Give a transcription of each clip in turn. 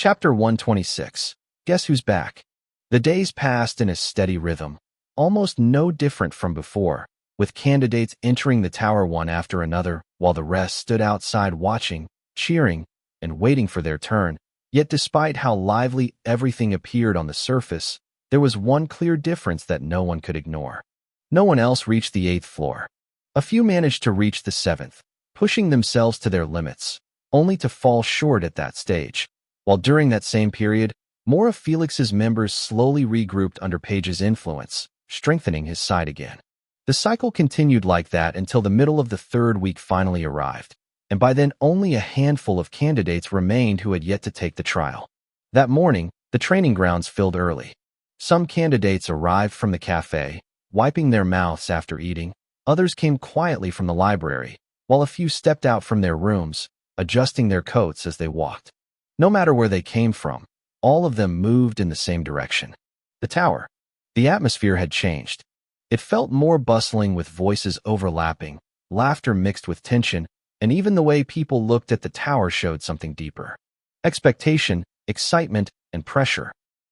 Chapter 126. Guess Who's Back? The days passed in a steady rhythm, almost no different from before, with candidates entering the tower one after another, while the rest stood outside watching, cheering, and waiting for their turn. Yet despite how lively everything appeared on the surface, there was one clear difference that no one could ignore. No one else reached the 8th floor. A few managed to reach the 7th, pushing themselves to their limits, only to fall short at that stage. While during that same period, more of Felix's members slowly regrouped under Page's influence, strengthening his side again. The cycle continued like that until the middle of the 3rd week finally arrived, and by then only a handful of candidates remained who had yet to take the trial. That morning, the training grounds filled early. Some candidates arrived from the cafe, wiping their mouths after eating. Others came quietly from the library, while a few stepped out from their rooms, adjusting their coats as they walked. No matter where they came from, all of them moved in the same direction. The tower. The atmosphere had changed. It felt more bustling with voices overlapping, laughter mixed with tension, and even the way people looked at the tower showed something deeper. Expectation, excitement, and pressure.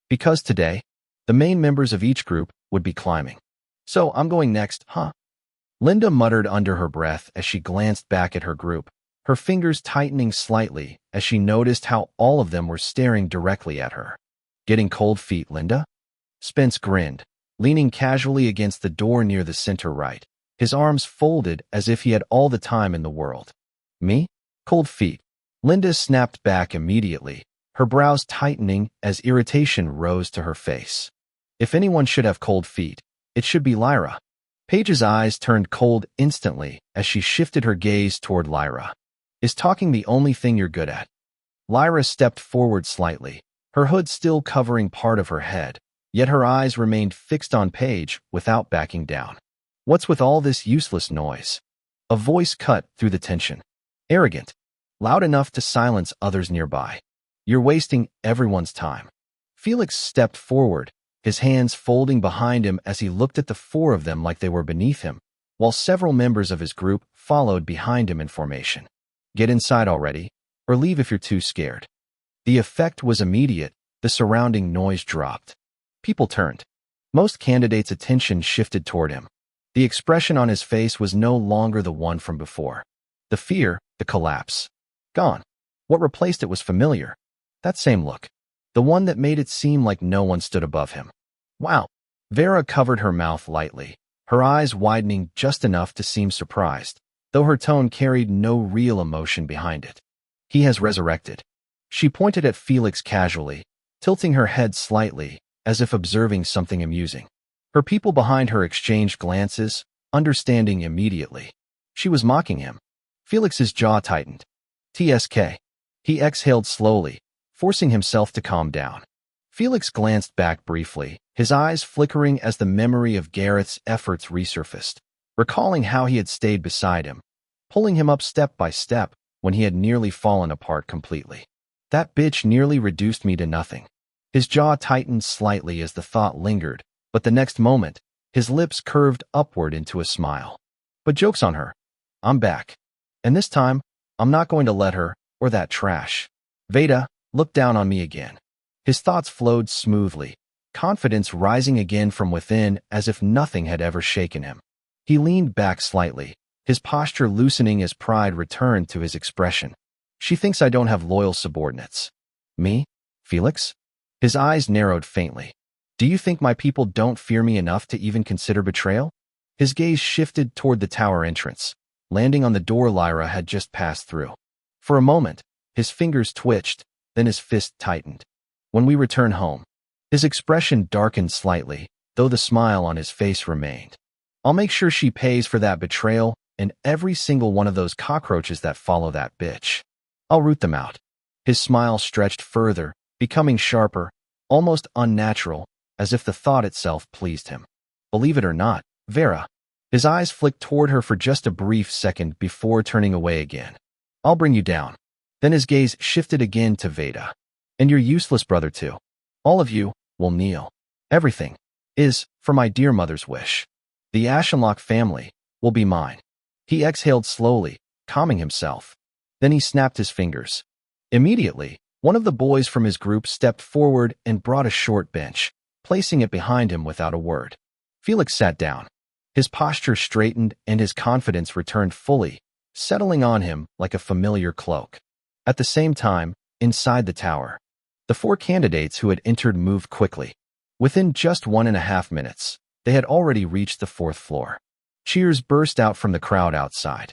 Because today, the main members of each group would be climbing. So I'm going next, huh? Linda muttered under her breath as she glanced back at her group, her fingers tightening slightly as she noticed how all of them were staring directly at her. Getting cold feet, Linda? Spence grinned, leaning casually against the door near the center right, his arms folded as if he had all the time in the world. Me? Cold feet. Linda snapped back immediately, her brows tightening as irritation rose to her face. If anyone should have cold feet, it should be Lyra. Paige's eyes turned cold instantly as she shifted her gaze toward Lyra. Is talking the only thing you're good at? Lyra stepped forward slightly, her hood still covering part of her head, yet her eyes remained fixed on Paige without backing down. What's with all this useless noise? A voice cut through the tension. Arrogant. Loud enough to silence others nearby. You're wasting everyone's time. Felix stepped forward, his hands folding behind him as he looked at the 4 of them like they were beneath him, while several members of his group followed behind him in formation. Get inside already, or leave if you're too scared. The effect was immediate, the surrounding noise dropped. People turned. Most candidates' attention shifted toward him. The expression on his face was no longer the one from before. The fear, the collapse. Gone. What replaced it was familiar. That same look. The one that made it seem like no one stood above him. Wow. Vera covered her mouth lightly, her eyes widening just enough to seem surprised, though her tone carried no real emotion behind it. He has resurrected. She pointed at Felix casually, tilting her head slightly, as if observing something amusing. Her people behind her exchanged glances, understanding immediately. She was mocking him. Felix's jaw tightened. TSK. He exhaled slowly, forcing himself to calm down. Felix glanced back briefly, his eyes flickering as the memory of Gareth's efforts resurfaced, recalling how he had stayed beside him, pulling him up step by step when he had nearly fallen apart completely. That bitch nearly reduced me to nothing. His jaw tightened slightly as the thought lingered, but the next moment, his lips curved upward into a smile. But joke's on her. I'm back. And this time, I'm not going to let her, or that trash. Veda, look down on me again. His thoughts flowed smoothly, confidence rising again from within as if nothing had ever shaken him. He leaned back slightly, his posture loosening as pride returned to his expression. She thinks I don't have loyal subordinates. Me? Felix? His eyes narrowed faintly. Do you think my people don't fear me enough to even consider betrayal? His gaze shifted toward the tower entrance, landing on the door Lyra had just passed through. For a moment, his fingers twitched, then his fist tightened. When we return home, his expression darkened slightly, though the smile on his face remained. I'll make sure she pays for that betrayal and every single one of those cockroaches that follow that bitch. I'll root them out. His smile stretched further, becoming sharper, almost unnatural, as if the thought itself pleased him. Believe it or not, Vera. His eyes flicked toward her for just a brief second before turning away again. I'll bring you down. Then his gaze shifted again to Veda. And your useless brother too. All of you will kneel. Everything is for my dear mother's wish. The Ashenlocke family will be mine. He exhaled slowly, calming himself. Then he snapped his fingers. Immediately, One of the boys from his group stepped forward and brought a short bench, placing it behind him without a word. Felix sat down. His posture straightened and his confidence returned fully, settling on him like a familiar cloak. At the same time, inside the tower, the 4 candidates who had entered moved quickly. Within just 1.5 minutes, they had already reached the 4th floor. Cheers burst out from the crowd outside.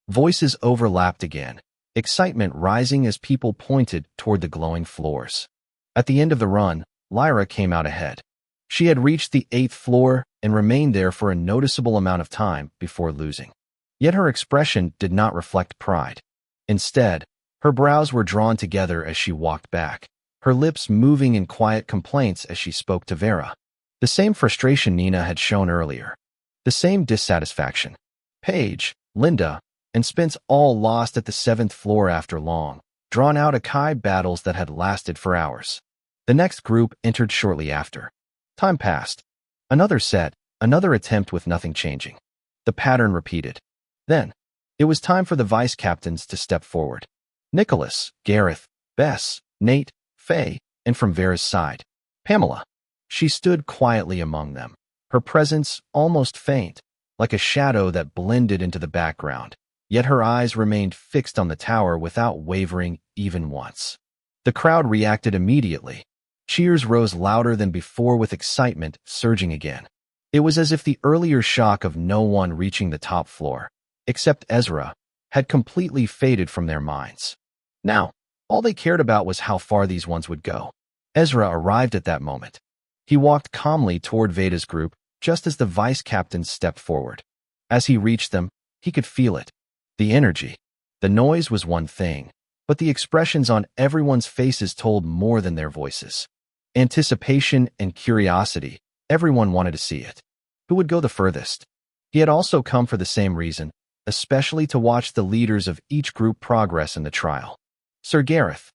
Voices overlapped again, excitement rising as people pointed toward the glowing floors. At the end of the run, Lyra came out ahead. She had reached the 8th floor and remained there for a noticeable amount of time before losing. Yet her expression did not reflect pride. Instead, her brows were drawn together as she walked back, her lips moving in quiet complaints as she spoke to Vera. The same frustration Nina had shown earlier. The same dissatisfaction. Paige, Linda, and Spence all lost at the 7th floor after long, drawn-out Akai battles that had lasted for hours. The next group entered shortly after. Time passed. Another set, another attempt with nothing changing. The pattern repeated. Then, it was time for the vice-captains to step forward. Nicholas, Gareth, Bess, Nate, Faye, and from Vera's side, Pamela. She stood quietly among them, her presence almost faint, like a shadow that blended into the background, yet her eyes remained fixed on the tower without wavering even once. The crowd reacted immediately. Cheers rose louder than before with excitement surging again. It was as if the earlier shock of no one reaching the top floor, except Ezra, had completely faded from their minds. Now, all they cared about was how far these ones would go. Ezra arrived at that moment. He walked calmly toward Veda's group just as the vice-captains stepped forward. As he reached them, he could feel it. The energy. The noise was one thing, but the expressions on everyone's faces told more than their voices. Anticipation and curiosity, everyone wanted to see it. Who would go the furthest? He had also come for the same reason, especially to watch the leaders of each group progress in the trial. Sir Gareth.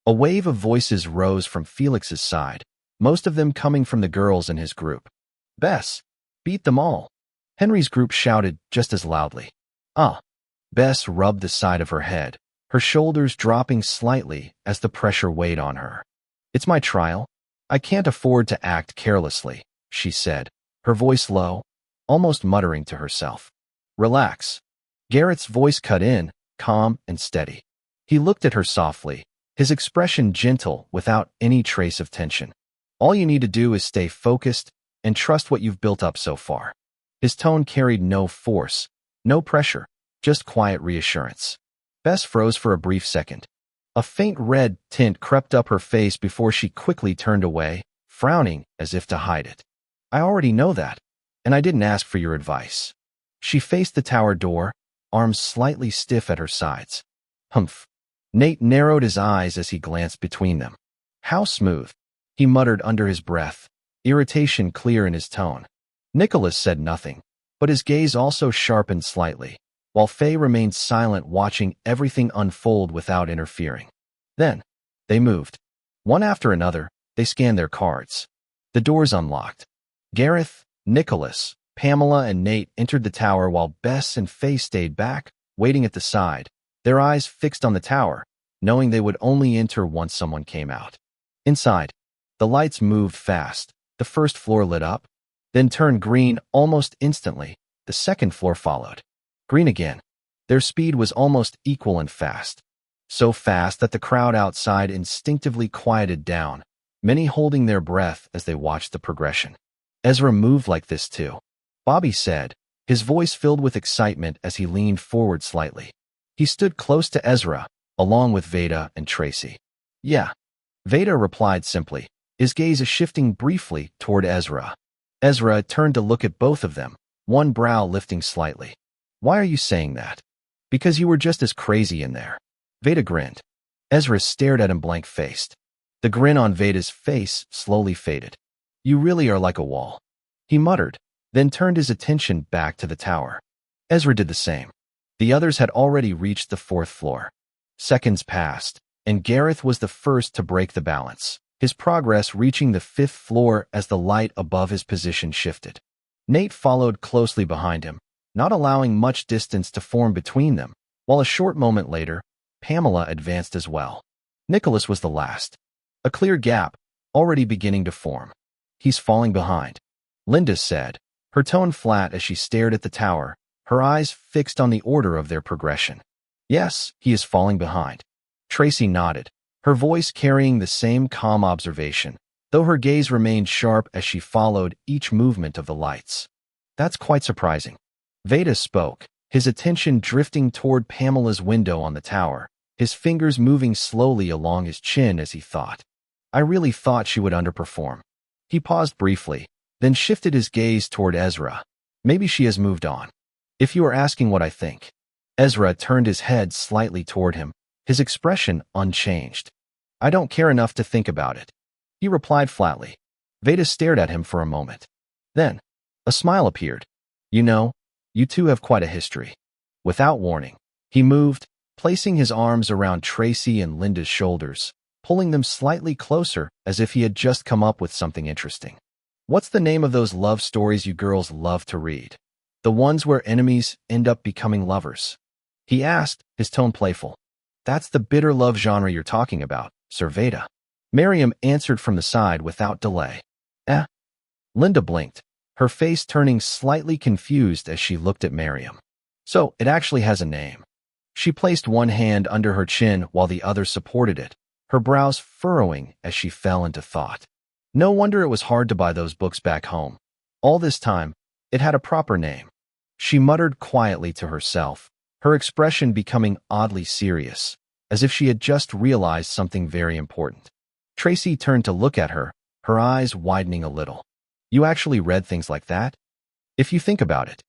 A wave of voices rose from Felix's side, most of them coming from the girls in his group. Bess, beat them all. Henry's group shouted just as loudly. Ah. Bess rubbed the side of her head, her shoulders dropping slightly as the pressure weighed on her. It's my trial. I can't afford to act carelessly, she said, her voice low, almost muttering to herself. Relax. Garrett's voice cut in, calm and steady. He looked at her softly, his expression gentle without any trace of tension. All you need to do is stay focused and trust what you've built up so far. His tone carried no force, no pressure, just quiet reassurance. Bess froze for a brief second. A faint red tint crept up her face before she quickly turned away, frowning as if to hide it. I already know that, and I didn't ask for your advice. She faced the tower door, arms slightly stiff at her sides. Humph. Nate narrowed his eyes as he glanced between them. How smooth, he muttered under his breath, irritation clear in his tone. Nicholas said nothing, but his gaze also sharpened slightly, while Faye remained silent watching everything unfold without interfering. Then, they moved. One after another, they scanned their cards. The doors unlocked. Gareth, Nicholas, Pamela, and Nate entered the tower while Bess and Faye stayed back, waiting at the side, their eyes fixed on the tower, knowing they would only enter once someone came out. Inside, the lights moved fast. The 1st floor lit up, then turned green almost instantly. The 2nd floor followed. Green again. Their speed was almost equal and fast. So fast that the crowd outside instinctively quieted down, many holding their breath as they watched the progression. Ezra moved like this too, Bobby said, his voice filled with excitement as he leaned forward slightly. He stood close to Ezra, along with Veda and Tracy. Yeah. Veda replied simply, his gaze shifting briefly toward Ezra. Ezra turned to look at both of them, one brow lifting slightly. Why are you saying that? Because you were just as crazy in there. Veda grinned. Ezra stared at him blank-faced. The grin on Veda's face slowly faded. You really are like a wall. He muttered, then turned his attention back to the tower. Ezra did the same. The others had already reached the 4th floor. Seconds passed, and Gareth was the first to break the balance, his progress reaching the 5th floor as the light above his position shifted. Nate followed closely behind him, not allowing much distance to form between them, while a short moment later, Pamela advanced as well. Nicholas was the last. A clear gap, already beginning to form. He's falling behind, Linda said, her tone flat as she stared at the tower, her eyes fixed on the order of their progression. Yes, he is falling behind. Tracy nodded, her voice carrying the same calm observation, though her gaze remained sharp as she followed each movement of the lights. That's quite surprising. Veda spoke, his attention drifting toward Pamela's window on the tower, his fingers moving slowly along his chin as he thought. I really thought she would underperform. He paused briefly, then shifted his gaze toward Ezra. Maybe she has moved on. If you are asking what I think. Ezra turned his head slightly toward him, his expression unchanged. I don't care enough to think about it, he replied flatly. Veda stared at him for a moment. Then, a smile appeared. You know, you two have quite a history. Without warning, he moved, placing his arms around Tracy and Linda's shoulders, pulling them slightly closer as if he had just come up with something interesting. What's the name of those love stories you girls love to read? The ones where enemies end up becoming lovers? He asked, his tone playful. That's the bitter love genre you're talking about, Sir Veda. Miriam answered from the side without delay. Eh? Linda blinked, her face turning slightly confused as she looked at Miriam. So, it actually has a name. She placed one hand under her chin while the other supported it, her brows furrowing as she fell into thought. No wonder it was hard to buy those books back home. All this time, it had a proper name. She muttered quietly to herself, her expression becoming oddly serious, as if she had just realized something very important. Tracy turned to look at her, her eyes widening a little. You actually read things like that? If you think about it.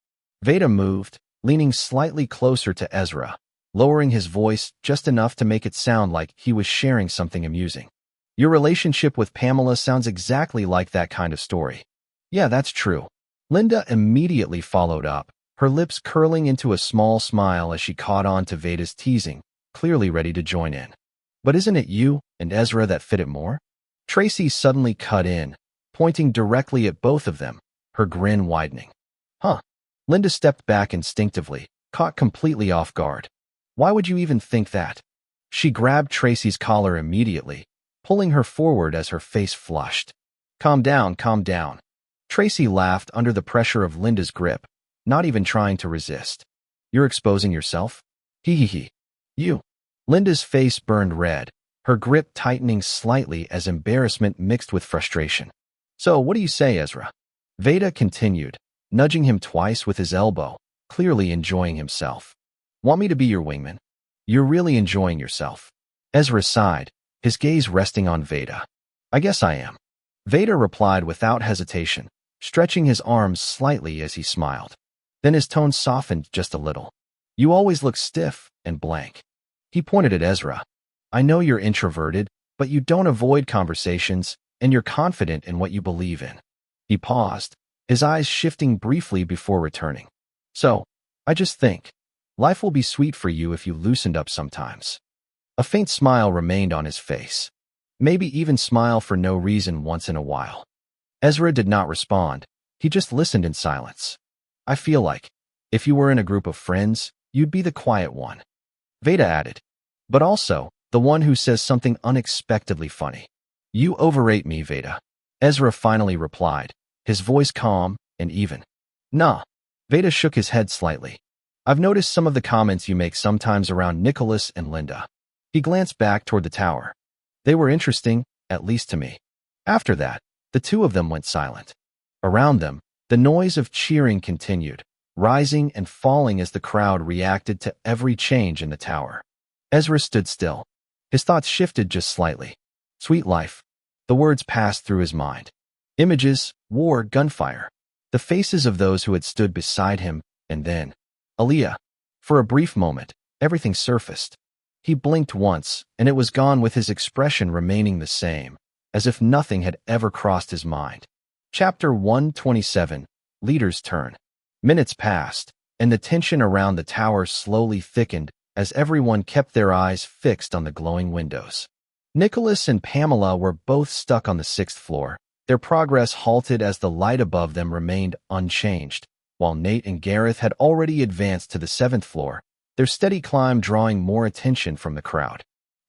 Veda moved, leaning slightly closer to Ezra, lowering his voice just enough to make it sound like he was sharing something amusing. Your relationship with Pamela sounds exactly like that kind of story. Yeah, that's true. Linda immediately followed up, her lips curling into a small smile as she caught on to Veda's teasing, clearly ready to join in. But isn't it you and Ezra that fit it more? Tracy suddenly cut in, pointing directly at both of them, her grin widening. Huh. Linda stepped back instinctively, caught completely off guard. Why would you even think that? She grabbed Tracy's collar immediately, pulling her forward as her face flushed. Calm down, calm down. Tracy laughed under the pressure of Linda's grip, not even trying to resist. You're exposing yourself? Hee hee hee. You. Linda's face burned red, her grip tightening slightly as embarrassment mixed with frustration. So, what do you say, Ezra? Veda continued, nudging him twice with his elbow, clearly enjoying himself. Want me to be your wingman? You're really enjoying yourself. Ezra sighed, his gaze resting on Veda. I guess I am. Veda replied without hesitation, stretching his arms slightly as he smiled. Then his tone softened just a little. You always look stiff and blank. He pointed at Ezra. I know you're introverted, but you don't avoid conversations, and you're confident in what you believe in. He paused, his eyes shifting briefly before returning. So, I just think, life will be sweet for you if you loosened up sometimes. A faint smile remained on his face. Maybe even smile for no reason once in a while. Ezra did not respond. He just listened in silence. I feel like, if you were in a group of friends, you'd be the quiet one. Veda added. But also, the one who says something unexpectedly funny. You overrate me, Veda. Ezra finally replied, his voice calm and even. Nah. Veda shook his head slightly. I've noticed some of the comments you make sometimes around Nicholas and Linda. He glanced back toward the tower. They were interesting, at least to me. After that, the two of them went silent. Around them, the noise of cheering continued, rising and falling as the crowd reacted to every change in the tower. Ezra stood still. His thoughts shifted just slightly. Sweet life. The words passed through his mind. Images, war, gunfire. The faces of those who had stood beside him, and then, Aaliyah. For a brief moment, everything surfaced. He blinked once, and it was gone with his expression remaining the same, as if nothing had ever crossed his mind. Chapter 127, Leader's Turn. Minutes passed, and the tension around the tower slowly thickened as everyone kept their eyes fixed on the glowing windows. Nicholas and Pamela were both stuck on the 6th floor, their progress halted as the light above them remained unchanged, while Nate and Gareth had already advanced to the 7th floor, their steady climb drawing more attention from the crowd.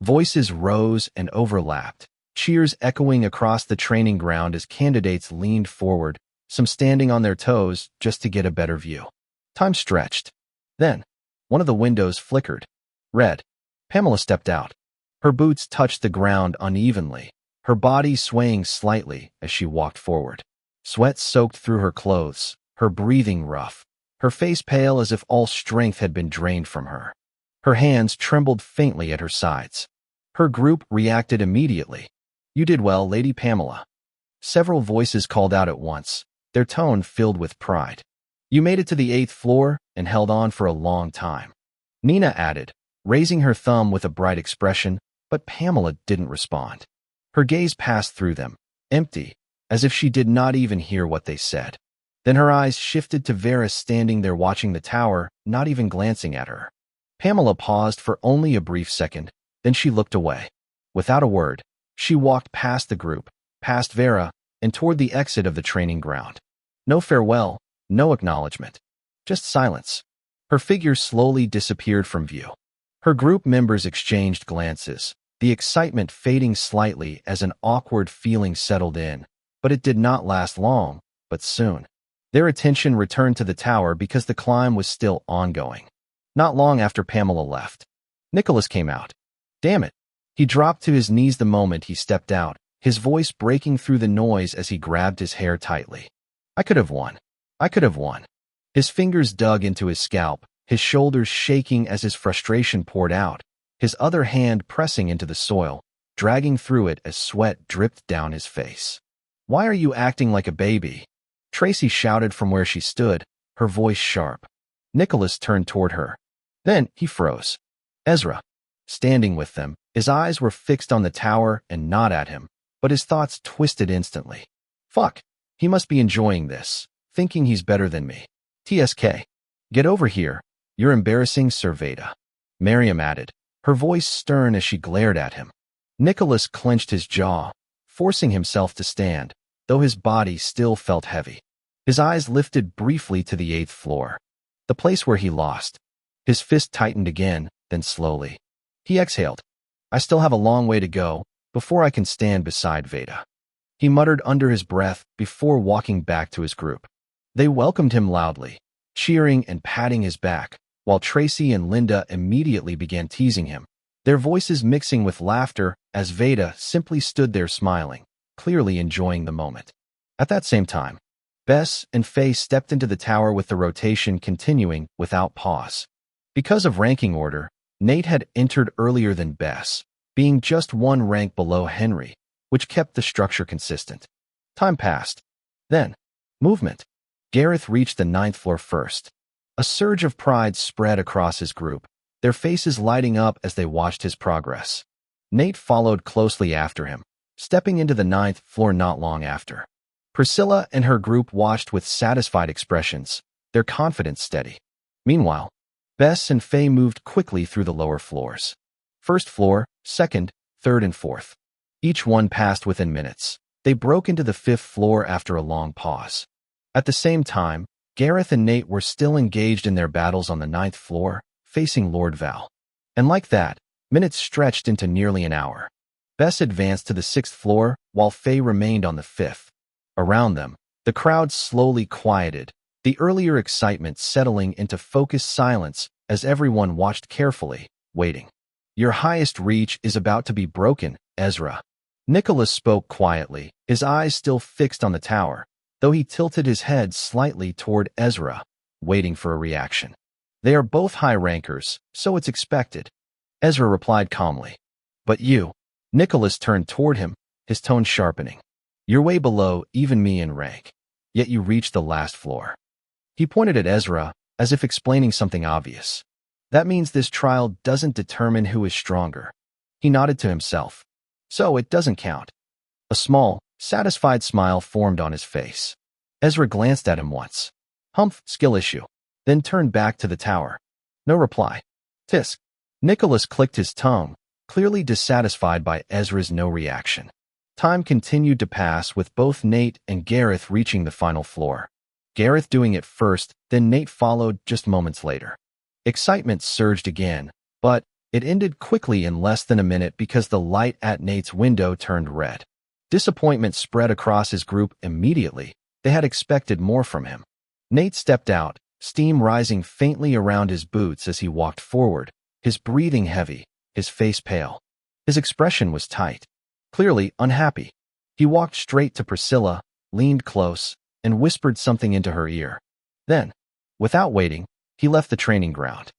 Voices rose and overlapped, cheers echoing across the training ground as candidates leaned forward, some standing on their toes just to get a better view. Time stretched. Then, one of the windows flickered. Red. Pamela stepped out. Her boots touched the ground unevenly, her body swaying slightly as she walked forward. Sweat soaked through her clothes, her breathing rough, her face pale as if all strength had been drained from her. Her hands trembled faintly at her sides. Her group reacted immediately. "You did well, Lady Pamela." Several voices called out at once, their tone filled with pride. "You made it to the 8th floor and held on for a long time." Nina added, raising her thumb with a bright expression, but Pamela didn't respond. Her gaze passed through them, empty, as if she did not even hear what they said. Then her eyes shifted to Vera standing there watching the tower, not even glancing at her. Pamela paused for only a brief second, then she looked away. Without a word, she walked past the group, past Vera, and toward the exit of the training ground. No farewell, no acknowledgement. Just silence. Her figure slowly disappeared from view. Her group members exchanged glances, the excitement fading slightly as an awkward feeling settled in, but it did not last long, but soon. Their attention returned to the tower because the climb was still ongoing. Not long after Pamela left, Nicholas came out. Damn it. He dropped to his knees the moment he stepped out, his voice breaking through the noise as he grabbed his hair tightly. I could have won. I could have won. His fingers dug into his scalp, his shoulders shaking as his frustration poured out, his other hand pressing into the soil, dragging through it as sweat dripped down his face. Why are you acting like a baby? Tracy shouted from where she stood, her voice sharp. Nicholas turned toward her. Then he froze. Ezra, standing with them, his eyes were fixed on the tower and not at him, but his thoughts twisted instantly. Fuck, he must be enjoying this, thinking he's better than me. TSK. Get over here, you're embarrassing Sir Veda. Miriam added, her voice stern as she glared at him. Nicholas clenched his jaw, forcing himself to stand, though his body still felt heavy. His eyes lifted briefly to the 8th floor, the place where he lost. His fist tightened again, then slowly. He exhaled. I still have a long way to go before I can stand beside Veda. He muttered under his breath before walking back to his group. They welcomed him loudly, cheering and patting his back, while Tracy and Linda immediately began teasing him, their voices mixing with laughter as Veda simply stood there smiling, clearly enjoying the moment. At that same time, Bess and Faye stepped into the tower with the rotation continuing without pause. Because of ranking order, Nate had entered earlier than Bess, being just one rank below Henry, which kept the structure consistent. Time passed. Then, movement. Gareth reached the 9th floor first. A surge of pride spread across his group, their faces lighting up as they watched his progress. Nate followed closely after him, stepping into the 9th floor not long after. Priscilla and her group watched with satisfied expressions, their confidence steady. Meanwhile, Bess and Faye moved quickly through the lower floors. 1st floor, 2nd, 3rd, and 4th. Each one passed within minutes. They broke into the 5th floor after a long pause. At the same time, Gareth and Nate were still engaged in their battles on the 9th floor, facing Lord Val. And like that, minutes stretched into nearly an hour. Bess advanced to the 6th floor, while Faye remained on the 5th. Around them, the crowd slowly quieted, the earlier excitement settling into focused silence as everyone watched carefully, waiting. Your highest reach is about to be broken, Ezra. Nicholas spoke quietly, his eyes still fixed on the tower, though he tilted his head slightly toward Ezra, waiting for a reaction. They are both high rankers, so it's expected. Ezra replied calmly. But you. Nicholas turned toward him, his tone sharpening. You're way below even me in rank, yet you reached the last floor. He pointed at Ezra, as if explaining something obvious. That means this trial doesn't determine who is stronger. He nodded to himself. So it doesn't count. A small, satisfied smile formed on his face. Ezra glanced at him once. Humph, skill issue. Then turned back to the tower. No reply. Tisk. Nicholas clicked his tongue, clearly dissatisfied by Ezra's no reaction. Time continued to pass with both Nate and Gareth reaching the final floor. Gareth doing it first, then Nate followed just moments later. Excitement surged again, but, It ended quickly in less than a minute because the light at Nate's window turned red. Disappointment spread across his group immediately. They had expected more from him. Nate stepped out, steam rising faintly around his boots as he walked forward, his breathing heavy, his face pale. His expression was tight, clearly unhappy. He walked straight to Priscilla, leaned close, and whispered something into her ear. Then, without waiting, he left the training ground.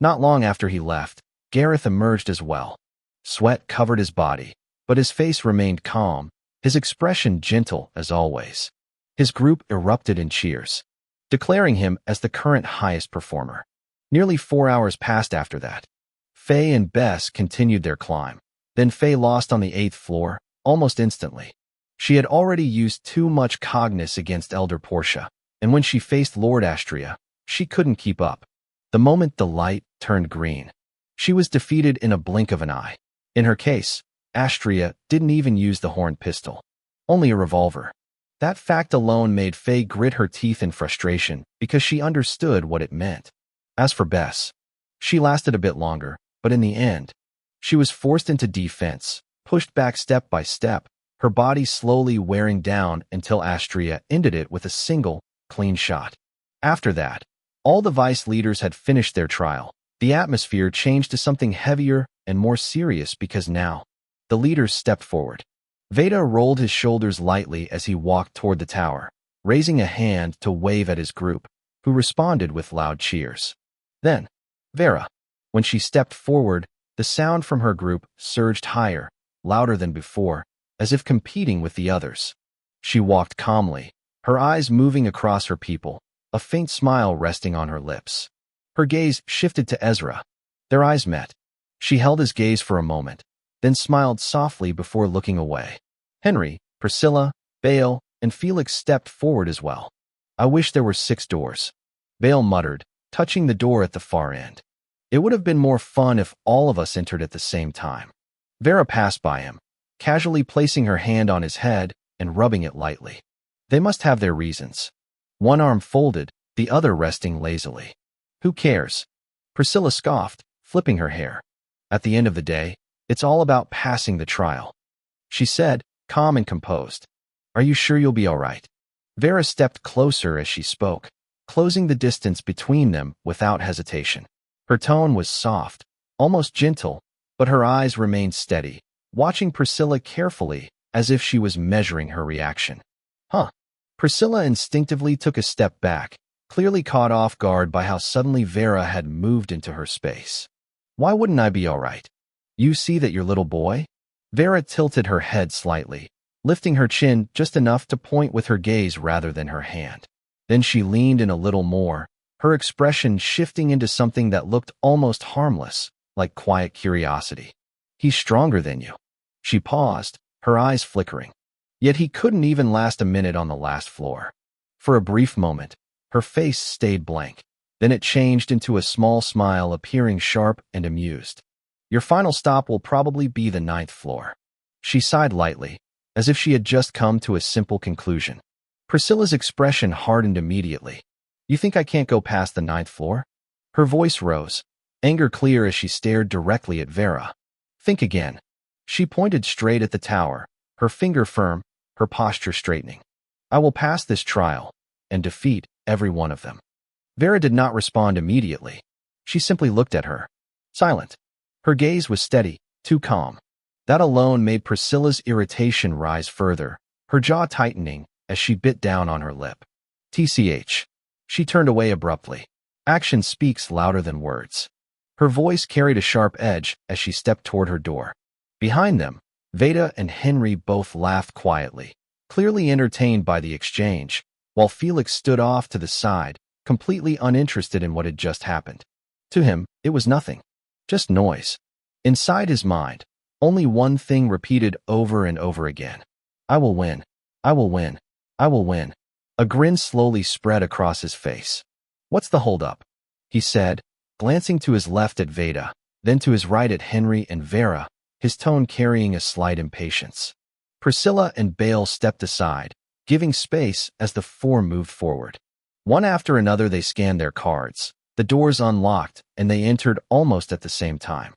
Not long after he left, Gareth emerged as well. Sweat covered his body, but his face remained calm, his expression gentle as always. His group erupted in cheers, declaring him as the current highest performer. Nearly 4 hours passed after that. Faye and Bess continued their climb. Then Faye lost on the 8th floor, almost instantly. She had already used too much cognizance against Elder Portia, and when she faced Lord Astria, she couldn't keep up. The moment the light turned green, she was defeated in a blink of an eye. In her case, Astria didn't even use the horn pistol, only a revolver. That fact alone made Faye grit her teeth in frustration because she understood what it meant. As for Bess, she lasted a bit longer, but in the end, she was forced into defense, pushed back step by step, her body slowly wearing down until Astria ended it with a single, clean shot. After that, all the vice leaders had finished their trial. The atmosphere changed to something heavier and more serious because now, the leaders stepped forward. Veda rolled his shoulders lightly as he walked toward the tower, raising a hand to wave at his group, who responded with loud cheers. Then, Vera. When she stepped forward, the sound from her group surged higher, louder than before, as if competing with the others. She walked calmly, her eyes moving across her people, a faint smile resting on her lips. Her gaze shifted to Ezra. Their eyes met. She held his gaze for a moment, then smiled softly before looking away. Henry, Priscilla, Bale, and Felix stepped forward as well. I wish there were 6 doors, Bale muttered, touching the door at the far end. It would have been more fun if all of us entered at the same time. Vera passed by him, casually placing her hand on his head and rubbing it lightly. They must have their reasons. One arm folded, the other resting lazily. Who cares? Priscilla scoffed, flipping her hair. At the end of the day, it's all about passing the trial. She said, calm and composed. Are you sure you'll be all right? Vera stepped closer as she spoke, closing the distance between them without hesitation. Her tone was soft, almost gentle, but her eyes remained steady, watching Priscilla carefully as if she was measuring her reaction. Huh. Priscilla instinctively took a step back, clearly caught off guard by how suddenly Vera had moved into her space. Why wouldn't I be all right? You see that your little boy? Vera tilted her head slightly, lifting her chin just enough to point with her gaze rather than her hand. Then she leaned in a little more, her expression shifting into something that looked almost harmless, like quiet curiosity. He's stronger than you. She paused, her eyes flickering. Yet he couldn't even last a minute on the last floor. For a brief moment, her face stayed blank. Then it changed into a small smile, appearing sharp and amused. Your final stop will probably be the 9th floor. She sighed lightly, as if she had just come to a simple conclusion. Priscilla's expression hardened immediately. You think I can't go past the 9th floor? Her voice rose, anger clear as she stared directly at Vera. Think again. She pointed straight at the tower, her finger firm, her posture straightening. I will pass this trial and defeat every one of them. Vera did not respond immediately. She simply looked at her, silent. Her gaze was steady, too calm. That alone made Priscilla's irritation rise further, her jaw tightening as she bit down on her lip. TCH. She turned away abruptly. Action speaks louder than words. Her voice carried a sharp edge as she stepped toward her door. Behind them, Veda and Henry both laughed quietly, clearly entertained by the exchange, while Felix stood off to the side, completely uninterested in what had just happened. To him, it was nothing. Just noise. Inside his mind, only one thing repeated over and over again. I will win. I will win. I will win. A grin slowly spread across his face. What's the holdup? He said, glancing to his left at Veda, then to his right at Henry and Vera, his tone carrying a slight impatience. Priscilla and Bale stepped aside, giving space as the 4 moved forward. One after another they scanned their cards. The doors unlocked, and they entered almost at the same time.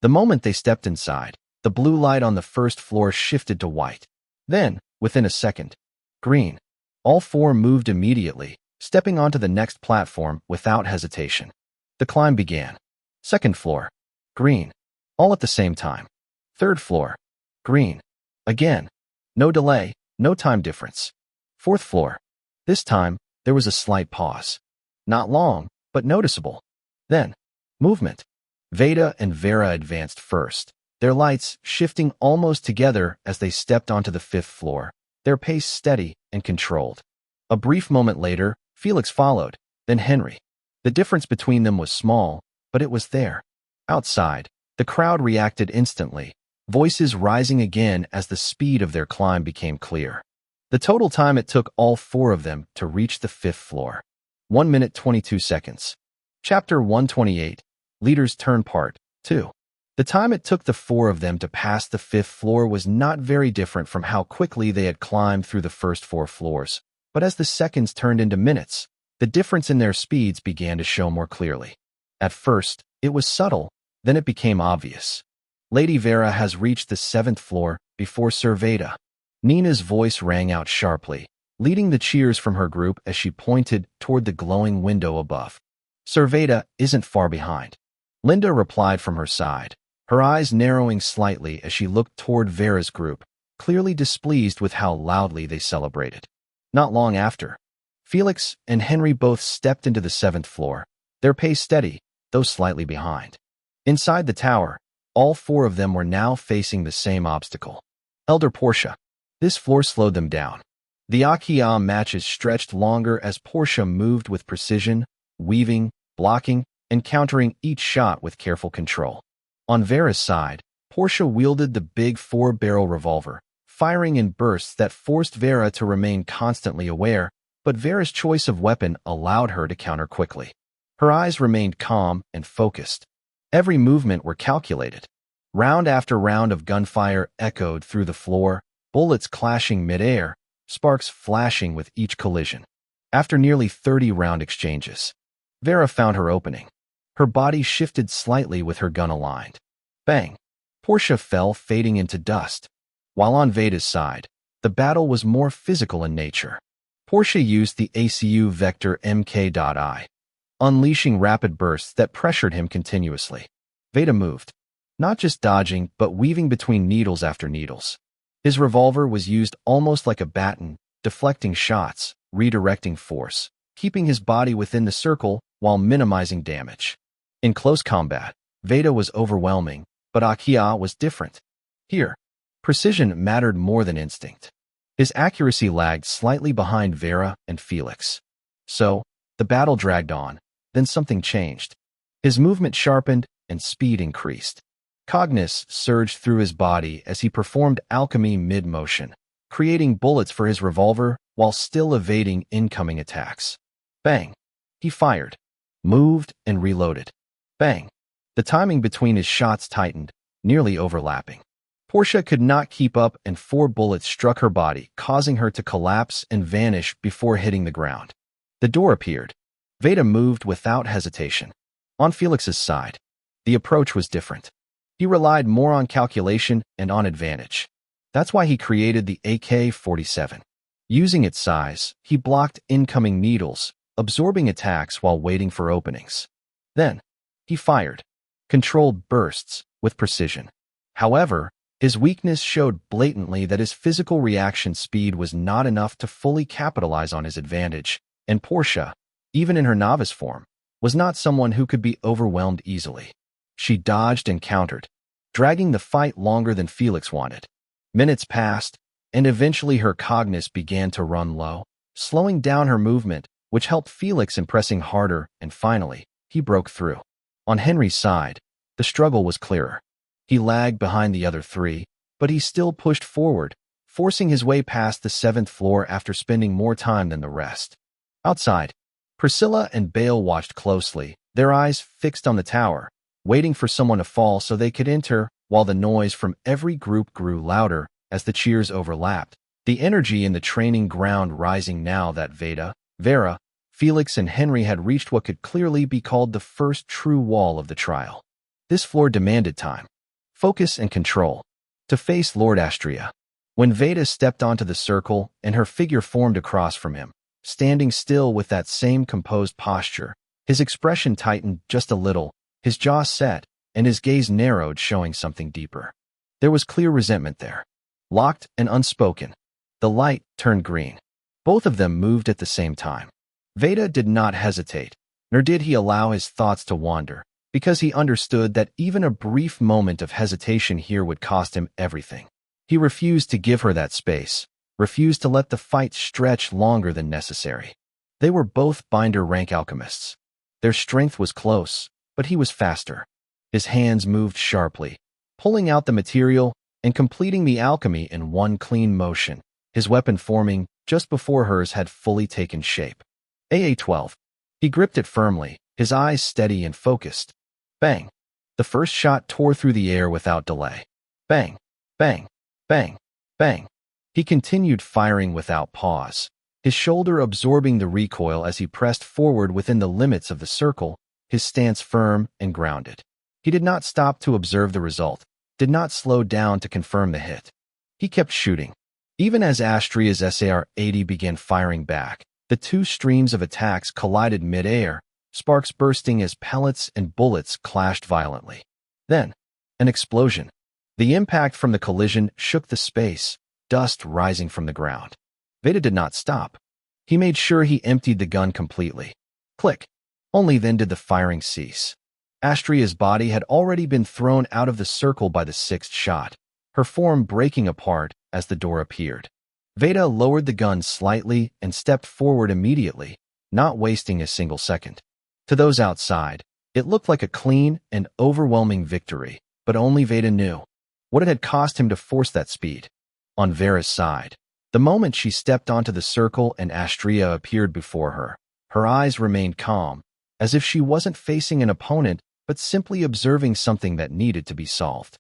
The moment they stepped inside, the blue light on the first floor shifted to white. Then, within a second, green. All four moved immediately, stepping onto the next platform without hesitation. The climb began. Second floor, green. All at the same time. Third floor, green. Again. No delay, no time difference. Fourth floor. This time, there was a slight pause. Not long, but noticeable. Then, movement. Veda and Vera advanced first, their lights shifting almost together as they stepped onto the fifth floor, their pace steady and controlled. A brief moment later, Felix followed, then Henry. The difference between them was small, but it was there. Outside, the crowd reacted instantly, voices rising again as the speed of their climb became clear. The total time it took all four of them to reach the fifth floor. 1 minute 22 seconds. Chapter 128, Leader's Turn Part 2. The time it took the four of them to pass the fifth floor was not very different from how quickly they had climbed through the first four floors, but as the seconds turned into minutes, the difference in their speeds began to show more clearly. At first, it was subtle, then it became obvious. Lady Vera has reached the seventh floor before Sir Veda. Nina's voice rang out sharply, leading the cheers from her group as she pointed toward the glowing window above. Sir Veda isn't far behind. Linda replied from her side, her eyes narrowing slightly as she looked toward Vera's group, clearly displeased with how loudly they celebrated. Not long after, Felix and Henry both stepped into the seventh floor, their pace steady, though slightly behind. Inside the tower, all four of them were now facing the same obstacle. Elder Portia. This floor slowed them down. The Akia matches stretched longer as Portia moved with precision, weaving, blocking, and countering each shot with careful control. On Vera's side, Portia wielded the big four-barrel revolver, firing in bursts that forced Vera to remain constantly aware, but Vera's choice of weapon allowed her to counter quickly. Her eyes remained calm and focused. Every movement were calculated. Round after round of gunfire echoed through the floor, bullets clashing mid-air, sparks flashing with each collision. After nearly 30 round exchanges, Vera found her opening. Her body shifted slightly with her gun aligned. Bang! Portia fell, fading into dust. While on Veda's side, the battle was more physical in nature. Portia used the ACU vector MK.I, unleashing rapid bursts that pressured him continuously. Veda moved, not just dodging, but weaving between needles after needles. His revolver was used almost like a baton, deflecting shots, redirecting force, keeping his body within the circle while minimizing damage. In close combat, Veda was overwhelming, but Akia was different. Here, precision mattered more than instinct. His accuracy lagged slightly behind Vera and Felix. So, the battle dragged on, then something changed. His movement sharpened and speed increased. Cognizance surged through his body as he performed alchemy mid-motion, creating bullets for his revolver while still evading incoming attacks. Bang! He fired, moved, and reloaded. Bang! The timing between his shots tightened, nearly overlapping. Portia could not keep up and 4 bullets struck her body, causing her to collapse and vanish before hitting the ground. The door appeared. Veda moved without hesitation. On Felix's side, the approach was different. He relied more on calculation and on advantage. That's why he created the AK-47. Using its size, he blocked incoming needles, absorbing attacks while waiting for openings. Then, he fired, controlled bursts with precision. However, his weakness showed blatantly that his physical reaction speed was not enough to fully capitalize on his advantage, and Portia, even in her novice form, was not someone who could be overwhelmed easily. She dodged and countered, dragging the fight longer than Felix wanted. Minutes passed, and eventually her cognizance began to run low, slowing down her movement, which helped Felix in pressing harder, and finally, he broke through. On Henry's side, the struggle was clearer. He lagged behind the other 3, but he still pushed forward, forcing his way past the 7th floor after spending more time than the rest. Outside, Priscilla and Bale watched closely, their eyes fixed on the tower, waiting for someone to fall so they could enter, while the noise from every group grew louder as the cheers overlapped, the energy in the training ground rising now that Veda, Vera, Felix, and Henry had reached what could clearly be called the first true wall of the trial. This floor demanded time. focus and control, to face Lord Astria. When Veda stepped onto the circle and her figure formed across from him, standing still with that same composed posture, his expression tightened just a little, his jaw set, and his gaze narrowed, showing something deeper. There was clear resentment there, locked and unspoken. The light turned green. Both of them moved at the same time. Veda did not hesitate, nor did he allow his thoughts to wander, because he understood that even a brief moment of hesitation here would cost him everything. He refused to give her that space, refused to let the fight stretch longer than necessary. They were both binder rank alchemists. Their strength was close, but he was faster. His hands moved sharply, pulling out the material and completing the alchemy in one clean motion, his weapon forming just before hers had fully taken shape. AA-12. He gripped it firmly, his eyes steady and focused. Bang! The first shot tore through the air without delay. Bang! Bang! Bang! Bang! He continued firing without pause, his shoulder absorbing the recoil as he pressed forward within the limits of the circle, his stance firm and grounded. He did not stop to observe the result, did not slow down to confirm the hit. He kept shooting. Even as Astria's SAR-80 began firing back, the two streams of attacks collided mid-air, sparks bursting as pellets and bullets clashed violently. Then, an explosion. The impact from the collision shook the space, dust rising from the ground. Veda did not stop. He made sure he emptied the gun completely. Click. Only then did the firing cease. Astria's body had already been thrown out of the circle by the sixth shot, her form breaking apart as the door appeared. Veda lowered the gun slightly and stepped forward immediately, not wasting a single second. To those outside, it looked like a clean and overwhelming victory, but only Veda knew what it had cost him to force that speed. On Vera's side, the moment she stepped onto the circle and Astria appeared before her, her eyes remained calm, as if she wasn't facing an opponent but simply observing something that needed to be solved.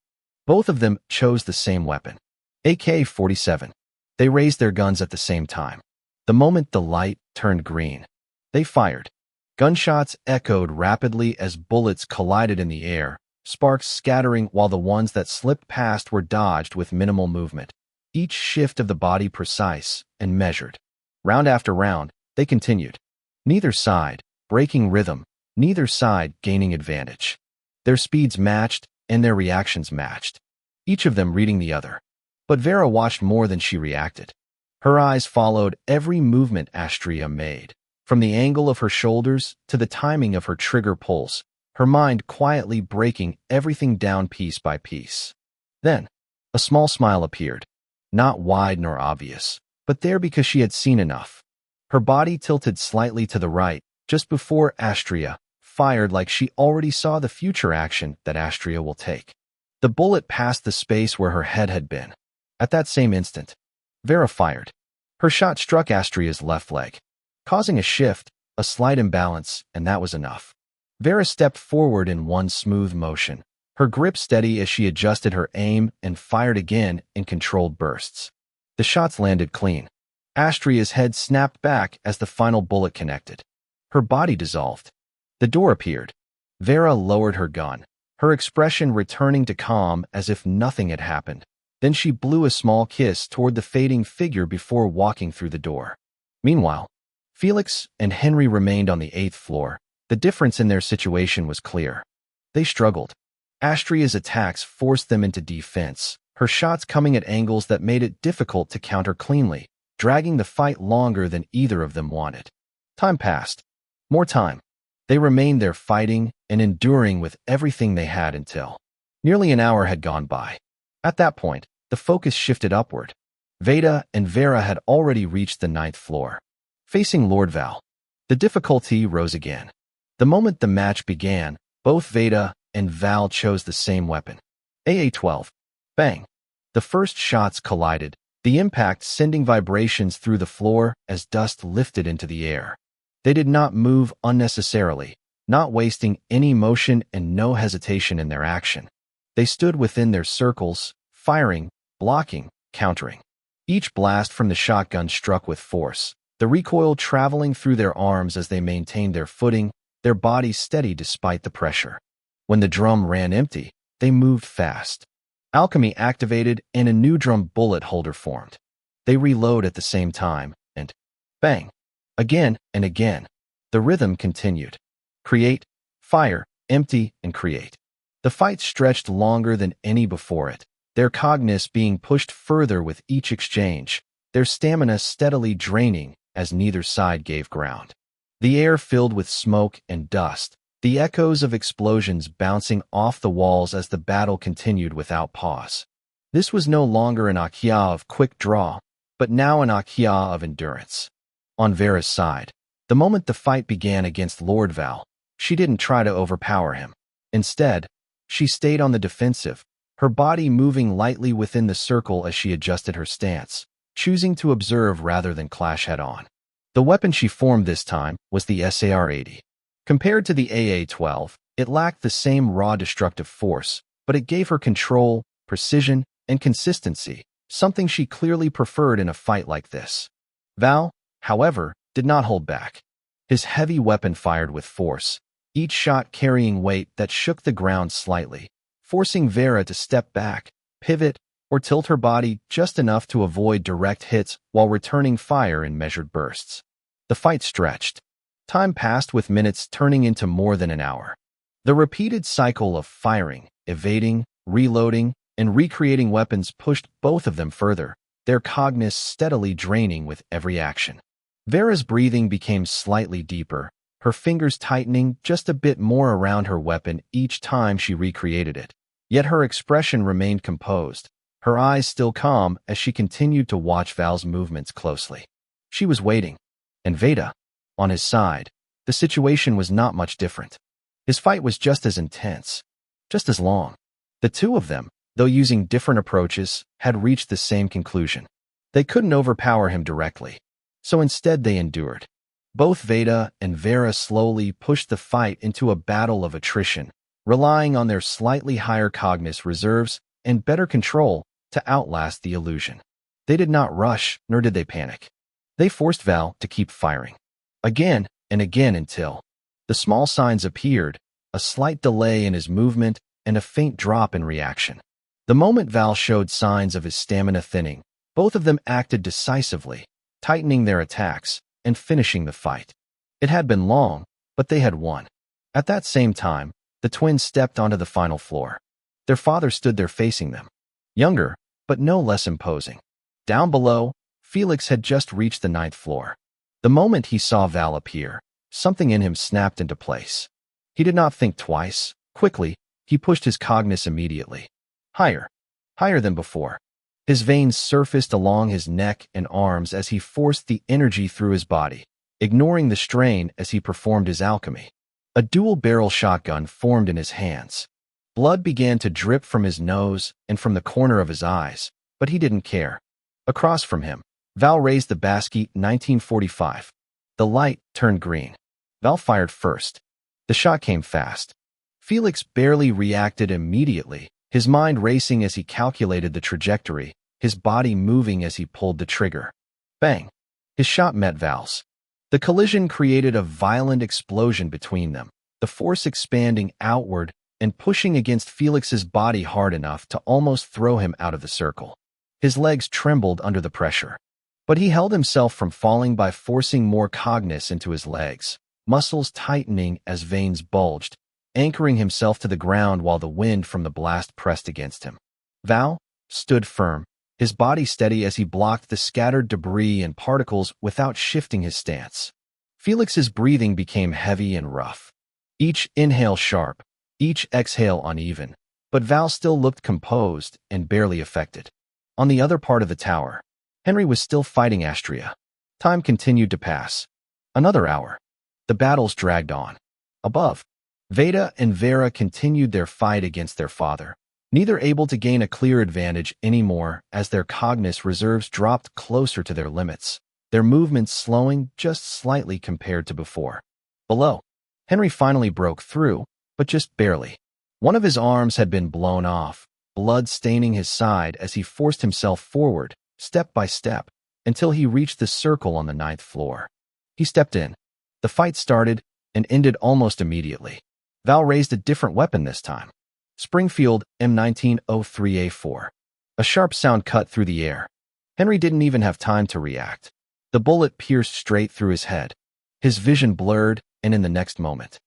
Both of them chose the same weapon, AK-47. They raised their guns at the same time. The moment the light turned green, they fired. Gunshots echoed rapidly as bullets collided in the air, sparks scattering while the ones that slipped past were dodged with minimal movement, each shift of the body precise and measured. Round after round, they continued. Neither side breaking rhythm, neither side gaining advantage. Their speeds matched and their reactions matched, each of them reading the other. But Vera watched more than she reacted. Her eyes followed every movement Astria made, from the angle of her shoulders to the timing of her trigger pulls, her mind quietly breaking everything down piece by piece. Then, a small smile appeared, not wide nor obvious, but there because she had seen enough. Her body tilted slightly to the right, just before Astria fired like she already saw the future action that Astria will take. The bullet passed the space where her head had been. At that same instant, Vera fired. Her shot struck Astria's left leg, causing a shift, a slight imbalance, and that was enough. Vera stepped forward in one smooth motion, her grip steady as she adjusted her aim and fired again in controlled bursts. The shots landed clean. Astria's head snapped back as the final bullet connected. Her body dissolved. The door appeared. Vera lowered her gun, her expression returning to calm as if nothing had happened. Then she blew a small kiss toward the fading figure before walking through the door. Meanwhile, Felix and Henry remained on the 8th floor. The difference in their situation was clear. They struggled. Astria's attacks forced them into defense, her shots coming at angles that made it difficult to counter cleanly, dragging the fight longer than either of them wanted. Time passed. More time. They remained there fighting and enduring with everything they had until nearly an hour had gone by. At that point, the focus shifted upward. Veda and Vera had already reached the 9th floor. Facing Lord Val, the difficulty rose again. The moment the match began, both Veda and Val chose the same weapon. AA-12. Bang. The first shots collided, the impact sending vibrations through the floor as dust lifted into the air. They did not move unnecessarily, not wasting any motion and no hesitation in their action. They stood within their circles, firing, blocking, countering. Each blast from the shotgun struck with force, the recoil traveling through their arms as they maintained their footing, their bodies steady despite the pressure. When the drum ran empty, they moved fast, Alchemy activated and a new drum bullet holder formed. They reload at the same time, and bang! Again and again. The rhythm continued. Create, fire, empty, and create. The fight stretched longer than any before it, their cognition being pushed further with each exchange, their stamina steadily draining as neither side gave ground. The air filled with smoke and dust, the echoes of explosions bouncing off the walls as the battle continued without pause. This was no longer an akia of quick draw, but now an akia of endurance. On Vera's side, the moment the fight began against Lord Val, she didn't try to overpower him. Instead, she stayed on the defensive, her body moving lightly within the circle as she adjusted her stance, choosing to observe rather than clash head-on. The weapon she formed this time was the SAR-80. Compared to the AA-12, it lacked the same raw destructive force, but it gave her control, precision, and consistency, something she clearly preferred in a fight like this. Val, however, did not hold back. His heavy weapon fired with force, each shot carrying weight that shook the ground slightly, forcing Vera to step back, pivot, or tilt her body just enough to avoid direct hits while returning fire in measured bursts. The fight stretched. Time passed with minutes turning into more than an hour. The repeated cycle of firing, evading, reloading, and recreating weapons pushed both of them further, their cognition steadily draining with every action. Vera's breathing became slightly deeper, her fingers tightening just a bit more around her weapon each time she recreated it. Yet her expression remained composed, her eyes still calm as she continued to watch Val's movements closely. She was waiting. And Veda, on his side, the situation was not much different. His fight was just as intense, just as long. The two of them, though using different approaches, had reached the same conclusion. They couldn't overpower him directly, so instead they endured. Both Veda and Vera slowly pushed the fight into a battle of attrition, relying on their slightly higher cognition reserves and better control to outlast the illusion. They did not rush, nor did they panic. They forced Val to keep firing, again and again until the small signs appeared, a slight delay in his movement and a faint drop in reaction. The moment Val showed signs of his stamina thinning, both of them acted decisively, tightening their attacks and finishing the fight. It had been long, but they had won. At that same time, the twins stepped onto the final floor. Their father stood there facing them, younger, but no less imposing. Down below, Felix had just reached the 9th floor. The moment he saw Val appear, something in him snapped into place. He did not think twice. Quickly, he pushed his cognition immediately. Higher, higher than before. His veins surfaced along his neck and arms as he forced the energy through his body, ignoring the strain as he performed his alchemy. A dual-barrel shotgun formed in his hands. Blood began to drip from his nose and from the corner of his eyes, but he didn't care. Across from him, Val raised the basket 1945. The light turned green. Val fired first. The shot came fast. Felix barely reacted immediately, his mind racing as he calculated the trajectory, his body moving as he pulled the trigger. Bang! His shot met Val's. The collision created a violent explosion between them, the force expanding outward and pushing against Felix's body hard enough to almost throw him out of the circle. His legs trembled under the pressure. But he held himself from falling by forcing more cognition into his legs, muscles tightening as veins bulged, anchoring himself to the ground while the wind from the blast pressed against him. Val stood firm, his body steady as he blocked the scattered debris and particles without shifting his stance. Felix's breathing became heavy and rough. Each inhale sharp, each exhale uneven, but Val still looked composed and barely affected. On the other part of the tower, Henry was still fighting Astria. Time continued to pass. Another hour. The battles dragged on. Above, Veda and Vera continued their fight against their father, neither able to gain a clear advantage anymore as their cognition reserves dropped closer to their limits, their movements slowing just slightly compared to before. Below, Henry finally broke through, but just barely. One of his arms had been blown off, blood staining his side as he forced himself forward, step by step, until he reached the circle on the 9th floor. He stepped in. The fight started and ended almost immediately. Val raised a different weapon this time. Springfield, M1903A4. A sharp sound cut through the air. Henry didn't even have time to react. The bullet pierced straight through his head. His vision blurred, and in the next moment,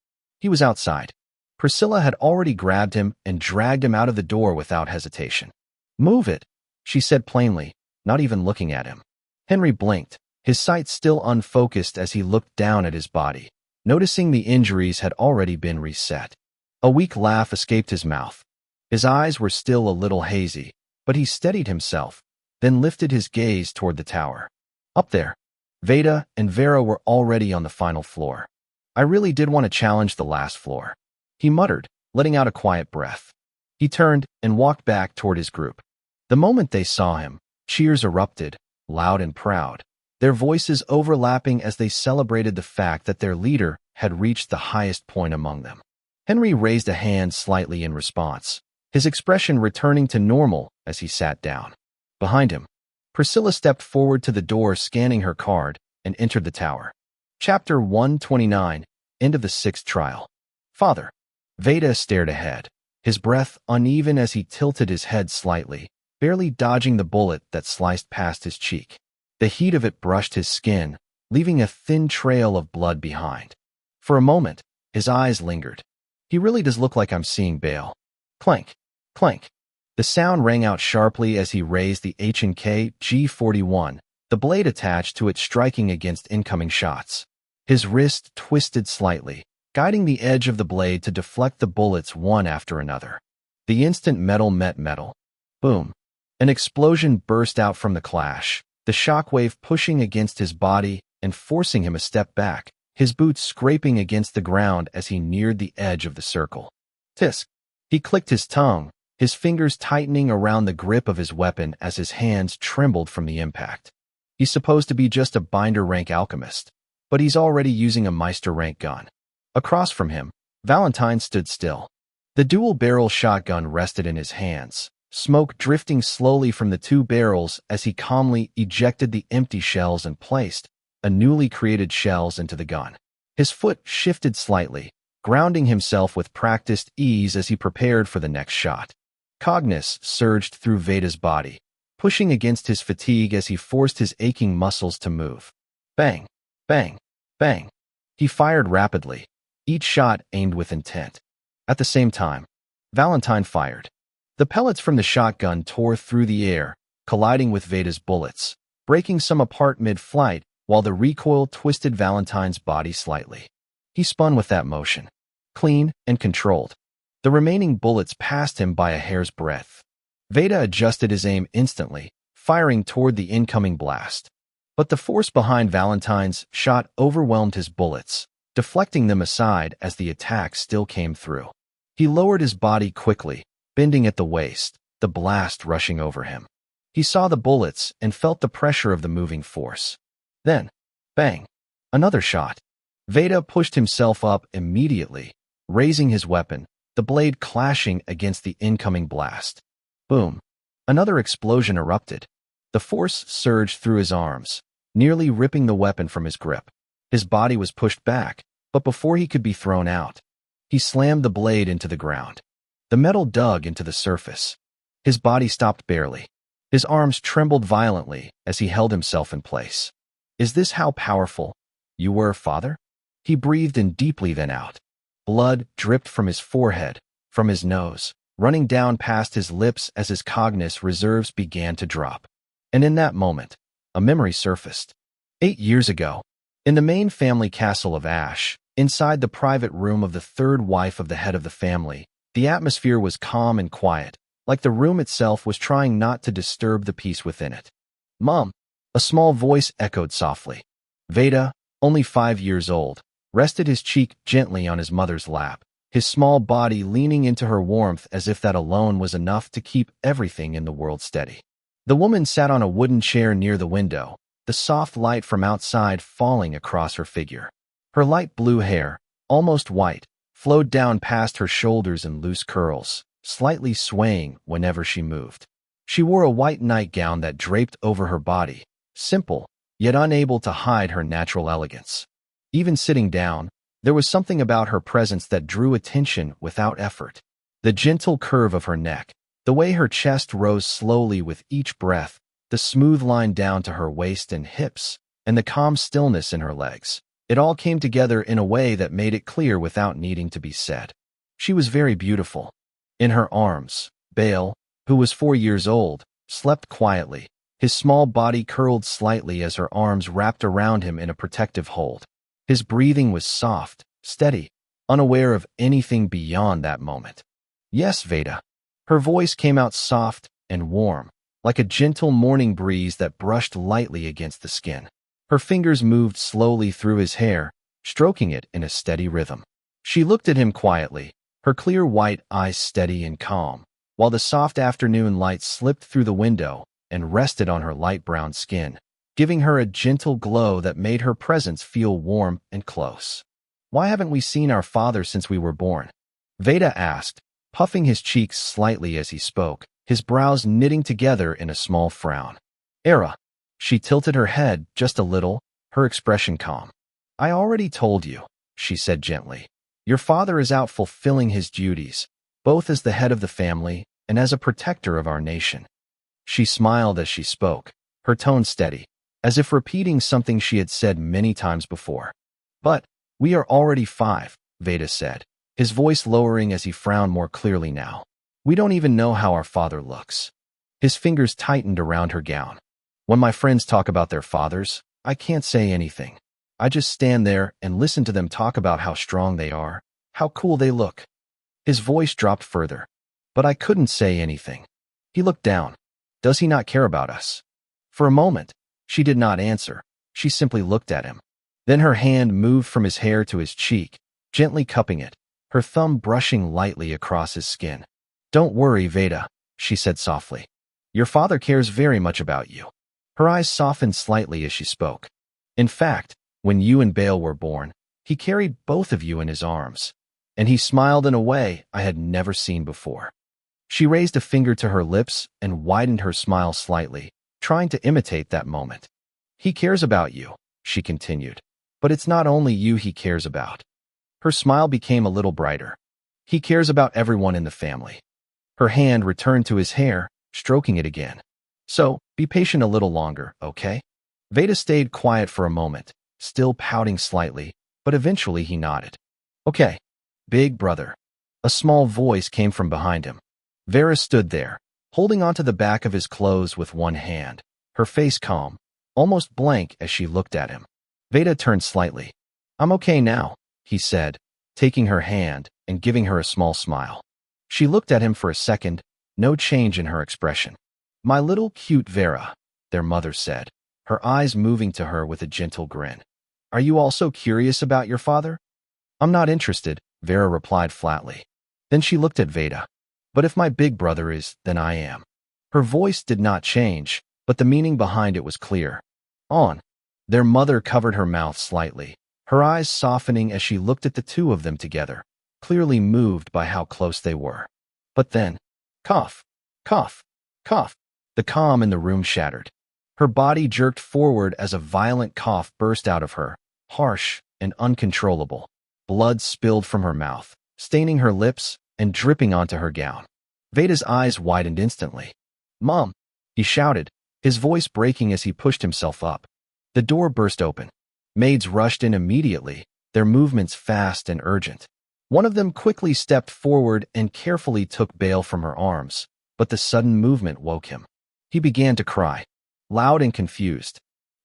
he was outside. Priscilla had already grabbed him and dragged him out of the door without hesitation. "Move it," she said plainly, not even looking at him. Henry blinked, his sight still unfocused as he looked down at his body, noticing the injuries had already been reset. A weak laugh escaped his mouth. His eyes were still a little hazy, but he steadied himself, then lifted his gaze toward the tower. Up there, Veda and Vera were already on the final floor. "I really did want to challenge the last floor," he muttered, letting out a quiet breath. He turned and walked back toward his group. The moment they saw him, cheers erupted, loud and proud, their voices overlapping as they celebrated the fact that their leader had reached the highest point among them. Henry raised a hand slightly in response, his expression returning to normal as he sat down. Behind him, Priscilla stepped forward to the door, scanning her card, and entered the tower. Chapter 129, End of the Sixth Trial. "Father." Veda stared ahead, his breath uneven as he tilted his head slightly, barely dodging the bullet that sliced past his cheek. The heat of it brushed his skin, leaving a thin trail of blood behind. For a moment, his eyes lingered. "He really does look like I'm seeing Bale." Clank, clank. The sound rang out sharply as he raised the H&K G41, the blade attached to it striking against incoming shots. His wrist twisted slightly, guiding the edge of the blade to deflect the bullets one after another. The instant metal met metal. Boom. An explosion burst out from the clash, the shockwave pushing against his body and forcing him a step back, his boots scraping against the ground as he neared the edge of the circle. Tisk. He clicked his tongue, his fingers tightening around the grip of his weapon as his hands trembled from the impact. He's supposed to be just a binder-rank alchemist, but he's already using a Meister-rank gun. Across from him, Valentine stood still. The dual-barrel shotgun rested in his hands, smoke drifting slowly from the two barrels as he calmly ejected the empty shells and placed a newly created shells into the gun. His foot shifted slightly, grounding himself with practiced ease as he prepared for the next shot. Cognizance surged through Veda's body, pushing against his fatigue as he forced his aching muscles to move. Bang, bang, bang. He fired rapidly, each shot aimed with intent. At the same time, Valentine fired. The pellets from the shotgun tore through the air, colliding with Veda's bullets, breaking some apart mid-flight, while the recoil twisted Valentine's body slightly. He spun with that motion, clean and controlled. The remaining bullets passed him by a hair's breadth. Veda adjusted his aim instantly, firing toward the incoming blast. But the force behind Valentine's shot overwhelmed his bullets, deflecting them aside as the attack still came through. He lowered his body quickly, bending at the waist, the blast rushing over him. He saw the bullets and felt the pressure of the moving force. Then, bang, another shot. Veda pushed himself up immediately, raising his weapon, the blade clashing against the incoming blast. Boom. Another explosion erupted. The force surged through his arms, nearly ripping the weapon from his grip. His body was pushed back, but before he could be thrown out, he slammed the blade into the ground. The metal dug into the surface. His body stopped barely. His arms trembled violently as he held himself in place. "Is this how powerful you were, father?" He breathed in deeply, then out. Blood dripped from his forehead, from his nose, running down past his lips as his cognizance reserves began to drop. And in that moment, a memory surfaced. 8 years ago, in the main family castle of Ash, inside the private room of the third wife of the head of the family, the atmosphere was calm and quiet, like the room itself was trying not to disturb the peace within it. "Mom," a small voice echoed softly. Veda, only 5 years old, rested his cheek gently on his mother's lap, his small body leaning into her warmth as if that alone was enough to keep everything in the world steady. The woman sat on a wooden chair near the window, the soft light from outside falling across her figure. Her light blue hair, almost white, flowed down past her shoulders in loose curls, slightly swaying whenever she moved. She wore a white nightgown that draped over her body, simple, yet unable to hide her natural elegance. Even sitting down, there was something about her presence that drew attention without effort. The gentle curve of her neck, the way her chest rose slowly with each breath, the smooth line down to her waist and hips, and the calm stillness in her legs. It all came together in a way that made it clear without needing to be said. She was very beautiful. In her arms, Bale, who was 4 years old, slept quietly. His small body curled slightly as her arms wrapped around him in a protective hold. His breathing was soft, steady, unaware of anything beyond that moment. "Yes, Veda." Her voice came out soft and warm, like a gentle morning breeze that brushed lightly against the skin. Her fingers moved slowly through his hair, stroking it in a steady rhythm. She looked at him quietly, her clear white eyes steady and calm, while the soft afternoon light slipped through the window and rested on her light brown skin, giving her a gentle glow that made her presence feel warm and close. "Why haven't we seen our father since we were born?" Veda asked, puffing his cheeks slightly as he spoke, his brows knitting together in a small frown. "Era." She tilted her head just a little, her expression calm. "I already told you," she said gently. "Your father is out fulfilling his duties, both as the head of the family and as a protector of our nation." She smiled as she spoke, her tone steady, as if repeating something she had said many times before. "But we are already 5, Veda said, his voice lowering as he frowned more clearly now. "We don't even know how our father looks." His fingers tightened around her gown. "When my friends talk about their fathers, I can't say anything. I just stand there and listen to them talk about how strong they are, how cool they look." His voice dropped further. "But I couldn't say anything." He looked down. "Does he not care about us?" For a moment, she did not answer. She simply looked at him. Then her hand moved from his hair to his cheek, gently cupping it, her thumb brushing lightly across his skin. "Don't worry, Veda," she said softly. "Your father cares very much about you." Her eyes softened slightly as she spoke. "In fact, when you and Bale were born, he carried both of you in his arms, and he smiled in a way I had never seen before." She raised a finger to her lips and widened her smile slightly, trying to imitate that moment. "He cares about you," she continued, "but it's not only you he cares about." Her smile became a little brighter. "He cares about everyone in the family." Her hand returned to his hair, stroking it again. "So, be patient a little longer, okay?" Veda stayed quiet for a moment, still pouting slightly, but eventually he nodded. "Okay, big brother." A small voice came from behind him. Vera stood there, holding onto the back of his clothes with one hand, her face calm, almost blank as she looked at him. Veda turned slightly. "I'm okay now," he said, taking her hand and giving her a small smile. She looked at him for a second, no change in her expression. "My little cute Vera," their mother said, her eyes moving to her with a gentle grin. "Are you also curious about your father?" "I'm not interested," Vera replied flatly. Then she looked at Veda. "But if my big brother is, then I am." Her voice did not change, but the meaning behind it was clear. "On." Their mother covered her mouth slightly, her eyes softening as she looked at the two of them together, clearly moved by how close they were. But then, cough, cough, cough. The calm in the room shattered. Her body jerked forward as a violent cough burst out of her, harsh and uncontrollable. Blood spilled from her mouth, staining her lips and dripping onto her gown. Veda's eyes widened instantly. "Mom!" he shouted, his voice breaking as he pushed himself up. The door burst open. Maids rushed in immediately, their movements fast and urgent. One of them quickly stepped forward and carefully took Bale from her arms, but the sudden movement woke him. He began to cry, loud and confused.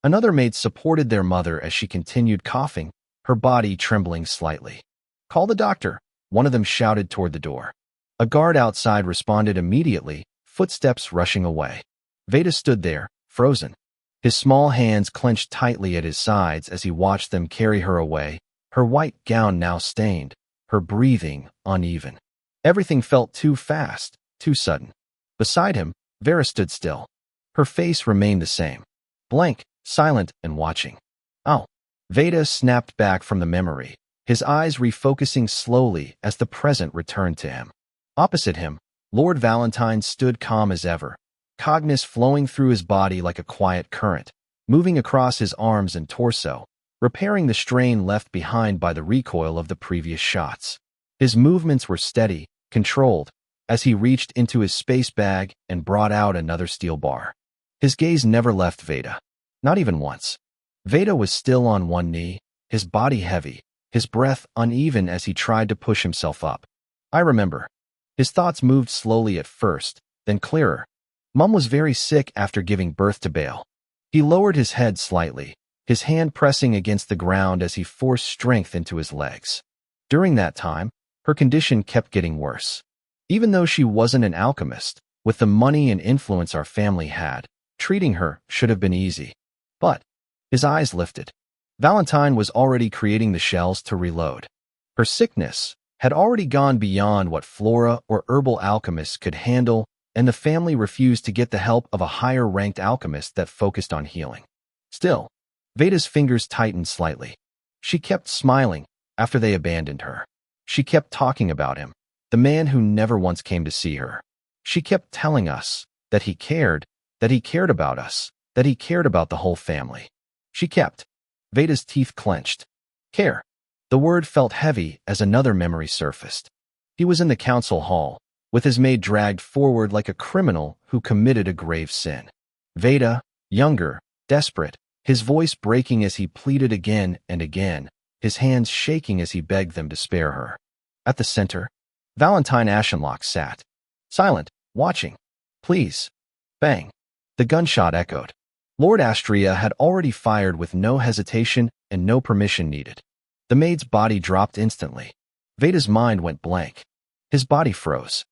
Another maid supported their mother as she continued coughing, her body trembling slightly. "Call the doctor," one of them shouted toward the door. A guard outside responded immediately, footsteps rushing away. Veda stood there, frozen. His small hands clenched tightly at his sides as he watched them carry her away, her white gown now stained, her breathing uneven. Everything felt too fast, too sudden. Beside him, Vera stood still. Her face remained the same, blank, silent, and watching. "Oh." Veda snapped back from the memory, his eyes refocusing slowly as the present returned to him. Opposite him, Lord Valentine stood calm as ever, cognizance flowing through his body like a quiet current, moving across his arms and torso, repairing the strain left behind by the recoil of the previous shots. His movements were steady, controlled, as he reached into his space bag and brought out another steel bar. His gaze never left Veda. Not even once. Veda was still on one knee, his body heavy, his breath uneven as he tried to push himself up. I remember. His thoughts moved slowly at first, then clearer. Mum was very sick after giving birth to Bale. He lowered his head slightly, his hand pressing against the ground as he forced strength into his legs. During that time, her condition kept getting worse. Even though she wasn't an alchemist, with the money and influence our family had, treating her should have been easy. But his eyes lifted. Valentine was already creating the shells to reload. Her sickness had already gone beyond what flora or herbal alchemists could handle, and the family refused to get the help of a higher-ranked alchemist that focused on healing. Still, Veda's fingers tightened slightly. She kept smiling after they abandoned her. She kept talking about him, the man who never once came to see her. She kept telling us that he cared about us, that he cared about the whole family. She kept. Veda's teeth clenched. Care. The word felt heavy as another memory surfaced. He was in the council hall, with his maid dragged forward like a criminal who committed a grave sin. Veda, younger, desperate, his voice breaking as he pleaded again and again, his hands shaking as he begged them to spare her. At the center, Valentine Ashenlocke sat, silent, watching. Please. Bang. The gunshot echoed. Lord Astria had already fired with no hesitation and no permission needed. The maid's body dropped instantly. Veda's mind went blank. His body froze.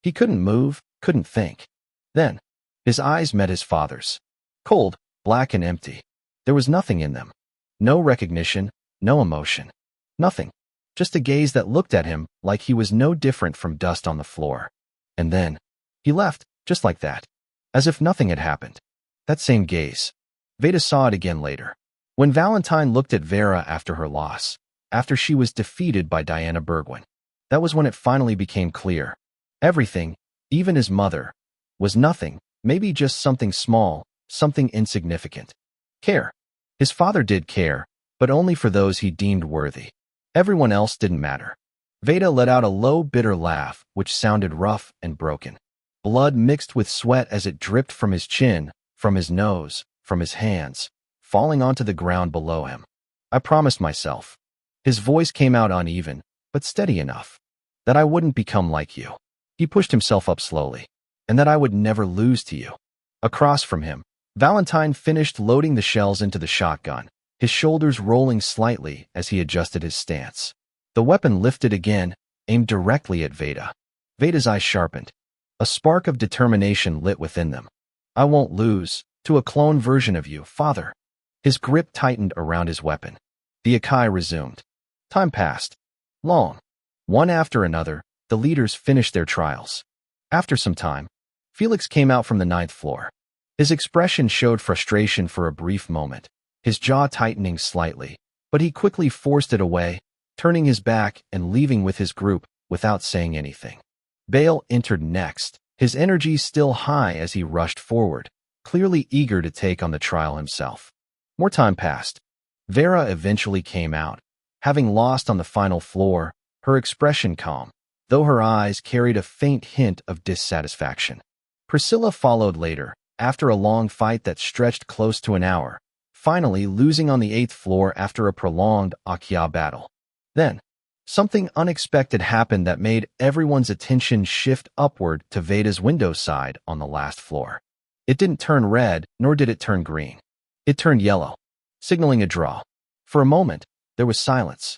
He couldn't move, couldn't think. Then, his eyes met his father's. Cold, black and empty. There was nothing in them. No recognition, no emotion. Nothing. Just a gaze that looked at him like he was no different from dust on the floor. And then, he left, just like that. As if nothing had happened. That same gaze. Veda saw it again later. When Valentine looked at Vera after her loss, after she was defeated by Diana Bergwin, that was when it finally became clear. Everything, even his mother, was nothing, maybe just something small, something insignificant. Care. His father did care, but only for those he deemed worthy. Everyone else didn't matter. Veda let out a low, bitter laugh, which sounded rough and broken. Blood mixed with sweat as it dripped from his chin, from his nose, from his hands, falling onto the ground below him. I promised myself. His voice came out uneven, but steady enough. That I wouldn't become like you. He pushed himself up slowly. And that I would never lose to you. Across from him, Valentine finished loading the shells into the shotgun, his shoulders rolling slightly as he adjusted his stance. The weapon lifted again, aimed directly at Veda. Veda's eyes sharpened. A spark of determination lit within them. I won't lose to a clone version of you, father. His grip tightened around his weapon. The Akai resumed. Time passed. Long. One after another, the leaders finished their trials. After some time, Felix came out from the 9th floor. His expression showed frustration for a brief moment, his jaw tightening slightly, but he quickly forced it away, turning his back and leaving with his group without saying anything. Bale entered next, his energy still high as he rushed forward, clearly eager to take on the trial himself. More time passed. Vera eventually came out. Having lost on the final floor, her expression calm, though her eyes carried a faint hint of dissatisfaction. Priscilla followed later, after a long fight that stretched close to an hour, finally losing on the 8th floor after a prolonged Akia battle. Then, something unexpected happened that made everyone's attention shift upward to Veda's window side on the last floor. It didn't turn red, nor did it turn green. It turned yellow, signaling a draw. For a moment, there was silence.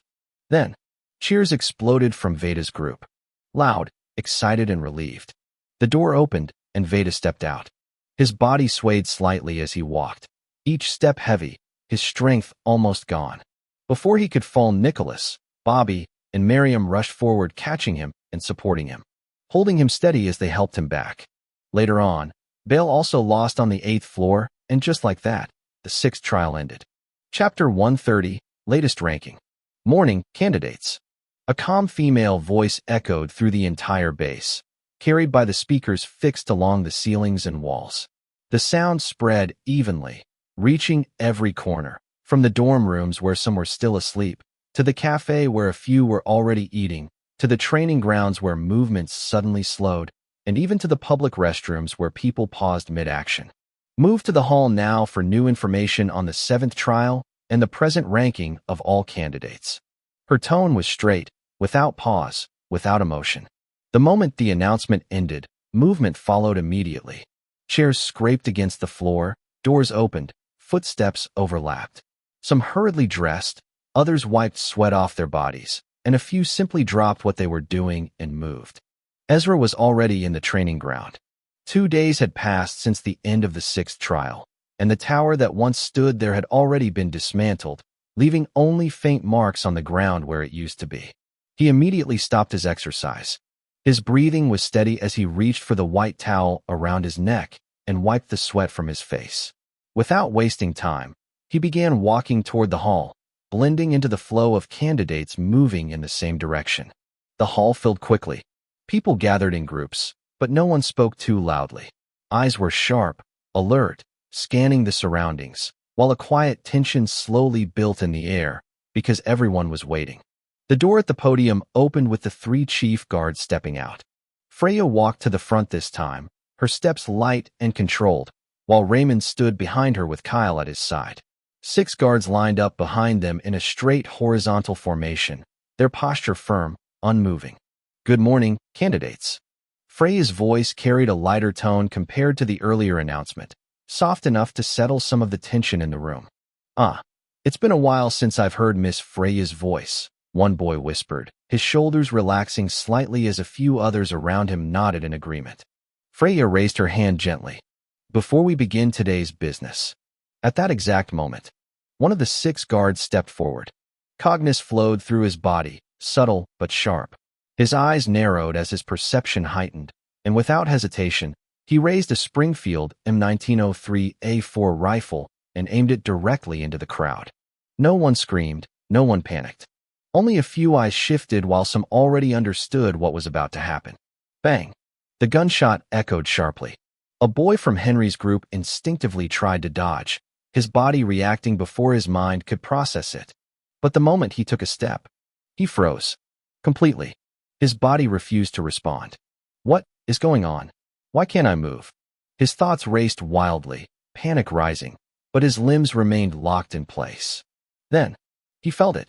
Then, cheers exploded from Veda's group. Loud, excited and relieved. The door opened, and Veda stepped out. His body swayed slightly as he walked, each step heavy, his strength almost gone. Before he could fall, Nicholas, Bobby, and Miriam rushed forward, catching him and supporting him, holding him steady as they helped him back. Later on, Bale also lost on the 8th floor, and just like that, the 6th trial ended. Chapter 130, Latest Ranking. Morning, candidates. A calm female voice echoed through the entire base, carried by the speakers fixed along the ceilings and walls. The sound spread evenly, reaching every corner, from the dorm rooms where some were still asleep, to the cafe where a few were already eating, to the training grounds where movements suddenly slowed, and even to the public restrooms where people paused mid-action. Move to the hall now for new information on the 7th trial and the present ranking of all candidates. Her tone was straight, without pause, without emotion. The moment the announcement ended, movement followed immediately. Chairs scraped against the floor, doors opened, footsteps overlapped. Some hurriedly dressed, others wiped sweat off their bodies, and a few simply dropped what they were doing and moved. Ezra was already in the training ground. 2 days had passed since the end of the 6th trial, and the tower that once stood there had already been dismantled, leaving only faint marks on the ground where it used to be. He immediately stopped his exercise. His breathing was steady as he reached for the white towel around his neck and wiped the sweat from his face. Without wasting time, he began walking toward the hall, blending into the flow of candidates moving in the same direction. The hall filled quickly. People gathered in groups, but no one spoke too loudly. Eyes were sharp, alert, scanning the surroundings, while a quiet tension slowly built in the air because everyone was waiting. The door at the podium opened with the 3 chief guards stepping out. Freya walked to the front this time, her steps light and controlled, while Raymond stood behind her with Kyle at his side. 6 guards lined up behind them in a straight horizontal formation, their posture firm, unmoving. "Good morning, candidates." Freya's voice carried a lighter tone compared to the earlier announcement, soft enough to settle some of the tension in the room. It's been a while since I've heard Miss Freya's voice," one boy whispered, his shoulders relaxing slightly as a few others around him nodded in agreement. Freya raised her hand gently. "Before we begin today's business." At that exact moment, one of the 6 guards stepped forward. Cognizance flowed through his body, subtle but sharp. His eyes narrowed as his perception heightened, and without hesitation, he raised a Springfield M1903A4 rifle and aimed it directly into the crowd. No one screamed, no one panicked. Only a few eyes shifted while some already understood what was about to happen. Bang! The gunshot echoed sharply. A boy from Henry's group instinctively tried to dodge, his body reacting before his mind could process it. But the moment he took a step, he froze. Completely. His body refused to respond. What is going on? Why can't I move? His thoughts raced wildly, panic rising, but his limbs remained locked in place. Then, he felt it.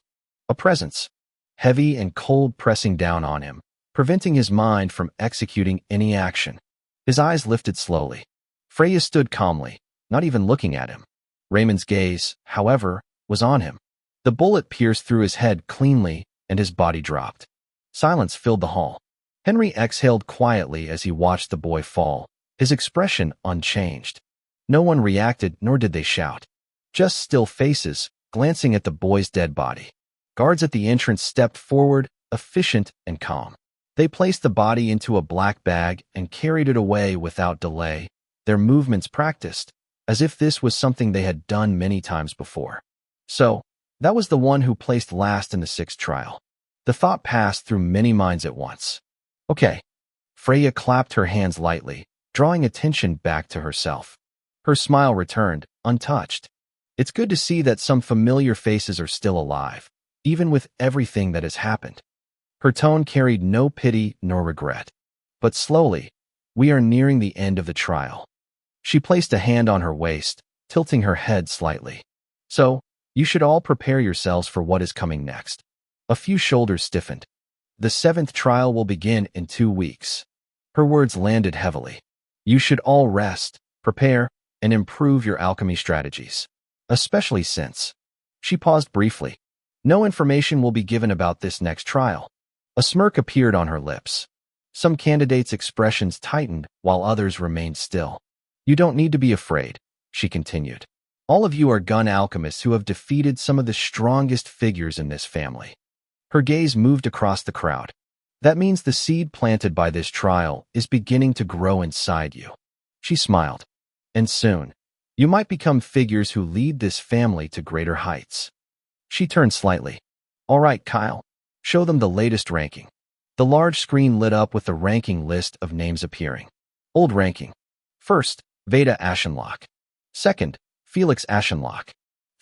A presence, heavy and cold, pressing down on him, preventing his mind from executing any action. His eyes lifted slowly. Freya stood calmly, not even looking at him. Raymond's gaze, however, was on him. The bullet pierced through his head cleanly, and his body dropped. Silence filled the hall. Henry exhaled quietly as he watched the boy fall, his expression unchanged. No one reacted, nor did they shout. Just still faces, glancing at the boy's dead body. Guards at the entrance stepped forward, efficient and calm. They placed the body into a black bag and carried it away without delay, their movements practiced, as if this was something they had done many times before. So, that was the one who placed last in the 6th trial. The thought passed through many minds at once. Okay. Freya clapped her hands lightly, drawing attention back to herself. Her smile returned, untouched. It's good to see that some familiar faces are still alive, even with everything that has happened. Her tone carried no pity nor regret. But slowly, we are nearing the end of the trial. She placed a hand on her waist, tilting her head slightly. So, you should all prepare yourselves for what is coming next. A few shoulders stiffened. The 7th trial will begin in 2 weeks. Her words landed heavily. You should all rest, prepare, and improve your alchemy strategies. Especially since. She paused briefly. No information will be given about this next trial. A smirk appeared on her lips. Some candidates' expressions tightened while others remained still. You don't need to be afraid, she continued. All of you are gun alchemists who have defeated some of the strongest figures in this family. Her gaze moved across the crowd. That means the seed planted by this trial is beginning to grow inside you. She smiled. And soon, you might become figures who lead this family to greater heights. She turned slightly. All right, Kyle. Show them the latest ranking. The large screen lit up with the ranking list of names appearing. Old ranking. First, Ezra Ashenlocke. Second, Felix Ashenlocke.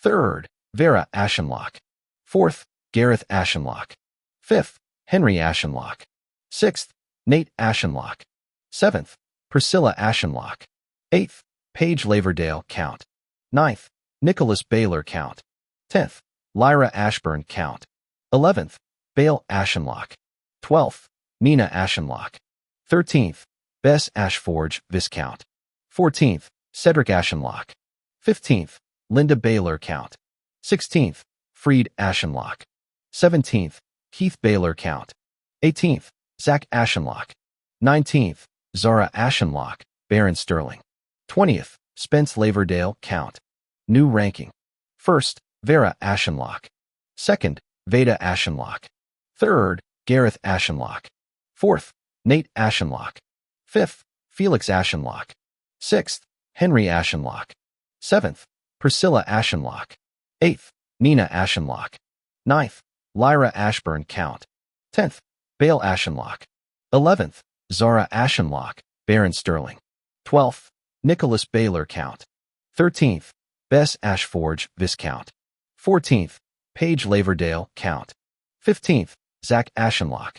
Third, Vera Ashenlocke. Fourth, Gareth Ashenlocke. Fifth, Henry Ashenlocke. 6th, Nate Ashenlocke. 7th, Priscilla Ashenlocke. 8th, Paige Laverdale, Count. 9th, Nicholas Baylor, Count. 10th, Lyra Ashburn, Count. 11th, Bale Ashenlocke. 12th, Nina Ashenlocke. 13th, Bess Ashforge, Viscount. 14th, Cedric Ashenlocke. 15th, Linda Baylor, Count. 16th, Freed Ashenlocke. 17th, Keith Baylor, Count. 18th, Zach Ashenlocke. 19th, Zara Ashenlocke, Baron Sterling. 20th, Spence Laverdale, Count. New ranking. 1st, Vera Ashenlocke. 2nd, Veda Ashenlocke. 3rd, Gareth Ashenlocke. 4th, Nate Ashenlocke. 5th, Felix Ashenlocke. 6th, Henry Ashenlocke. 7th, Priscilla Ashenlocke. 8th, Nina Ashenlocke. 9th, Lyra Ashburn, Count. 10th, Bale Ashenlocke. 11th, Zara Ashenlocke, Baron Sterling. 12th, Nicholas Baylor, Count. 13th, Bess Ashforge, Viscount. 14th, Paige Laverdale, Count. 15th, Zach Ashenlocke.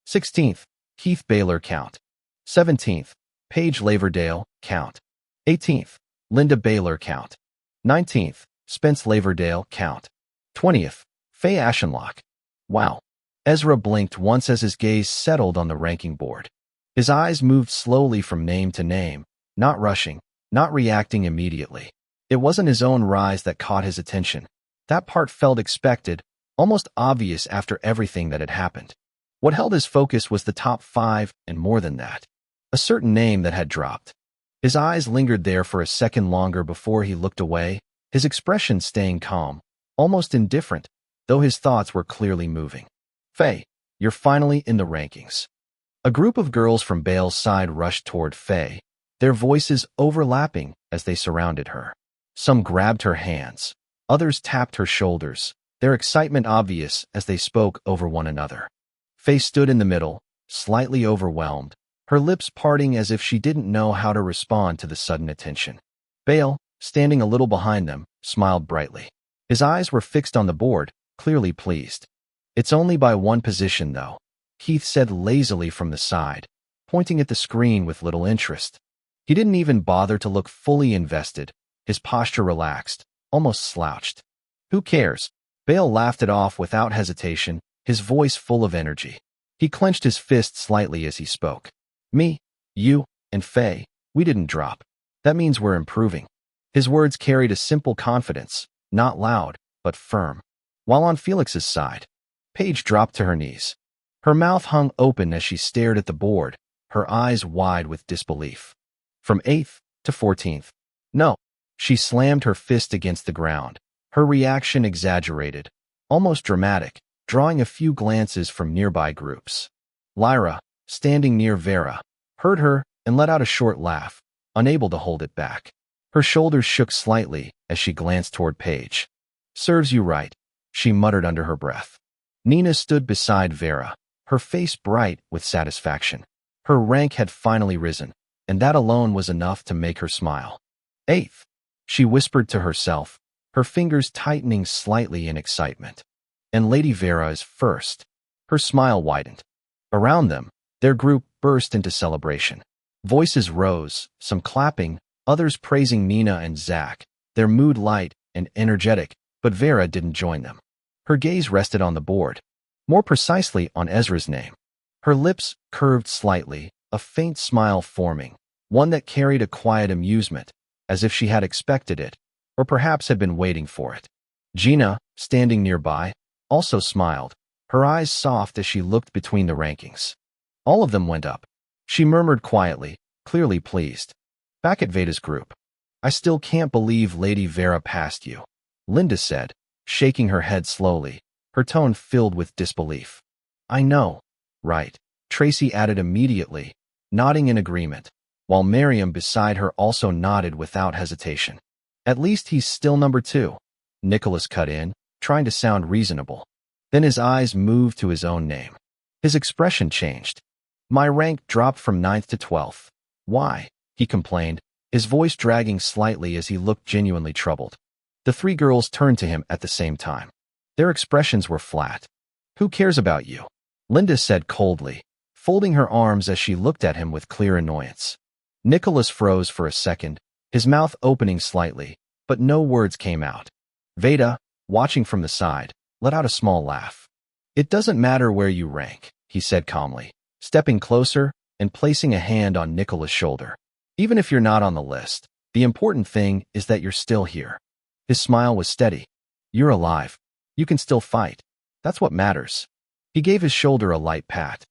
16th, Keith Baylor, Count. 17th, Paige Laverdale, Count. 18th, Linda Baylor, Count. 19th, Spence Laverdale, Count. 20th, Faye Ashenlocke. Wow. Ezra blinked once as his gaze settled on the ranking board. His eyes moved slowly from name to name, not rushing, not reacting immediately. It wasn't his own rise that caught his attention. That part felt expected, almost obvious after everything that had happened. What held his focus was the top 5 and more than that. A certain name that had dropped. His eyes lingered there for a second longer before he looked away, his expression staying calm, almost indifferent, though his thoughts were clearly moving. Faye, you're finally in the rankings. A group of girls from Bale's side rushed toward Faye, their voices overlapping as they surrounded her. Some grabbed her hands. Others tapped her shoulders, their excitement obvious as they spoke over one another. Faye stood in the middle, slightly overwhelmed, her lips parting as if she didn't know how to respond to the sudden attention. Bale, standing a little behind them, smiled brightly. His eyes were fixed on the board, clearly pleased. It's only by one position, though, Keith said lazily from the side, pointing at the screen with little interest. He didn't even bother to look fully invested, his posture relaxed, almost slouched. Who cares? Bale laughed it off without hesitation, his voice full of energy. He clenched his fist slightly as he spoke. Me, you, and Faye, we didn't drop. That means we're improving. His words carried a simple confidence, not loud, but firm. While on Felix's side, Paige dropped to her knees. Her mouth hung open as she stared at the board, her eyes wide with disbelief. From 8th to 14th. No. She slammed her fist against the ground, her reaction exaggerated, almost dramatic, drawing a few glances from nearby groups. Lyra, standing near Vera, heard her and let out a short laugh, unable to hold it back. Her shoulders shook slightly as she glanced toward Paige. Serves you right, she muttered under her breath. Nina stood beside Vera, her face bright with satisfaction. Her rank had finally risen, and that alone was enough to make her smile. 8th, she whispered to herself, her fingers tightening slightly in excitement. And Lady Vera is first. Her smile widened. Around them, their group burst into celebration. Voices rose, some clapping, others praising Nina and Zach, their mood light and energetic, but Vera didn't join them. Her gaze rested on the board, more precisely on Ezra's name. Her lips curved slightly, a faint smile forming, one that carried a quiet amusement, as if she had expected it, or perhaps had been waiting for it. Gina, standing nearby, also smiled, her eyes soft as she looked between the rankings. All of them went up. She murmured quietly, clearly pleased. Back at Veda's group. I still can't believe Lady Vera passed you, Linda said, shaking her head slowly, her tone filled with disbelief. I know. Right, Tracy added immediately, nodding in agreement, while Miriam beside her also nodded without hesitation. At least he's still number 2, Nicholas cut in, trying to sound reasonable. Then his eyes moved to his own name. His expression changed. My rank dropped from 9th to 12th. Why? He complained, his voice dragging slightly as he looked genuinely troubled. The 3 girls turned to him at the same time. Their expressions were flat. Who cares about you? Linda said coldly, folding her arms as she looked at him with clear annoyance. Nicholas froze for a second, his mouth opening slightly, but no words came out. Veda, watching from the side, let out a small laugh. It doesn't matter where you rank, he said calmly, stepping closer and placing a hand on Nicholas' shoulder. Even if you're not on the list, the important thing is that you're still here. His smile was steady. You're alive. You can still fight. That's what matters. He gave his shoulder a light pat.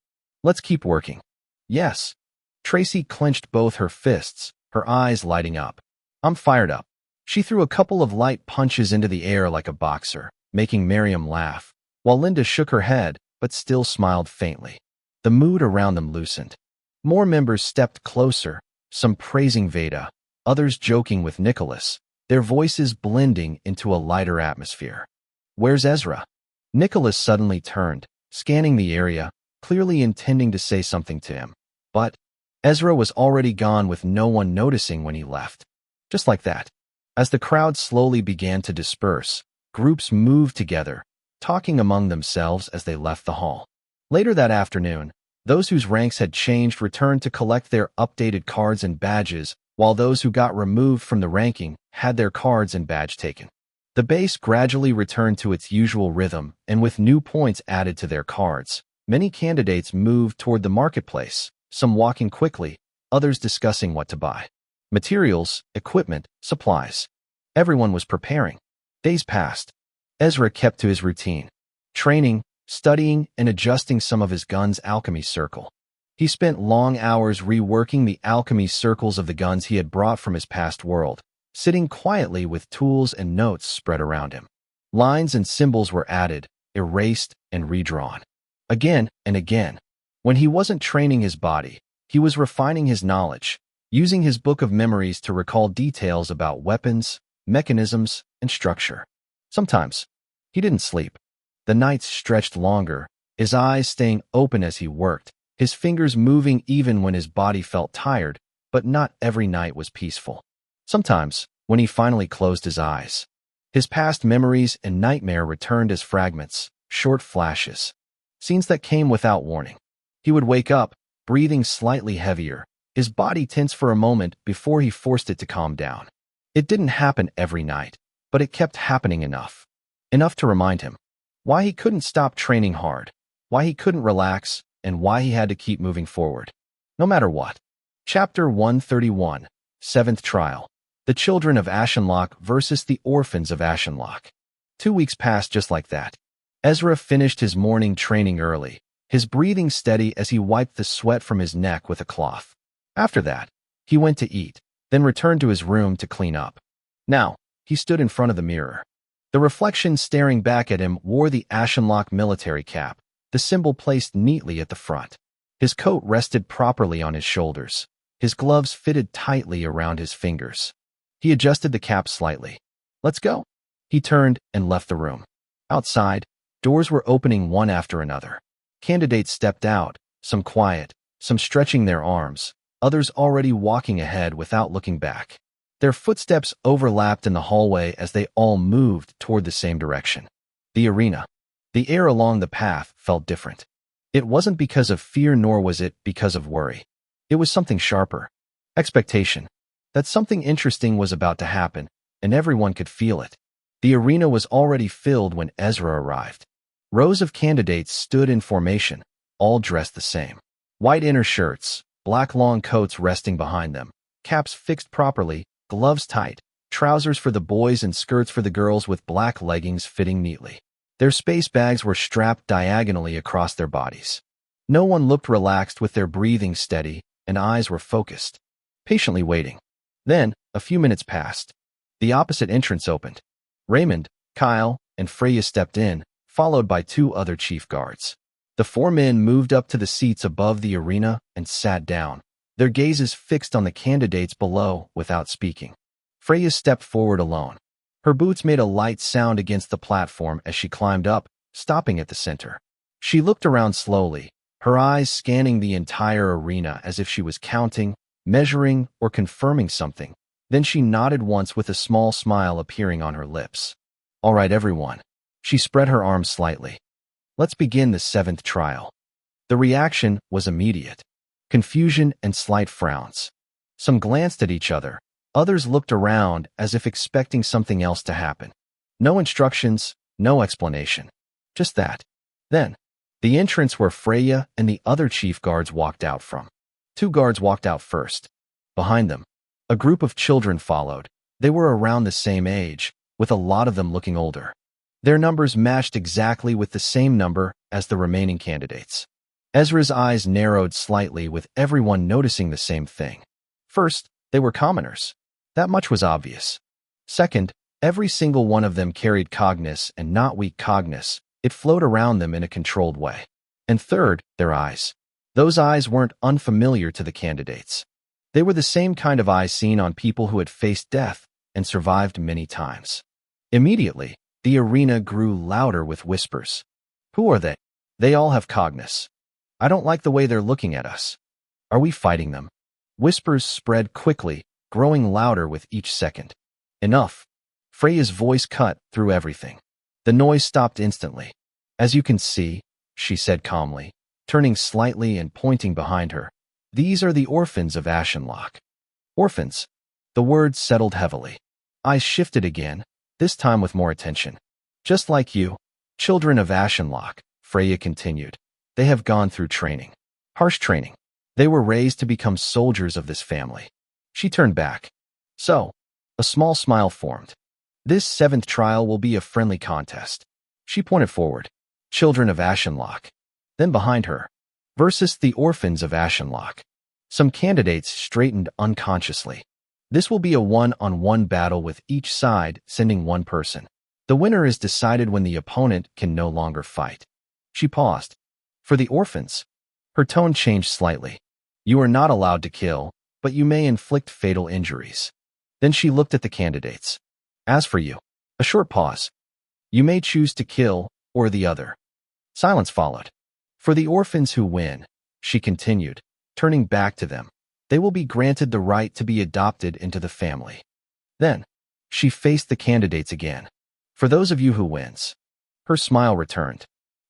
Let's keep working. Yes. Tracy clenched both her fists, her eyes lighting up. I'm fired up. She threw a couple of light punches into the air like a boxer, making Miriam laugh, while Linda shook her head but still smiled faintly. The mood around them loosened. More members stepped closer, some praising Veda, others joking with Nicholas, their voices blending into a lighter atmosphere. Where's Ezra? Nicholas suddenly turned, scanning the area, clearly intending to say something to him. But Ezra was already gone with no one noticing when he left. Just like that. As the crowd slowly began to disperse, groups moved together, talking among themselves as they left the hall. Later that afternoon, those whose ranks had changed returned to collect their updated cards and badges, while those who got removed from the ranking had their cards and badge taken. The base gradually returned to its usual rhythm, and with new points added to their cards, many candidates moved toward the marketplace, some walking quickly, others discussing what to buy. Materials, equipment, supplies. Everyone was preparing. Days passed. Ezra kept to his routine, training, studying, and adjusting some of his gun's alchemy circle. He spent long hours reworking the alchemy circles of the guns he had brought from his past world, sitting quietly with tools and notes spread around him. Lines and symbols were added, erased, and redrawn. Again and again. When he wasn't training his body, he was refining his knowledge, using his book of memories to recall details about weapons, mechanisms, and structure. Sometimes, he didn't sleep. The nights stretched longer, his eyes staying open as he worked, his fingers moving even when his body felt tired, but not every night was peaceful. Sometimes, when he finally closed his eyes, his past memories and nightmare returned as fragments, short flashes, scenes that came without warning. He would wake up, breathing slightly heavier, his body tense for a moment before he forced it to calm down. It didn't happen every night, but it kept happening enough. Enough to remind him why he couldn't stop training hard, why he couldn't relax, and why he had to keep moving forward, no matter what. Chapter 131, 7th Trial. The Children of Ashenlocke versus the Orphans of Ashenlocke. 2 weeks passed just like that. Ezra finished his morning training early, his breathing steady as he wiped the sweat from his neck with a cloth. After that, he went to eat, then returned to his room to clean up. Now, he stood in front of the mirror. The reflection staring back at him wore the Ashenlocke military cap, the symbol placed neatly at the front. His coat rested properly on his shoulders, his gloves fitted tightly around his fingers. He adjusted the cap slightly. Let's go. He turned and left the room. Outside, doors were opening one after another. Candidates stepped out, some quiet, some stretching their arms, others already walking ahead without looking back. Their footsteps overlapped in the hallway as they all moved toward the same direction. The arena. The air along the path felt different. It wasn't because of fear, nor was it because of worry. It was something sharper. Expectation. That something interesting was about to happen, and everyone could feel it. The arena was already filled when Ezra arrived. Rows of candidates stood in formation, all dressed the same. White inner shirts, black long coats resting behind them, caps fixed properly, gloves tight, trousers for the boys and skirts for the girls with black leggings fitting neatly. Their space bags were strapped diagonally across their bodies. No one looked relaxed, with their breathing steady and eyes were focused, patiently waiting. Then, a few minutes passed. The opposite entrance opened. Raymond, Kyle, and Freya stepped in, followed by 2 other chief guards. The 4 men moved up to the seats above the arena and sat down, their gazes fixed on the candidates below without speaking. Freya stepped forward alone. Her boots made a light sound against the platform as she climbed up, stopping at the center. She looked around slowly, her eyes scanning the entire arena as if she was counting, measuring, or confirming something. Then she nodded once with a small smile appearing on her lips. All right, everyone. She spread her arms slightly. Let's begin the 7th trial. The reaction was immediate. Confusion and slight frowns. Some glanced at each other. Others looked around as if expecting something else to happen. No instructions, no explanation. Just that. Then, the entrance where Freya and the other chief guards walked out from. 2 guards walked out first. Behind them, a group of children followed. They were around the same age, with a lot of them looking older. Their numbers matched exactly with the same number as the remaining candidates. Ezra's eyes narrowed slightly, with everyone noticing the same thing. First, they were commoners. That much was obvious. Second, every single one of them carried cognus and not weak cognus. It flowed around them in a controlled way. And third, their eyes. Those eyes weren't unfamiliar to the candidates. They were the same kind of eyes seen on people who had faced death and survived many times. Immediately, the arena grew louder with whispers. Who are they? They all have cognus. I don't like the way they're looking at us. Are we fighting them? Whispers spread quickly, growing louder with each second. Enough. Freya's voice cut through everything. The noise stopped instantly. As you can see, she said calmly, turning slightly and pointing behind her. These are the orphans of Ashenlocke. Orphans. The words settled heavily. Eyes shifted again, this time with more attention. Just like you, children of Ashenlocke, Freya continued. They have gone through training. Harsh training. They were raised to become soldiers of this family. She turned back. So, a small smile formed. This 7th trial will be a friendly contest. She pointed forward. Children of Ashenlocke. Then behind her. Versus the orphans of Ashenlocke. Some candidates straightened unconsciously. This will be a one-on-one battle with each side sending one person. The winner is decided when the opponent can no longer fight. She paused. For the orphans. Her tone changed slightly. You are not allowed to kill, but you may inflict fatal injuries. Then she looked at the candidates. As for you, a short pause. You may choose to kill, or the other. Silence followed. For the orphans who win, she continued, turning back to them, they will be granted the right to be adopted into the family. Then, she faced the candidates again. For those of you who wins, her smile returned.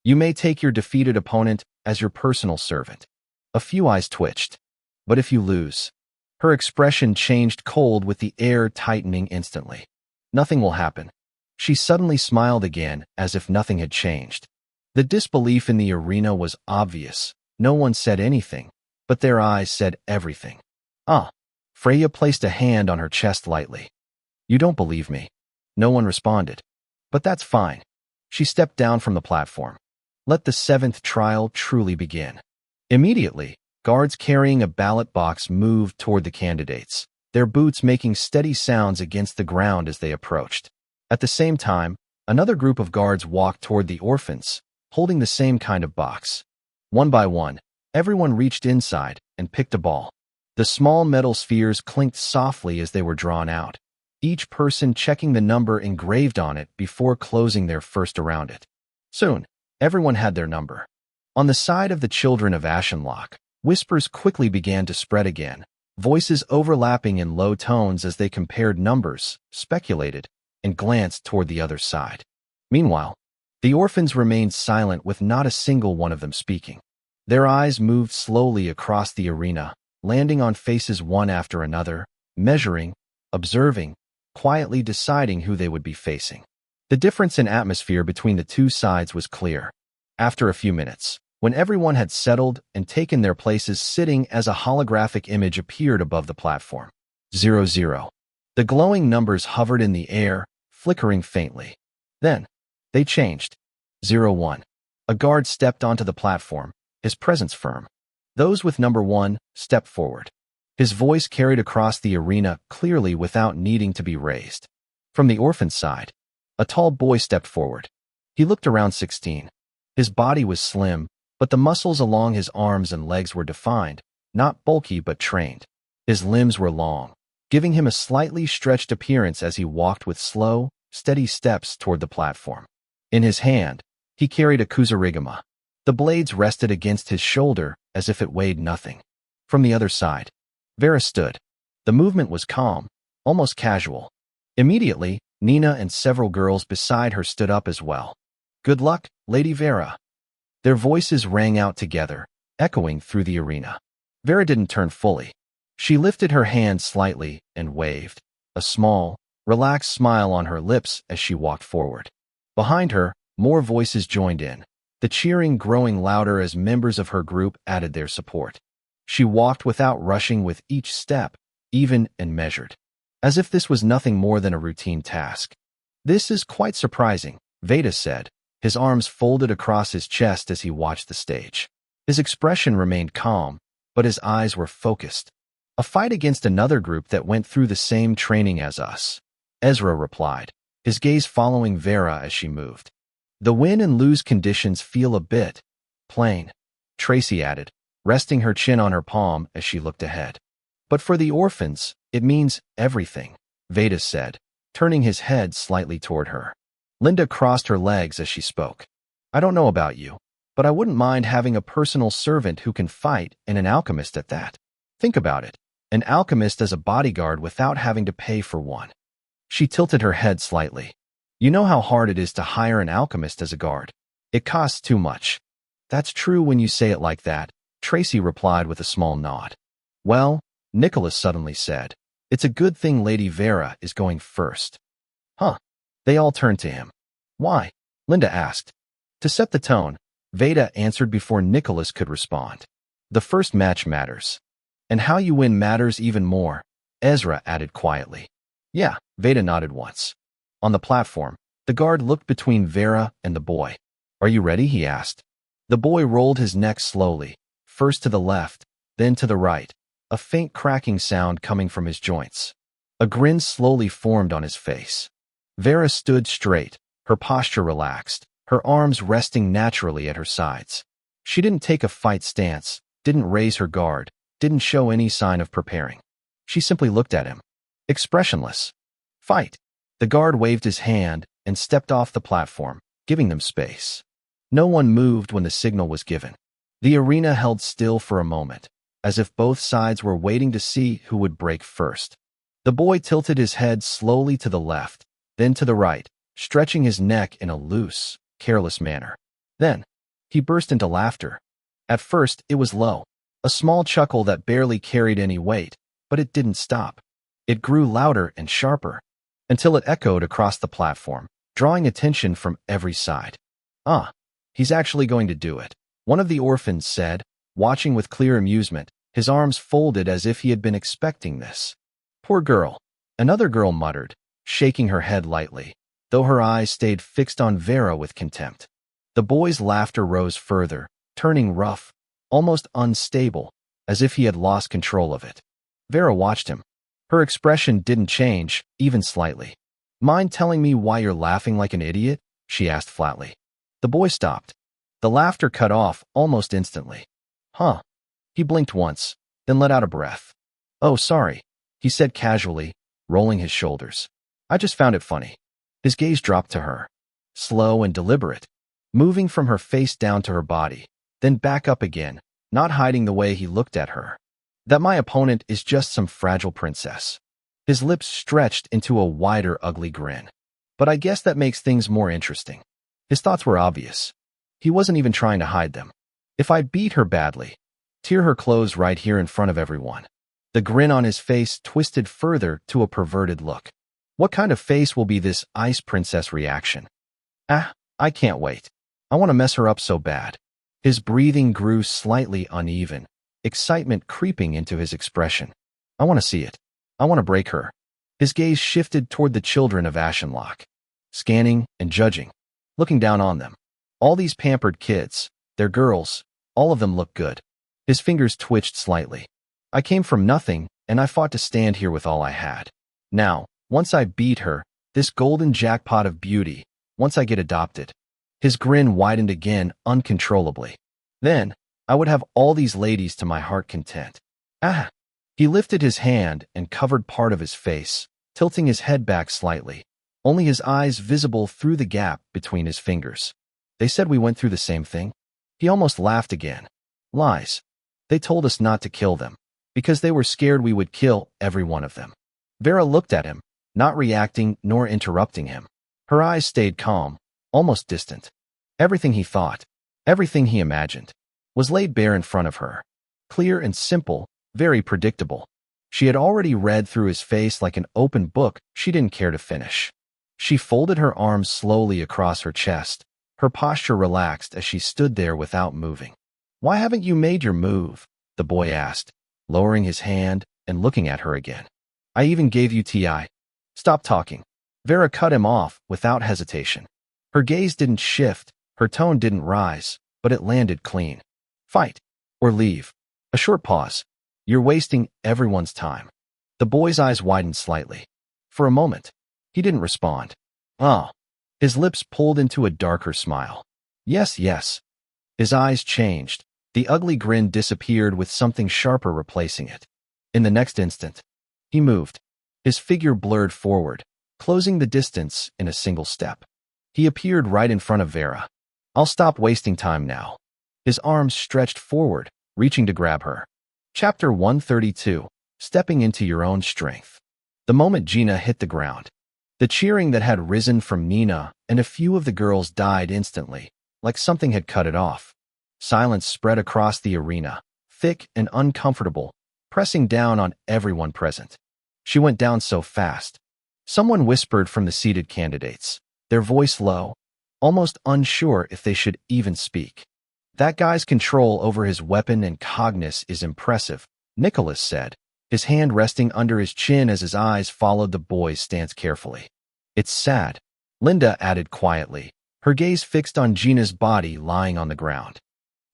You may take your defeated opponent as your personal servant. A few eyes twitched. But if you lose, her expression changed cold with the air tightening instantly. Nothing will happen. She suddenly smiled again as if nothing had changed. The disbelief in the arena was obvious. No one said anything, but their eyes said everything. Ah. Freya placed a hand on her chest lightly. You don't believe me. No one responded. But that's fine. She stepped down from the platform. Let the 7th trial truly begin. Immediately, guards carrying a ballot box moved toward the candidates, their boots making steady sounds against the ground as they approached. At the same time, another group of guards walked toward the orphans, holding the same kind of box. One by one, everyone reached inside and picked a ball. The small metal spheres clinked softly as they were drawn out, each person checking the number engraved on it before closing their first around it. Soon, everyone had their number. On the side of the children of Ashenlocke, whispers quickly began to spread again, voices overlapping in low tones as they compared numbers, speculated, and glanced toward the other side. Meanwhile, the orphans remained silent with not a single one of them speaking. Their eyes moved slowly across the arena, landing on faces one after another, measuring, observing, quietly deciding who they would be facing. The difference in atmosphere between the two sides was clear. After a few minutes, when everyone had settled and taken their places sitting as a holographic image appeared above the platform. 00. The glowing numbers hovered in the air, flickering faintly. Then, they changed. 01. A guard stepped onto the platform, his presence firm. Those with number 1 stepped forward. His voice carried across the arena clearly without needing to be raised. From the orphan side, a tall boy stepped forward. He looked around 16. His body was slim, but the muscles along his arms and legs were defined, not bulky but trained. His limbs were long, giving him a slightly stretched appearance as he walked with slow, steady steps toward the platform. In his hand, he carried a kusarigama. The blades rested against his shoulder as if it weighed nothing. From the other side, Vera stood. The movement was calm, almost casual. Immediately, Nina and several girls beside her stood up as well. Good luck, Lady Vera. Their voices rang out together, echoing through the arena. Vera didn't turn fully. She lifted her hand slightly and waved, a small, relaxed smile on her lips as she walked forward. Behind her, more voices joined in, the cheering growing louder as members of her group added their support. She walked without rushing, with each step, even and measured, as if this was nothing more than a routine task. "This is quite surprising," Veda said, his arms folded across his chest as he watched the stage. His expression remained calm, but his eyes were focused. "A fight against another group that went through the same training as us," Ezra replied, his gaze following Vera as she moved. "The win and lose conditions feel a bit plain," Tracy added, resting her chin on her palm as she looked ahead. "But for the orphans, it means everything," Veda said, turning his head slightly toward her. Linda crossed her legs as she spoke. "I don't know about you, but I wouldn't mind having a personal servant who can fight, and an alchemist at that. Think about it, an alchemist as a bodyguard without having to pay for one." She tilted her head slightly. "You know how hard it is to hire an alchemist as a guard. It costs too much." "That's true when you say it like that," Tracy replied with a small nod. "Well," Nicholas suddenly said, "it's a good thing Lady Vera is going first." "Huh?" They all turned to him. "Why?" Linda asked. "To set the tone," Veda answered before Nicholas could respond. "The first match matters. And how you win matters even more," Ezra added quietly. "Yeah," Veda nodded once. On the platform, the guard looked between Vera and the boy. "Are you ready?" he asked. The boy rolled his neck slowly, first to the left, then to the right, a faint cracking sound coming from his joints. A grin slowly formed on his face. Vera stood straight, her posture relaxed, her arms resting naturally at her sides. She didn't take a fight stance, didn't raise her guard, didn't show any sign of preparing. She simply looked at him, expressionless. "Fight!" The guard waved his hand and stepped off the platform, giving them space. No one moved when the signal was given. The arena held still for a moment, as if both sides were waiting to see who would break first. The boy tilted his head slowly to the left, then to the right, stretching his neck in a loose, careless manner. Then, he burst into laughter. At first, it was low, a small chuckle that barely carried any weight, but it didn't stop. It grew louder and sharper, until it echoed across the platform, drawing attention from every side. "Ah, he's actually going to do it," one of the orphans said, watching with clear amusement, his arms folded as if he had been expecting this. "Poor girl," another girl muttered, shaking her head lightly, though her eyes stayed fixed on Vera with contempt. The boy's laughter rose further, turning rough, almost unstable, as if he had lost control of it. Vera watched him. Her expression didn't change, even slightly. "Mind telling me why you're laughing like an idiot?" she asked flatly. The boy stopped. The laughter cut off almost instantly. "Huh?" He blinked once, then let out a breath. "Oh, sorry," he said casually, rolling his shoulders. "I just found it funny." His gaze dropped to her, slow and deliberate, moving from her face down to her body, then back up again, not hiding the way he looked at her. "That my opponent is just some fragile princess." His lips stretched into a wider, ugly grin. "But I guess that makes things more interesting." His thoughts were obvious. He wasn't even trying to hide them. "If I beat her badly, tear her clothes right here in front of everyone." The grin on his face twisted further to a perverted look. What kind of face will be this ice princess reaction? "Ah, I can't wait. I want to mess her up so bad." His breathing grew slightly uneven, excitement creeping into his expression. "I want to see it. I want to break her." His gaze shifted toward the children of Ashenlocke, scanning and judging, looking down on them. All these pampered kids, they're girls, all of them look good. His fingers twitched slightly. "I came from nothing, and I fought to stand here with all I had. Now, once I beat her, this golden jackpot of beauty, once I get adopted." His grin widened again uncontrollably. "Then, I would have all these ladies to my heart content." "Ah!" He lifted his hand and covered part of his face, tilting his head back slightly, only his eyes visible through the gap between his fingers. "They said we went through the same thing." He almost laughed again. "Lies. They told us not to kill them, because they were scared we would kill every one of them." Vera looked at him, not reacting nor interrupting him. Her eyes stayed calm, almost distant. Everything he thought, everything he imagined, was laid bare in front of her. Clear and simple, very predictable. She had already read through his face like an open book she didn't care to finish. She folded her arms slowly across her chest, her posture relaxed as she stood there without moving. "Why haven't you made your move?" the boy asked, lowering his hand and looking at her again. "I even gave you TI. Stop talking." Vera cut him off without hesitation. Her gaze didn't shift, her tone didn't rise, but it landed clean. "Fight. Or leave." A short pause. "You're wasting everyone's time." The boy's eyes widened slightly. For a moment, he didn't respond. "Oh." His lips pulled into a darker smile. "Yes, yes." His eyes changed. The ugly grin disappeared with something sharper replacing it. In the next instant, he moved. His figure blurred forward, closing the distance in a single step. He appeared right in front of Vera. "I'll stop wasting time now." His arms stretched forward, reaching to grab her. Chapter 132, Stepping into Your Own Strength. The moment Gina hit the ground, the cheering that had risen from Nina and a few of the girls died instantly, like something had cut it off. Silence spread across the arena, thick and uncomfortable, pressing down on everyone present. She went down so fast. Someone whispered from the seated candidates, their voice low, almost unsure if they should even speak. "That guy's control over his weapon and cognition is impressive," Nicholas said, his hand resting under his chin as his eyes followed the boy's stance carefully. "It's sad," Linda added quietly, her gaze fixed on Gina's body lying on the ground.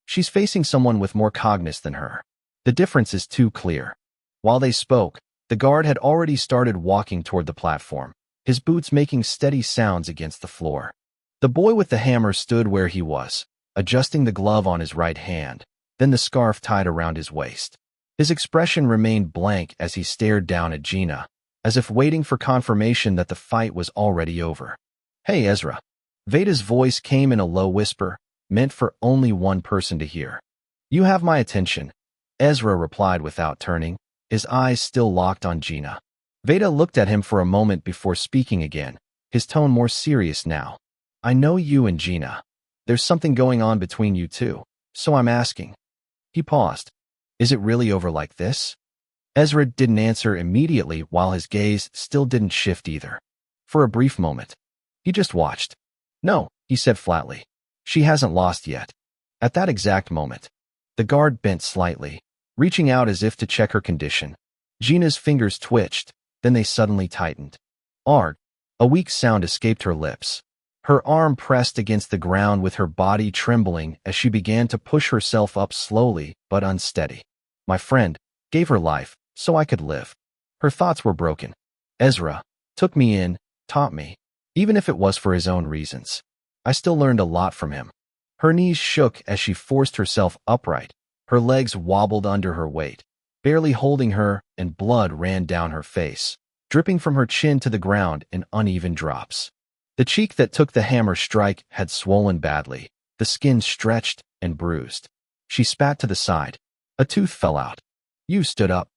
"She's facing someone with more cognition than her. The difference is too clear." While they spoke, the guard had already started walking toward the platform, his boots making steady sounds against the floor. The boy with the hammer stood where he was, adjusting the glove on his right hand, then the scarf tied around his waist. His expression remained blank as he stared down at Gina, as if waiting for confirmation that the fight was already over. "Hey, Ezra." Veda's voice came in a low whisper, meant for only one person to hear. "You have my attention," Ezra replied without turning, his eyes still locked on Gina. Veda looked at him for a moment before speaking again, his tone more serious now. "I know you and Gina. There's something going on between you two, so I'm asking." He paused. "Is it really over like this?" Ezra didn't answer immediately while his gaze still didn't shift either. For a brief moment, he just watched. "No," he said flatly. "She hasn't lost yet." At that exact moment, the guard bent slightly, reaching out as if to check her condition. Gina's fingers twitched, then they suddenly tightened. "Arg." A weak sound escaped her lips. Her arm pressed against the ground with her body trembling as she began to push herself up slowly but unsteady. "My friend gave her life so I could live." Her thoughts were broken. "Ezra took me in, taught me, even if it was for his own reasons. I still learned a lot from him." Her knees shook as she forced herself upright. Her legs wobbled under her weight, barely holding her, and blood ran down her face, dripping from her chin to the ground in uneven drops. The cheek that took the hammer strike had swollen badly, the skin stretched and bruised. She spat to the side. A tooth fell out. "You stood up,"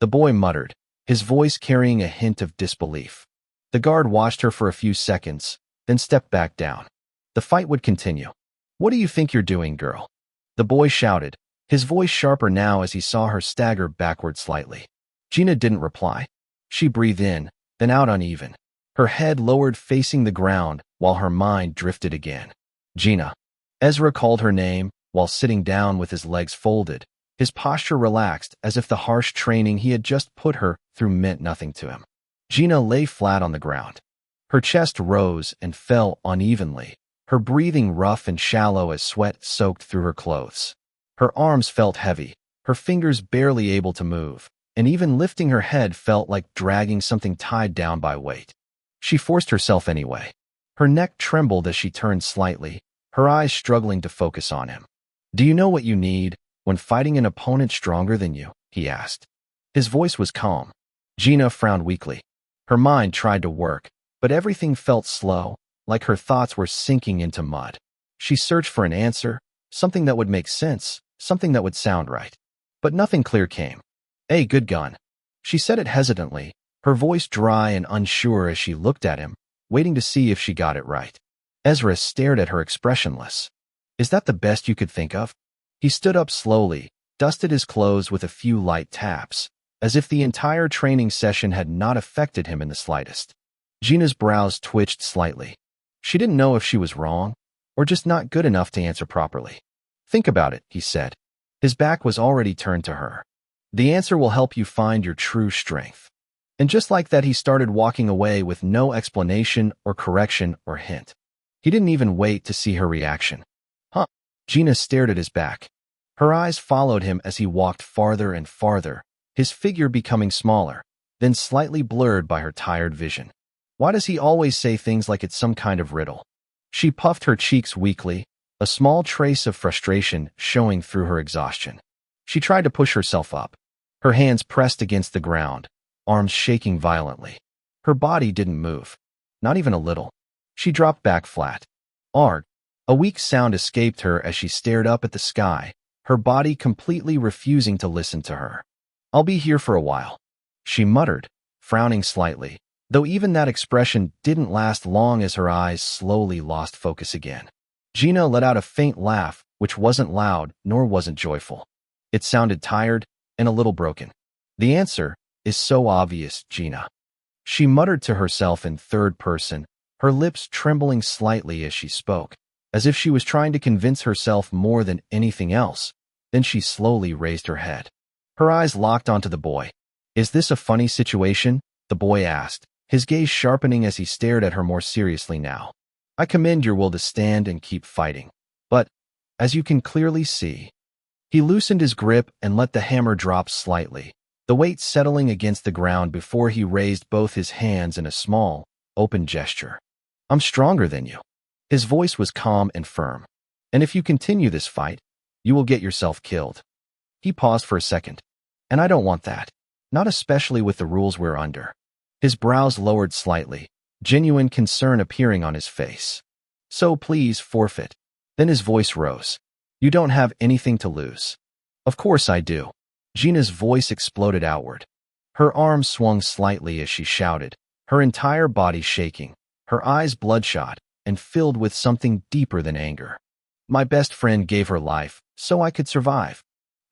the boy muttered, his voice carrying a hint of disbelief. The guard watched her for a few seconds, then stepped back down. The fight would continue. "What do you think you're doing, girl?" the boy shouted, his voice sharper now as he saw her stagger backward slightly. Gina didn't reply. She breathed in, then out uneven, her head lowered facing the ground while her mind drifted again. "Gina." Ezra called her name while sitting down with his legs folded, his posture relaxed as if the harsh training he had just put her through meant nothing to him. Gina lay flat on the ground. Her chest rose and fell unevenly, her breathing rough and shallow as sweat soaked through her clothes. Her arms felt heavy, her fingers barely able to move, and even lifting her head felt like dragging something tied down by weight. She forced herself anyway. Her neck trembled as she turned slightly, her eyes struggling to focus on him. "Do you know what you need when fighting an opponent stronger than you?" he asked. His voice was calm. Gina frowned weakly. Her mind tried to work, but everything felt slow, like her thoughts were sinking into mud. She searched for an answer, something that would make sense, something that would sound right. But nothing clear came. "A good gun." She said it hesitantly, her voice dry and unsure as she looked at him, waiting to see if she got it right. Ezra stared at her expressionless. "Is that the best you could think of?" He stood up slowly, dusted his clothes with a few light taps, as if the entire training session had not affected him in the slightest. Gina's brows twitched slightly. She didn't know if she was wrong, or just not good enough to answer properly. "Think about it," he said. His back was already turned to her. "The answer will help you find your true strength." And just like that, he started walking away with no explanation or correction or hint. He didn't even wait to see her reaction. "Huh?" Gina stared at his back. Her eyes followed him as he walked farther and farther, his figure becoming smaller, then slightly blurred by her tired vision. Why does he always say things like it's some kind of riddle? She puffed her cheeks weakly, a small trace of frustration showing through her exhaustion. She tried to push herself up, her hands pressed against the ground, arms shaking violently. Her body didn't move, not even a little. She dropped back flat. "Arg!" A weak sound escaped her as she stared up at the sky, her body completely refusing to listen to her. "I'll be here for a while," she muttered, frowning slightly, though even that expression didn't last long as her eyes slowly lost focus again. Gina let out a faint laugh, which wasn't loud nor wasn't joyful. It sounded tired and a little broken. "The answer is so obvious, Gina," she muttered to herself in third person, her lips trembling slightly as she spoke, as if she was trying to convince herself more than anything else. Then she slowly raised her head. Her eyes locked onto the boy. "Is this a funny situation?" the boy asked, his gaze sharpening as he stared at her more seriously now. "I commend your will to stand and keep fighting. But, as you can clearly see..." He loosened his grip and let the hammer drop slightly, the weight settling against the ground before he raised both his hands in a small, open gesture. "I'm stronger than you." His voice was calm and firm. "And if you continue this fight, you will get yourself killed." He paused for a second. "And I don't want that. Not especially with the rules we're under." His brows lowered slightly, genuine concern appearing on his face. "So please forfeit." Then his voice rose. "You don't have anything to lose." "Of course I do." Gina's voice exploded outward. Her arms swung slightly as she shouted, her entire body shaking, her eyes bloodshot and filled with something deeper than anger. "My best friend gave her life so I could survive."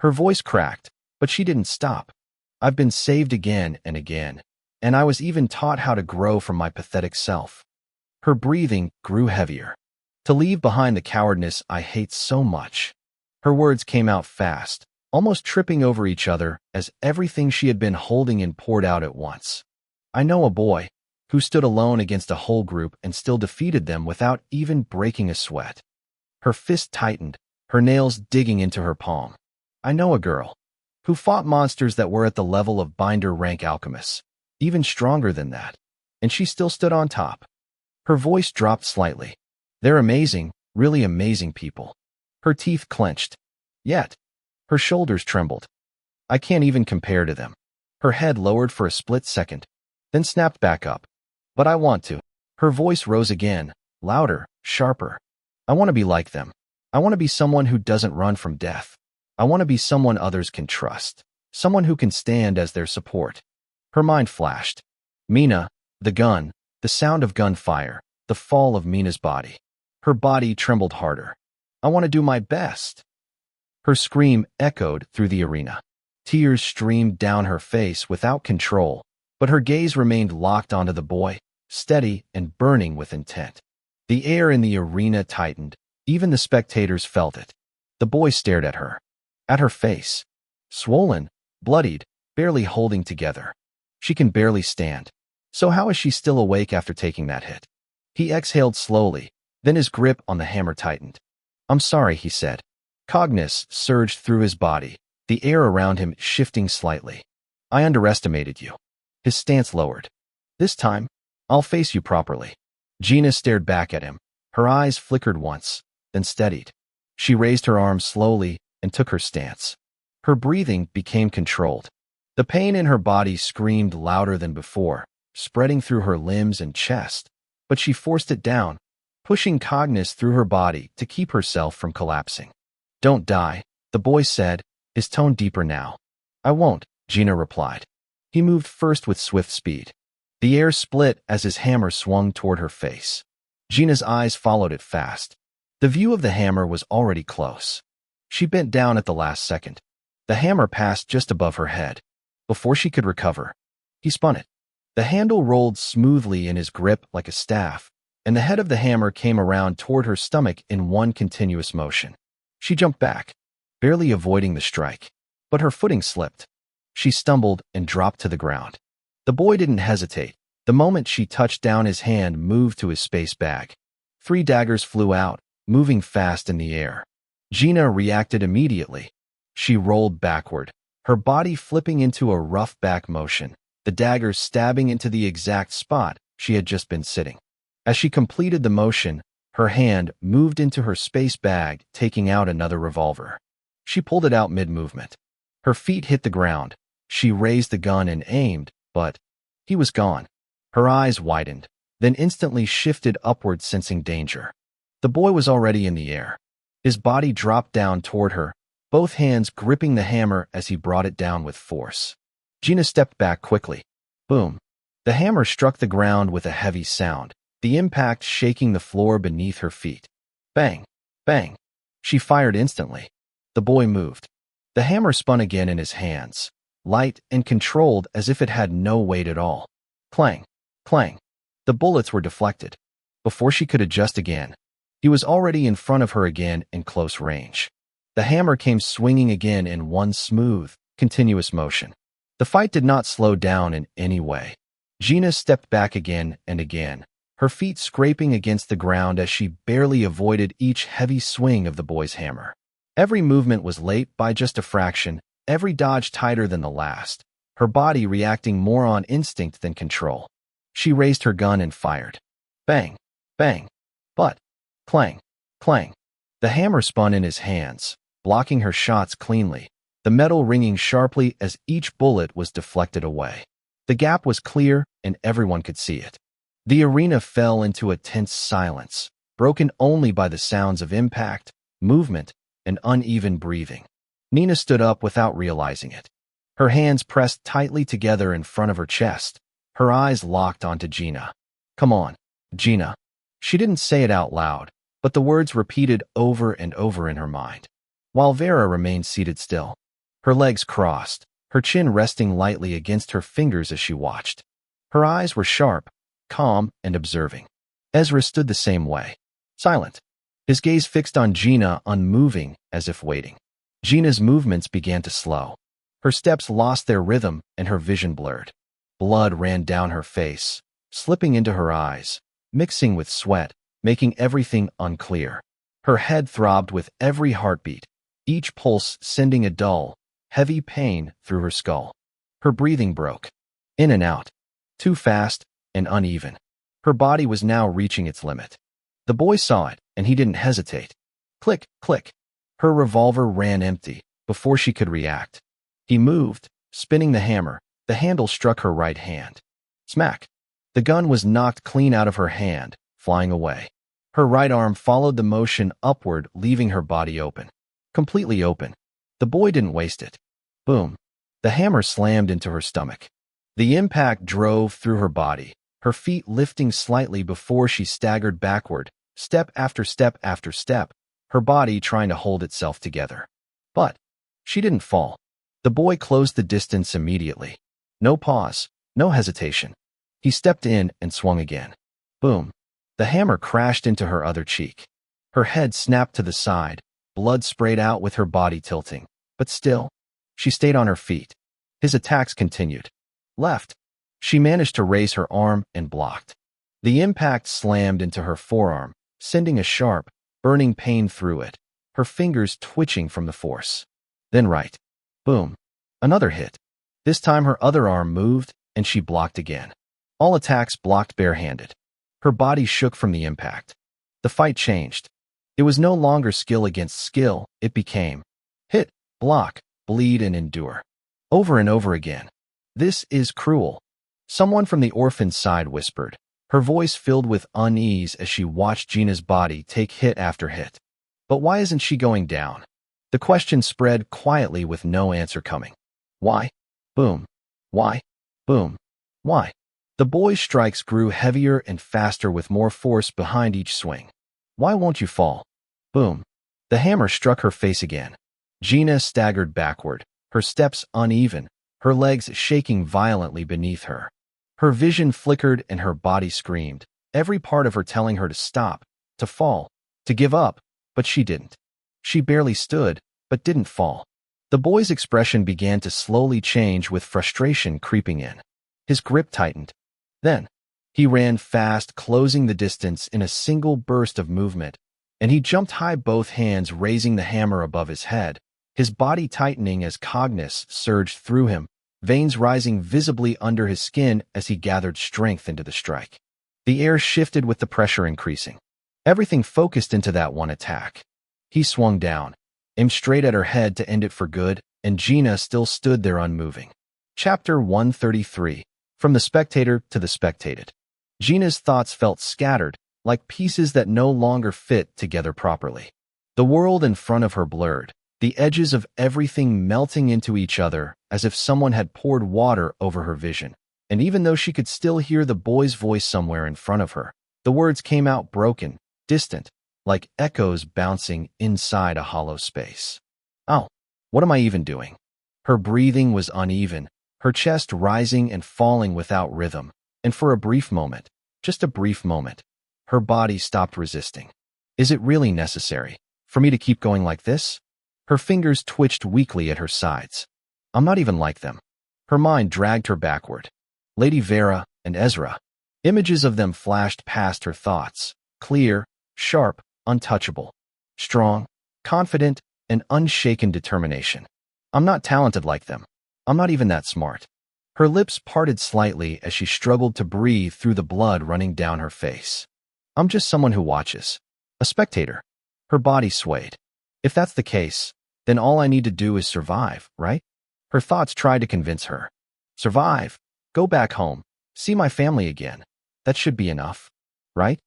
Her voice cracked, but she didn't stop. "I've been saved again and again, and I was even taught how to grow from my pathetic self." Her breathing grew heavier. "To leave behind the cowardness I hate so much." Her words came out fast, almost tripping over each other as everything she had been holding in poured out at once. "I know a boy who stood alone against a whole group and still defeated them without even breaking a sweat." Her fist tightened, her nails digging into her palm. "I know a girl who fought monsters that were at the level of binder rank alchemists, even stronger than that, and she still stood on top." Her voice dropped slightly. "They're amazing, really amazing people." Her teeth clenched. Yet, her shoulders trembled. "I can't even compare to them." Her head lowered for a split second, then snapped back up. "But I want to." Her voice rose again, louder, sharper. "I want to be like them. I want to be someone who doesn't run from death. I want to be someone others can trust, someone who can stand as their support." Her mind flashed. Mina, the gun, the sound of gunfire, the fall of Mina's body. Her body trembled harder. "I want to do my best." Her scream echoed through the arena. Tears streamed down her face without control, but her gaze remained locked onto the boy, steady and burning with intent. The air in the arena tightened. Even the spectators felt it. The boy stared at her face. Swollen, bloodied, barely holding together. She can barely stand. So how is she still awake after taking that hit? He exhaled slowly, then his grip on the hammer tightened. "I'm sorry," he said. Cognizance surged through his body, the air around him shifting slightly. "I underestimated you." His stance lowered. "This time, I'll face you properly." Gina stared back at him. Her eyes flickered once, then steadied. She raised her arms slowly and took her stance. Her breathing became controlled. The pain in her body screamed louder than before, spreading through her limbs and chest, but she forced it down, pushing cognizance through her body to keep herself from collapsing. "Don't die," the boy said, his tone deeper now. "I won't," Gina replied. He moved first with swift speed. The air split as his hammer swung toward her face. Gina's eyes followed it fast. The view of the hammer was already close. She bent down at the last second. The hammer passed just above her head. Before she could recover, he spun it. The handle rolled smoothly in his grip like a staff, and the head of the hammer came around toward her stomach in one continuous motion. She jumped back, barely avoiding the strike, but her footing slipped. She stumbled and dropped to the ground. The boy didn't hesitate. The moment she touched down, his hand moved to his space bag. 3 daggers flew out, moving fast in the air. Gina reacted immediately. She rolled backward, her body flipping into a rough back motion, the daggers stabbing into the exact spot she had just been sitting. As she completed the motion, her hand moved into her space bag, taking out another revolver. She pulled it out mid-movement. Her feet hit the ground. She raised the gun and aimed, but he was gone. Her eyes widened, then instantly shifted upward, sensing danger. The boy was already in the air. His body dropped down toward her, both hands gripping the hammer as he brought it down with force. Gina stepped back quickly. Boom. The hammer struck the ground with a heavy sound, the impact shaking the floor beneath her feet. Bang! Bang! She fired instantly. The boy moved. The hammer spun again in his hands, light and controlled as if it had no weight at all. Clang! Clang! The bullets were deflected. Before she could adjust again, he was already in front of her again in close range. The hammer came swinging again in one smooth, continuous motion. The fight did not slow down in any way. Gina stepped back again and again, her feet scraping against the ground as she barely avoided each heavy swing of the boy's hammer. Every movement was late by just a fraction, every dodge tighter than the last, her body reacting more on instinct than control. She raised her gun and fired. Bang! Bang! But clang! Clang! The hammer spun in his hands, blocking her shots cleanly, the metal ringing sharply as each bullet was deflected away. The gap was clear, and everyone could see it. The arena fell into a tense silence, broken only by the sounds of impact, movement, and uneven breathing. Nina stood up without realizing it. Her hands pressed tightly together in front of her chest, her eyes locked onto Gina. Come on, Gina. She didn't say it out loud, but the words repeated over and over in her mind. While Vera remained seated still, her legs crossed, her chin resting lightly against her fingers as she watched. Her eyes were sharp, calm, and observing. Ezra stood the same way, silent, his gaze fixed on Gina, unmoving, as if waiting. Gina's movements began to slow. Her steps lost their rhythm, and her vision blurred. Blood ran down her face, slipping into her eyes, mixing with sweat, making everything unclear. Her head throbbed with every heartbeat, each pulse sending a dull, heavy pain through her skull. Her breathing broke, in and out, too fast and uneven. Her body was now reaching its limit. The boy saw it, and he didn't hesitate. Click, click. Her revolver ran empty before she could react. He moved, spinning the hammer. The handle struck her right hand. Smack. The gun was knocked clean out of her hand, flying away. Her right arm followed the motion upward, leaving her body open. Completely open. The boy didn't waste it. Boom. The hammer slammed into her stomach. The impact drove through her body, her feet lifting slightly before she staggered backward, step after step after step, her body trying to hold itself together. But she didn't fall. The boy closed the distance immediately. No pause, no hesitation. He stepped in and swung again. Boom. The hammer crashed into her other cheek. Her head snapped to the side, blood sprayed out with her body tilting. But still, she stayed on her feet. His attacks continued. Left. She managed to raise her arm and blocked. The impact slammed into her forearm, sending a sharp, burning pain through it, her fingers twitching from the force. Then right. Boom. Another hit. This time her other arm moved, and she blocked again. All attacks blocked barehanded. Her body shook from the impact. The fight changed. It was no longer skill against skill, it became hit, block, bleed, and endure. Over and over again. This is cruel. Someone from the orphan's side whispered, her voice filled with unease as she watched Gina's body take hit after hit. But why isn't she going down? The question spread quietly with no answer coming. Why? Boom. Why? Boom. Why? The boy's strikes grew heavier and faster with more force behind each swing. Why won't you fall? Boom. The hammer struck her face again. Gina staggered backward, her steps uneven, her legs shaking violently beneath her. Her vision flickered and her body screamed, every part of her telling her to stop, to fall, to give up, but she didn't. She barely stood, but didn't fall. The boy's expression began to slowly change with frustration creeping in. His grip tightened. Then, he ran fast, closing the distance in a single burst of movement, and he jumped high, both hands raising the hammer above his head, his body tightening as cognizance surged through him, veins rising visibly under his skin as he gathered strength into the strike. The air shifted with the pressure increasing. Everything focused into that one attack. He swung down, aimed straight at her head to end it for good, and Gina still stood there unmoving. Chapter 133. From the spectator to the spectated. Gina's thoughts felt scattered, like pieces that no longer fit together properly. The world in front of her blurred, the edges of everything melting into each other as if someone had poured water over her vision. And even though she could still hear the boy's voice somewhere in front of her, the words came out broken, distant, like echoes bouncing inside a hollow space. Oh, what am I even doing? Her breathing was uneven, her chest rising and falling without rhythm, and for a brief moment, just a brief moment, her body stopped resisting. Is it really necessary for me to keep going like this? Her fingers twitched weakly at her sides. I'm not even like them. Her mind dragged her backward. Lady Vera and Ezra. Images of them flashed past her thoughts, clear, sharp, untouchable, strong, confident, and unshaken determination. I'm not talented like them. I'm not even that smart. Her lips parted slightly as she struggled to breathe through the blood running down her face. I'm just someone who watches. A spectator. Her body swayed. If that's the case, then all I need to do is survive, right? Her thoughts tried to convince her. Survive. Go back home. See my family again. That should be enough, right?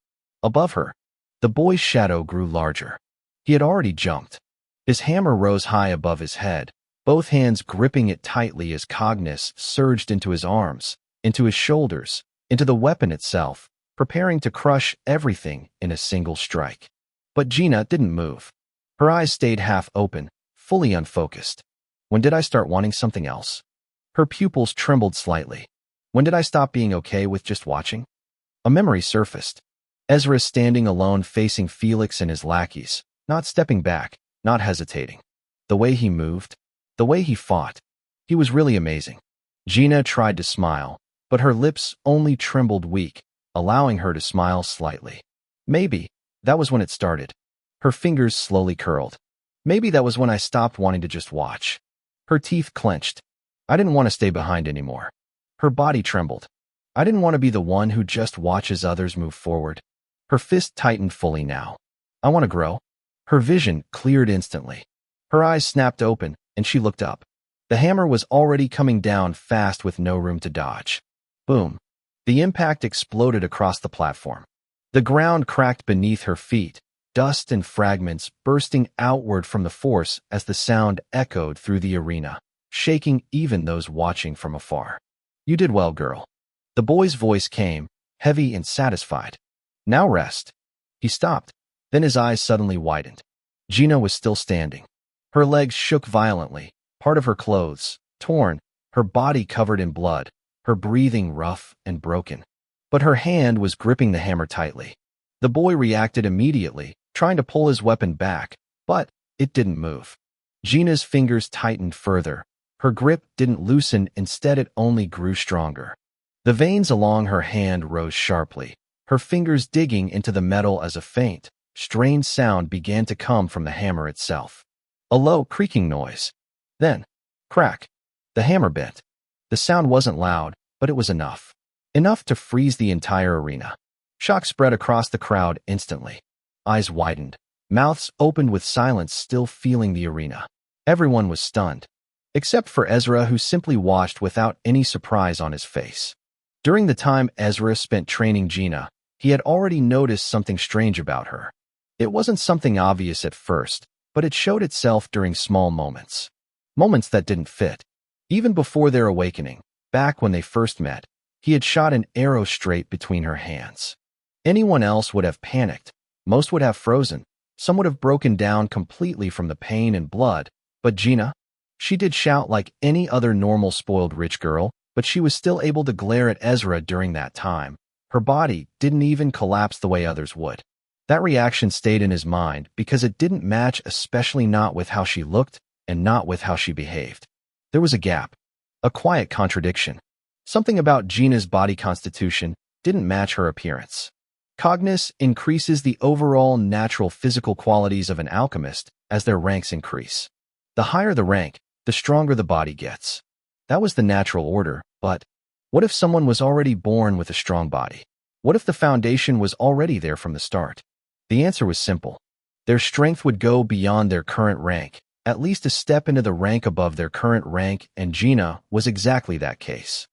Above her, the boy's shadow grew larger. He had already jumped. His hammer rose high above his head, both hands gripping it tightly as cognizance surged into his arms, into his shoulders, into the weapon itself, preparing to crush everything in a single strike. But Gina didn't move. Her eyes stayed half open, fully unfocused. When did I start wanting something else? Her pupils trembled slightly. When did I stop being okay with just watching? A memory surfaced. Ezra standing alone facing Felix and his lackeys, not stepping back, not hesitating. The way he moved, the way he fought, he was really amazing. Gina tried to smile, but her lips only trembled weak, allowing her to smile slightly. Maybe that was when it started. Her fingers slowly curled. Maybe that was when I stopped wanting to just watch. Her teeth clenched. I didn't want to stay behind anymore. Her body trembled. I didn't want to be the one who just watches others move forward. Her fist tightened fully now. I want to grow. Her vision cleared instantly. Her eyes snapped open, and she looked up. The hammer was already coming down fast with no room to dodge. Boom. The impact exploded across the platform. The ground cracked beneath her feet, dust and fragments bursting outward from the force as the sound echoed through the arena, shaking even those watching from afar. You did well, girl. The boy's voice came, heavy and satisfied. Now rest. He stopped. Then his eyes suddenly widened. Gina was still standing. Her legs shook violently, part of her clothes torn, her body covered in blood, her breathing rough and broken. But her hand was gripping the hammer tightly. The boy reacted immediately, trying to pull his weapon back, but it didn't move. Gina's fingers tightened further. Her grip didn't loosen, instead it only grew stronger. The veins along her hand rose sharply, her fingers digging into the metal as a faint, strained sound began to come from the hammer itself. A low, creaking noise. Then, crack. The hammer bent. The sound wasn't loud, but it was enough. Enough to freeze the entire arena. Shock spread across the crowd instantly. Eyes widened. Mouths opened with silence still filling the arena. Everyone was stunned. Except for Ezra, who simply watched without any surprise on his face. During the time Ezra spent training Gina, he had already noticed something strange about her. It wasn't something obvious at first, but it showed itself during small moments. Moments that didn't fit. Even before their awakening, back when they first met, he had shot an arrow straight between her hands. Anyone else would have panicked. Most would have frozen. Some would have broken down completely from the pain and blood, but Gina, she did shout like any other normal spoiled rich girl, but she was still able to glare at Ezra during that time. Her body didn't even collapse the way others would. That reaction stayed in his mind because it didn't match, especially not with how she looked and not with how she behaved. There was a gap, a quiet contradiction. Something about Gina's body constitution didn't match her appearance. Cognus increases the overall natural physical qualities of an alchemist as their ranks increase. The higher the rank, the stronger the body gets. That was the natural order, but what if someone was already born with a strong body? What if the foundation was already there from the start? The answer was simple. Their strength would go beyond their current rank, at least a step into the rank above their current rank, and Gina was exactly that case.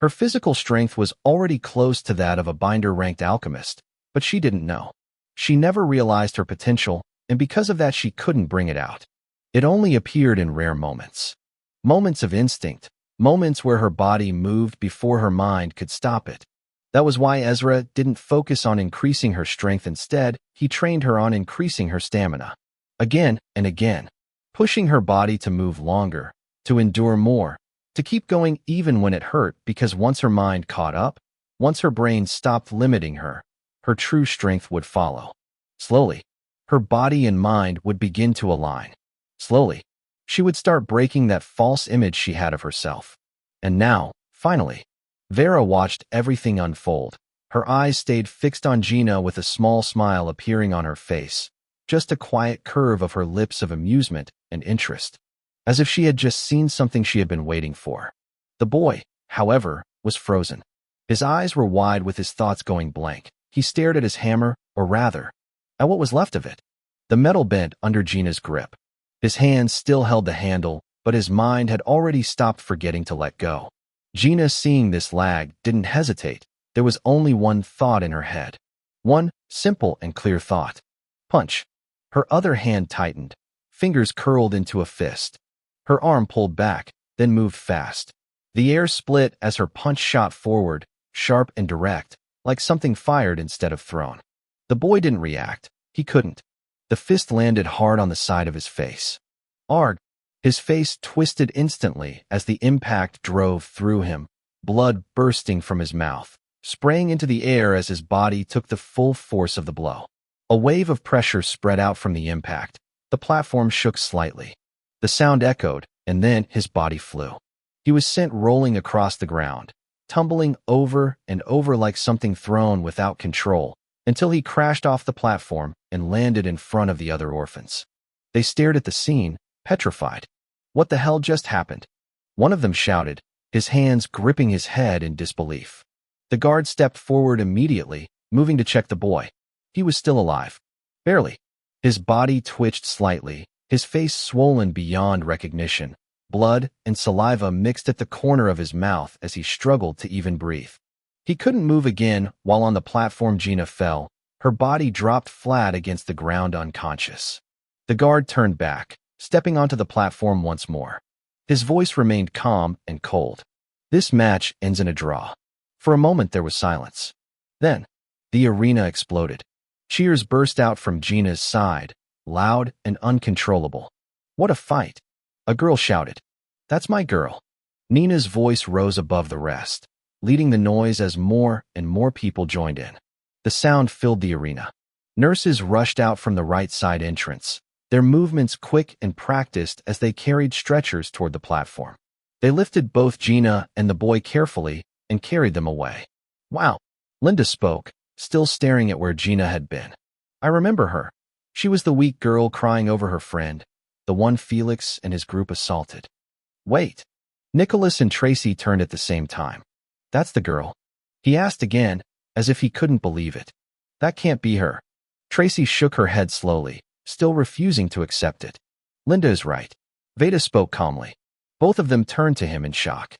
Her physical strength was already close to that of a binder-ranked alchemist, but she didn't know. She never realized her potential, and because of that she couldn't bring it out. It only appeared in rare moments. Moments of instinct, moments where her body moved before her mind could stop it. That was why Ezra didn't focus on increasing her strength. Instead, he trained her on increasing her stamina. Again and again, pushing her body to move longer, to endure more, to keep going even when it hurt, because once her mind caught up, once her brain stopped limiting her, her true strength would follow. Slowly, her body and mind would begin to align. Slowly, she would start breaking that false image she had of herself. And now, finally, Vera watched everything unfold. Her eyes stayed fixed on Gina with a small smile appearing on her face, just a quiet curve of her lips of amusement and interest, as if she had just seen something she had been waiting for. The boy, however, was frozen. His eyes were wide with his thoughts going blank. He stared at his hammer, or rather, at what was left of it. The metal bent under Gina's grip. His hands still held the handle, but his mind had already stopped forgetting to let go. Gina, seeing this lag, didn't hesitate. There was only one thought in her head. One simple and clear thought. Punch. Her other hand tightened. Fingers curled into a fist. Her arm pulled back, then moved fast. The air split as her punch shot forward, sharp and direct, like something fired instead of thrown. The boy didn't react. He couldn't. The fist landed hard on the side of his face. Arg! His face twisted instantly as the impact drove through him, blood bursting from his mouth, spraying into the air as his body took the full force of the blow. A wave of pressure spread out from the impact. The platform shook slightly. The sound echoed, and then his body flew. He was sent rolling across the ground, tumbling over and over like something thrown without control, until he crashed off the platform and landed in front of the other orphans. They stared at the scene, petrified. What the hell just happened? One of them shouted, his hands gripping his head in disbelief. The guard stepped forward immediately, moving to check the boy. He was still alive. Barely. His body twitched slightly, his face swollen beyond recognition. Blood and saliva mixed at the corner of his mouth as he struggled to even breathe. He couldn't move again. While on the platform, Gina fell. Her body dropped flat against the ground unconscious. The guard turned back, stepping onto the platform once more. His voice remained calm and cold. This match ends in a draw. For a moment there was silence. Then, the arena exploded. Cheers burst out from Gina's side, loud and uncontrollable. What a fight! A girl shouted. That's my girl. Nina's voice rose above the rest, leading the noise as more and more people joined in. The sound filled the arena. Nurses rushed out from the right side entrance, their movements quick and practiced as they carried stretchers toward the platform. They lifted both Gina and the boy carefully and carried them away. Wow, Linda spoke, still staring at where Gina had been. I remember her. She was the weak girl crying over her friend, the one Felix and his group assaulted. Wait. Nicholas and Tracy turned at the same time. That's the girl. He asked again, as if he couldn't believe it. That can't be her. Tracy shook her head slowly, still refusing to accept it. Linda is right. Veda spoke calmly. Both of them turned to him in shock.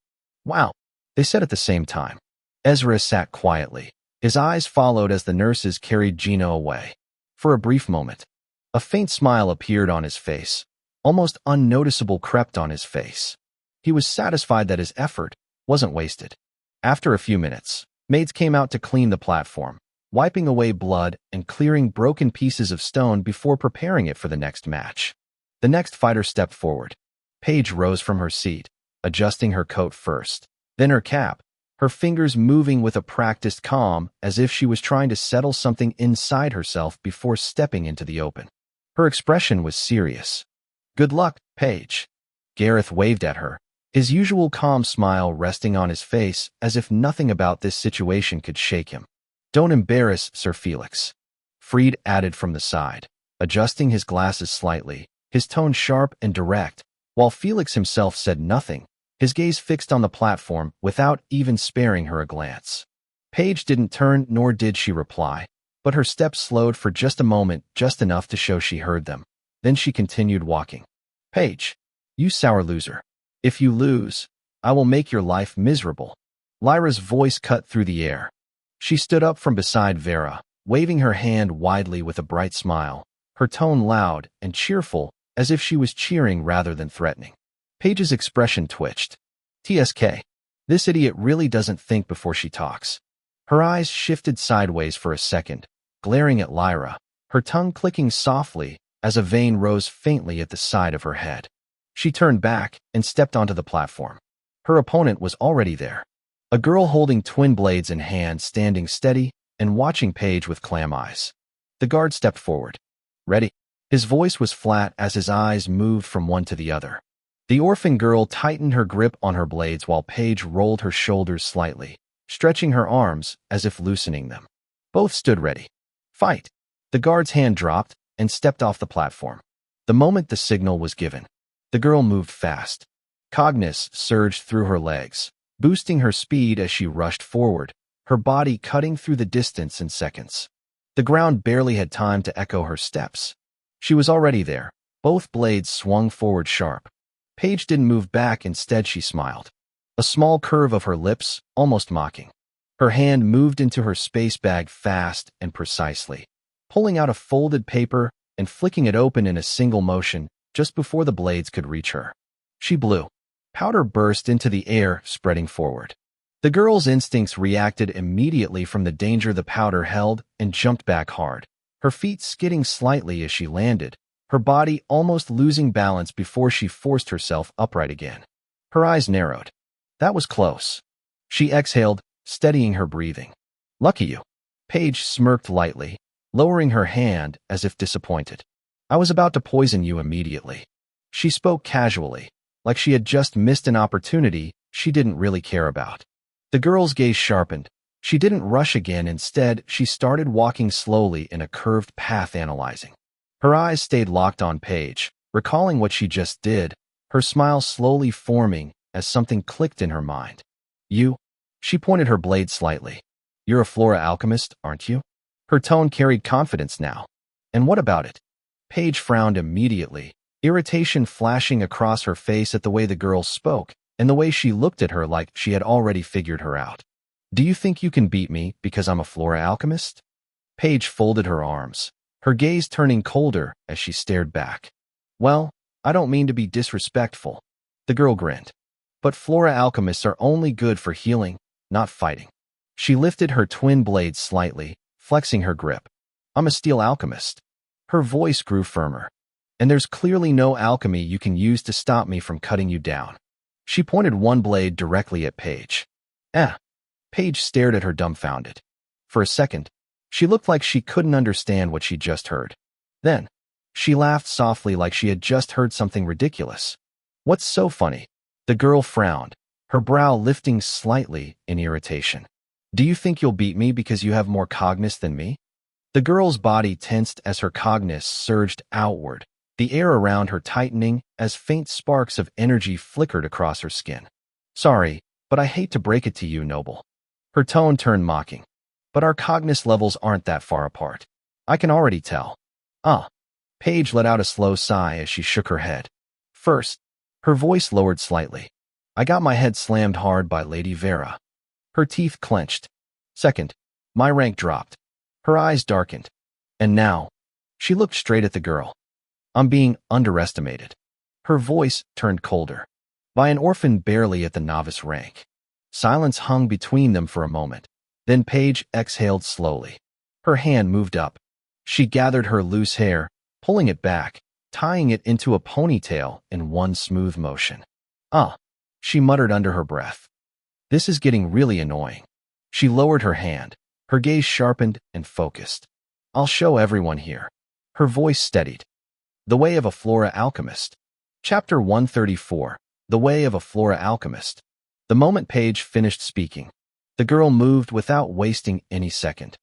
Wow, they said at the same time. Ezra sat quietly. His eyes followed as the nurses carried Gina away. For a brief moment, a faint smile appeared on his face. Almost unnoticeable crept on his face. He was satisfied that his effort wasn't wasted. After a few minutes, maids came out to clean the platform. wiping away blood and clearing broken pieces of stone before preparing it for the next match. The next fighter stepped forward. Paige rose from her seat, adjusting her coat first, then her cap, her fingers moving with a practiced calm as if she was trying to settle something inside herself before stepping into the open. Her expression was serious. "Good luck, Paige." Gareth waved at her, his usual calm smile resting on his face as if nothing about this situation could shake him. "Don't embarrass Sir Felix," Freed added from the side, adjusting his glasses slightly, his tone sharp and direct, while Felix himself said nothing, his gaze fixed on the platform without even sparing her a glance. Paige didn't turn, nor did she reply, but her steps slowed for just a moment, just enough to show she heard them. Then she continued walking. "Paige, you sour loser. If you lose, I will make your life miserable." Lyra's voice cut through the air. She stood up from beside Vera, waving her hand widely with a bright smile, her tone loud and cheerful, as if she was cheering rather than threatening. Paige's expression twitched. "TSK. This idiot really doesn't think before she talks." Her eyes shifted sideways for a second, glaring at Lyra, her tongue clicking softly as a vein rose faintly at the side of her head. She turned back and stepped onto the platform. Her opponent was already there, a girl holding twin blades in hand, standing steady and watching Paige with clam eyes. The guard stepped forward. "Ready?" His voice was flat as his eyes moved from one to the other. The orphan girl tightened her grip on her blades while Paige rolled her shoulders slightly, stretching her arms as if loosening them. Both stood ready. "Fight!" The guard's hand dropped and stepped off the platform. The moment the signal was given, the girl moved fast. Cognus surged through her legs, boosting her speed as she rushed forward, her body cutting through the distance in seconds. The ground barely had time to echo her steps. She was already there, both blades swung forward sharp. Paige didn't move back, instead she smiled. A small curve of her lips, almost mocking. Her hand moved into her space bag fast and precisely, pulling out a folded paper and flicking it open in a single motion just before the blades could reach her. She blew. Powder burst into the air, spreading forward. The girl's instincts reacted immediately from the danger the powder held and jumped back hard, her feet skidding slightly as she landed, her body almost losing balance before she forced herself upright again. Her eyes narrowed. That was close. She exhaled, steadying her breathing. "Lucky you." Paige smirked lightly, lowering her hand as if disappointed. "I was about to poison you immediately." She spoke casually, like she had just missed an opportunity she didn't really care about. The girl's gaze sharpened. She didn't rush again. Instead, she started walking slowly in a curved path, analyzing. Her eyes stayed locked on Paige, recalling what she just did, her smile slowly forming as something clicked in her mind. "You?" She pointed her blade slightly. "You're a flora alchemist, aren't you?" Her tone carried confidence now. "And what about it?" Paige frowned immediately, irritation flashing across her face at the way the girl spoke and the way she looked at her like she had already figured her out. "Do you think you can beat me because I'm a flora alchemist?" Paige folded her arms, her gaze turning colder as she stared back. "Well, I don't mean to be disrespectful." The girl grinned. "But flora alchemists are only good for healing, not fighting." She lifted her twin blades slightly, flexing her grip. "I'm a steel alchemist." Her voice grew firmer. "And there's clearly no alchemy you can use to stop me from cutting you down." She pointed one blade directly at Paige. "Eh." Paige stared at her dumbfounded. For a second, she looked like she couldn't understand what she just heard. Then, she laughed softly like she had just heard something ridiculous. "What's so funny?" The girl frowned, her brow lifting slightly in irritation. "Do you think you'll beat me because you have more cognus than me?" The girl's body tensed as her cognus surged outward, the air around her tightening as faint sparks of energy flickered across her skin. "Sorry, but I hate to break it to you, Noble." Her tone turned mocking. "But our cognus levels aren't that far apart. I can already tell." "Ah." Paige let out a slow sigh as she shook her head. "First," her voice lowered slightly, "I got my head slammed hard by Lady Vera." Her teeth clenched. "Second, my rank dropped." Her eyes darkened. "And now," she looked straight at the girl, "I'm being underestimated." Her voice turned colder. "By an orphan barely at the novice rank." Silence hung between them for a moment. Then Paige exhaled slowly. Her hand moved up. She gathered her loose hair, pulling it back, tying it into a ponytail in one smooth motion. She muttered under her breath. This is getting really annoying. She lowered her hand, her gaze sharpened and focused. I'll show everyone here. Her voice steadied. The Way of a Flora Alchemist. Chapter 134. The Way of a Flora Alchemist. The moment Paige finished speaking, the girl moved without wasting any second.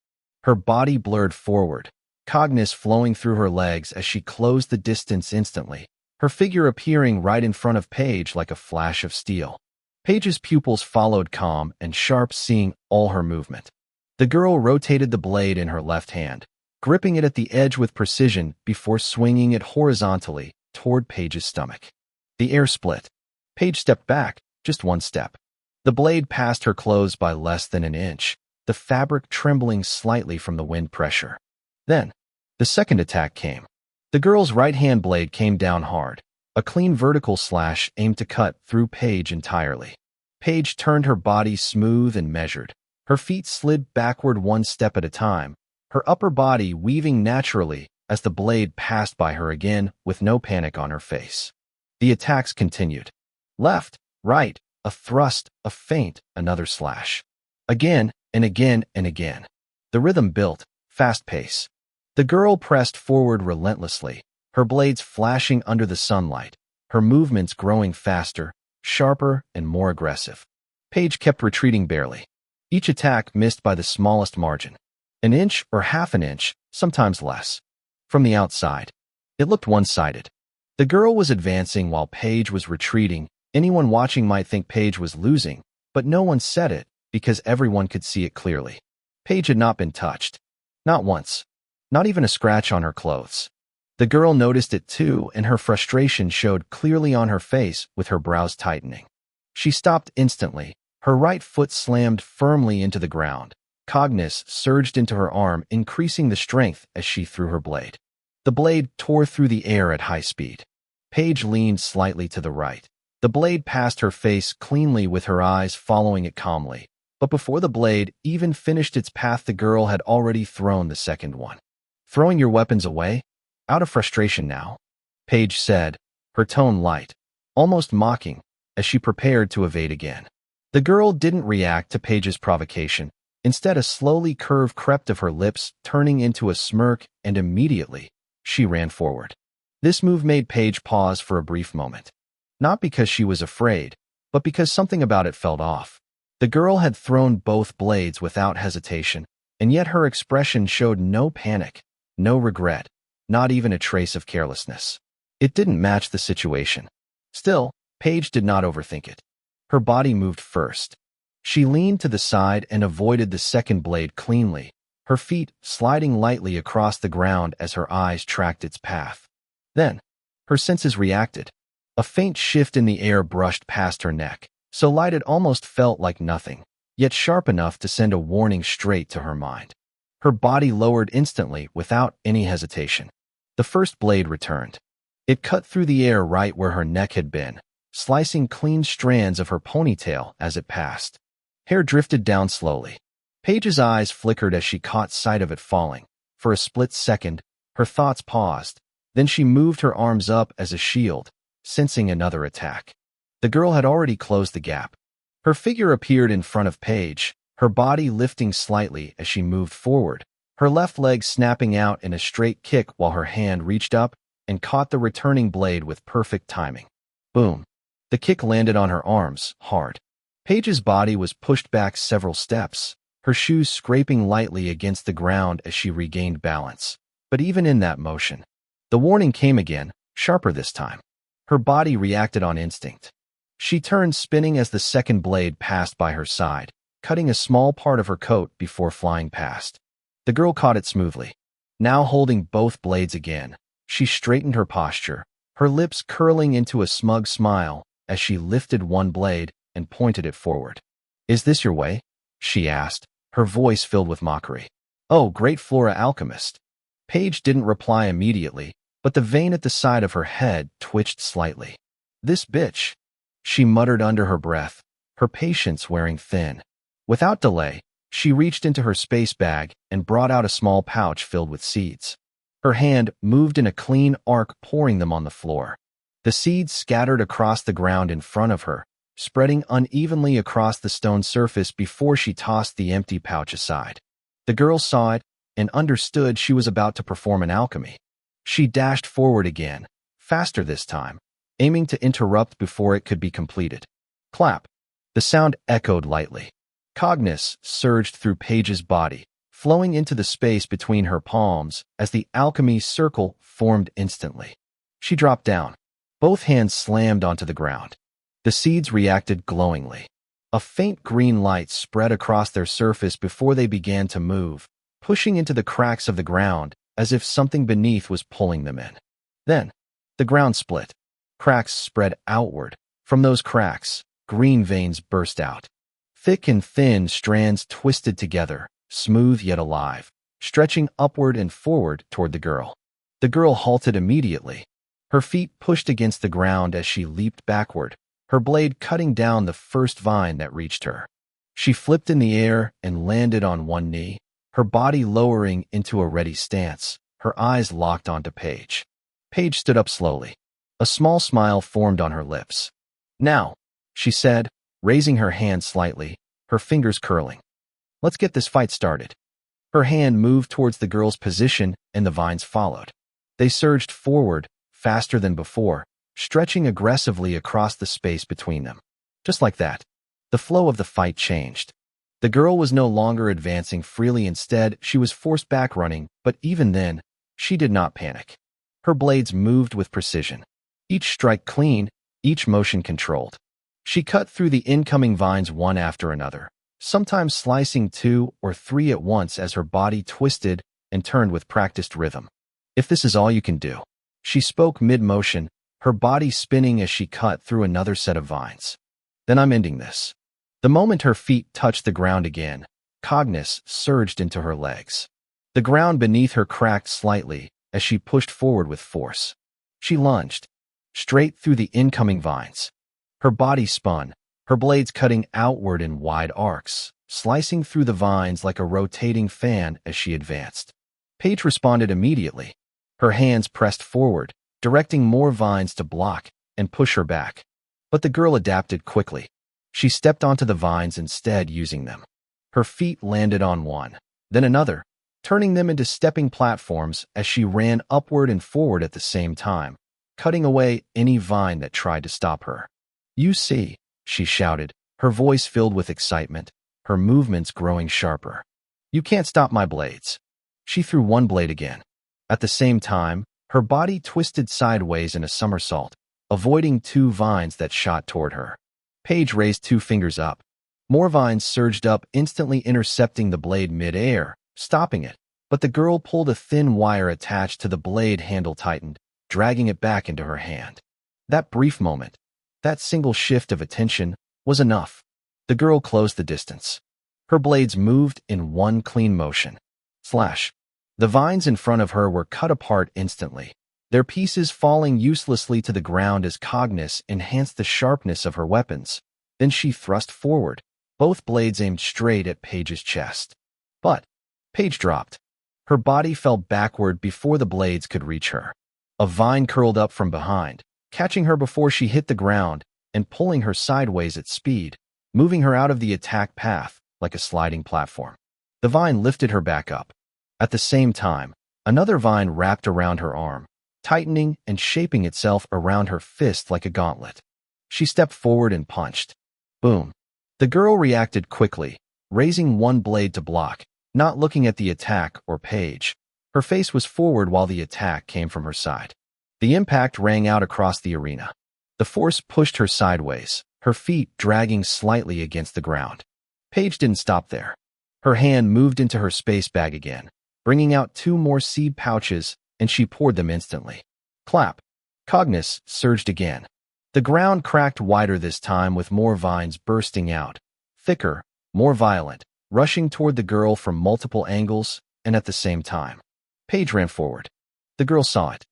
Her body blurred forward, cognizance flowing through her legs as she closed the distance instantly, her figure appearing right in front of Paige like a flash of steel. Paige's pupils followed calm and sharp, seeing all her movement. The girl rotated the blade in her left hand, gripping it at the edge with precision before swinging it horizontally toward Paige's stomach. The air split. Paige stepped back, just one step. The blade passed her clothes by less than an inch, the fabric trembling slightly from the wind pressure. Then, the second attack came. The girl's right-hand blade came down hard, a clean vertical slash aimed to cut through Paige entirely. Paige turned her body smooth and measured. Her feet slid backward one step at a time, her upper body weaving naturally as the blade passed by her again with no panic on her face. The attacks continued. Left, right, a thrust, a feint, another slash. Again and again and again. The rhythm built, fast pace. The girl pressed forward relentlessly, her blades flashing under the sunlight, her movements growing faster, sharper, and more aggressive. Paige kept retreating barely. Each attack missed by the smallest margin. An inch or half an inch, sometimes less. From the outside, it looked one-sided. The girl was advancing while Paige was retreating. Anyone watching might think Paige was losing, but no one said it because everyone could see it clearly. Paige had not been touched. Not once. Not even a scratch on her clothes. The girl noticed it too, and her frustration showed clearly on her face with her brows tightening. She stopped instantly. Her right foot slammed firmly into the ground. Cognizance surged into her arm, increasing the strength as she threw her blade. The blade tore through the air at high speed. Paige leaned slightly to the right. The blade passed her face cleanly with her eyes following it calmly. But before the blade even finished its path, the girl had already thrown the second one. Throwing your weapons away? Out of frustration now? Paige said, her tone light, almost mocking, as she prepared to evade again. The girl didn't react to Paige's provocation. Instead, a slowly curved crept of her lips, turning into a smirk, and immediately, she ran forward. This move made Paige pause for a brief moment. Not because she was afraid, but because something about it felt off. The girl had thrown both blades without hesitation, and yet her expression showed no panic, no regret, not even a trace of carelessness. It didn't match the situation. Still, Paige did not overthink it. Her body moved first. She leaned to the side and avoided the second blade cleanly, her feet sliding lightly across the ground as her eyes tracked its path. Then, her senses reacted. A faint shift in the air brushed past her neck, so light it almost felt like nothing, yet sharp enough to send a warning straight to her mind. Her body lowered instantly without any hesitation. The first blade returned. It cut through the air right where her neck had been, slicing clean strands of her ponytail as it passed. Hair drifted down slowly. Paige's eyes flickered as she caught sight of it falling. For a split second, her thoughts paused. Then she moved her arms up as a shield, sensing another attack. The girl had already closed the gap. Her figure appeared in front of Paige, her body lifting slightly as she moved forward, her left leg snapping out in a straight kick while her hand reached up and caught the returning blade with perfect timing. Boom. The kick landed on her arms, hard. Paige's body was pushed back several steps, her shoes scraping lightly against the ground as she regained balance. But even in that motion, the warning came again, sharper this time. Her body reacted on instinct. She turned, spinning as the second blade passed by her side, cutting a small part of her coat before flying past. The girl caught it smoothly. Now holding both blades again, she straightened her posture, her lips curling into a smug smile as she lifted one blade and pointed it forward. "Is this your way?" she asked, her voice filled with mockery. "Oh, great Flora Alchemist." Paige didn't reply immediately, but the vein at the side of her head twitched slightly. "This bitch," she muttered under her breath, her patience wearing thin. Without delay, She reached into her space bag and brought out a small pouch filled with seeds. Her hand moved in a clean arc, pouring them on the floor. The seeds scattered across the ground in front of her, spreading unevenly across the stone surface before she tossed the empty pouch aside. The girl saw it and understood she was about to perform an alchemy. She dashed forward again, faster this time, aiming to interrupt before it could be completed. Clap. The sound echoed lightly. Cognizance surged through Paige's body, flowing into the space between her palms as the alchemy circle formed instantly. She dropped down. Both hands slammed onto the ground. The seeds reacted glowingly. A faint green light spread across their surface before they began to move, pushing into the cracks of the ground as if something beneath was pulling them in. Then, the ground split. Cracks spread outward. From those cracks, green veins burst out. Thick and thin strands twisted together, smooth yet alive, stretching upward and forward toward the girl. The girl halted immediately. Her feet pushed against the ground as she leaped backward, her blade cutting down the first vine that reached her. She flipped in the air and landed on one knee, her body lowering into a ready stance, her eyes locked onto Paige. Paige stood up slowly. A small smile formed on her lips. "Now," she said, raising her hand slightly, her fingers curling. "Let's get this fight started." Her hand moved towards the girl's position and the vines followed. They surged forward, faster than before, stretching aggressively across the space between them. Just like that, the flow of the fight changed. The girl was no longer advancing freely. Instead, she was forced back running, but even then, she did not panic. Her blades moved with precision. Each strike clean, each motion controlled. She cut through the incoming vines one after another, sometimes slicing 2 or 3 at once as her body twisted and turned with practiced rhythm. "If this is all you can do," she spoke mid-motion, her body spinning as she cut through another set of vines. "Then I'm ending this." The moment her feet touched the ground again, cognizance surged into her legs. The ground beneath her cracked slightly as she pushed forward with force. She lunged, straight through the incoming vines. Her body spun, her blades cutting outward in wide arcs, slicing through the vines like a rotating fan as she advanced. Paige responded immediately. Her hands pressed forward, directing more vines to block and push her back. But the girl adapted quickly. She stepped onto the vines instead, using them. Her feet landed on one, then another, turning them into stepping platforms as she ran upward and forward at the same time, cutting away any vine that tried to stop her. "You see," she shouted, her voice filled with excitement, her movements growing sharper. "You can't stop my blades." She threw one blade again. At the same time, her body twisted sideways in a somersault, avoiding 2 vines that shot toward her. Paige raised 2 fingers up. More vines surged up, instantly intercepting the blade mid-air, stopping it, but the girl pulled a thin wire attached to the blade handle tightened, dragging it back into her hand. That brief moment, that single shift of attention, was enough. The girl closed the distance. Her blades moved in one clean motion. Slash. The vines in front of her were cut apart instantly, their pieces falling uselessly to the ground as cognizance enhanced the sharpness of her weapons. Then she thrust forward, both blades aimed straight at Paige's chest. But Paige dropped. Her body fell backward before the blades could reach her. A vine curled up from behind, catching her before she hit the ground and pulling her sideways at speed, moving her out of the attack path like a sliding platform. The vine lifted her back up. At the same time, another vine wrapped around her arm, tightening and shaping itself around her fist like a gauntlet. She stepped forward and punched. Boom. The girl reacted quickly, raising one blade to block, not looking at the attack or Paige. Her face was forward while the attack came from her side. The impact rang out across the arena. The force pushed her sideways, her feet dragging slightly against the ground. Paige didn't stop there. Her hand moved into her space bag again, bringing out 2 more seed pouches, and she poured them instantly. Clap. Cognizance surged again. The ground cracked wider this time, with more vines bursting out, thicker, more violent, rushing toward the girl from multiple angles and at the same time. Paige ran forward. The girl saw it.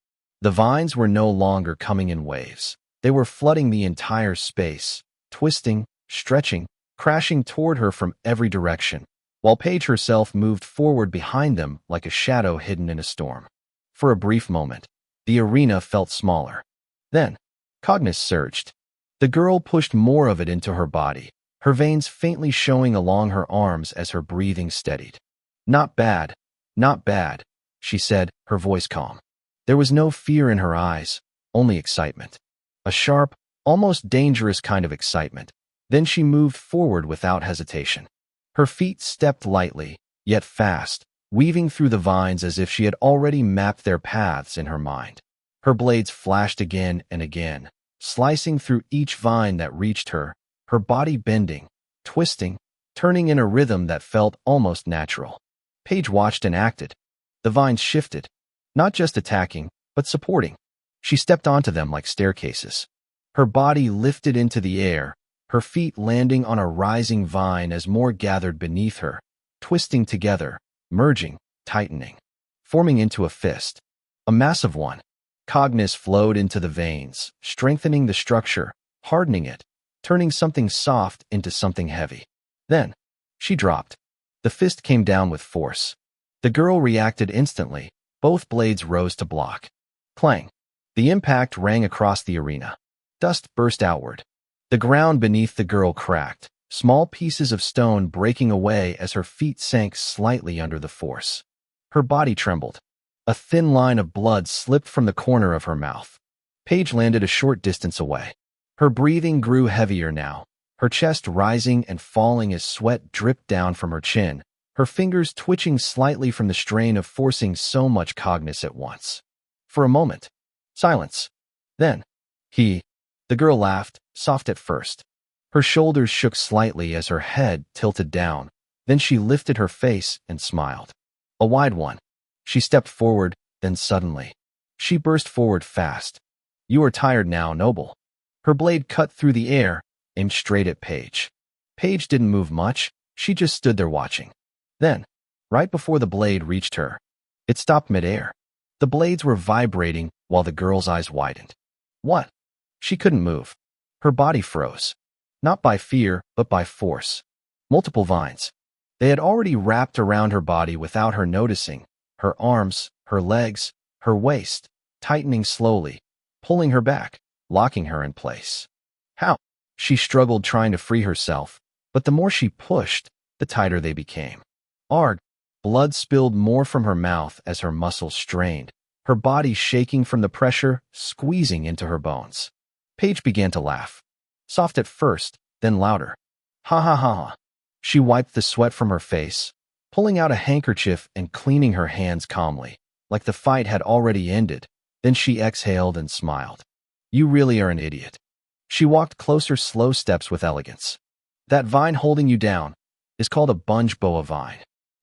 The vines were no longer coming in waves. They were flooding the entire space, twisting, stretching, crashing toward her from every direction, while Paige herself moved forward behind them like a shadow hidden in a storm. For a brief moment, the arena felt smaller. Then, cognizance surged. The girl pushed more of it into her body, her veins faintly showing along her arms as her breathing steadied. Not bad, not bad, she said, her voice calm. There was no fear in her eyes, only excitement. A sharp, almost dangerous kind of excitement. Then she moved forward without hesitation. Her feet stepped lightly, yet fast, weaving through the vines as if she had already mapped their paths in her mind. Her blades flashed again and again, slicing through each vine that reached her, her body bending, twisting, turning in a rhythm that felt almost natural. Paige watched and acted. The vines shifted, not just attacking, but supporting. She stepped onto them like staircases. Her body lifted into the air, her feet landing on a rising vine as more gathered beneath her, twisting together, merging, tightening, forming into a fist. A massive one. Cognizance flowed into the veins, strengthening the structure, hardening it, turning something soft into something heavy. Then, she dropped. The fist came down with force. The girl reacted instantly. Both blades rose to block. Clang. The impact rang across the arena. Dust burst outward. The ground beneath the girl cracked, small pieces of stone breaking away as her feet sank slightly under the force. Her body trembled. A thin line of blood slipped from the corner of her mouth. Paige landed a short distance away. Her breathing grew heavier now, her chest rising and falling as sweat dripped down from her chin, her fingers twitching slightly from the strain of forcing so much cognizance at once. For a moment, silence. Then, the girl laughed, soft at first. Her shoulders shook slightly as her head tilted down. Then she lifted her face and smiled. A wide one. She stepped forward, then suddenly, she burst forward fast. You are tired now, Noble. Her blade cut through the air, aimed straight at Paige. Paige didn't move much, she just stood there watching. Then, right before the blade reached her, it stopped midair. The blades were vibrating while the girl's eyes widened. What? She couldn't move. Her body froze. Not by fear, but by force. Multiple vines. They had already wrapped around her body without her noticing, her arms, her legs, her waist, tightening slowly, pulling her back, locking her in place. How? She struggled trying to free herself, but the more she pushed, the tighter they became. Arg! Blood spilled more from her mouth as her muscles strained, her body shaking from the pressure, squeezing into her bones. Paige began to laugh. Soft at first, then louder. Ha ha ha ha. She wiped the sweat from her face, pulling out a handkerchief and cleaning her hands calmly, like the fight had already ended. Then she exhaled and smiled. You really are an idiot. She walked closer, slow steps with elegance. That vine holding you down is called a bunge boa vine.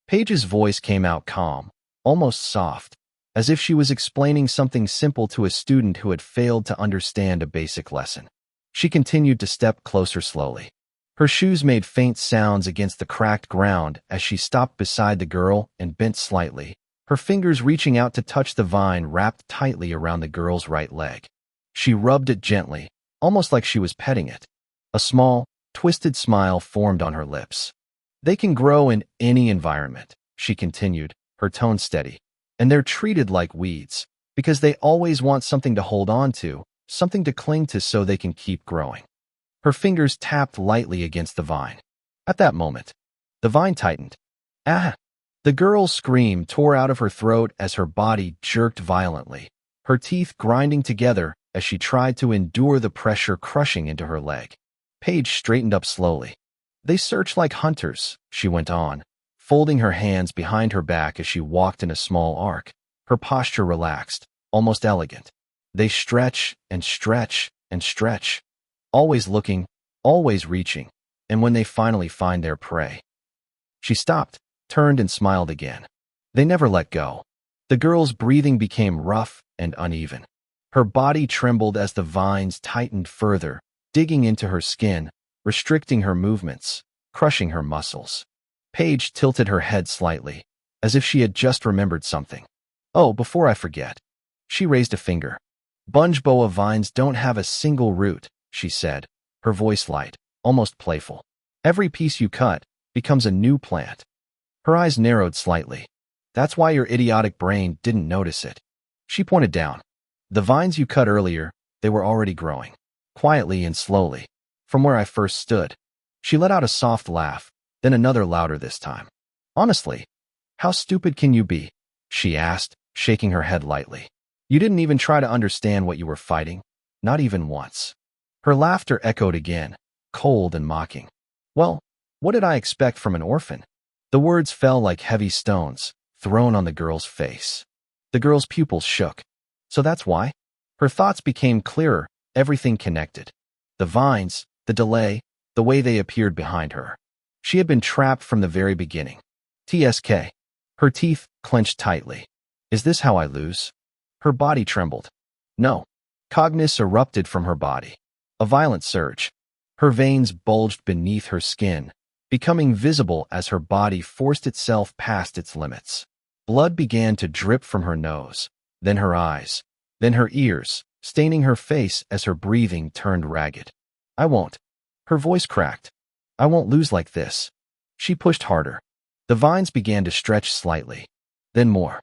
Paige's voice came out calm, almost soft, as if she was explaining something simple to a student who had failed to understand a basic lesson. She continued to step closer slowly. Her shoes made faint sounds against the cracked ground as she stopped beside the girl and bent slightly, her fingers reaching out to touch the vine wrapped tightly around the girl's right leg. She rubbed it gently, almost like she was petting it. A small, twisted smile formed on her lips. They can grow in any environment, she continued, her tone steady. And they're treated like weeds, because they always want something to hold on to, something to cling to so they can keep growing. Her fingers tapped lightly against the vine. At that moment, the vine tightened. Ah! The girl's scream tore out of her throat as her body jerked violently, her teeth grinding together as she tried to endure the pressure crushing into her leg. Paige straightened up slowly. They search like hunters, she went on, folding her hands behind her back as she walked in a small arc, her posture relaxed, almost elegant. They stretch and stretch and stretch, always looking, always reaching, and when they finally find their prey. She stopped, turned and smiled again. They never let go. The girl's breathing became rough and uneven. Her body trembled as the vines tightened further, digging into her skin, restricting her movements, crushing her muscles. Paige tilted her head slightly, as if she had just remembered something. Oh, before I forget. She raised a finger. Bunge boa vines don't have a single root, she said, her voice light, almost playful. Every piece you cut becomes a new plant. Her eyes narrowed slightly. That's why your idiotic brain didn't notice it. She pointed down. The vines you cut earlier, they were already growing. Quietly and slowly. From where I first stood. She let out a soft laugh, then another louder this time. Honestly, how stupid can you be? She asked, shaking her head lightly. You didn't even try to understand what you were fighting. Not even once. Her laughter echoed again, cold and mocking. Well, what did I expect from an orphan? The words fell like heavy stones, thrown on the girl's face. The girl's pupils shook. So that's why? Her thoughts became clearer, everything connected. The vines, the delay, the way they appeared behind her. She had been trapped from the very beginning. TSK. Her teeth clenched tightly. Is this how I lose? Her body trembled. No. Cognition erupted from her body. A violent surge. Her veins bulged beneath her skin, becoming visible as her body forced itself past its limits. Blood began to drip from her nose, then her eyes, then her ears, staining her face as her breathing turned ragged. I won't. Her voice cracked. I won't lose like this. She pushed harder. The vines began to stretch slightly, then more.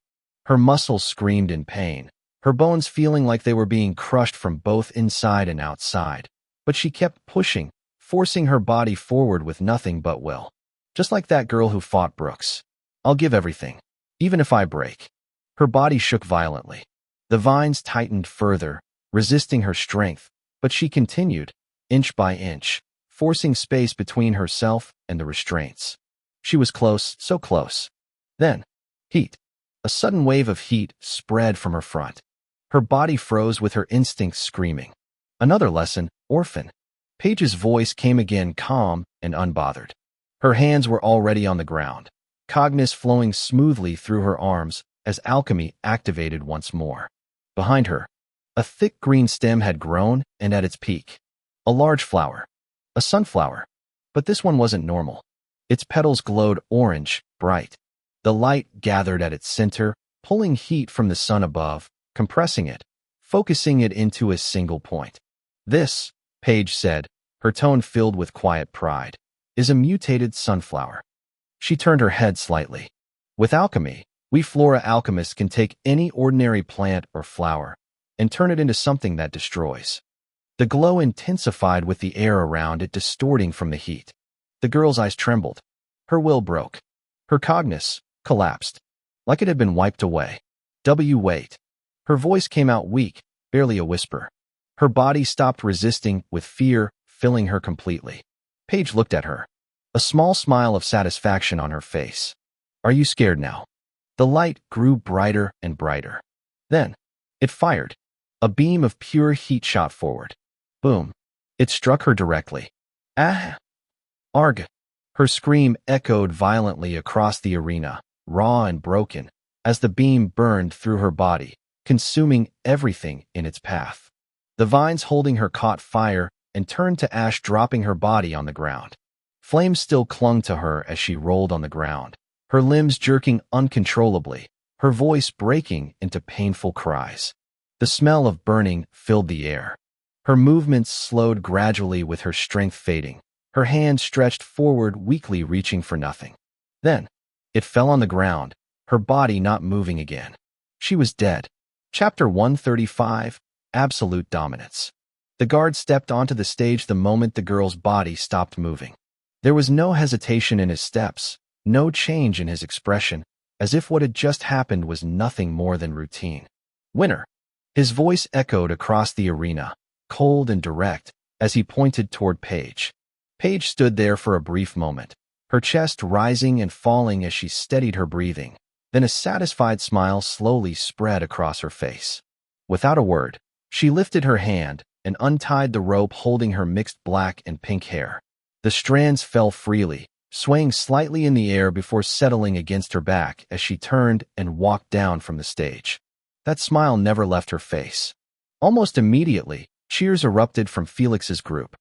Her muscles screamed in pain, her bones feeling like they were being crushed from both inside and outside. But she kept pushing, forcing her body forward with nothing but will. Just like that girl who fought Brooks. I'll give everything, even if I break. Her body shook violently. The vines tightened further, resisting her strength, but she continued, inch by inch, forcing space between herself and the restraints. She was close, so close. Then, heat. A sudden wave of heat spread from her front. Her body froze with her instincts screaming. Another lesson, orphan. Paige's voice came again calm and unbothered. Her hands were already on the ground, cognition flowing smoothly through her arms as alchemy activated once more. Behind her, a thick green stem had grown and at its peak. A large flower. A sunflower. But this one wasn't normal. Its petals glowed orange, bright. The light gathered at its center, pulling heat from the sun above, compressing it, focusing it into a single point. This, Paige said, her tone filled with quiet pride, is a mutated sunflower. She turned her head slightly. With alchemy, we flora alchemists can take any ordinary plant or flower and turn it into something that destroys. The glow intensified with the air around it distorting from the heat. The girl's eyes trembled. Her will broke. Her cognition collapsed, like it had been wiped away. Wait. Her voice came out weak, barely a whisper. Her body stopped resisting, with fear filling her completely. Paige looked at her, a small smile of satisfaction on her face. Are you scared now? The light grew brighter and brighter. Then, it fired. A beam of pure heat shot forward. Boom. It struck her directly. Ah! Arg! Her scream echoed violently across the arena, raw and broken, as the beam burned through her body, consuming everything in its path. The vines holding her caught fire and turned to ash, dropping her body on the ground. Flames still clung to her as she rolled on the ground, her limbs jerking uncontrollably, her voice breaking into painful cries. The smell of burning filled the air. Her movements slowed gradually with her strength fading, her hand stretched forward weakly, reaching for nothing. Then, it fell on the ground, her body not moving again. She was dead. Chapter 135, Absolute Dominance. The guard stepped onto the stage the moment the girl's body stopped moving. There was no hesitation in his steps, no change in his expression, as if what had just happened was nothing more than routine. Winner. His voice echoed across the arena, cold and direct, as he pointed toward Paige. Paige stood there for a brief moment, her chest rising and falling as she steadied her breathing. Then a satisfied smile slowly spread across her face. Without a word, she lifted her hand and untied the rope holding her mixed black and pink hair. The strands fell freely, swaying slightly in the air before settling against her back as she turned and walked down from the stage. That smile never left her face. Almost immediately, cheers erupted from Felix's group.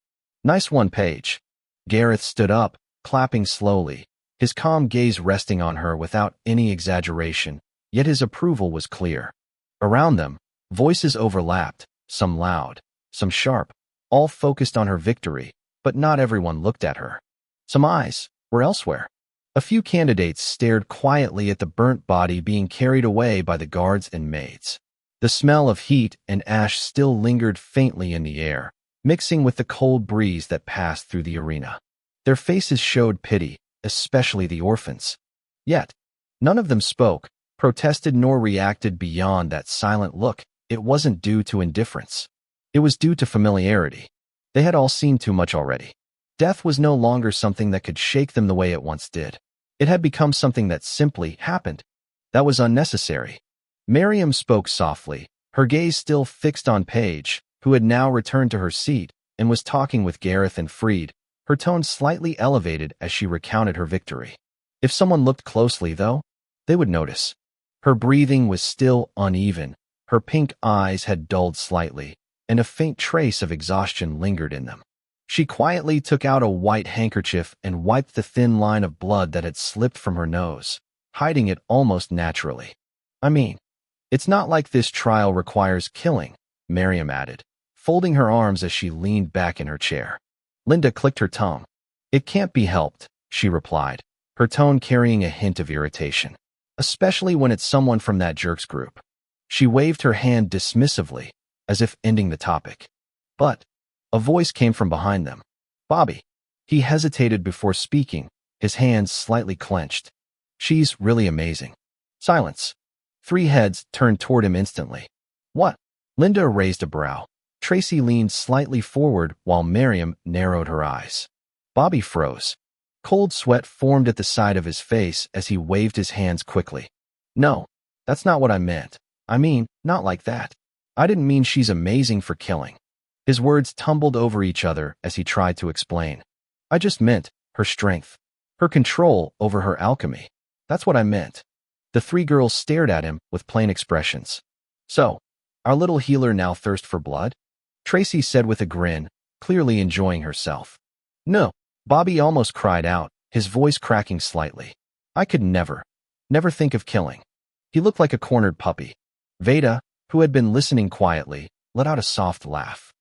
Nice one, Paige. Gareth stood up, clapping slowly, his calm gaze resting on her without any exaggeration, yet his approval was clear. Around them, voices overlapped, some loud, some sharp, all focused on her victory, but not everyone looked at her. Some eyes were elsewhere. A few candidates stared quietly at the burnt body being carried away by the guards and maids. The smell of heat and ash still lingered faintly in the air, mixing with the cold breeze that passed through the arena. Their faces showed pity, especially the orphans. Yet, none of them spoke, protested nor reacted beyond that silent look. It wasn't due to indifference. It was due to familiarity. They had all seen too much already. Death was no longer something that could shake them the way it once did. It had become something that simply happened. That was unnecessary. Miriam spoke softly, her gaze still fixed on Paige, who had now returned to her seat and was talking with Gareth and Freed, her tone slightly elevated as she recounted her victory. If someone looked closely, though, they would notice. Her breathing was still uneven, her pink eyes had dulled slightly, and a faint trace of exhaustion lingered in them. She quietly took out a white handkerchief and wiped the thin line of blood that had slipped from her nose, hiding it almost naturally. I mean, it's not like this trial requires killing, Miriam added, folding her arms as she leaned back in her chair. Linda clicked her tongue. It can't be helped, she replied, her tone carrying a hint of irritation, especially when it's someone from that jerks group. She waved her hand dismissively, as if ending the topic. But a voice came from behind them. Bobby. He hesitated before speaking, his hands slightly clenched. She's really amazing. Silence. 3 heads turned toward him instantly. What? Linda raised a brow. Tracy leaned slightly forward while Miriam narrowed her eyes. Bobby froze. Cold sweat formed at the side of his face as he waved his hands quickly. No, that's not what I meant. I mean, not like that. I didn't mean she's amazing for killing. His words tumbled over each other as he tried to explain. I just meant her strength, her control over her alchemy. That's what I meant. The 3 girls stared at him with plain expressions. So, our little healer now thirst for blood? Tracy said with a grin, clearly enjoying herself. No, Bobby almost cried out, his voice cracking slightly. I could never think of killing. He looked like a cornered puppy. Veda, who had been listening quietly, let out a soft laugh.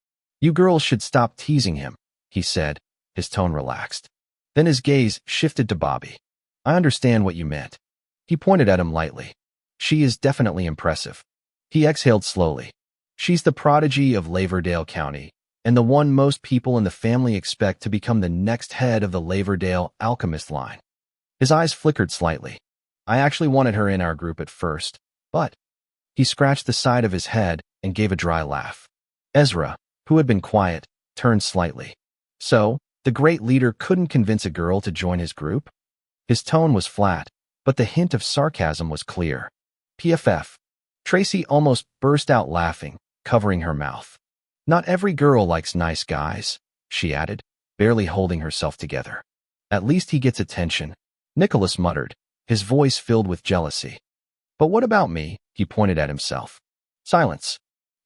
You girls should stop teasing him, he said, his tone relaxed. Then his gaze shifted to Bobby. I understand what you meant. He pointed at him lightly. She is definitely impressive. He exhaled slowly. She's the prodigy of Laverdale County, and the one most people in the family expect to become the next head of the Laverdale Alchemist line. His eyes flickered slightly. I actually wanted her in our group at first, but... He scratched the side of his head and gave a dry laugh. Ezra, who had been quiet, turned slightly. So, the great leader couldn't convince a girl to join his group? His tone was flat, but the hint of sarcasm was clear. PFF. Tracy almost burst out laughing, covering her mouth. Not every girl likes nice guys, she added, barely holding herself together. At least he gets attention, Nicholas muttered, his voice filled with jealousy. But what about me? He pointed at himself. Silence.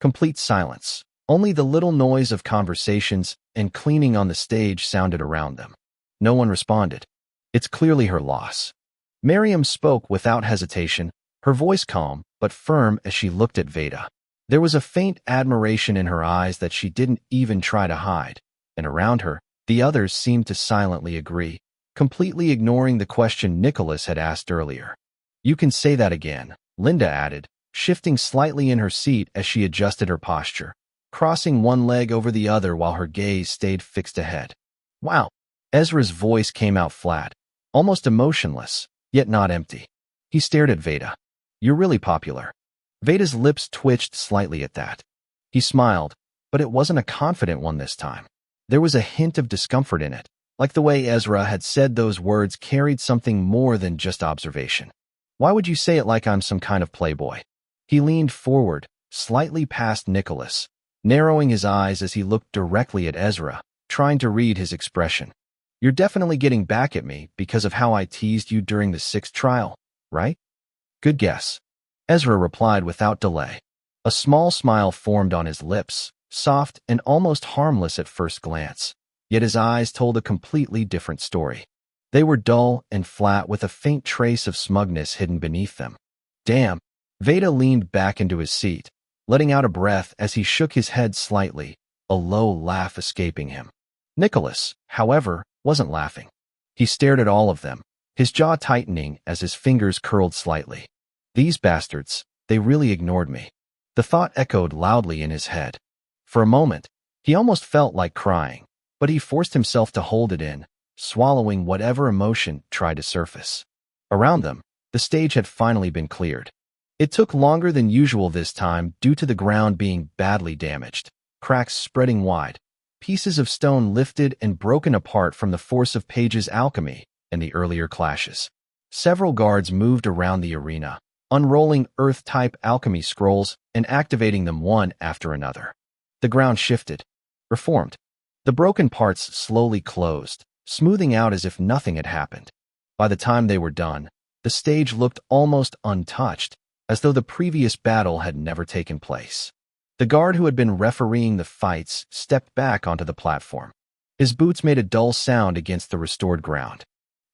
Complete silence. Only the little noise of conversations and cleaning on the stage sounded around them. No one responded. It's clearly her loss. Miriam spoke without hesitation, her voice calm but firm as she looked at Veda. There was a faint admiration in her eyes that she didn't even try to hide, and around her, the others seemed to silently agree, completely ignoring the question Nicholas had asked earlier. You can say that again, Linda added, shifting slightly in her seat as she adjusted her posture, crossing one leg over the other while her gaze stayed fixed ahead. Wow. Ezra's voice came out flat, almost emotionless, yet not empty. He stared at Veda. You're really popular. Veda's lips twitched slightly at that. He smiled, but it wasn't a confident one this time. There was a hint of discomfort in it, like the way Ezra had said those words carried something more than just observation. Why would you say it like I'm some kind of playboy? He leaned forward, slightly past Nicholas, narrowing his eyes as he looked directly at Ezra, trying to read his expression. You're definitely getting back at me because of how I teased you during the 6th trial, right? Good guess. Ezra replied without delay. A small smile formed on his lips, soft and almost harmless at first glance, yet his eyes told a completely different story. They were dull and flat with a faint trace of smugness hidden beneath them. Damn. Veda leaned back into his seat, letting out a breath as he shook his head slightly, a low laugh escaping him. Nicholas, however, wasn't laughing. He stared at all of them, his jaw tightening as his fingers curled slightly. These bastards, they really ignored me. The thought echoed loudly in his head. For a moment, he almost felt like crying, but he forced himself to hold it in, swallowing whatever emotion tried to surface. Around them, the stage had finally been cleared. It took longer than usual this time due to the ground being badly damaged, cracks spreading wide, pieces of stone lifted and broken apart from the force of Page's alchemy and the earlier clashes. Several guards moved around the arena, unrolling earth-type alchemy scrolls and activating them one after another. The ground shifted, reformed. The broken parts slowly closed, smoothing out as if nothing had happened. By the time they were done, the stage looked almost untouched, as though the previous battle had never taken place. The guard who had been refereeing the fights stepped back onto the platform. His boots made a dull sound against the restored ground.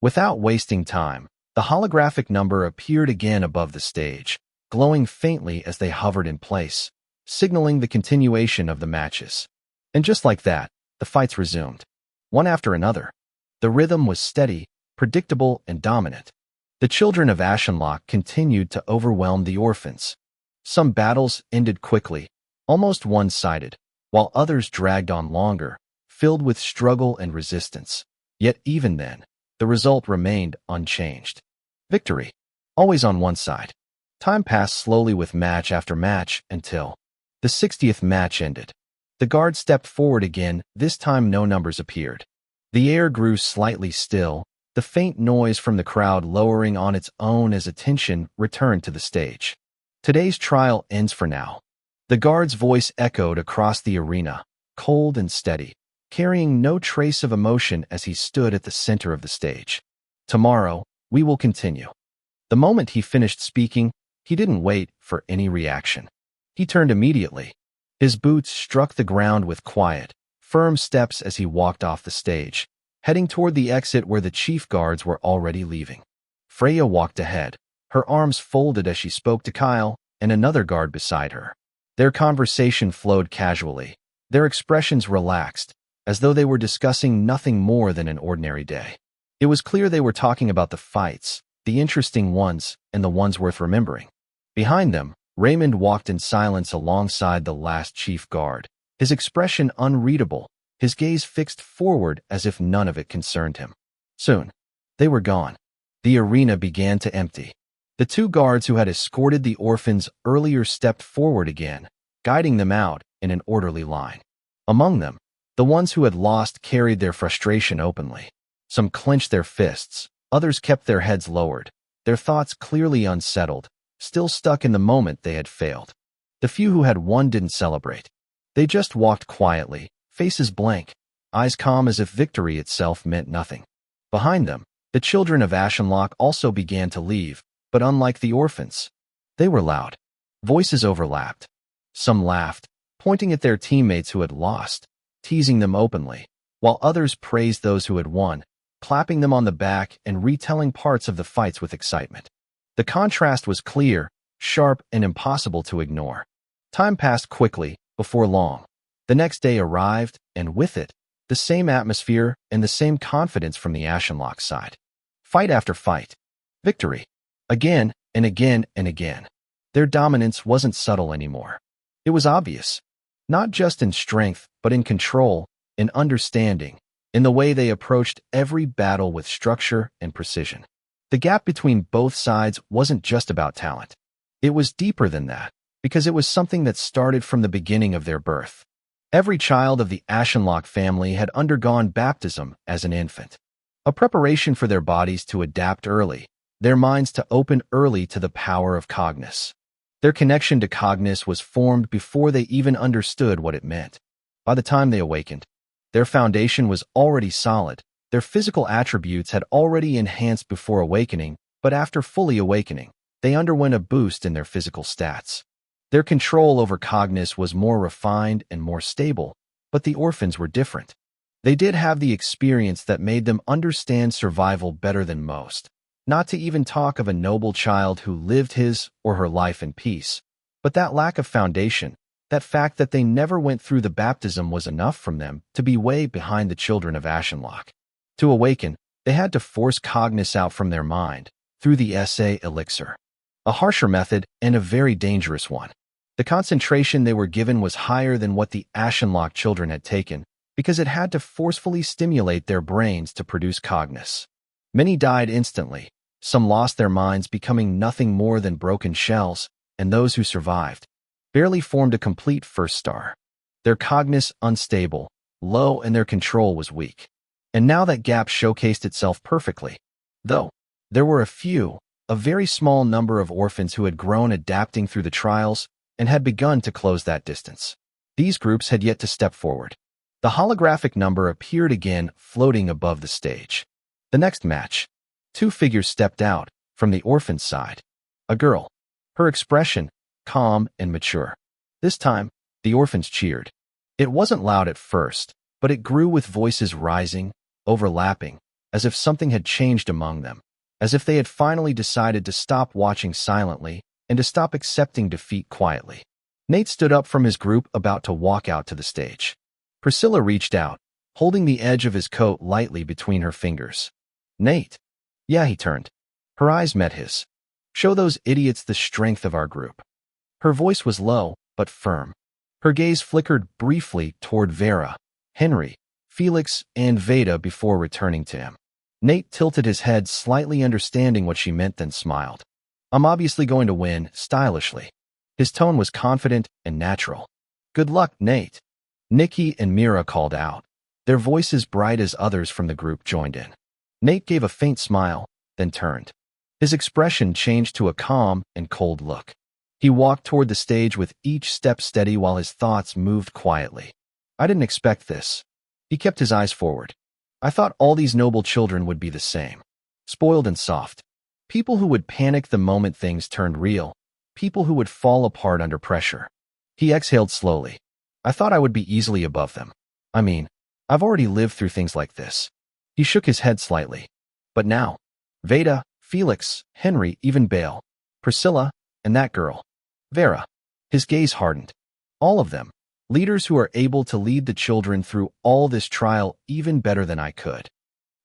Without wasting time, the holographic number appeared again above the stage, glowing faintly as they hovered in place, signaling the continuation of the matches. And just like that, the fights resumed, one after another. The rhythm was steady, predictable, and dominant. The children of Ashenlocke continued to overwhelm the orphans. Some battles ended quickly, almost one-sided, while others dragged on longer, filled with struggle and resistance. Yet even then, the result remained unchanged. Victory, always on one side. Time passed slowly with match after match until the 60th match ended. The guard stepped forward again, this time no numbers appeared. The air grew slightly still, the faint noise from the crowd lowering on its own as attention returned to the stage. Today's trial ends for now. The guard's voice echoed across the arena, cold and steady, carrying no trace of emotion as he stood at the center of the stage. Tomorrow, we will continue. The moment he finished speaking, he didn't wait for any reaction. He turned immediately. His boots struck the ground with quiet, firm steps as he walked off the stage, heading toward the exit where the chief guards were already leaving. Freya walked ahead, her arms folded as she spoke to Kyle and another guard beside her. Their conversation flowed casually, their expressions relaxed, as though they were discussing nothing more than an ordinary day. It was clear they were talking about the fights, the interesting ones, and the ones worth remembering. Behind them, Raymond walked in silence alongside the last chief guard, his expression unreadable, his gaze fixed forward as if none of it concerned him. Soon, they were gone. The arena began to empty. The two guards who had escorted the orphans earlier stepped forward again, guiding them out in an orderly line. Among them, the ones who had lost carried their frustration openly. Some clenched their fists, others kept their heads lowered, their thoughts clearly unsettled, still stuck in the moment they had failed. The few who had won didn't celebrate. They just walked quietly, faces blank, eyes calm as if victory itself meant nothing. Behind them, the children of Ashenlocke also began to leave, but unlike the orphans, they were loud. Voices overlapped. Some laughed, pointing at their teammates who had lost, teasing them openly, while others praised those who had won, clapping them on the back and retelling parts of the fights with excitement. The contrast was clear, sharp, and impossible to ignore. Time passed quickly, before long. The next day arrived, and with it, the same atmosphere and the same confidence from the Ashenlocke side. Fight after fight. Victory. Again, and again, and again. Their dominance wasn't subtle anymore. It was obvious. Not just in strength, but in control, in understanding, in the way they approached every battle with structure and precision. The gap between both sides wasn't just about talent. It was deeper than that, because it was something that started from the beginning of their birth. Every child of the Ashenlocke family had undergone baptism as an infant, a preparation for their bodies to adapt early, their minds to open early to the power of Cognis. Their connection to Cognis was formed before they even understood what it meant. By the time they awakened, their foundation was already solid. Their physical attributes had already enhanced before awakening, but after fully awakening, they underwent a boost in their physical stats. Their control over Cognis was more refined and more stable, but the orphans were different. They did have the experience that made them understand survival better than most, not to even talk of a noble child who lived his or her life in peace. But that lack of foundation, that fact that they never went through the baptism was enough from them to be way behind the children of Ashenlocke. To awaken, They had to force Cognis out from their mind through the SA elixir. A harsher method and a very dangerous one. The concentration they were given was higher than what the Ashenlocke children had taken because it had to forcefully stimulate their brains to produce Cognis. Many died instantly. Some lost their minds, becoming nothing more than broken shells, and those who survived barely formed a complete first star. Their Cognis unstable, low, and their control was weak. And now that gap showcased itself perfectly. Though there were a very small number of orphans who had grown adapting through the trials and had begun to close that distance. These groups had yet to step forward. The holographic number appeared again, floating above the stage. The next match. 2 figures stepped out from the orphan's side. A girl. Her expression, calm and mature. This time, the orphans cheered. It wasn't loud at first, but it grew with voices rising, overlapping, as if something had changed among them, as if they had finally decided to stop watching silently and to stop accepting defeat quietly. Nate stood up from his group, about to walk out to the stage. Priscilla reached out, holding the edge of his coat lightly between her fingers. Nate. Yeah, he turned. Her eyes met his. Show those idiots the strength of our group. Her voice was low, but firm. Her gaze flickered briefly toward Vera, Henry, Felix, and Veda before returning to him. Nate tilted his head slightly, understanding what she meant, then smiled. I'm obviously going to win, stylishly. His tone was confident and natural. Good luck, Nate. Nikki and Mira called out, their voices bright as others from the group joined in. Nate gave a faint smile, then turned. His expression changed to a calm and cold look. He walked toward the stage with each step steady while his thoughts moved quietly. I didn't expect this. He kept his eyes forward. I thought all these noble children would be the same. Spoiled and soft. People who would panic the moment things turned real. People who would fall apart under pressure. He exhaled slowly. I thought I would be easily above them. I mean, I've already lived through things like this. He shook his head slightly. But now, Veda, Felix, Henry, even Bale, Priscilla, and that girl, Vera. His gaze hardened. All of them, leaders who are able to lead the children through all this trial even better than I could.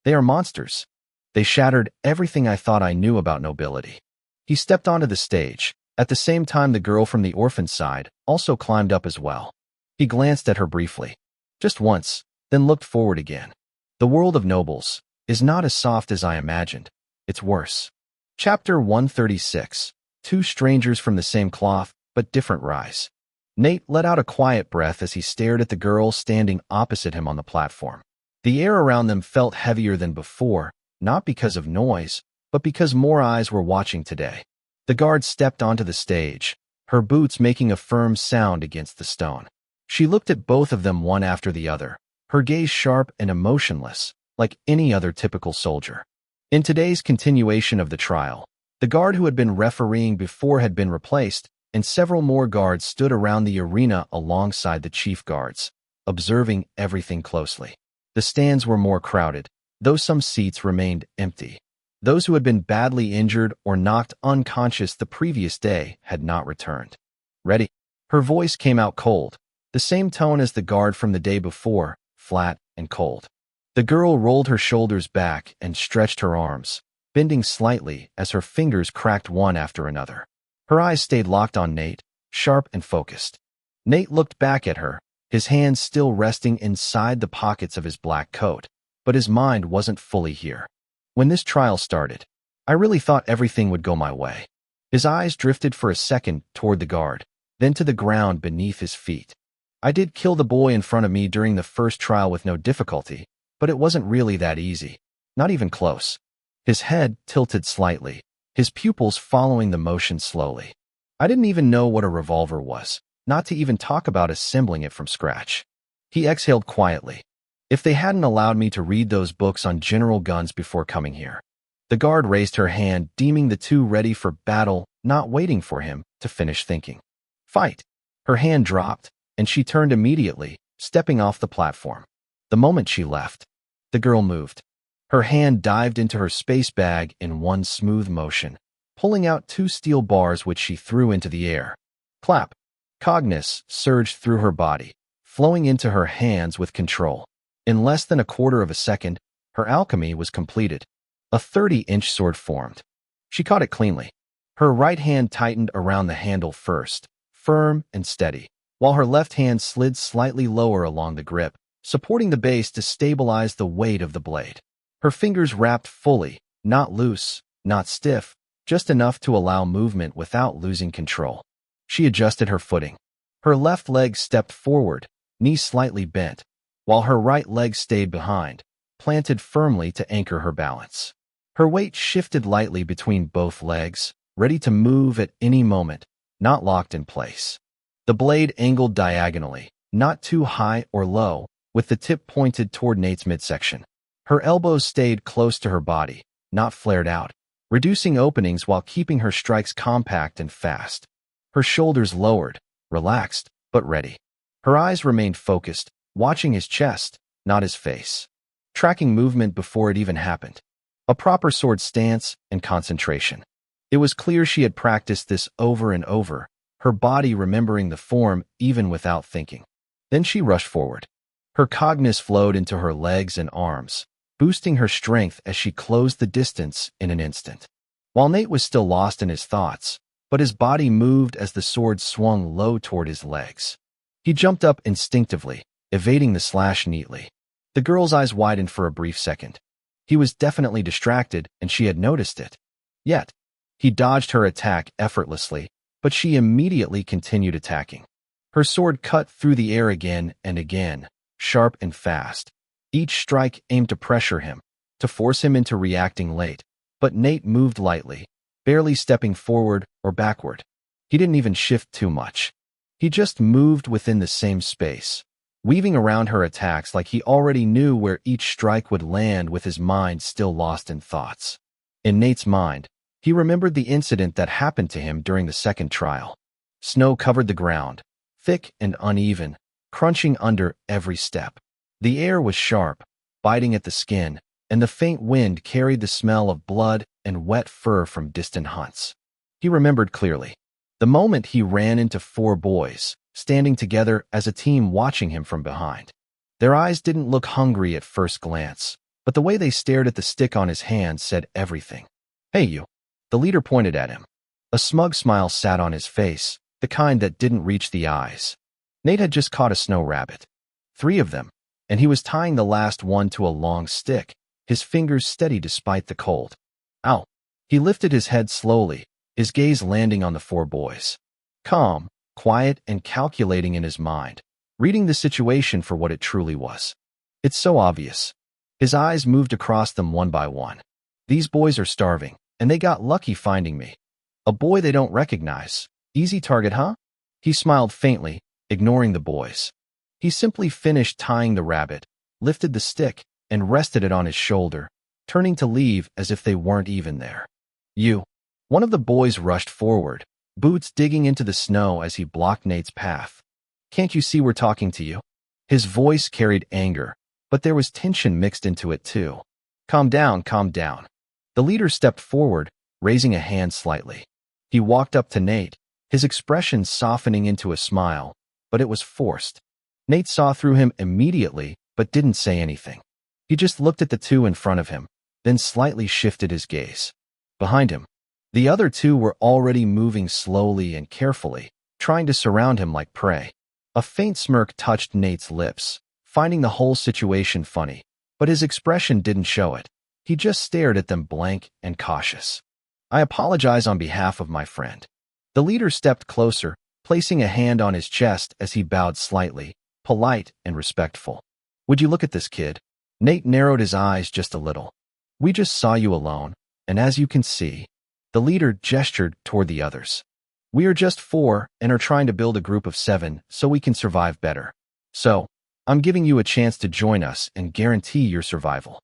They are monsters. They shattered everything I thought I knew about nobility. He stepped onto the stage. At the same time, the girl from the orphan's side also climbed up as well. He glanced at her briefly, just once, then looked forward again. The world of nobles is not as soft as I imagined. It's worse. Chapter 136. 2 strangers from the same cloth, but different rise. Nate let out a quiet breath as he stared at the girl standing opposite him on the platform. The air around them felt heavier than before, not because of noise, but because more eyes were watching today. The guard stepped onto the stage, her boots making a firm sound against the stone. She looked at both of them one after the other, her gaze sharp and emotionless, like any other typical soldier. In today's continuation of the trial, the guard who had been refereeing before had been replaced, and several more guards stood around the arena alongside the chief guards, observing everything closely. The stands were more crowded, though some seats remained empty. Those who had been badly injured or knocked unconscious the previous day had not returned. Ready? Her voice came out cold, the same tone as the guard from the day before, flat and cold. The girl rolled her shoulders back and stretched her arms, bending slightly as her fingers cracked one after another. Her eyes stayed locked on Nate, sharp and focused. Nate looked back at her, his hands still resting inside the pockets of his black coat, but his mind wasn't fully here. When this trial started, I really thought everything would go my way. His eyes drifted for a second toward the guard, then to the ground beneath his feet. I did kill the boy in front of me during the first trial with no difficulty, but it wasn't really that easy. Not even close. His head tilted slightly, his pupils following the motion slowly. I didn't even know what a revolver was, not to even talk about assembling it from scratch. He exhaled quietly. If they hadn't allowed me to read those books on general guns before coming here. The guard raised her hand, deeming the two ready for battle, not waiting for him to finish thinking. Fight! Her hand dropped, and she turned immediately, stepping off the platform. The moment she left, the girl moved. Her hand dived into her space bag in one smooth motion, pulling out 2 steel bars which she threw into the air. Clap! Cognis surged through her body, flowing into her hands with control. In less than a quarter of a second, Her alchemy was completed. A 30-inch sword formed. She caught it cleanly. Her right hand tightened around the handle first, firm and steady, while her left hand slid slightly lower along the grip, supporting the base to stabilize the weight of the blade. Her fingers wrapped fully, not loose, not stiff, just enough to allow movement without losing control. She adjusted her footing. Her left leg stepped forward, knee slightly bent, while her right leg stayed behind, planted firmly to anchor her balance. Her weight shifted lightly between both legs, ready to move at any moment, not locked in place. The blade angled diagonally, not too high or low, with the tip pointed toward Nate's midsection. Her elbows stayed close to her body, not flared out, reducing openings while keeping her strikes compact and fast. Her shoulders lowered, relaxed, but ready. Her eyes remained focused, watching his chest, not his face, tracking movement before it even happened. A proper sword stance and concentration. It was clear she had practiced this over and over, her body remembering the form even without thinking. Then she rushed forward. Her cognition flowed into her legs and arms, boosting her strength as she closed the distance in an instant. While Nate was still lost in his thoughts, but his body moved as the sword swung low toward his legs. He jumped up instinctively, evading the slash neatly. The girl's eyes widened for a brief second. He was definitely distracted, and she had noticed it. Yet, he dodged her attack effortlessly, but she immediately continued attacking. Her sword cut through the air again and again, sharp and fast. Each strike aimed to pressure him, to force him into reacting late, but Nate moved lightly, barely stepping forward or backward. He didn't even shift too much. He just moved within the same space, weaving around her attacks like he already knew where each strike would land with his mind still lost in thoughts. In Nate's mind, he remembered the incident that happened to him during the second trial. Snow covered the ground, thick and uneven, crunching under every step. The air was sharp, biting at the skin, and the faint wind carried the smell of blood and wet fur from distant hunts. He remembered clearly. The moment he ran into 4 boys, standing together as a team watching him from behind. Their eyes didn't look hungry at first glance, but the way they stared at the stick on his hand said everything. "Hey, you." The leader pointed at him. A smug smile sat on his face, the kind that didn't reach the eyes. Nate had just caught a snow rabbit. 3 of them, and he was tying the last one to a long stick, his fingers steady despite the cold. Ow. He lifted his head slowly, his gaze landing on the 4 boys. Calm, quiet, and calculating in his mind, reading the situation for what it truly was. It's so obvious. His eyes moved across them one by one. These boys are starving, and they got lucky finding me. A boy they don't recognize. Easy target, huh? He smiled faintly, ignoring the boys. He simply finished tying the rabbit, lifted the stick, and rested it on his shoulder, turning to leave as if they weren't even there. You. One of the boys rushed forward, boots digging into the snow as he blocked Nate's path. Can't you see we're talking to you? His voice carried anger, but there was tension mixed into it too. Calm down, calm down. The leader stepped forward, raising a hand slightly. He walked up to Nate, his expression softening into a smile, but it was forced. Nate saw through him immediately, but didn't say anything. He just looked at the 2 in front of him, then slightly shifted his gaze. Behind him, the other 2 were already moving slowly and carefully, trying to surround him like prey. A faint smirk touched Nate's lips, finding the whole situation funny, but his expression didn't show it. He just stared at them blank and cautious. I apologize on behalf of my friend. The leader stepped closer, placing a hand on his chest as he bowed slightly, polite and respectful. Would you look at this kid? Nate narrowed his eyes just a little. We just saw you alone, and as you can see, the leader gestured toward the others. We are just 4 and are trying to build a group of 7 so we can survive better. So, I'm giving you a chance to join us and guarantee your survival.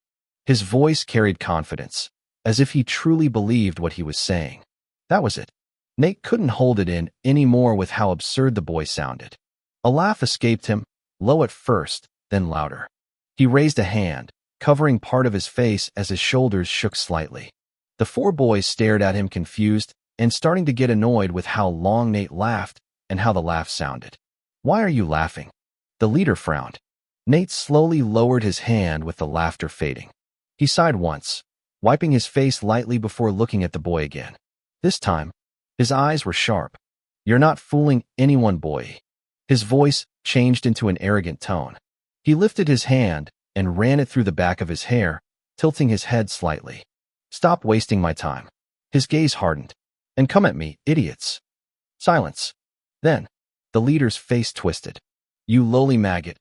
His voice carried confidence, as if he truly believed what he was saying. That was it. Nate couldn't hold it in anymore with how absurd the boy sounded. A laugh escaped him, low at first, then louder. He raised a hand, covering part of his face as his shoulders shook slightly. The 4 boys stared at him confused and starting to get annoyed with how long Nate laughed and how the laugh sounded. Why are you laughing? The leader frowned. Nate slowly lowered his hand with the laughter fading. He sighed once, wiping his face lightly before looking at the boy again. This time, his eyes were sharp. "You're not fooling anyone, boy." His voice changed into an arrogant tone. He lifted his hand and ran it through the back of his hair, tilting his head slightly. "Stop wasting my time." His gaze hardened. "And come at me, idiots." Silence. Then, the leader's face twisted. "You lowly maggot.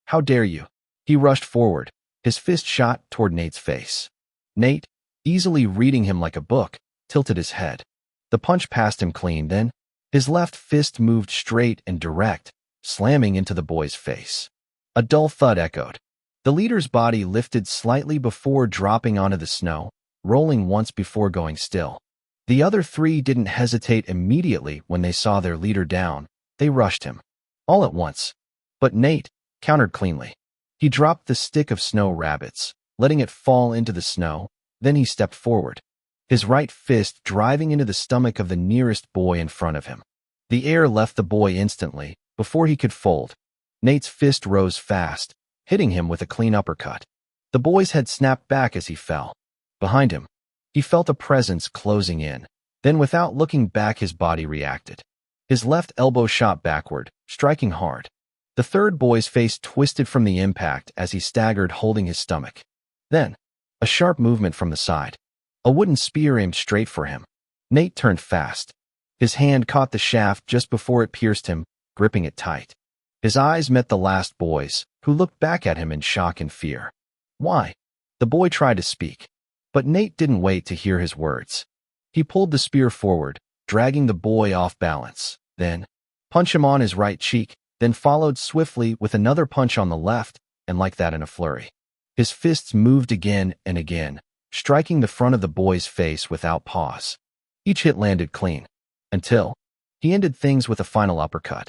How dare you?" He rushed forward, his fist shot toward Nate's face. Nate, easily reading him like a book, tilted his head. The punch passed him clean, then his left fist moved straight and direct, slamming into the boy's face. A dull thud echoed. The leader's body lifted slightly before dropping onto the snow, rolling once before going still. The other three didn't hesitate immediately when they saw their leader down. They rushed him. All at once. But Nate countered cleanly. He dropped the stick of snow rabbits, letting it fall into the snow. Then he stepped forward, his right fist driving into the stomach of the nearest boy in front of him. The air left the boy instantly, before he could fold. Nate's fist rose fast, hitting him with a clean uppercut. The boy's head snapped back as he fell. Behind him, he felt a presence closing in. Then without looking back, his body reacted. His left elbow shot backward, striking hard. The third boy's face twisted from the impact as he staggered, holding his stomach. Then, a sharp movement from the side. A wooden spear aimed straight for him. Nate turned fast. His hand caught the shaft just before it pierced him, gripping it tight. His eyes met the last boy's, who looked back at him in shock and fear. "Why?" The boy tried to speak, but Nate didn't wait to hear his words. He pulled the spear forward, dragging the boy off balance. Then, punched him on his right cheek, then followed swiftly with another punch on the left, and like that in a flurry. His fists moved again and again, striking the front of the boy's face without pause. Each hit landed clean, until he ended things with a final uppercut.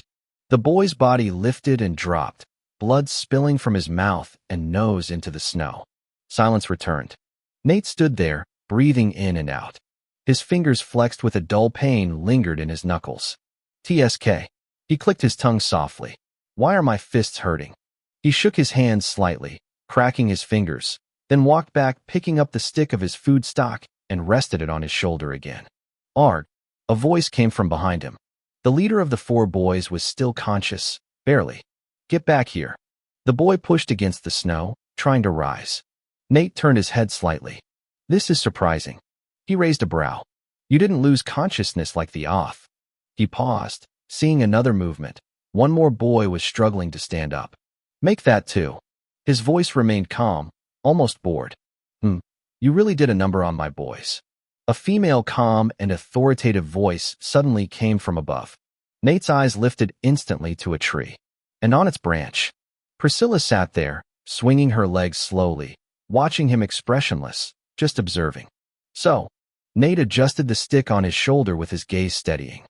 The boy's body lifted and dropped, blood spilling from his mouth and nose into the snow. Silence returned. Nate stood there, breathing in and out. His fingers flexed with a dull pain lingered in his knuckles. "TSK." He clicked his tongue softly. "Why are my fists hurting?" He shook his hands slightly, cracking his fingers, then walked back, picking up the stick of his food stock and rested it on his shoulder again. "Arg." A voice came from behind him. The leader of the four boys was still conscious, barely. "Get back here." The boy pushed against the snow, trying to rise. Nate turned his head slightly. "This is surprising." He raised a brow. "You didn't lose consciousness like the off." He paused, seeing another movement. One more boy was struggling to stand up. "Make that too." His voice remained calm, almost bored. You really did a number on my boys." A female calm and authoritative voice suddenly came from above. Nate's eyes lifted instantly to a tree. And on its branch, Priscilla sat there, swinging her legs slowly, watching him expressionless, just observing. So, Nate adjusted the stick on his shoulder with his gaze steadying.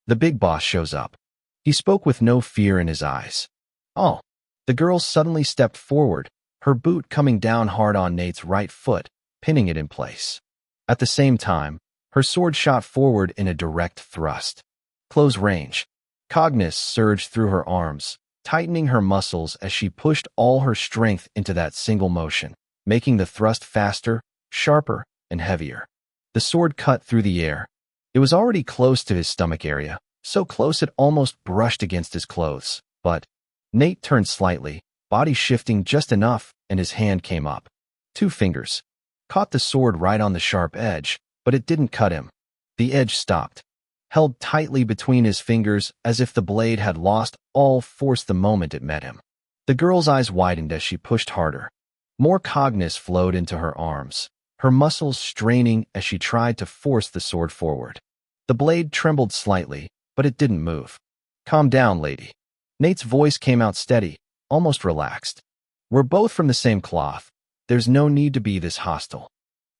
The big boss shows up. He spoke with no fear in his eyes. "Oh." The girl suddenly stepped forward, her boot coming down hard on Nate's right foot, pinning it in place. At the same time, her sword shot forward in a direct thrust. Close range. Cognizance surged through her arms, tightening her muscles as she pushed all her strength into that single motion, making the thrust faster, sharper, and heavier. The sword cut through the air. It was already close to his stomach area, so close it almost brushed against his clothes. But Nate turned slightly, body shifting just enough, and his hand came up. 2 fingers. Caught the sword right on the sharp edge, but it didn't cut him. The edge stopped, held tightly between his fingers as if the blade had lost all force the moment it met him. The girl's eyes widened as she pushed harder. More cognizance flowed into her arms, her muscles straining as she tried to force the sword forward. The blade trembled slightly, but it didn't move. "Calm down, lady." Nate's voice came out steady, almost relaxed. "We're both from the same cloth. There's no need to be this hostile."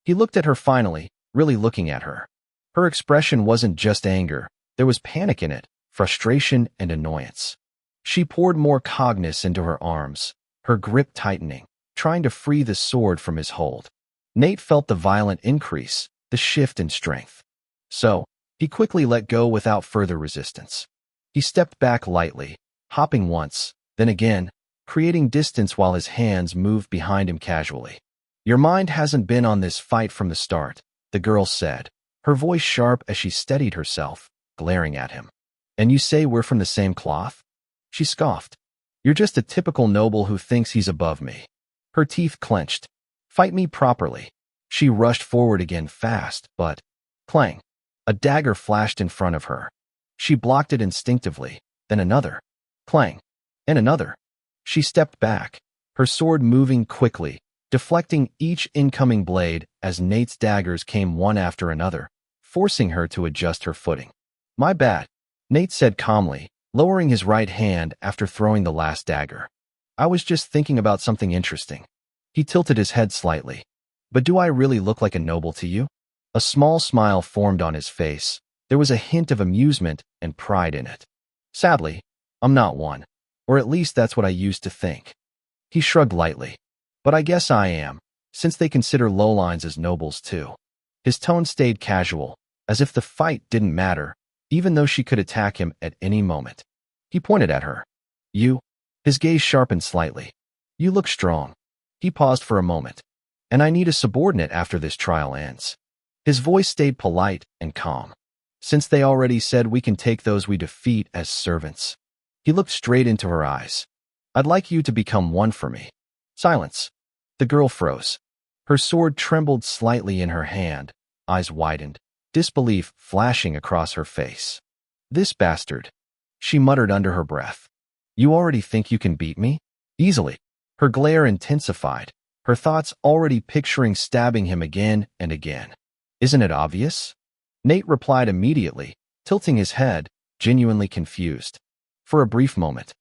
He looked at her finally, really looking at her. Her expression wasn't just anger. There was panic in it, frustration and annoyance. She poured more cognizance into her arms, her grip tightening, trying to free the sword from his hold. Nate felt the violent increase, the shift in strength. So, he quickly let go without further resistance. He stepped back lightly, hopping once, then again, creating distance while his hands moved behind him casually. Your mind hasn't been on this fight from the start, the girl said, her voice sharp as she steadied herself, glaring at him. And you say we're from the same cloth? She scoffed. You're just a typical noble who thinks he's above me. Her teeth clenched. Fight me properly. She rushed forward again fast, but clang. A dagger flashed in front of her. She blocked it instinctively, then another. Clang. And another. She stepped back, her sword moving quickly, deflecting each incoming blade as Nate's daggers came one after another, forcing her to adjust her footing. My bad, Nate said calmly, lowering his right hand after throwing the last dagger. I was just thinking about something interesting. He tilted his head slightly. But do I really look like a noble to you? A small smile formed on his face. There was a hint of amusement and pride in it. Sadly, I'm not one. Or at least that's what I used to think. He shrugged lightly. But I guess I am, since they consider lowlines as nobles too. His tone stayed casual, as if the fight didn't matter, even though she could attack him at any moment. He pointed at her. You? His gaze sharpened slightly. You look strong. He paused for a moment. And I need a subordinate after this trial ends. His voice stayed polite and calm. Since they already said we can take those we defeat as servants. He looked straight into her eyes. I'd like you to become one for me. Silence. The girl froze. Her sword trembled slightly in her hand, eyes widened, disbelief flashing across her face. This bastard, she muttered under her breath. You already think you can beat me? Easily. Her glare intensified, her thoughts already picturing stabbing him again and again. Isn't it obvious? Nate replied immediately, tilting his head, genuinely confused. For a brief moment,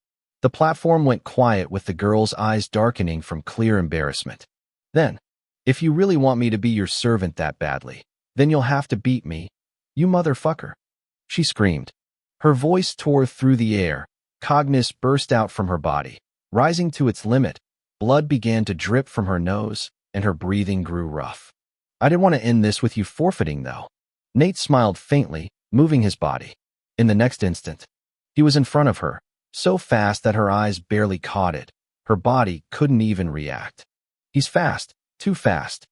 the platform went quiet with the girl's eyes darkening from clear embarrassment. Then, if you really want me to be your servant that badly, then you'll have to beat me, you motherfucker. She screamed. Her voice tore through the air, cognizance burst out from her body. Rising to its limit, blood began to drip from her nose, and her breathing grew rough. I didn't want to end this with you forfeiting, though. Nate smiled faintly, moving his body. In the next instant, he was in front of her, so fast that her eyes barely caught it. Her body couldn't even react. He's fast, too fast.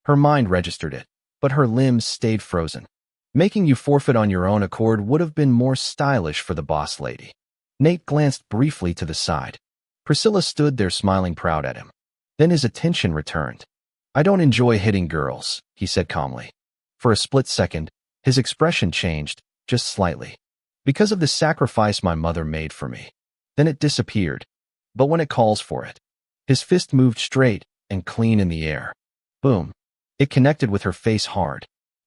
Her mind registered it, but her limbs stayed frozen. Making you forfeit on your own accord would have been more stylish for the boss lady. Nate glanced briefly to the side. Priscilla stood there smiling proud at him. Then his attention returned. I don't enjoy hitting girls, he said calmly. For a split second, his expression changed, just slightly. Because of the sacrifice my mother made for me. Then it disappeared. But when it calls for it, his fist moved straight and clean in the air. Boom. It connected with her face hard.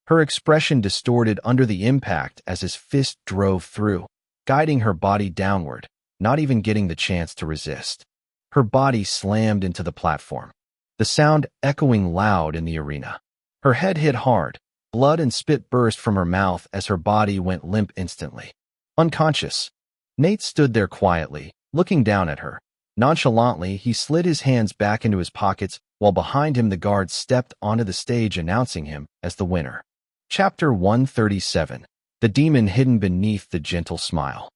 Her expression distorted under the impact as his fist drove through, guiding her body downward, not even getting the chance to resist. Her body slammed into the platform, the sound echoing loud in the arena. Her head hit hard, blood and spit burst from her mouth as her body went limp instantly. Unconscious, Nate stood there quietly, looking down at her. Nonchalantly, he slid his hands back into his pockets, while behind him the guard stepped onto the stage announcing him as the winner. Chapter 137. The Demon Hidden Beneath the Gentle Smile.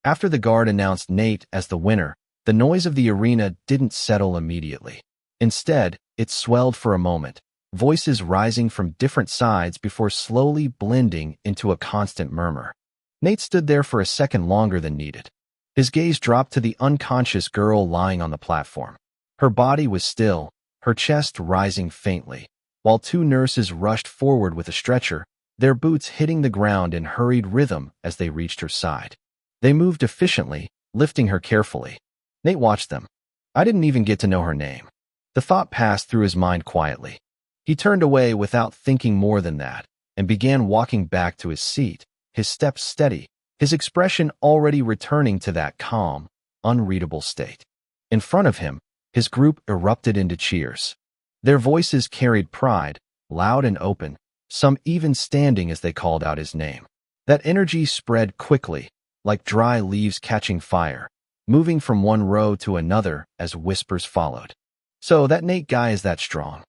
After the guard announced Nate as the winner, the noise of the arena didn't settle immediately. Instead, it swelled for a moment, voices rising from different sides before slowly blending into a constant murmur. Nate stood there for a second longer than needed. His gaze dropped to the unconscious girl lying on the platform. Her body was still, her chest rising faintly, while two nurses rushed forward with a stretcher, their boots hitting the ground in hurried rhythm as they reached her side. They moved efficiently, lifting her carefully. Nate watched them. I didn't even get to know her name. The thought passed through his mind quietly. He turned away without thinking more than that, and began walking back to his seat, his steps steady, his expression already returning to that calm, unreadable state. In front of him, his group erupted into cheers. Their voices carried pride, loud and open, some even standing as they called out his name. That energy spread quickly, like dry leaves catching fire, moving from one row to another as whispers followed. So that Nate guy is that strong.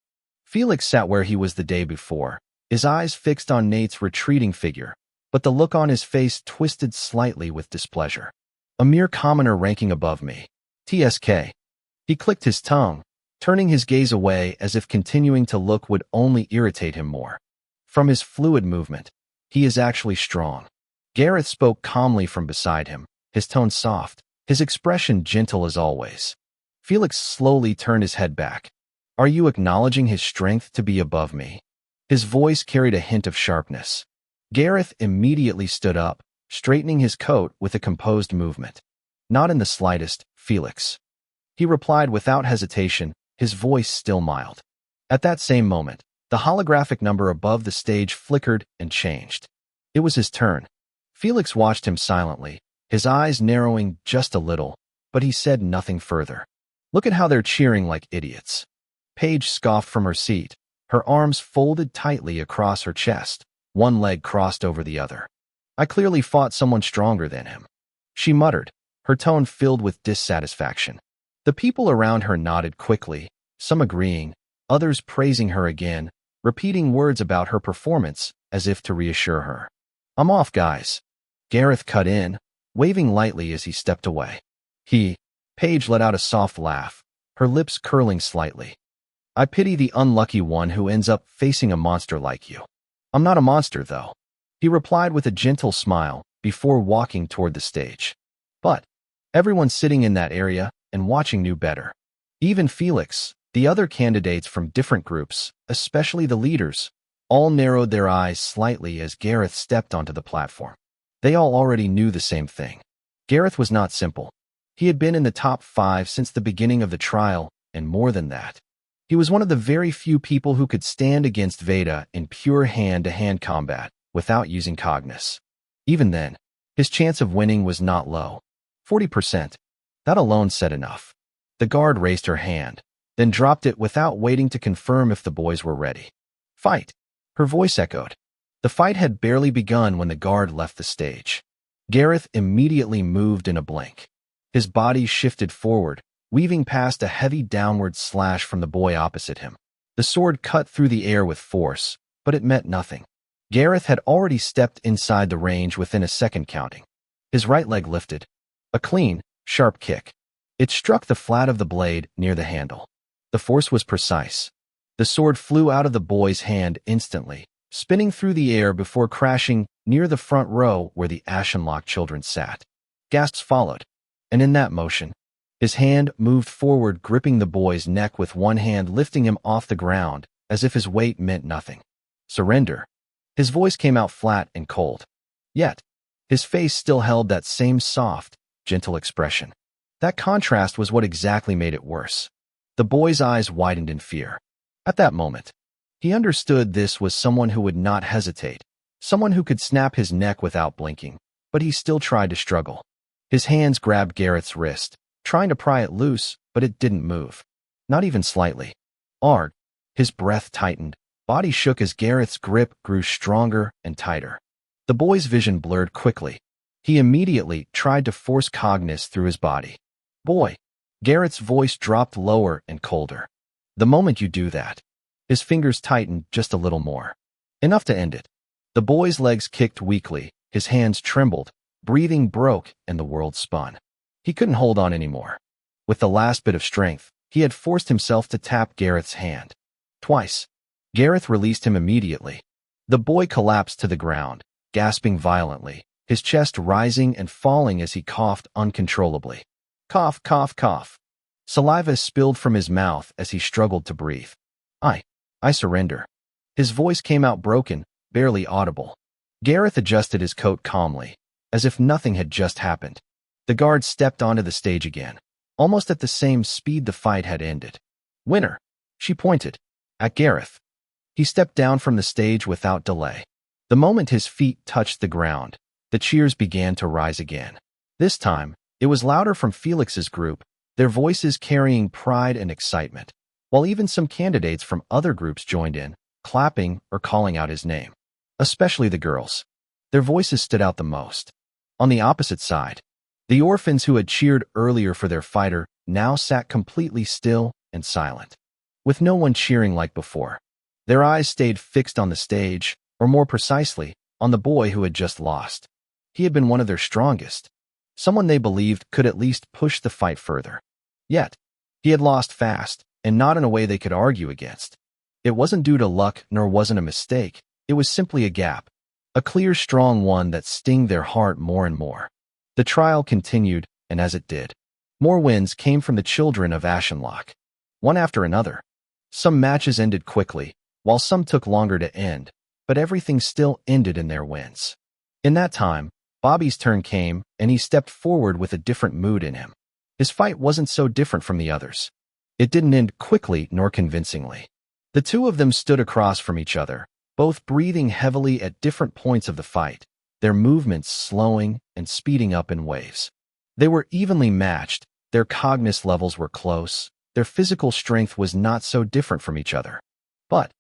Felix sat where he was the day before, his eyes fixed on Nate's retreating figure, but the look on his face twisted slightly with displeasure. A mere commoner ranking above me. TSK. He clicked his tongue, turning his gaze away as if continuing to look would only irritate him more. From his fluid movement, he is actually strong. Gareth spoke calmly from beside him, his tone soft, his expression gentle as always. Felix slowly turned his head back. Are you acknowledging his strength to be above me? His voice carried a hint of sharpness. Gareth immediately stood up, straightening his coat with a composed movement. Not in the slightest, Felix. He replied without hesitation, his voice still mild. At that same moment, the holographic number above the stage flickered and changed. It was his turn. Felix watched him silently, his eyes narrowing just a little, but he said nothing further. Look at how they're cheering like idiots. Paige scoffed from her seat, her arms folded tightly across her chest, one leg crossed over the other. I clearly fought someone stronger than him. She muttered, her tone filled with dissatisfaction. The people around her nodded quickly, some agreeing, others praising her again, repeating words about her performance as if to reassure her. I'm off, guys. Gareth cut in, waving lightly as he stepped away. Paige let out a soft laugh, her lips curling slightly. I pity the unlucky one who ends up facing a monster like you. I'm not a monster, though, he replied with a gentle smile before walking toward the stage. But everyone sitting in that area and watching knew better. Even Felix, the other candidates from different groups, especially the leaders, all narrowed their eyes slightly as Gareth stepped onto the platform. They all already knew the same thing. Gareth was not simple. He had been in the top 5 since the beginning of the trial, and more than that. He was one of the very few people who could stand against Veda in pure hand-to-hand combat without using Cognis. Even then, his chance of winning was not low. 40%. That alone said enough. The guard raised her hand, then dropped it without waiting to confirm if the boys were ready. Fight! Her voice echoed. The fight had barely begun when the guard left the stage. Gareth immediately moved in a blink. His body shifted forward, weaving past a heavy downward slash from the boy opposite him. The sword cut through the air with force, but it meant nothing. Gareth had already stepped inside the range within a second counting. His right leg lifted. A clean, sharp kick. It struck the flat of the blade near the handle. The force was precise. The sword flew out of the boy's hand instantly, spinning through the air before crashing near the front row where the Ashenlocke children sat. Gasps followed, and in that motion, his hand moved forward, gripping the boy's neck with one hand, lifting him off the ground as if his weight meant nothing. Surrender. His voice came out flat and cold. Yet, his face still held that same soft, gentle expression. That contrast was what exactly made it worse. The boy's eyes widened in fear. At that moment, he understood this was someone who would not hesitate, someone who could snap his neck without blinking, but he still tried to struggle. His hands grabbed Gareth's wrist, trying to pry it loose, but it didn't move. Not even slightly. Arg. His breath tightened, body shook as Gareth's grip grew stronger and tighter. The boy's vision blurred quickly. He immediately tried to force Cognis through his body. Boy. Gareth's voice dropped lower and colder. The moment you do that, his fingers tightened just a little more. Enough to end it. The boy's legs kicked weakly, his hands trembled, breathing broke, and the world spun. He couldn't hold on anymore. With the last bit of strength, he had forced himself to tap Gareth's hand. Twice. Gareth released him immediately. The boy collapsed to the ground, gasping violently, his chest rising and falling as he coughed uncontrollably. Cough, cough, cough. Saliva spilled from his mouth as he struggled to breathe. I surrender. His voice came out broken, barely audible. Gareth adjusted his coat calmly, as if nothing had just happened. The guard stepped onto the stage again, almost at the same speed the fight had ended. Winner, she pointed, at Gareth. He stepped down from the stage without delay. The moment his feet touched the ground, the cheers began to rise again. This time, it was louder from Felix's group, their voices carrying pride and excitement, while even some candidates from other groups joined in, clapping or calling out his name. Especially the girls. Their voices stood out the most. On the opposite side, the orphans who had cheered earlier for their fighter now sat completely still and silent, with no one cheering like before. Their eyes stayed fixed on the stage, or more precisely, on the boy who had just lost. He had been one of their strongest, someone they believed could at least push the fight further. Yet, he had lost fast, and not in a way they could argue against. It wasn't due to luck, nor wasn't a mistake. It was simply a gap. A clear, strong one that stung their heart more and more. The trial continued, and as it did, more wins came from the children of Ashenlocke, one after another. Some matches ended quickly, while some took longer to end, but everything still ended in their wins. In that time, Bobby's turn came, and he stepped forward with a different mood in him. His fight wasn't so different from the others. It didn't end quickly nor convincingly. The two of them stood across from each other, both breathing heavily at different points of the fight, their movements slowing and speeding up in waves. They were evenly matched, their cognizance levels were close, their physical strength was not so different from each other. But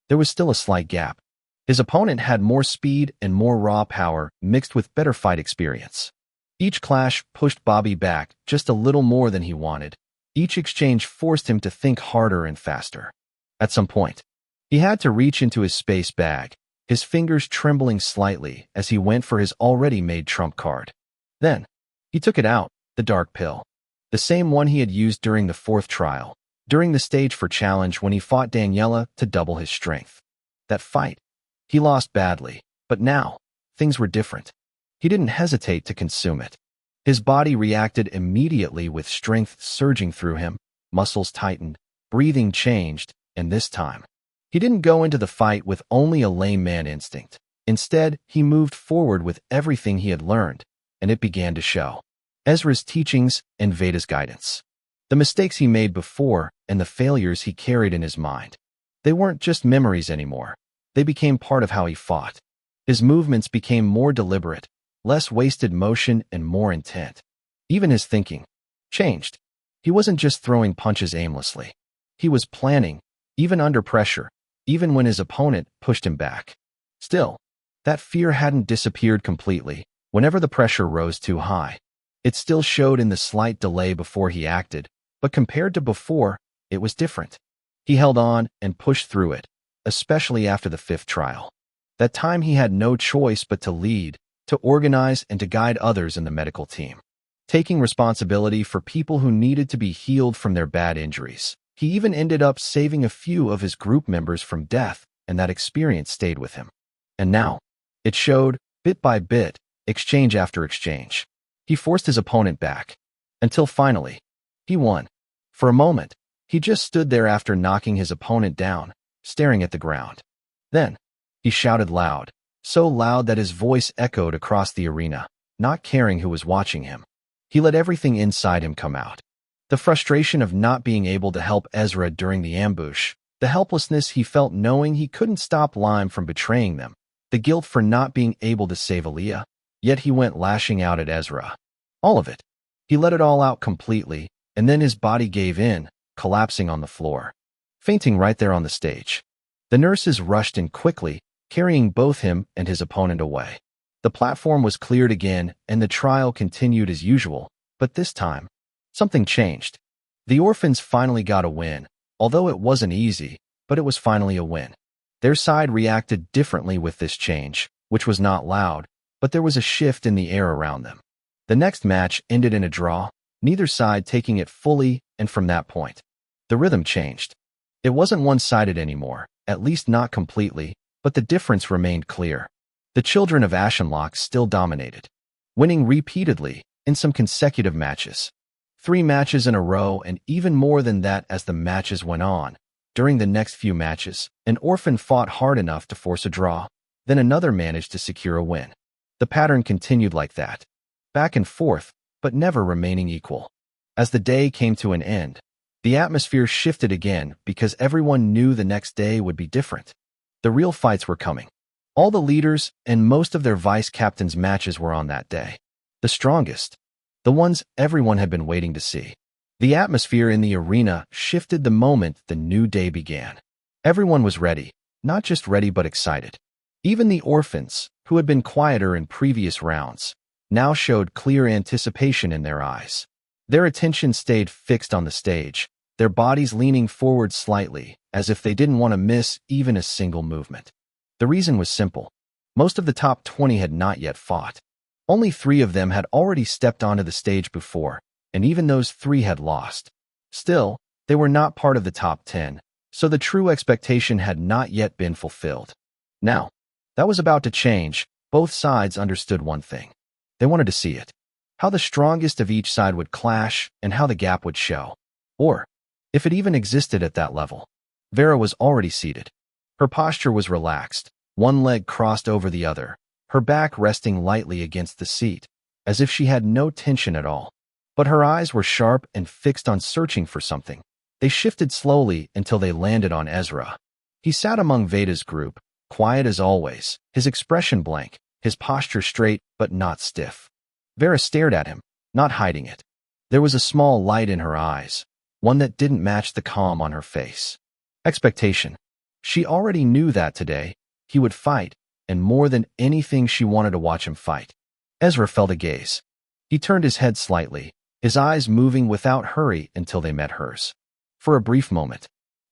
there was still a slight gap. His opponent had more speed and more raw power mixed with better fight experience. Each clash pushed Bobby back just a little more than he wanted. Each exchange forced him to think harder and faster. At some point, he had to reach into his space bag, his fingers trembling slightly as he went for his already made trump card. Then, he took it out, the dark pill. The same one he had used during the fourth trial, during the stage for challenge when he fought Daniela to double his strength. That fight, he lost badly, but now, things were different. He didn't hesitate to consume it. His body reacted immediately with strength surging through him, muscles tightened, breathing changed, and this time, he didn't go into the fight with only a lame man instinct. Instead, he moved forward with everything he had learned, and it began to show. Ezra's teachings and Veda's guidance. The mistakes he made before and the failures he carried in his mind. They weren't just memories anymore. They became part of how he fought. His movements became more deliberate, less wasted motion and more intent. Even his thinking changed. He wasn't just throwing punches aimlessly. He was planning, even under pressure, even when his opponent pushed him back. Still, that fear hadn't disappeared completely. Whenever the pressure rose too high, it still showed in the slight delay before he acted, but compared to before, it was different. He held on and pushed through it, especially after the fifth trial. That time he had no choice but to lead, to organize and to guide others in the medical team, taking responsibility for people who needed to be healed from their bad injuries. He even ended up saving a few of his group members from death, and that experience stayed with him. And now, it showed, bit by bit, exchange after exchange. He forced his opponent back, until finally, he won. For a moment, he just stood there after knocking his opponent down, staring at the ground. Then, he shouted loud, so loud that his voice echoed across the arena, not caring who was watching him. He let everything inside him come out. The frustration of not being able to help Ezra during the ambush, the helplessness he felt knowing he couldn't stop Lime from betraying them, the guilt for not being able to save Aaliyah, yet he went lashing out at Ezra. All of it. He let it all out completely, and then his body gave in, collapsing on the floor, fainting right there on the stage. The nurses rushed in quickly, carrying both him and his opponent away. The platform was cleared again, and the trial continued as usual, but this time, something changed. The orphans finally got a win, although it wasn't easy, but it was finally a win. Their side reacted differently with this change, which was not loud, but there was a shift in the air around them. The next match ended in a draw, neither side taking it fully, and from that point, the rhythm changed. It wasn't one-sided anymore, at least not completely, but the difference remained clear. The children of Ashenlocke still dominated, winning repeatedly in some consecutive matches. 3 matches in a row and even more than that as the matches went on. During the next few matches, an orphan fought hard enough to force a draw, then another managed to secure a win. The pattern continued like that, back and forth, but never remaining equal. As the day came to an end, the atmosphere shifted again because everyone knew the next day would be different. The real fights were coming. All the leaders and most of their vice-captains' matches were on that day. The strongest. The ones everyone had been waiting to see. The atmosphere in the arena shifted the moment the new day began. Everyone was ready, not just ready but excited. Even the orphans, who had been quieter in previous rounds, now showed clear anticipation in their eyes. Their attention stayed fixed on the stage, their bodies leaning forward slightly, as if they didn't want to miss even a single movement. The reason was simple. Most of the top 20 had not yet fought. Only 3 of them had already stepped onto the stage before, and even those 3 had lost. Still, They were not part of the top 10, so the true expectation had not yet been fulfilled. Now, that was about to change. Both sides understood one thing. They wanted to see it. How the strongest of each side would clash and how the gap would show. Or, if it even existed at that level. Vera was already seated. Her posture was relaxed, one leg crossed over the other, her back resting lightly against the seat, as if she had no tension at all. But her eyes were sharp and fixed on searching for something. They shifted slowly until they landed on Ezra. He sat among Veda's group, quiet as always, his expression blank, his posture straight but not stiff. Vera stared at him, not hiding it. There was a small light in her eyes, one that didn't match the calm on her face. Expectation. She already knew that today he would fight, and more than anything she wanted to watch him fight. Ezra felt a gaze. He turned his head slightly, his eyes moving without hurry until they met hers. For a brief moment,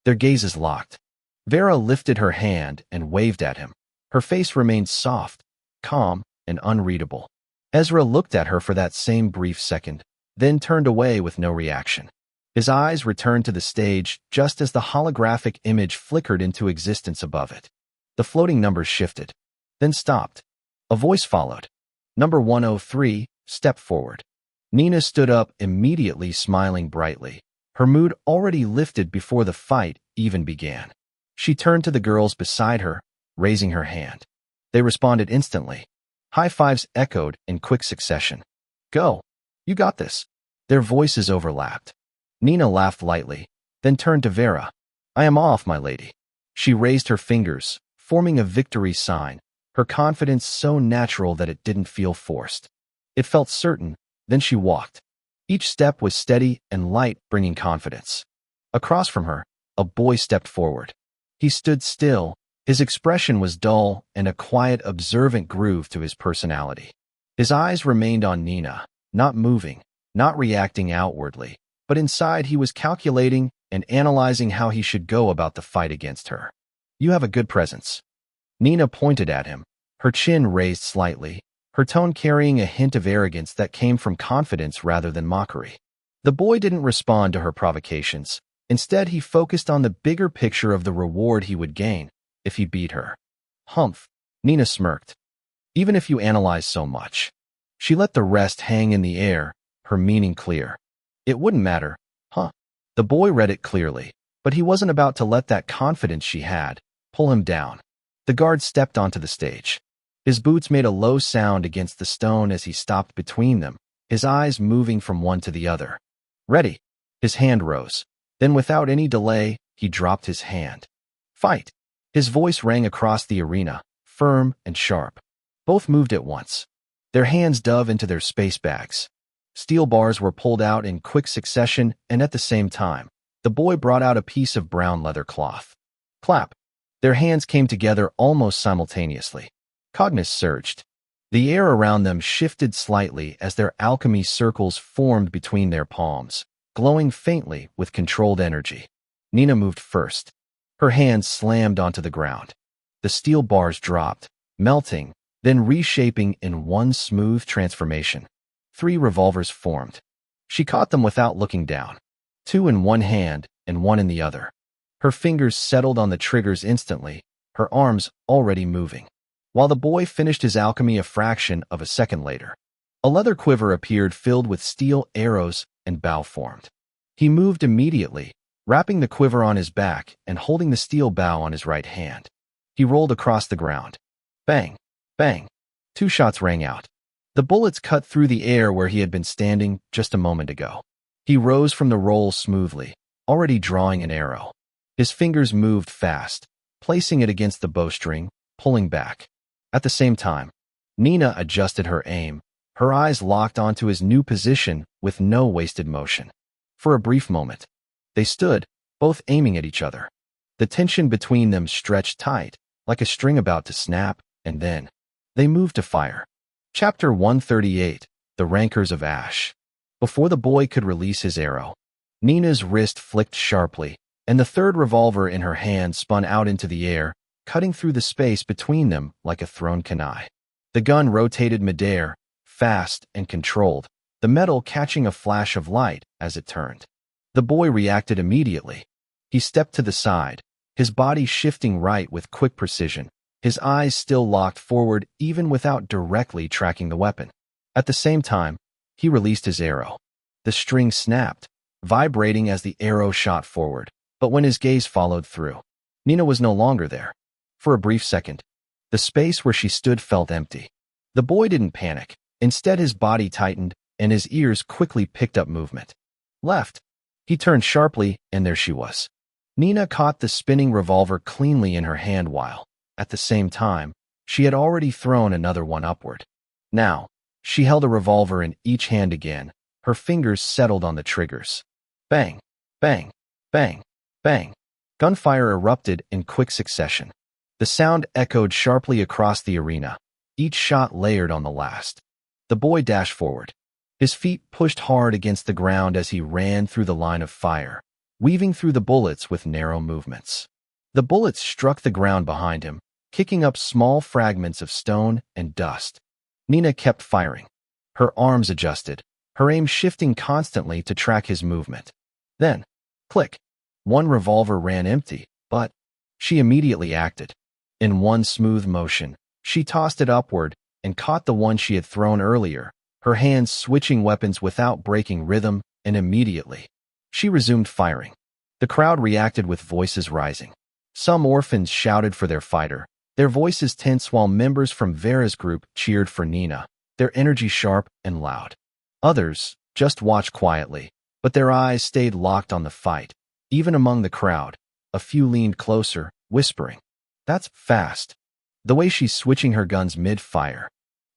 their gazes locked. Vera lifted her hand and waved at him. Her face remained soft, calm, and unreadable. Ezra looked at her for that same brief second, then turned away with no reaction. His eyes returned to the stage just as the holographic image flickered into existence above it. The floating numbers shifted, then stopped. A voice followed. Number 103, step forward. Nina stood up immediately, smiling brightly. Her mood already lifted before the fight even began. She turned to the girls beside her, raising her hand. They responded instantly. High fives echoed in quick succession. Go. You got this. Their voices overlapped. Nina laughed lightly, then turned to Vera. I am off, my lady. She raised her fingers, forming a victory sign, her confidence so natural that it didn't feel forced. It felt certain, then she walked. Each step was steady and light, bringing confidence. Across from her, a boy stepped forward. He stood still, his expression was dull and a quiet, observant groove to his personality. His eyes remained on Nina, not moving, not reacting outwardly, but inside he was calculating and analyzing how he should go about the fight against her. You have a good presence. Nina pointed at him, her chin raised slightly, her tone carrying a hint of arrogance that came from confidence rather than mockery. The boy didn't respond to her provocations. Instead, he focused on the bigger picture of the reward he would gain if he beat her. Humph, Nina smirked. Even if you analyze so much. She let the rest hang in the air, her meaning clear. It wouldn't matter, huh? The boy read it clearly, but he wasn't about to let that confidence she had pull him down. The guard stepped onto the stage. His boots made a low sound against the stone as he stopped between them, his eyes moving from one to the other. Ready. His hand rose. Then without any delay, he dropped his hand. Fight. His voice rang across the arena, firm and sharp. Both moved at once. Their hands dove into their space bags. Steel bars were pulled out in quick succession, and at the same time, the boy brought out a piece of brown leather cloth. Clap. Their hands came together almost simultaneously. Cognizance surged. The air around them shifted slightly as their alchemy circles formed between their palms, glowing faintly with controlled energy. Nina moved first. Her hands slammed onto the ground. The steel bars dropped, melting, then reshaping in one smooth transformation. 3 revolvers formed. She caught them without looking down. 2 in one hand and 1 in the other. Her fingers settled on the triggers instantly, her arms already moving. While the boy finished his alchemy a fraction of a second later, a leather quiver appeared filled with steel arrows and bow formed. He moved immediately, wrapping the quiver on his back and holding the steel bow on his right hand. He rolled across the ground. Bang! Bang! 2 shots rang out. The bullets cut through the air where he had been standing just a moment ago. He rose from the roll smoothly, already drawing an arrow. His fingers moved fast, placing it against the bowstring, pulling back. At the same time, Nina adjusted her aim, her eyes locked onto his new position with no wasted motion. For a brief moment, they stood, both aiming at each other. The tension between them stretched tight, like a string about to snap, and then they moved to fire. Chapter 138, The Rancors of Ash. Before the boy could release his arrow, Nina's wrist flicked sharply, and the third revolver in her hand spun out into the air, cutting through the space between them like a thrown kunai. The gun rotated midair, fast and controlled, the metal catching a flash of light as it turned. The boy reacted immediately. He stepped to the side, his body shifting right with quick precision, his eyes still locked forward even without directly tracking the weapon. At the same time, he released his arrow. The string snapped, vibrating as the arrow shot forward. But when his gaze followed through, Nina was no longer there. For a brief second, the space where she stood felt empty. The boy didn't panic. Instead, his body tightened, and his ears quickly picked up movement. Left. He turned sharply, and there she was. Nina caught the spinning revolver cleanly in her hand while, at the same time, she had already thrown another one upward. Now, she held a revolver in each hand again, her fingers settled on the triggers. Bang, bang, bang, bang. Gunfire erupted in quick succession. The sound echoed sharply across the arena, each shot layered on the last. The boy dashed forward. His feet pushed hard against the ground as he ran through the line of fire, weaving through the bullets with narrow movements. The bullets struck the ground behind him, kicking up small fragments of stone and dust. Nina kept firing. Her arms adjusted, her aim shifting constantly to track his movement. Then, click. One revolver ran empty, but she immediately acted. In one smooth motion, she tossed it upward and caught the one she had thrown earlier, her hands switching weapons without breaking rhythm, and immediately, she resumed firing. The crowd reacted with voices rising. Some orphans shouted for their fighter, their voices tense while members from Vera's group cheered for Nina, their energy sharp and loud. Others just watched quietly, but their eyes stayed locked on the fight. Even among the crowd, a few leaned closer, whispering, "That's fast. The way she's switching her guns mid-fire.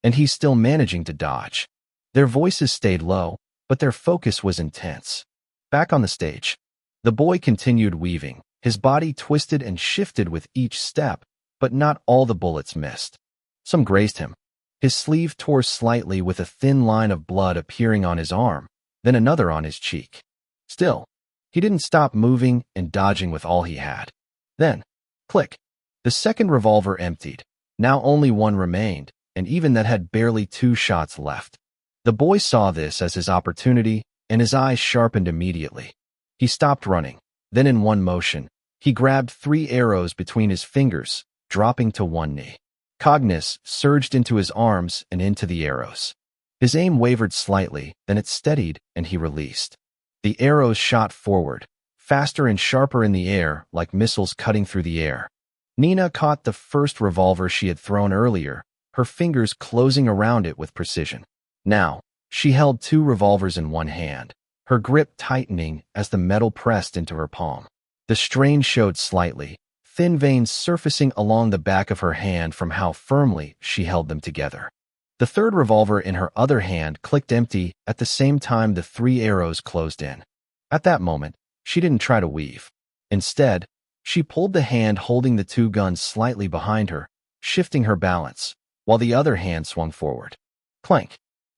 And he's still managing to dodge." Their voices stayed low, but their focus was intense. Back on the stage, the boy continued weaving, his body twisted and shifted with each step, but not all the bullets missed. Some grazed him. His sleeve tore slightly with a thin line of blood appearing on his arm, then another on his cheek. Still, he didn't stop moving and dodging with all he had. Then, click. The second revolver emptied. Now only one remained, and even that had barely 2 shots left. The boy saw this as his opportunity, and his eyes sharpened immediately. He stopped running. Then in one motion, he grabbed 3 arrows between his fingers, dropping to one knee. Cognus surged into his arms and into the arrows. His aim wavered slightly, then it steadied, and he released. The arrows shot forward, faster and sharper in the air, like missiles cutting through the air. Nina caught the first revolver she had thrown earlier, her fingers closing around it with precision. Now, she held 2 revolvers in one hand, her grip tightening as the metal pressed into her palm. The strain showed slightly, thin veins surfacing along the back of her hand from how firmly she held them together. The third revolver in her other hand clicked empty at the same time the 3 arrows closed in. At that moment, she didn't try to weave. Instead, she pulled the hand holding the 2 guns slightly behind her, shifting her balance, while the other hand swung forward. Clank!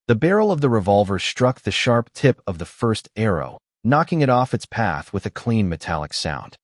The barrel of the revolver struck the sharp tip of the first arrow, knocking it off its path with a clean metallic sound.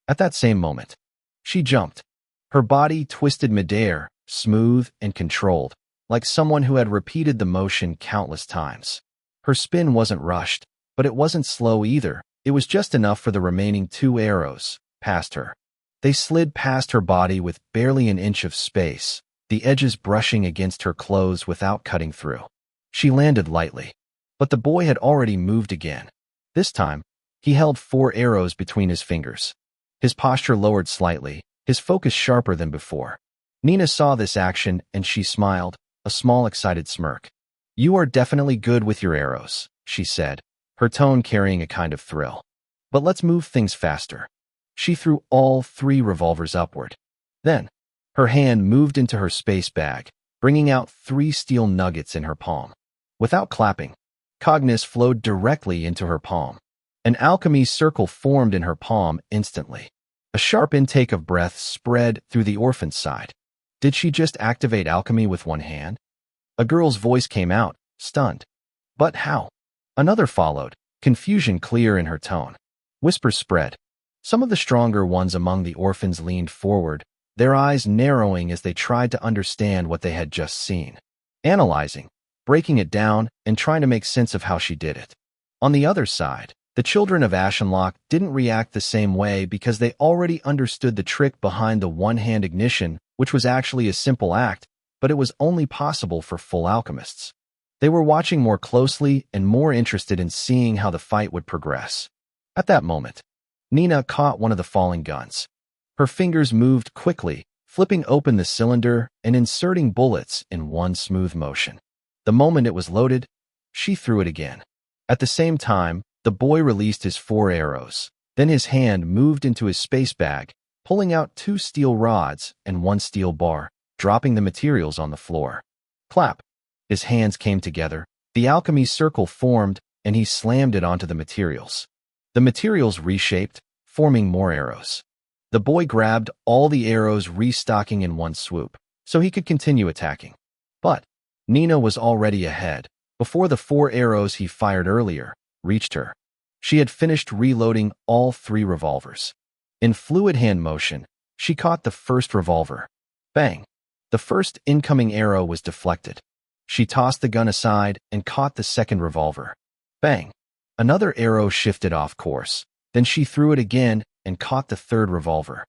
At that same moment, she jumped. Her body twisted midair, smooth and controlled, like someone who had repeated the motion countless times. Her spin wasn't rushed, but it wasn't slow either. It was just enough for the remaining 2 arrows, past her. They slid past her body with barely an inch of space, the edges brushing against her clothes without cutting through. She landed lightly, but the boy had already moved again. This time, he held 4 arrows between his fingers. His posture lowered slightly, his focus sharper than before. Nina saw this action and she smiled, a small excited smirk. "You are definitely good with your arrows," she said, her tone carrying a kind of thrill. "But let's move things faster." She threw all 3 revolvers upward. Then, her hand moved into her space bag, bringing out 3 steel nuggets in her palm. Without clapping, Cognus flowed directly into her palm. An alchemy circle formed in her palm instantly. A sharp intake of breath spread through the orphan's side. Did she just activate alchemy with one hand? A girl's voice came out, stunned. But how? Another followed, confusion clear in her tone. Whispers spread. Some of the stronger ones among the orphans leaned forward, their eyes narrowing as they tried to understand what they had just seen. Analyzing, breaking it down, and trying to make sense of how she did it. On the other side, The children of Ashenlocke didn't react the same way because they already understood the trick behind the one-hand ignition, which was actually a simple act, but it was only possible for full alchemists. They were watching more closely and more interested in seeing how the fight would progress. At that moment, Nina caught one of the falling guns. Her fingers moved quickly, flipping open the cylinder and inserting bullets in one smooth motion. The moment it was loaded, she threw it again. At the same time, the boy released his 4 arrows. Then his hand moved into his space bag, pulling out 2 steel rods and 1 steel bar, dropping the materials on the floor. Clap! His hands came together, the alchemy circle formed, and he slammed it onto the materials. The materials reshaped, forming more arrows. The boy grabbed all the arrows, restocking in one swoop, so he could continue attacking. But Nina was already ahead. Before the 4 arrows he fired earlier reached her, she had finished reloading all 3 revolvers. In fluid hand motion, she caught the first revolver. Bang! The first incoming arrow was deflected. She tossed the gun aside and caught the second revolver. Bang! Another arrow shifted off course. Then she threw it again and caught the third revolver.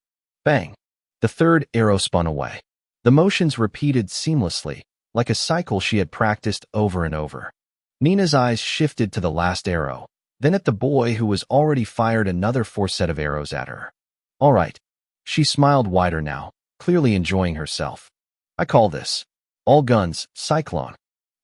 Bang! The third arrow spun away. The motions repeated seamlessly, like a cycle she had practiced over and over. Nina's eyes shifted to the last arrow, then at the boy who was already fired another 4 set of arrows at her. All right. She smiled wider now, clearly enjoying herself. I call this all guns, Cyclone.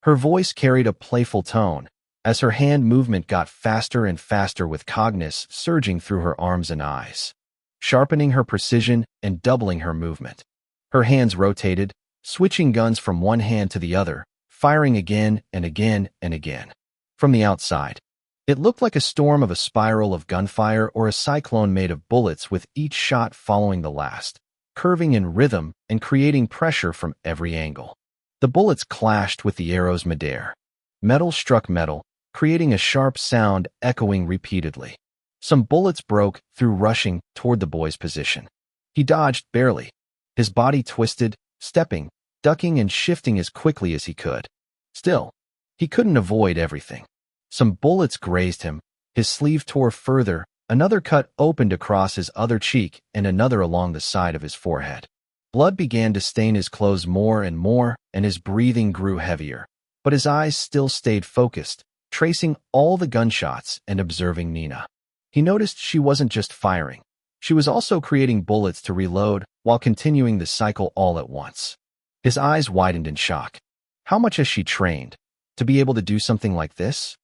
Her voice carried a playful tone, as her hand movement got faster and faster with cognizance surging through her arms and eyes, sharpening her precision and doubling her movement. Her hands rotated, switching guns from one hand to the other, firing again and again and again. From the outside, it looked like a storm of a spiral of gunfire or a cyclone made of bullets with each shot following the last, curving in rhythm and creating pressure from every angle. The bullets clashed with the arrows midair. Metal struck metal, creating a sharp sound echoing repeatedly. Some bullets broke through rushing toward the boy's position. He dodged barely, his body twisted, stepping, ducking and shifting as quickly as he could. Still, he couldn't avoid everything. Some bullets grazed him, his sleeve tore further, another cut opened across his other cheek and another along the side of his forehead. Blood began to stain his clothes more and more, and his breathing grew heavier. But his eyes still stayed focused, tracing all the gunshots and observing Nina. He noticed she wasn't just firing. She was also creating bullets to reload while continuing the cycle all at once. His eyes widened in shock. How much has she trained to be able to do something like this?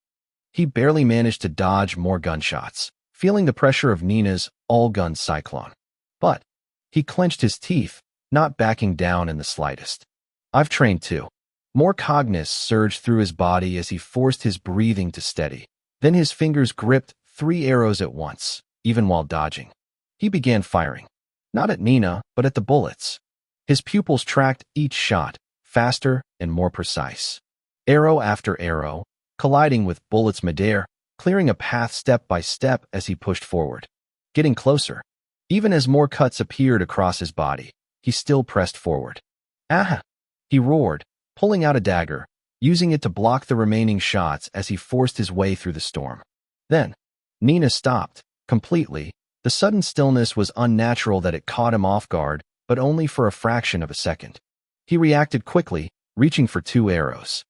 He barely managed to dodge more gunshots, feeling the pressure of Nina's all-gun cyclone. But he clenched his teeth, not backing down in the slightest. I've trained too. More cognizance surged through his body as he forced his breathing to steady. Then his fingers gripped 3 arrows at once, even while dodging. He began firing, not at Nina, but at the bullets. His pupils tracked each shot, faster and more precise. Arrow after arrow, colliding with bullets midair, clearing a path step by step as he pushed forward. Getting closer. Even as more cuts appeared across his body, he still pressed forward. Ah! He roared, pulling out a dagger, using it to block the remaining shots as he forced his way through the storm. Then, Nina stopped, completely. The sudden stillness was unnatural that it caught him off guard, but only for a fraction of a second. He reacted quickly, reaching for 2 arrows.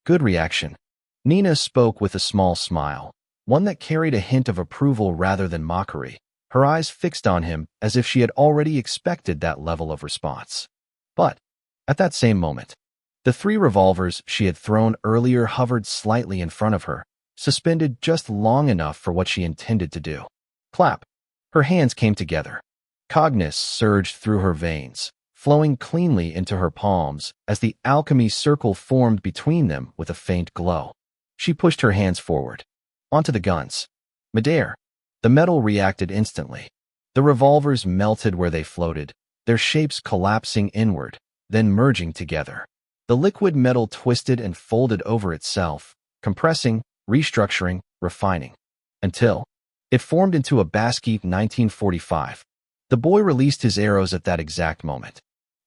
Good reaction. Nina spoke with a small smile, one that carried a hint of approval rather than mockery, her eyes fixed on him as if she had already expected that level of response. But, at that same moment, the 3 revolvers she had thrown earlier hovered slightly in front of her, suspended just long enough for what she intended to do. Clap! Her hands came together. Cognizance surged through her veins, flowing cleanly into her palms as the alchemy circle formed between them with a faint glow. She pushed her hands forward, onto the guns. Midair. The metal reacted instantly. The revolvers melted where they floated, their shapes collapsing inward, then merging together. The liquid metal twisted and folded over itself, compressing, restructuring, refining, until it formed into a basket 1945. The boy released his arrows at that exact moment.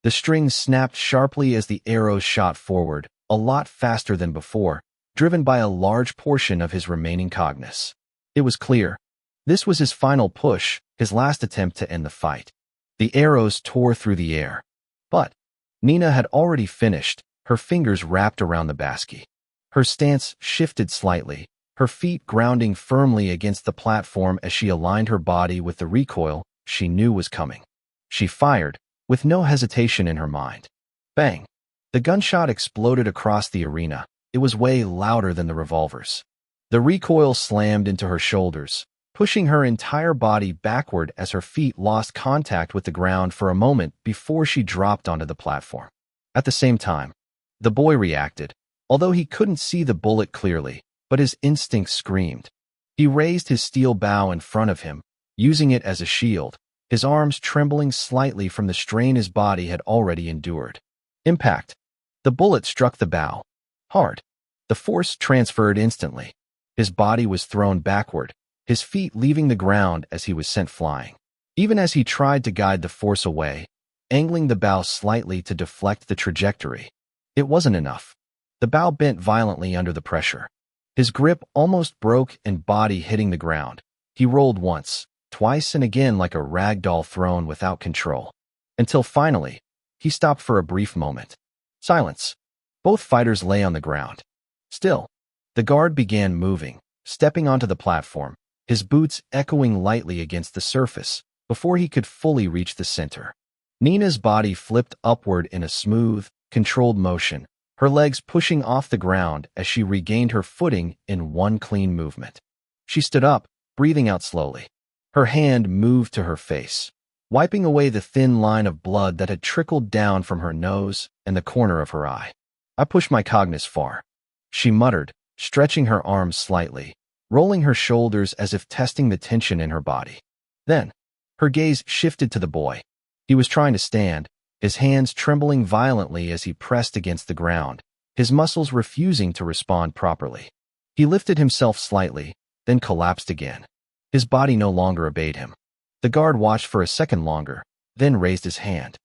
The string snapped sharply as the arrows shot forward, a lot faster than before, driven by a large portion of his remaining cognizance. It was clear. This was his final push, his last attempt to end the fight. The arrows tore through the air. But Nina had already finished, her fingers wrapped around the basket. Her stance shifted slightly, her feet grounding firmly against the platform as she aligned her body with the recoil she knew was coming. She fired, with no hesitation in her mind. Bang! The gunshot exploded across the arena. It was way louder than the revolvers. The recoil slammed into her shoulders, pushing her entire body backward as her feet lost contact with the ground for a moment before she dropped onto the platform. At the same time, the boy reacted, although he couldn't see the bullet clearly, but his instincts screamed. He raised his steel bow in front of him, using it as a shield, his arms trembling slightly from the strain his body had already endured. Impact. The bullet struck the bow. Hard. The force transferred instantly. His body was thrown backward, his feet leaving the ground as he was sent flying. Even as he tried to guide the force away, angling the bow slightly to deflect the trajectory, it wasn't enough. The bow bent violently under the pressure. His grip almost broke and body hitting the ground. He rolled once, twice and again like a rag doll thrown without control. Until finally, he stopped for a brief moment. Silence. Both fighters lay on the ground. Still, the guard began moving, stepping onto the platform, his boots echoing lightly against the surface, before he could fully reach the center. Nina's body flipped upward in a smooth, controlled motion, her legs pushing off the ground as she regained her footing in one clean movement. She stood up, breathing out slowly. Her hand moved to her face, wiping away the thin line of blood that had trickled down from her nose and the corner of her eye. I pushed my cognus far, she muttered, stretching her arms slightly, rolling her shoulders as if testing the tension in her body. Then, her gaze shifted to the boy. He was trying to stand, his hands trembling violently as he pressed against the ground, his muscles refusing to respond properly. He lifted himself slightly, then collapsed again. His body no longer obeyed him. The guard watched for a second longer, then raised his hand.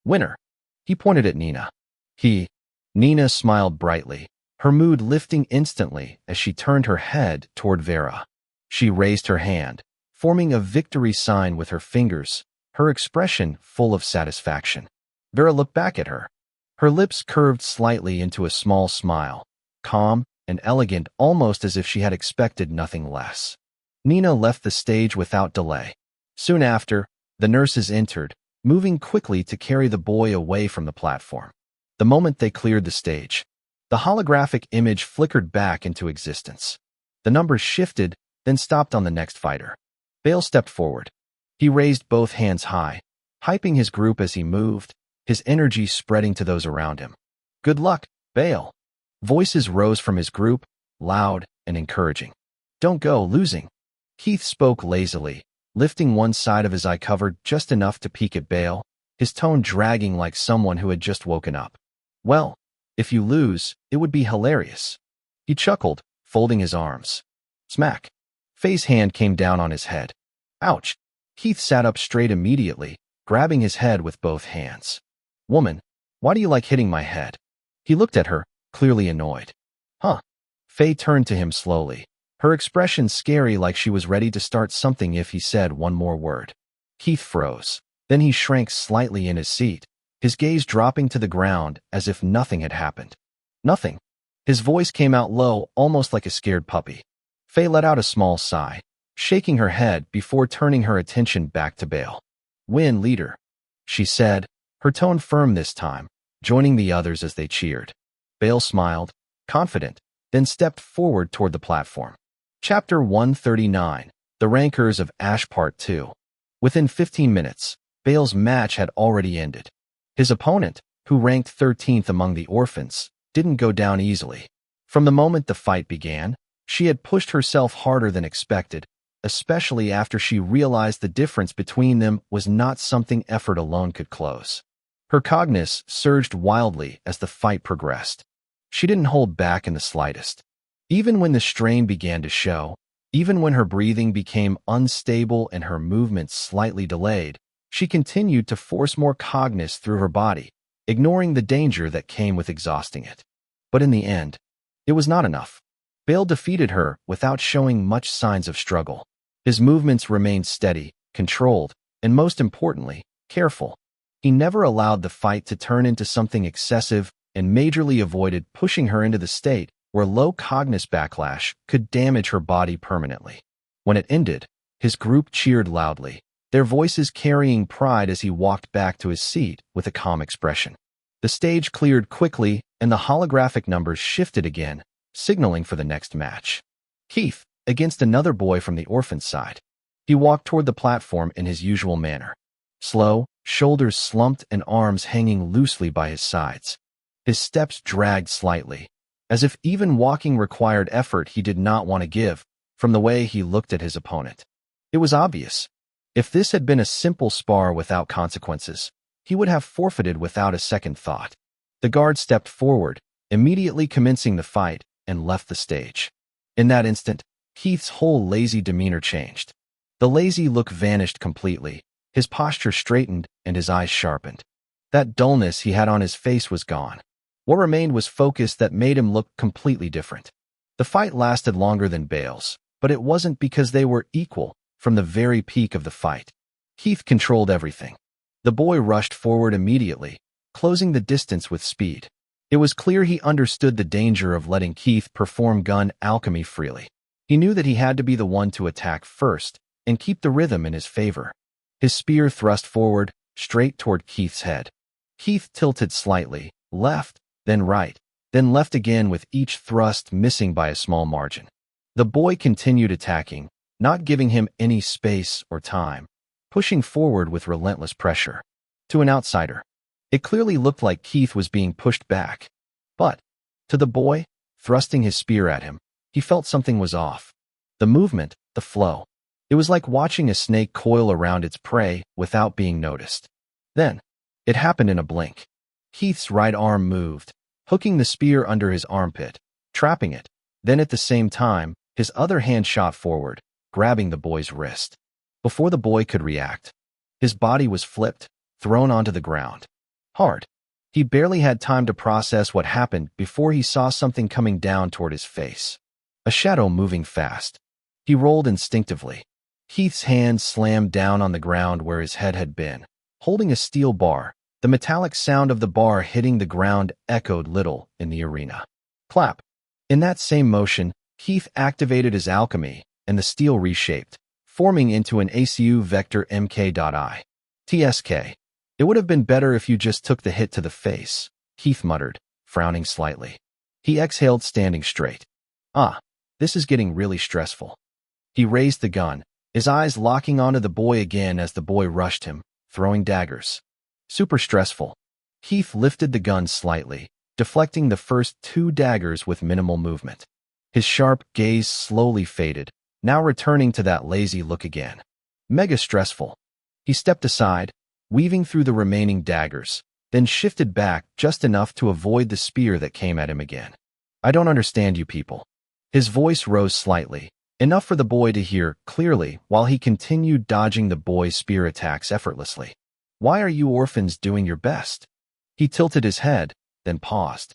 Winner. He pointed at Nina. Nina smiled brightly, her mood lifting instantly as she turned her head toward Vera. She raised her hand, forming a victory sign with her fingers, her expression full of satisfaction. Vera looked back at her. Her lips curved slightly into a small smile, calm and elegant, almost as if she had expected nothing less. Nina left the stage without delay. Soon after, the nurses entered, moving quickly to carry the boy away from the platform. The moment they cleared the stage, the holographic image flickered back into existence. The numbers shifted, then stopped on the next fighter. Bale stepped forward. He raised both hands high, hyping his group as he moved, his energy spreading to those around him. Good luck, Bale. Voices rose from his group, loud and encouraging. Don't go losing. Keith spoke lazily, lifting one side of his eye covered just enough to peek at Bale, his tone dragging like someone who had just woken up. Well, if you lose, it would be hilarious. He chuckled, folding his arms. Smack. Faye's hand came down on his head. Ouch. Keith sat up straight immediately, grabbing his head with both hands. Woman, why do you like hitting my head? He looked at her, clearly annoyed. Huh. Faye turned to him slowly, her expression scary like she was ready to start something if he said one more word. Keith froze. Then he shrank slightly in his seat, his gaze dropping to the ground as if nothing had happened. Nothing. His voice came out low, almost like a scared puppy. Faye let out a small sigh, shaking her head before turning her attention back to Bale. Win, leader, she said, her tone firm this time, joining the others as they cheered. Bale smiled, confident, then stepped forward toward the platform. Chapter 139, The Rankers of Ash Part 2. Within 15 minutes, Bale's match had already ended. His opponent, who ranked 13th among the orphans, didn't go down easily. From the moment the fight began, she had pushed herself harder than expected, especially after she realized the difference between them was not something effort alone could close. Her cognus surged wildly as the fight progressed. She didn't hold back in the slightest. Even when the strain began to show, even when her breathing became unstable and her movements slightly delayed, she continued to force more cognus through her body, ignoring the danger that came with exhausting it. But in the end, it was not enough. Bale defeated her without showing much signs of struggle. His movements remained steady, controlled, and most importantly, careful. He never allowed the fight to turn into something excessive and majorly avoided pushing her into the state where low cognitive backlash could damage her body permanently. When it ended, his group cheered loudly, their voices carrying pride as he walked back to his seat with a calm expression. The stage cleared quickly and the holographic numbers shifted again, signaling for the next match. Keith, against another boy from the orphan's side. He walked toward the platform in his usual manner. Slow, shoulders slumped and arms hanging loosely by his sides. His steps dragged slightly, as if even walking required effort he did not want to give, from the way he looked at his opponent. It was obvious. If this had been a simple spar without consequences, he would have forfeited without a second thought. The guard stepped forward, immediately commencing the fight, and left the stage. In that instant, Keith's whole lazy demeanor changed. The lazy look vanished completely, his posture straightened and his eyes sharpened. That dullness he had on his face was gone. What remained was focus that made him look completely different. The fight lasted longer than Bale's, but it wasn't because they were equal. From the very peak of the fight, Keith controlled everything. The boy rushed forward immediately, closing the distance with speed. It was clear he understood the danger of letting Keith perform gun alchemy freely. He knew that he had to be the one to attack first and keep the rhythm in his favor. His spear thrust forward, straight toward Keith's head. Keith tilted slightly, left, then right, then left again with each thrust missing by a small margin. The boy continued attacking, not giving him any space or time, pushing forward with relentless pressure. To an outsider, it clearly looked like Keith was being pushed back. But, to the boy, thrusting his spear at him, he felt something was off. The movement, the flow. It was like watching a snake coil around its prey without being noticed. Then, it happened in a blink. Keith's right arm moved, hooking the spear under his armpit, trapping it. Then at the same time, his other hand shot forward, grabbing the boy's wrist. Before the boy could react, his body was flipped, thrown onto the ground. Hard. He barely had time to process what happened before he saw something coming down toward his face. A shadow moving fast. He rolled instinctively. Keith's hand slammed down on the ground where his head had been, holding a steel bar. The metallic sound of the bar hitting the ground echoed little in the arena. Clap. In that same motion, Keith activated his alchemy, and the steel reshaped, forming into an ACU vector MK.I. TSK. It would have been better if you just took the hit to the face, Keith muttered, frowning slightly. He exhaled, standing straight. This is getting really stressful. He raised the gun, his eyes locking onto the boy again as the boy rushed him, throwing daggers. Super stressful. Keith lifted the gun slightly, deflecting the first 2 daggers with minimal movement. His sharp gaze slowly faded, now returning to that lazy look again. Mega stressful. He stepped aside, weaving through the remaining daggers, then shifted back just enough to avoid the spear that came at him again. I don't understand you people. His voice rose slightly, enough for the boy to hear clearly while he continued dodging the boy's spear attacks effortlessly. Why are you orphans doing your best? He tilted his head, then paused.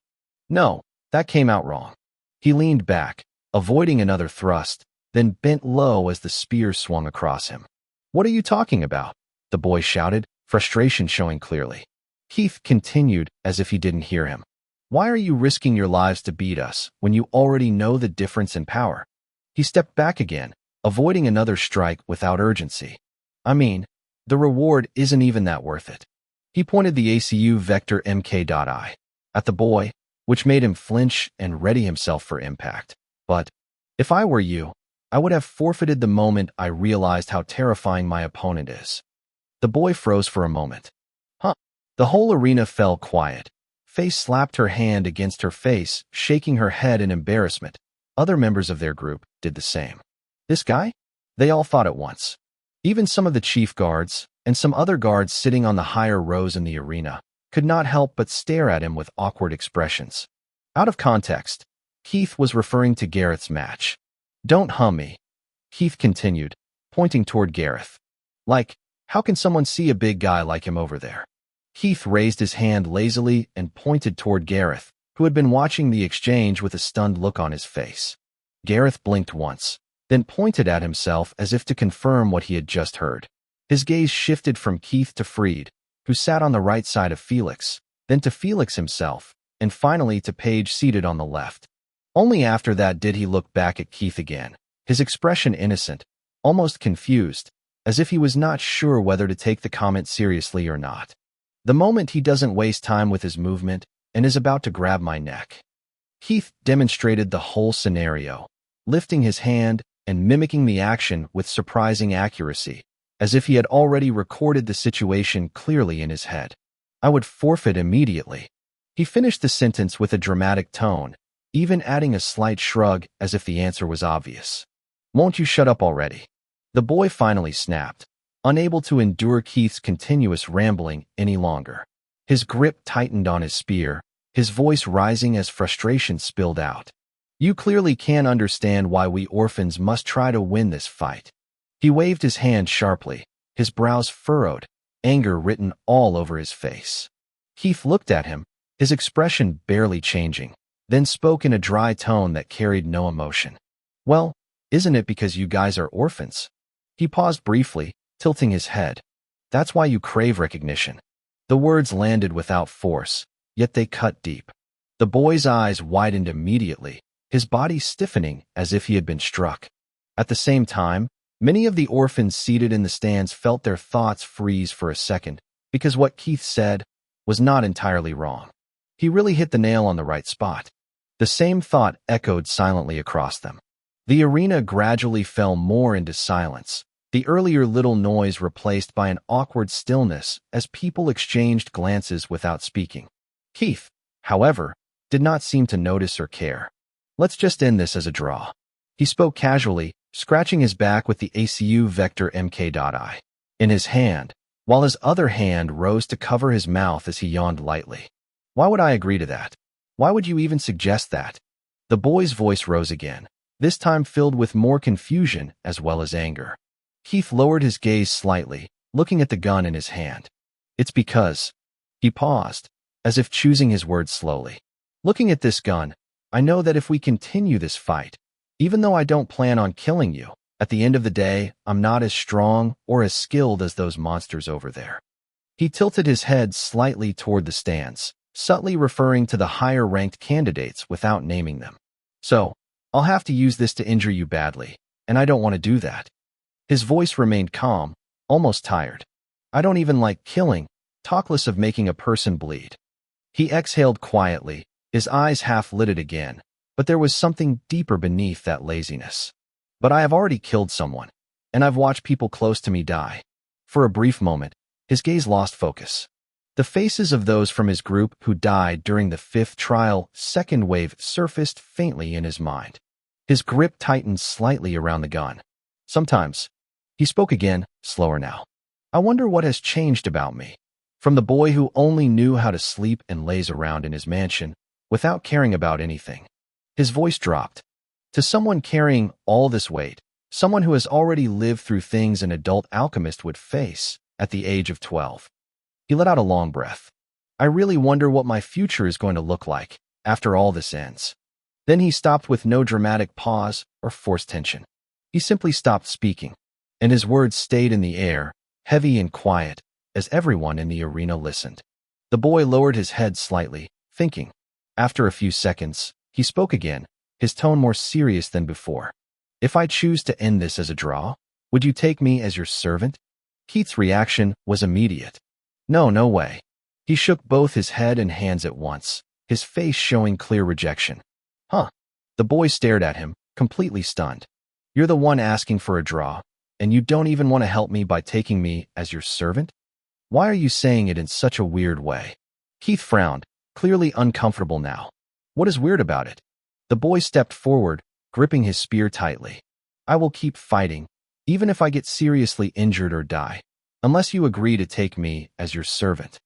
No, that came out wrong. He leaned back, avoiding another thrust, then bent low as the spear swung across him. What are you talking about? The boy shouted, frustration showing clearly. Keith continued as if he didn't hear him. Why are you risking your lives to beat us when you already know the difference in power? He stepped back again, avoiding another strike without urgency. I mean, the reward isn't even that worth it. He pointed the ACU vector MK.I at the boy, which made him flinch and ready himself for impact. But, if I were you, I would have forfeited the moment I realized how terrifying my opponent is. The boy froze for a moment. The whole arena fell quiet. Faye slapped her hand against her face, shaking her head in embarrassment. Other members of their group did the same. This guy? They all thought at once. Even some of the chief guards, and some other guards sitting on the higher rows in the arena, could not help but stare at him with awkward expressions. Out of context, Keith was referring to Gareth's match. Don't hum me, Keith continued, pointing toward Gareth. Like, how can someone see a big guy like him over there? Keith raised his hand lazily and pointed toward Gareth, who had been watching the exchange with a stunned look on his face. Gareth blinked once, then pointed at himself as if to confirm what he had just heard. His gaze shifted from Keith to Freed, who sat on the right side of Felix, then to Felix himself, and finally to Paige seated on the left. Only after that did he look back at Keith again, his expression innocent, almost confused, as if he was not sure whether to take the comment seriously or not. The moment he doesn't waste time with his movement and is about to grab my neck. Keith demonstrated the whole scenario, lifting his hand and mimicking the action with surprising accuracy, as if he had already recorded the situation clearly in his head. I would forfeit immediately. He finished the sentence with a dramatic tone, even adding a slight shrug as if the answer was obvious. Won't you shut up already? The boy finally snapped, unable to endure Keith's continuous rambling any longer. His grip tightened on his spear, his voice rising as frustration spilled out. You clearly can't understand why we orphans must try to win this fight. He waved his hand sharply, his brows furrowed, anger written all over his face. Keith looked at him, his expression barely changing, then spoke in a dry tone that carried no emotion. Well, isn't it because you guys are orphans? He paused briefly, tilting his head. That's why you crave recognition. The words landed without force, yet they cut deep. The boy's eyes widened immediately, his body stiffening as if he had been struck. At the same time, many of the orphans seated in the stands felt their thoughts freeze for a second, because what Keith said was not entirely wrong. He really hit the nail on the right spot. The same thought echoed silently across them. The arena gradually fell more into silence, the earlier little noise replaced by an awkward stillness as people exchanged glances without speaking. Keith, however, did not seem to notice or care. Let's just end this as a draw. He spoke casually, scratching his back with the ACU vector MK.I in his hand, while his other hand rose to cover his mouth as he yawned lightly. Why would I agree to that? Why would you even suggest that? The boy's voice rose again, this time filled with more confusion as well as anger. Keith lowered his gaze slightly, looking at the gun in his hand. It's because... He paused, as if choosing his words slowly. Looking at this gun, I know that if we continue this fight, even though I don't plan on killing you, at the end of the day, I'm not as strong or as skilled as those monsters over there. He tilted his head slightly toward the stands, subtly referring to the higher-ranked candidates without naming them. So, I'll have to use this to injure you badly, and I don't want to do that. His voice remained calm, almost tired. I don't even like killing, talk less of making a person bleed. He exhaled quietly, his eyes half-lidded again, but there was something deeper beneath that laziness. But I have already killed someone, and I've watched people close to me die. For a brief moment, his gaze lost focus. The faces of those from his group who died during the 5th trial second wave surfaced faintly in his mind. His grip tightened slightly around the gun. Sometimes, he spoke again, slower now. I wonder what has changed about me. From the boy who only knew how to sleep and laze around in his mansion, without caring about anything. His voice dropped. To someone carrying all this weight, someone who has already lived through things an adult alchemist would face at the age of 12. He let out a long breath. I really wonder what my future is going to look like after all this ends. Then he stopped with no dramatic pause or forced tension. He simply stopped speaking, and his words stayed in the air, heavy and quiet, as everyone in the arena listened. The boy lowered his head slightly, thinking. After a few seconds, he spoke again, his tone more serious than before. If I choose to end this as a draw, would you take me as your servant? Keith's reaction was immediate. No, no way. He shook both his head and hands at once, his face showing clear rejection. Huh. The boy stared at him, completely stunned. You're the one asking for a draw, and you don't even want to help me by taking me as your servant? Why are you saying it in such a weird way? Keith frowned, clearly uncomfortable now. What is weird about it? The boy stepped forward, gripping his spear tightly. I will keep fighting, even if I get seriously injured or die, unless you agree to take me as your servant.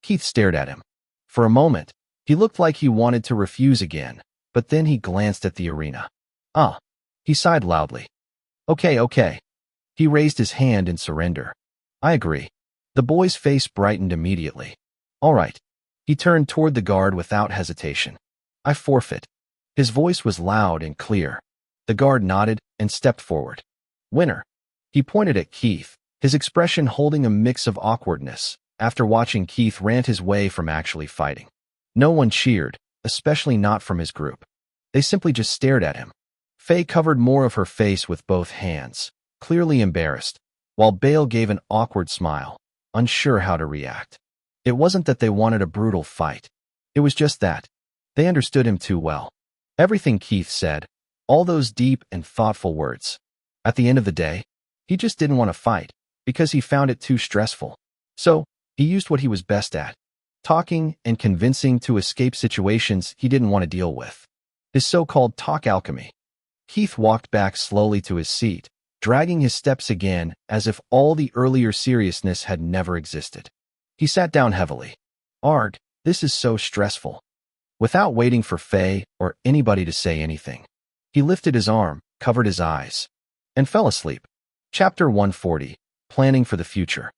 Keith stared at him. For a moment, he looked like he wanted to refuse again, but then he glanced at the arena. Ah. He sighed loudly. Okay. He raised his hand in surrender. I agree. The boy's face brightened immediately. All right. He turned toward the guard without hesitation. I forfeit. His voice was loud and clear. The guard nodded and stepped forward. Winner. He pointed at Keith, his expression holding a mix of awkwardness, after watching Keith rant his way from actually fighting. No one cheered, especially not from his group. They simply just stared at him. Faye covered more of her face with both hands, clearly embarrassed, while Bale gave an awkward smile, unsure how to react. It wasn't that they wanted a brutal fight. It was just that they understood him too well. Everything Keith said, all those deep and thoughtful words. At the end of the day, he just didn't want to fight because he found it too stressful. So, he used what he was best at, talking and convincing to escape situations he didn't want to deal with. His so-called talk alchemy. Keith walked back slowly to his seat, dragging his steps again as if all the earlier seriousness had never existed. He sat down heavily. Arg, this is so stressful. Without waiting for Faye or anybody to say anything, he lifted his arm, covered his eyes, and fell asleep. Chapter 140, Planning for the Future.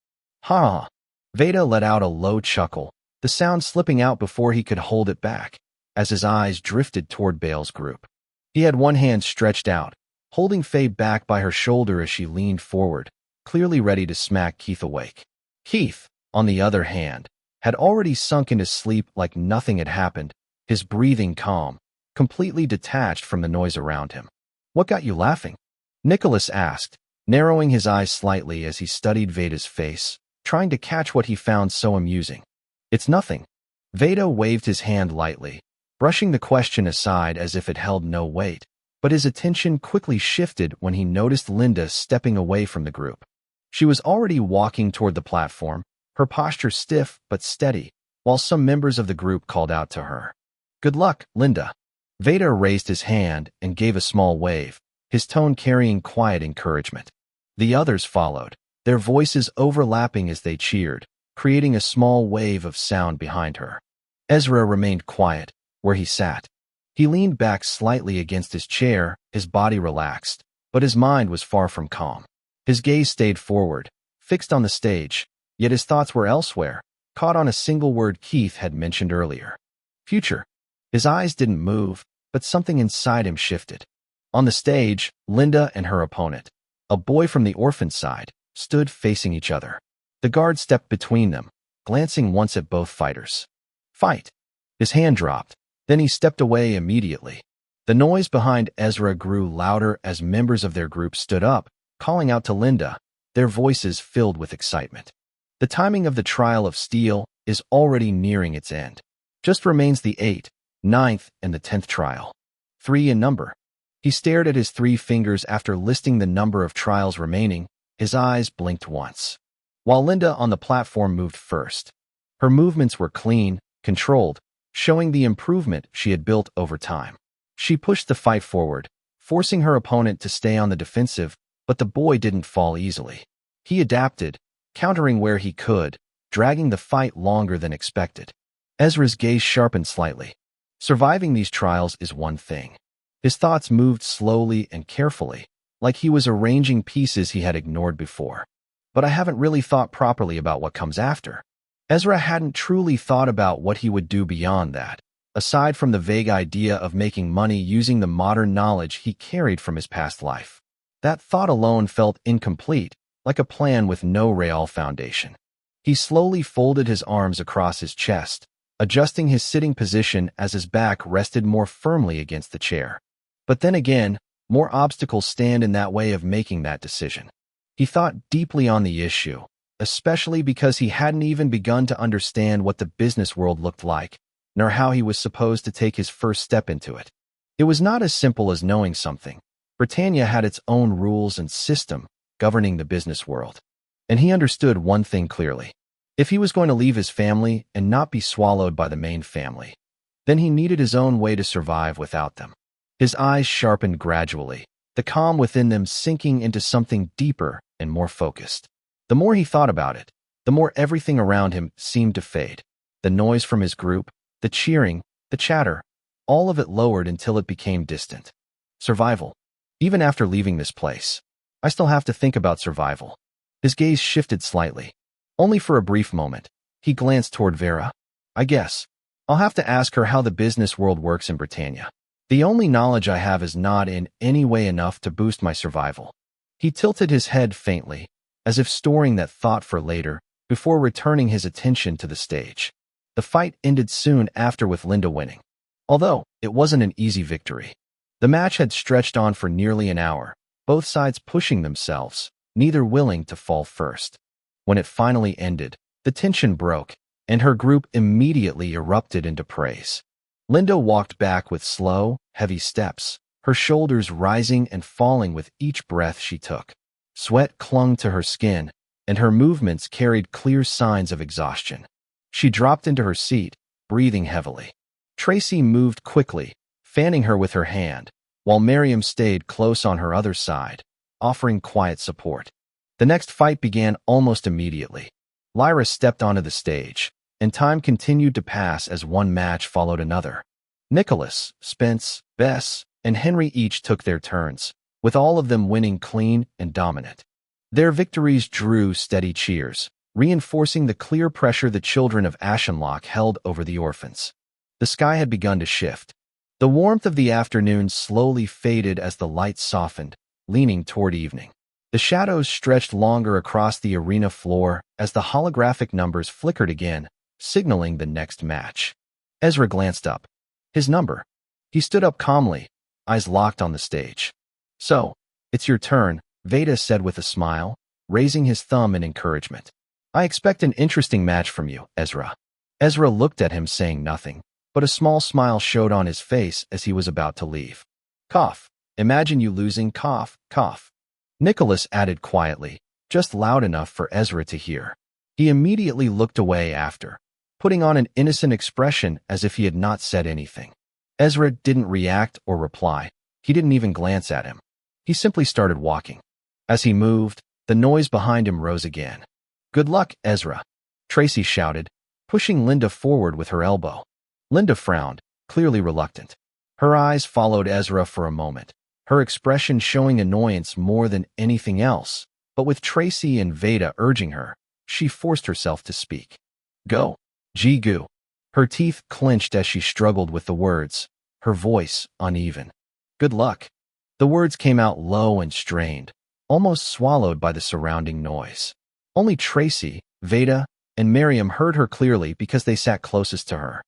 Ha! Veda let out a low chuckle, the sound slipping out before he could hold it back, as his eyes drifted toward Bale's group. He had one hand stretched out, holding Faye back by her shoulder as she leaned forward, clearly ready to smack Keith awake. Keith, on the other hand, had already sunk into sleep like nothing had happened, his breathing calm, completely detached from the noise around him. What got you laughing? Nicholas asked, narrowing his eyes slightly as he studied Veda's face, trying to catch what he found so amusing. It's nothing. Veda waved his hand lightly, brushing the question aside as if it held no weight, but his attention quickly shifted when he noticed Linda stepping away from the group. She was already walking toward the platform, her posture stiff but steady, while some members of the group called out to her. Good luck, Linda. Veda raised his hand and gave a small wave, his tone carrying quiet encouragement. The others followed, their voices overlapping as they cheered, creating a small wave of sound behind her. Ezra remained quiet, where he sat. He leaned back slightly against his chair, his body relaxed, but his mind was far from calm. His gaze stayed forward, fixed on the stage, yet his thoughts were elsewhere, caught on a single word Keith had mentioned earlier. Future. His eyes didn't move, but something inside him shifted. On the stage, Linda and her opponent, a boy from the orphan side, stood facing each other. The guard stepped between them, glancing once at both fighters. Fight. His hand dropped, then he stepped away immediately. The noise behind Ezra grew louder as members of their group stood up, calling out to Linda, their voices filled with excitement. The timing of the trial of steel is already nearing its end. Just remains the 8th, 9th, and the 10th trial. 3 in number. He stared at his 3 fingers after listing the number of trials remaining. His eyes blinked once. While Linda on the platform moved first. Her movements were clean, controlled, showing the improvement she had built over time. She pushed the fight forward, forcing her opponent to stay on the defensive, but the boy didn't fall easily. He adapted, countering where he could, dragging the fight longer than expected. Ezra's gaze sharpened slightly. Surviving these trials is one thing. His thoughts moved slowly and carefully, like he was arranging pieces he had ignored before. But I haven't really thought properly about what comes after. Ezra hadn't truly thought about what he would do beyond that, aside from the vague idea of making money using the modern knowledge he carried from his past life. That thought alone felt incomplete, like a plan with no real foundation. He slowly folded his arms across his chest, adjusting his sitting position as his back rested more firmly against the chair. But then again, more obstacles stand in that way of making that decision. He thought deeply on the issue, especially because he hadn't even begun to understand what the business world looked like, nor how he was supposed to take his first step into it. It was not as simple as knowing something. Britannia had its own rules and system governing the business world. And he understood one thing clearly. If he was going to leave his family and not be swallowed by the main family, then he needed his own way to survive without them. His eyes sharpened gradually, the calm within them sinking into something deeper and more focused. The more he thought about it, the more everything around him seemed to fade. The noise from his group, the cheering, the chatter, all of it lowered until it became distant. Survival. Even after leaving this place, I still have to think about survival. His gaze shifted slightly. Only for a brief moment, he glanced toward Vera. I guess I'll have to ask her how the business world works in Britannia. The only knowledge I have is not in any way enough to boost my survival. He tilted his head faintly, as if storing that thought for later, before returning his attention to the stage. The fight ended soon after with Linda winning. Although it wasn't an easy victory. The match had stretched on for nearly an hour, both sides pushing themselves, neither willing to fall first. When it finally ended, the tension broke, and her group immediately erupted into praise. Linda walked back with slow, heavy steps, her shoulders rising and falling with each breath she took. Sweat clung to her skin, and her movements carried clear signs of exhaustion. She dropped into her seat, breathing heavily. Tracy moved quickly, fanning her with her hand, while Miriam stayed close on her other side, offering quiet support. The next fight began almost immediately. Lyra stepped onto the stage, and time continued to pass as one match followed another. Nicholas, Spence, Bess, and Henry each took their turns, with all of them winning clean and dominant. Their victories drew steady cheers, reinforcing the clear pressure the children of Ashenlocke held over the orphans. The sky had begun to shift. The warmth of the afternoon slowly faded as the light softened, leaning toward evening. The shadows stretched longer across the arena floor as the holographic numbers flickered again, signaling the next match. Ezra glanced up. His number. He stood up calmly, eyes locked on the stage. "So, it's your turn," Veda said with a smile, raising his thumb in encouragement. "I expect an interesting match from you, Ezra." Ezra looked at him saying nothing, but a small smile showed on his face as he was about to leave. "Cough. Imagine you losing, cough, cough." Nicholas added quietly, just loud enough for Ezra to hear. He immediately looked away after, putting on an innocent expression as if he had not said anything. Ezra didn't react or reply. He didn't even glance at him. He simply started walking. As he moved, the noise behind him rose again. "Good luck, Ezra," Tracy shouted, pushing Linda forward with her elbow. Linda frowned, clearly reluctant. Her eyes followed Ezra for a moment, her expression showing annoyance more than anything else, but with Tracy and Veda urging her, she forced herself to speak. "Go, Jigu." Her teeth clenched as she struggled with the words, her voice uneven. "Good luck." The words came out low and strained, almost swallowed by the surrounding noise. Only Tracy, Veda, and Miriam heard her clearly because they sat closest to her.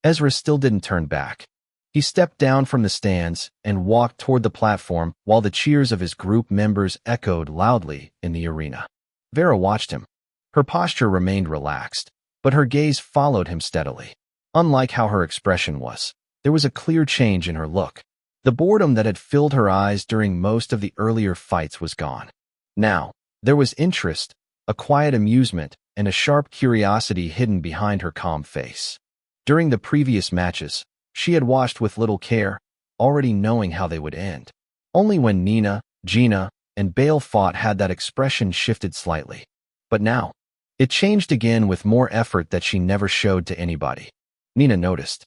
Ezra still didn't turn back. He stepped down from the stands and walked toward the platform while the cheers of his group members echoed loudly in the arena. Vera watched him. Her posture remained relaxed, but her gaze followed him steadily. Unlike how her expression was, there was a clear change in her look. The boredom that had filled her eyes during most of the earlier fights was gone. Now, there was interest, a quiet amusement, and a sharp curiosity hidden behind her calm face. During the previous matches, she had watched with little care, already knowing how they would end. Only when Nina, Gina, and Bale fought had that expression shifted slightly. But now, it changed again with more effort that she never showed to anybody. Nina noticed.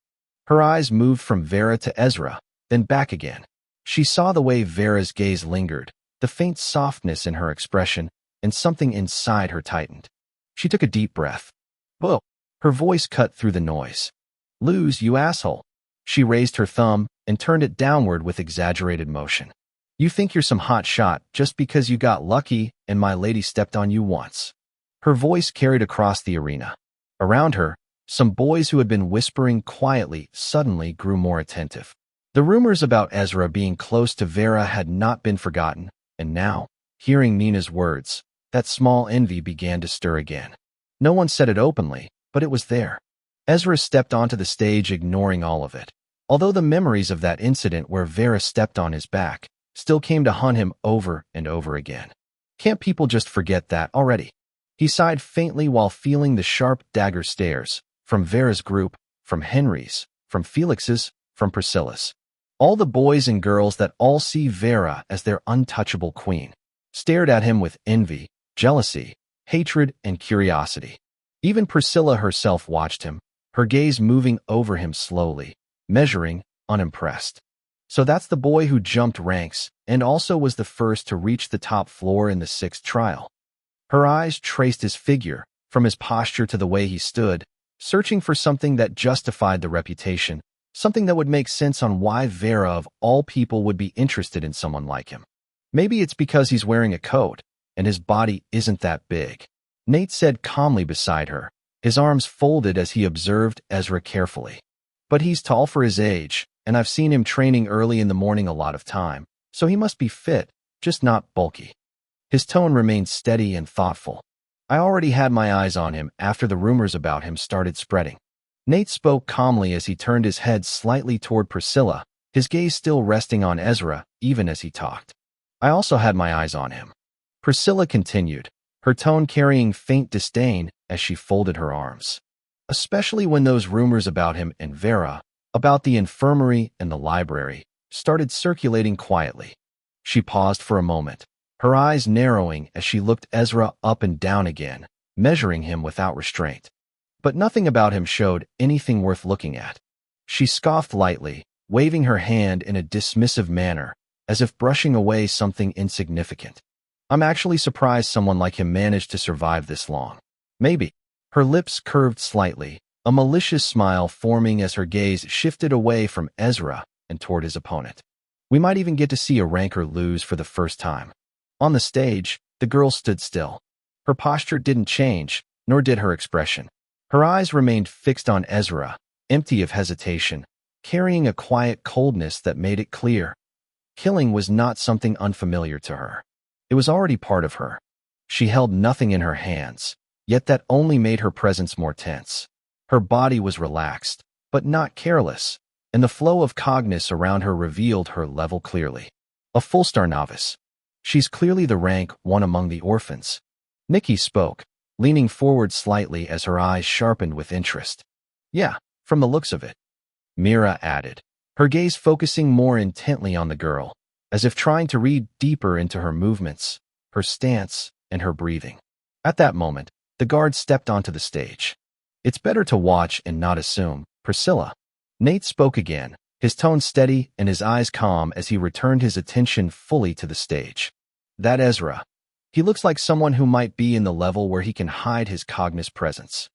Her eyes moved from Vera to Ezra, then back again. She saw the way Vera's gaze lingered, the faint softness in her expression, and something inside her tightened. She took a deep breath. "Whoa." Her voice cut through the noise. "Lose, you asshole." She raised her thumb and turned it downward with exaggerated motion. "You think you're some hot shot just because you got lucky and my lady stepped on you once." Her voice carried across the arena. Around her, some boys who had been whispering quietly suddenly grew more attentive. The rumors about Ezra being close to Vera had not been forgotten, and now, hearing Nina's words, that small envy began to stir again. No one said it openly, but it was there. Ezra stepped onto the stage ignoring all of it, although the memories of that incident where Vera stepped on his back still came to haunt him over and over again. Can't people just forget that already? He sighed faintly while feeling the sharp dagger stares, from Vera's group, from Henry's, from Felix's, from Priscilla's. All the boys and girls that all see Vera as their untouchable queen, stared at him with envy, jealousy, hatred, and curiosity. Even Priscilla herself watched him, her gaze moving over him slowly, measuring, unimpressed. So that's the boy who jumped ranks and also was the first to reach the top floor in the 6th trial. Her eyes traced his figure, from his posture to the way he stood, searching for something that justified the reputation, Something that would make sense on why Vera of all people would be interested in someone like him. Maybe it's because he's wearing a coat, and his body isn't that big. Nate said calmly beside her, his arms folded as he observed Ezra carefully. But he's tall for his age, and I've seen him training early in the morning a lot of time, so he must be fit, just not bulky. His tone remained steady and thoughtful. I already had my eyes on him after the rumors about him started spreading. Nate spoke calmly as he turned his head slightly toward Priscilla, his gaze still resting on Ezra even as he talked. I also had my eyes on him. Priscilla continued, her tone carrying faint disdain as she folded her arms. Especially when those rumors about him and Vera, about the infirmary and the library, started circulating quietly. She paused for a moment, her eyes narrowing as she looked Ezra up and down again, measuring him without restraint. But nothing about him showed anything worth looking at. She scoffed lightly, waving her hand in a dismissive manner, as if brushing away something insignificant. I'm actually surprised someone like him managed to survive this long. Maybe. Her lips curved slightly, a malicious smile forming as her gaze shifted away from Ezra and toward his opponent. We might even get to see a ranker lose for the first time. On the stage, the girl stood still. Her posture didn't change, nor did her expression. Her eyes remained fixed on Ezra, empty of hesitation, carrying a quiet coldness that made it clear. Killing was not something unfamiliar to her. It was already part of her. She held nothing in her hands, yet that only made her presence more tense. Her body was relaxed, but not careless, and the flow of cognizance around her revealed her level clearly. A full-star novice. She's clearly the rank one among the orphans. Nikki spoke, leaning forward slightly as her eyes sharpened with interest. Yeah, from the looks of it. Mira added, her gaze focusing more intently on the girl, as if trying to read deeper into her movements, her stance, and her breathing. At that moment, the guard stepped onto the stage. It's better to watch and not assume, Priscilla. Nate spoke again, his tone steady and his eyes calm as he returned his attention fully to the stage. That Ezra. He looks like someone who might be in the level where he can hide his cognizant presence.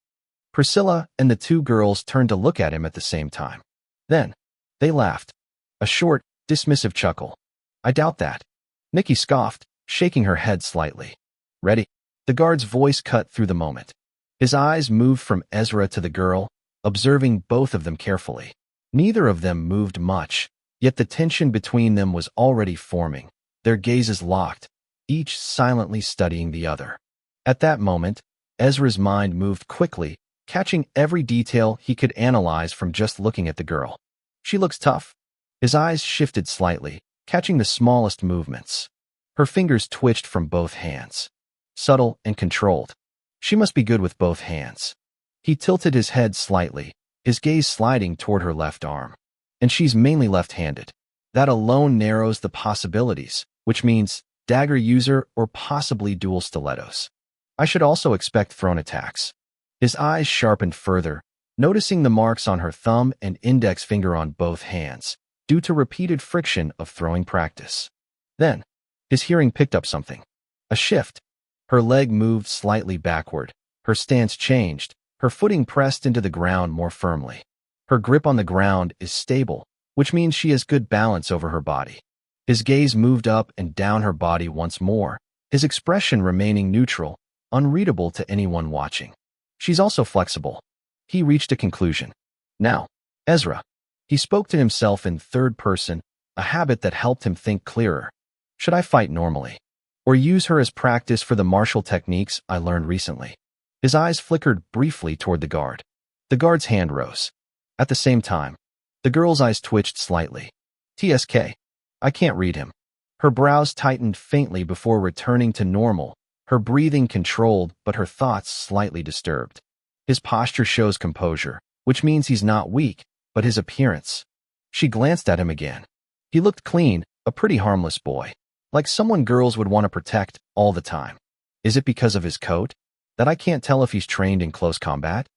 Priscilla and the two girls turned to look at him at the same time. Then, they laughed. A short, dismissive chuckle. I doubt that. Nikki scoffed, shaking her head slightly. Ready? The guard's voice cut through the moment. His eyes moved from Ezra to the girl, observing both of them carefully. Neither of them moved much, yet the tension between them was already forming, their gazes locked, each silently studying the other. At that moment, Ezra's mind moved quickly, catching every detail he could analyze from just looking at the girl. She looks tough. His eyes shifted slightly, catching the smallest movements. Her fingers twitched from both hands. Subtle and controlled. She must be good with both hands. He tilted his head slightly, his gaze sliding toward her left arm. And she's mainly left-handed. That alone narrows the possibilities, which means dagger user or possibly dual stilettos. I should also expect thrown attacks. His eyes sharpened further, noticing the marks on her thumb and index finger on both hands, due to repeated friction of throwing practice. Then, his hearing picked up something. A shift. Her leg moved slightly backward, her stance changed, her footing pressed into the ground more firmly. Her grip on the ground is stable, which means she has good balance over her body. His gaze moved up and down her body once more, his expression remaining neutral, unreadable to anyone watching. She's also flexible. He reached a conclusion. Now, Ezra. He spoke to himself in third person, a habit that helped him think clearer. Should I fight normally? Or use her as practice for the martial techniques I learned recently? His eyes flickered briefly toward the guard. The guard's hand rose. At the same time, the girl's eyes twitched slightly. TSK. I can't read him. Her brows tightened faintly before returning to normal, her breathing controlled but her thoughts slightly disturbed. His posture shows composure, which means he's not weak, but his appearance. She glanced at him again. He looked clean, a pretty harmless boy, like someone girls would want to protect all the time. Is it because of his coat? That I can't tell if he's trained in close combat?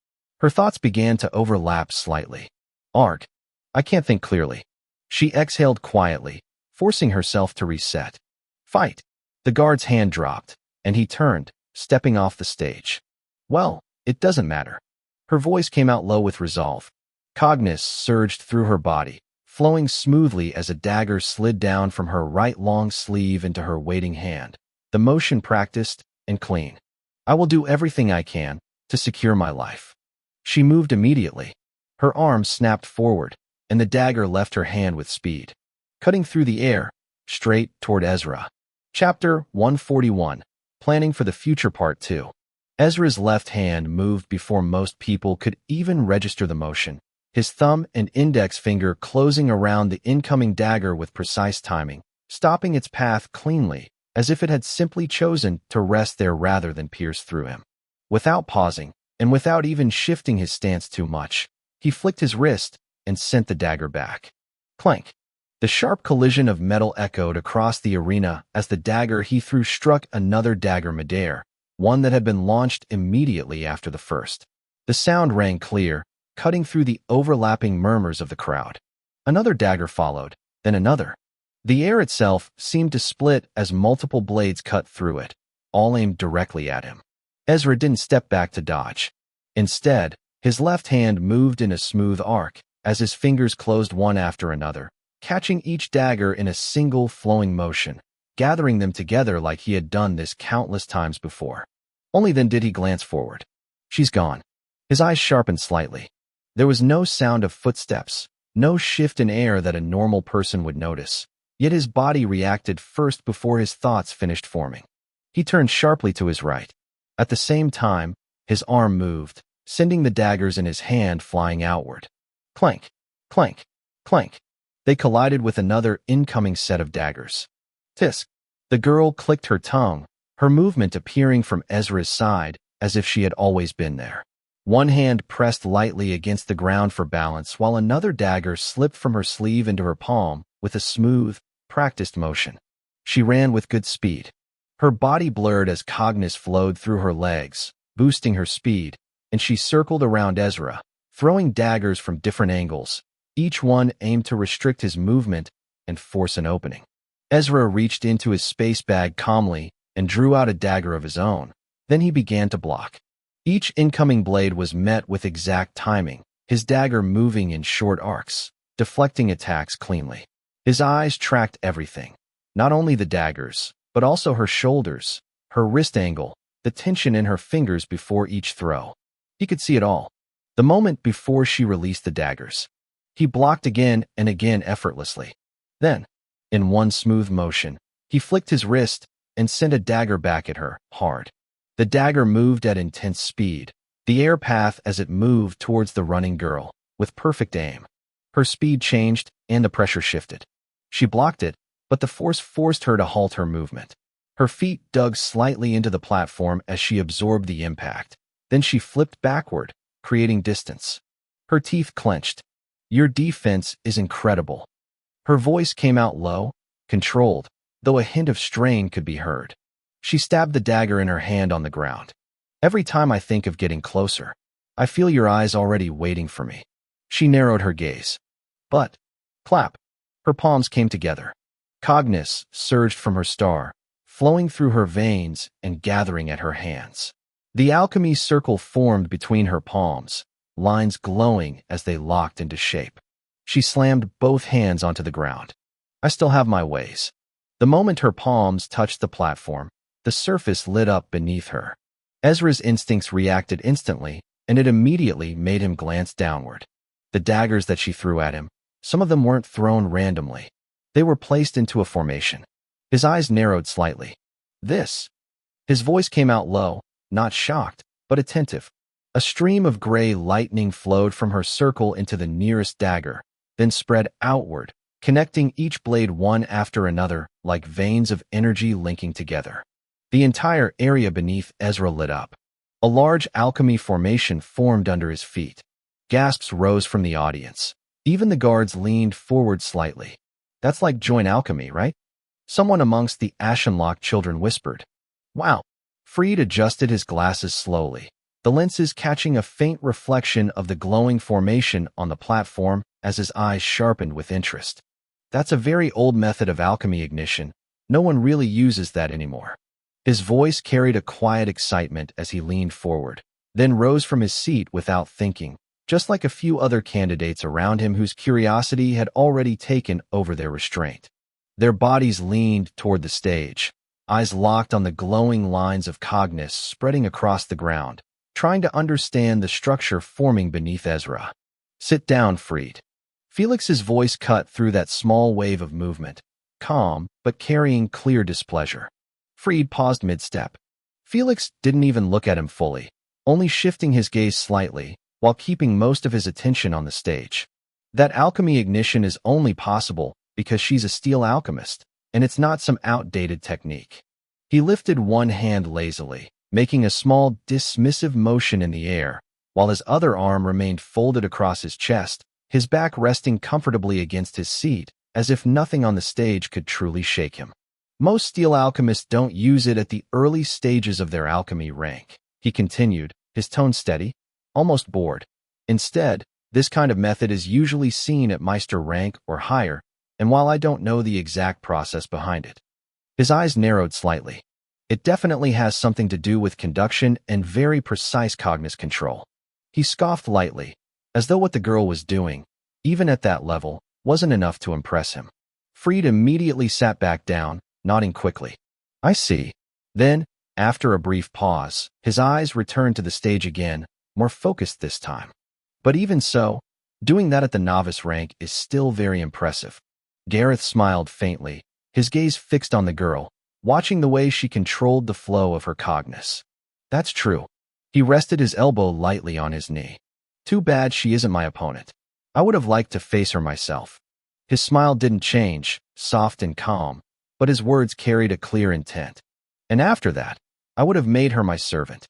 Her thoughts began to overlap slightly. Arg. I can't think clearly. She exhaled quietly, forcing herself to reset. Fight. The guard's hand dropped, and he turned, stepping off the stage. Well, it doesn't matter. Her voice came out low with resolve. Cognus surged through her body, flowing smoothly as a dagger slid down from her right long sleeve into her waiting hand. The motion practiced and clean. I will do everything I can to secure my life. She moved immediately. Her arm snapped forward, and the dagger left her hand with speed, cutting through the air, straight toward Ezra. Chapter 141. Planning for the Future Part 2. Ezra's left hand moved before most people could even register the motion, his thumb and index finger closing around the incoming dagger with precise timing, stopping its path cleanly, as if it had simply chosen to rest there rather than pierce through him. Without pausing, and without even shifting his stance too much, he flicked his wrist and sent the dagger back. Clank! The sharp collision of metal echoed across the arena as the dagger he threw struck another dagger midair, one that had been launched immediately after the first. The sound rang clear, cutting through the overlapping murmurs of the crowd. Another dagger followed, then another. The air itself seemed to split as multiple blades cut through it, all aimed directly at him. Ezra didn't step back to dodge. Instead, his left hand moved in a smooth arc as his fingers closed one after another, catching each dagger in a single flowing motion, gathering them together like he had done this countless times before. Only then did he glance forward. She's gone. His eyes sharpened slightly. There was no sound of footsteps, no shift in air that a normal person would notice, yet his body reacted first before his thoughts finished forming. He turned sharply to his right. At the same time, his arm moved, sending the daggers in his hand flying outward. Clank, clank, clank. They collided with another incoming set of daggers. Tisk. The girl clicked her tongue, her movement appearing from Ezra's side as if she had always been there. One hand pressed lightly against the ground for balance while another dagger slipped from her sleeve into her palm with a smooth, practiced motion. She ran with good speed. Her body blurred as Cognus flowed through her legs, boosting her speed, and she circled around Ezra, throwing daggers from different angles, each one aimed to restrict his movement and force an opening. Ezra reached into his space bag calmly and drew out a dagger of his own. Then he began to block. Each incoming blade was met with exact timing, his dagger moving in short arcs, deflecting attacks cleanly. His eyes tracked everything, not only the daggers, but also her shoulders, her wrist angle, the tension in her fingers before each throw. He could see it all. The moment before she released the daggers. He blocked again and again effortlessly. Then, in one smooth motion, he flicked his wrist and sent a dagger back at her, hard. The dagger moved at intense speed, the air path as it moved towards the running girl, with perfect aim. Her speed changed and the pressure shifted. She blocked it, but the force forced her to halt her movement. Her feet dug slightly into the platform as she absorbed the impact. Then she flipped backward, creating distance. Her teeth clenched. Your defense is incredible. Her voice came out low, controlled, though a hint of strain could be heard. She stabbed the dagger in her hand on the ground. Every time I think of getting closer, I feel your eyes already waiting for me. She narrowed her gaze. But, clap. Her palms came together. Cognus surged from her star, flowing through her veins and gathering at her hands. The alchemy circle formed between her palms, lines glowing as they locked into shape. She slammed both hands onto the ground. I still have my ways. The moment her palms touched the platform, the surface lit up beneath her. Ezra's instincts reacted instantly, and it immediately made him glance downward. The daggers that she threw at him, some of them weren't thrown randomly. They were placed into a formation. His eyes narrowed slightly. This. His voice came out low, not shocked, but attentive. A stream of gray lightning flowed from her circle into the nearest dagger, then spread outward, connecting each blade one after another like veins of energy linking together. The entire area beneath Ezra lit up. A large alchemy formation formed under his feet. Gasps rose from the audience. Even the guards leaned forward slightly. That's like joint alchemy, right? Someone amongst the Ashenlocke children whispered. Wow. Freed adjusted his glasses slowly, the lenses catching a faint reflection of the glowing formation on the platform as his eyes sharpened with interest. That's a very old method of alchemy ignition. No one really uses that anymore. His voice carried a quiet excitement as he leaned forward, then rose from his seat without thinking, just like a few other candidates around him whose curiosity had already taken over their restraint. Their bodies leaned toward the stage, eyes locked on the glowing lines of cognates spreading across the ground, trying to understand the structure forming beneath Ezra. "Sit down, Freed." Felix's voice cut through that small wave of movement, calm but carrying clear displeasure. Freed paused mid-step. Felix didn't even look at him fully, only shifting his gaze slightly while keeping most of his attention on the stage. That alchemy ignition is only possible because she's a steel alchemist, and it's not some outdated technique. He lifted one hand lazily, making a small, dismissive motion in the air, while his other arm remained folded across his chest, his back resting comfortably against his seat, as if nothing on the stage could truly shake him. Most steel alchemists don't use it at the early stages of their alchemy rank, he continued, his tone steady, almost bored. Instead, this kind of method is usually seen at Meister rank or higher, and while I don't know the exact process behind it. His eyes narrowed slightly. It definitely has something to do with conduction and very precise cognitive control. He scoffed lightly, as though what the girl was doing, even at that level, wasn't enough to impress him. Freed immediately sat back down, nodding quickly. "I see." Then, after a brief pause, his eyes returned to the stage again, more focused this time. But even so, doing that at the novice rank is still very impressive. Gareth smiled faintly, his gaze fixed on the girl, watching the way she controlled the flow of her cognitions. "That's true." He rested his elbow lightly on his knee. "Too bad she isn't my opponent. I would have liked to face her myself." His smile didn't change, soft and calm, but his words carried a clear intent. "And after that, I would have made her my servant."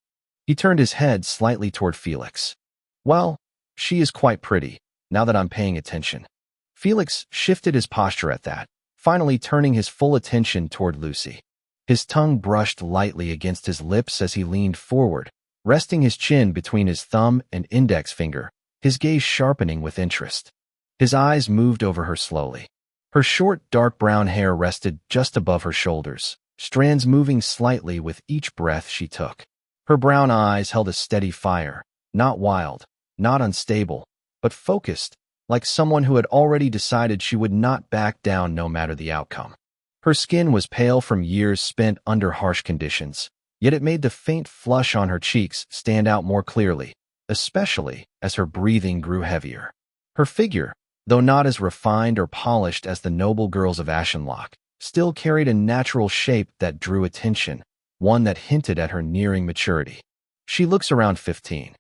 He turned his head slightly toward Felix. "Well, she is quite pretty, now that I'm paying attention." Felix shifted his posture at that, finally turning his full attention toward Lucy. His tongue brushed lightly against his lips as he leaned forward, resting his chin between his thumb and index finger, his gaze sharpening with interest. His eyes moved over her slowly. Her short, dark brown hair rested just above her shoulders, strands moving slightly with each breath she took. Her brown eyes held a steady fire, not wild, not unstable, but focused, like someone who had already decided she would not back down no matter the outcome. Her skin was pale from years spent under harsh conditions, yet it made the faint flush on her cheeks stand out more clearly, especially as her breathing grew heavier. Her figure, though not as refined or polished as the noble girls of Ashenlocke, still carried a natural shape that drew attention, one that hinted at her nearing maturity. She looks around 15.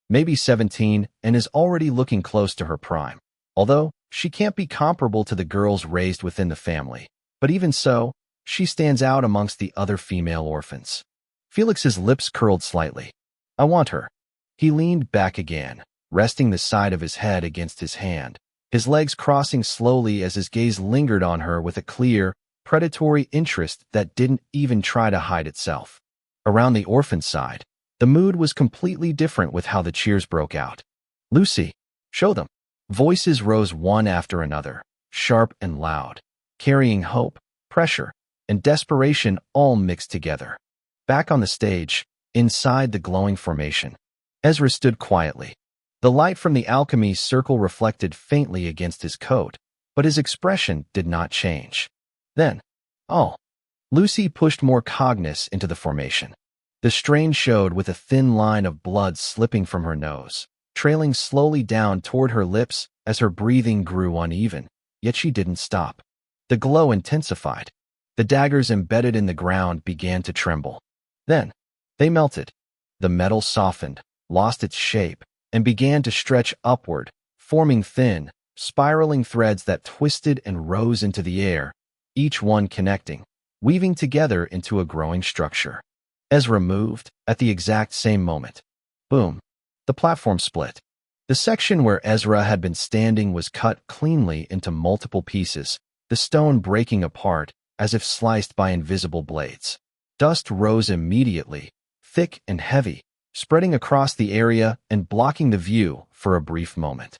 Maybe 17, and is already looking close to her prime. Although, she can't be comparable to the girls raised within the family. But even so, she stands out amongst the other female orphans. Felix's lips curled slightly. "I want her." He leaned back again, resting the side of his head against his hand, his legs crossing slowly as his gaze lingered on her with a clear, predatory interest that didn't even try to hide itself. Around the orphan side, the mood was completely different with how the cheers broke out. "Lucy, show them." Voices rose one after another, sharp and loud, carrying hope, pressure, and desperation all mixed together. Back on the stage, inside the glowing formation, Ezra stood quietly. The light from the alchemy circle reflected faintly against his coat, but his expression did not change. Then, Lucy pushed more cognitions into the formation. The strain showed with a thin line of blood slipping from her nose, trailing slowly down toward her lips as her breathing grew uneven, yet she didn't stop. The glow intensified. The daggers embedded in the ground began to tremble. Then, they melted. The metal softened, lost its shape, and began to stretch upward, forming thin, spiraling threads that twisted and rose into the air, each one connecting, weaving together into a growing structure. Ezra moved at the exact same moment. Boom. The platform split. The section where Ezra had been standing was cut cleanly into multiple pieces, the stone breaking apart as if sliced by invisible blades. Dust rose immediately, thick and heavy, spreading across the area and blocking the view for a brief moment.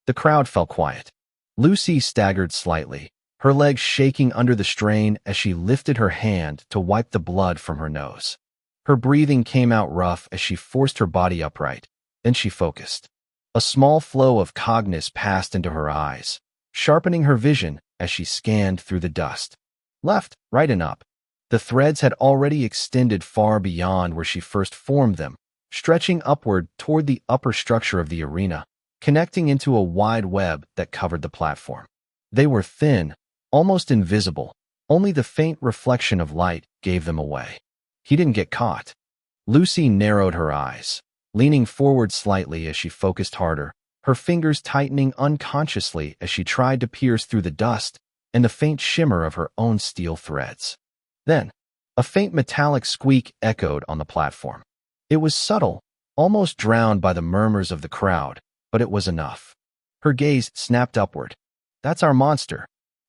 The crowd fell quiet. Lucy staggered slightly, her legs shaking under the strain as she lifted her hand to wipe the blood from her nose. Her breathing came out rough as she forced her body upright. Then she focused. A small flow of cognizance passed into her eyes, sharpening her vision as she scanned through the dust. Left, right, and up. The threads had already extended far beyond where she first formed them, stretching upward toward the upper structure of the arena, connecting into a wide web that covered the platform. They were thin, almost invisible. Only the faint reflection of light gave them away. He didn't get caught. Lucy narrowed her eyes, leaning forward slightly as she focused harder, her fingers tightening unconsciously as she tried to pierce through the dust and the faint shimmer of her own steel threads. Then, a faint metallic squeak echoed on the platform. It was subtle, almost drowned by the murmurs of the crowd, but it was enough. Her gaze snapped upward. "That's our monster."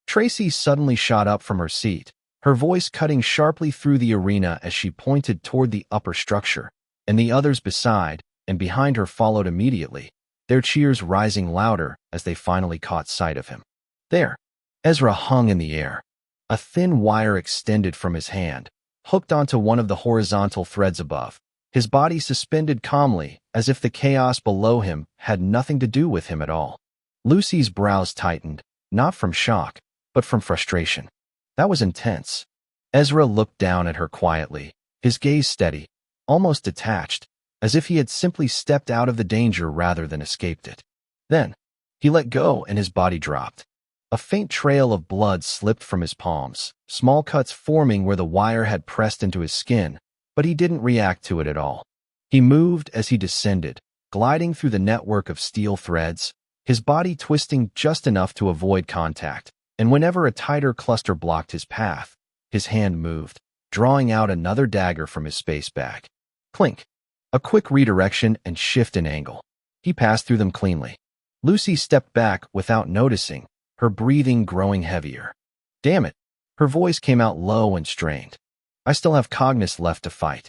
Tracy suddenly shot up from her seat, her voice cutting sharply through the arena as she pointed toward the upper structure, and the others beside and behind her followed immediately, their cheers rising louder as they finally caught sight of him. There, Ezra hung in the air. A thin wire extended from his hand, hooked onto one of the horizontal threads above, his body suspended calmly as if the chaos below him had nothing to do with him at all. Lucy's brows tightened, not from shock, but from frustration. That was intense. Ezra looked down at her quietly, his gaze steady, almost detached, as if he had simply stepped out of the danger rather than escaped it. Then, he let go and his body dropped. A faint trail of blood slipped from his palms, small cuts forming where the wire had pressed into his skin, but he didn't react to it at all. He moved as he descended, gliding through the network of steel threads, his body twisting just enough to avoid contact, and whenever a tighter cluster blocked his path, his hand moved, drawing out another dagger from his space bag. Clink. A quick redirection and shift in angle. He passed through them cleanly. Lucy stepped back without noticing, her breathing growing heavier. "Damn it." Her voice came out low and strained. "I still have cognizance left to fight."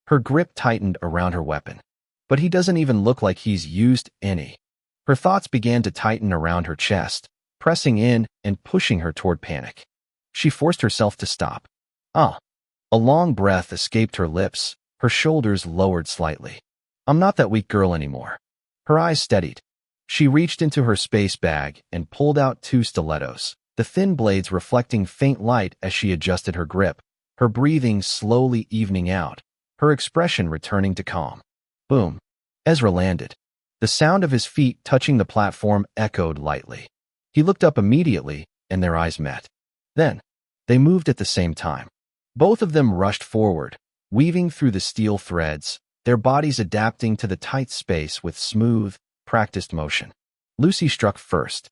Her grip tightened around her weapon. "But he doesn't even look like he's used any." Her thoughts began to tighten around her chest, pressing in and pushing her toward panic. She forced herself to stop. "Ah." A long breath escaped her lips, her shoulders lowered slightly. "I'm not that weak girl anymore." Her eyes steadied. She reached into her space bag and pulled out 2 stilettos, the thin blades reflecting faint light as she adjusted her grip, her breathing slowly evening out, her expression returning to calm. Boom. Ezra landed. The sound of his feet touching the platform echoed lightly. He looked up immediately, and their eyes met. Then, they moved at the same time. Both of them rushed forward, weaving through the steel threads, their bodies adapting to the tight space with smooth, practiced motion. Lucy struck first.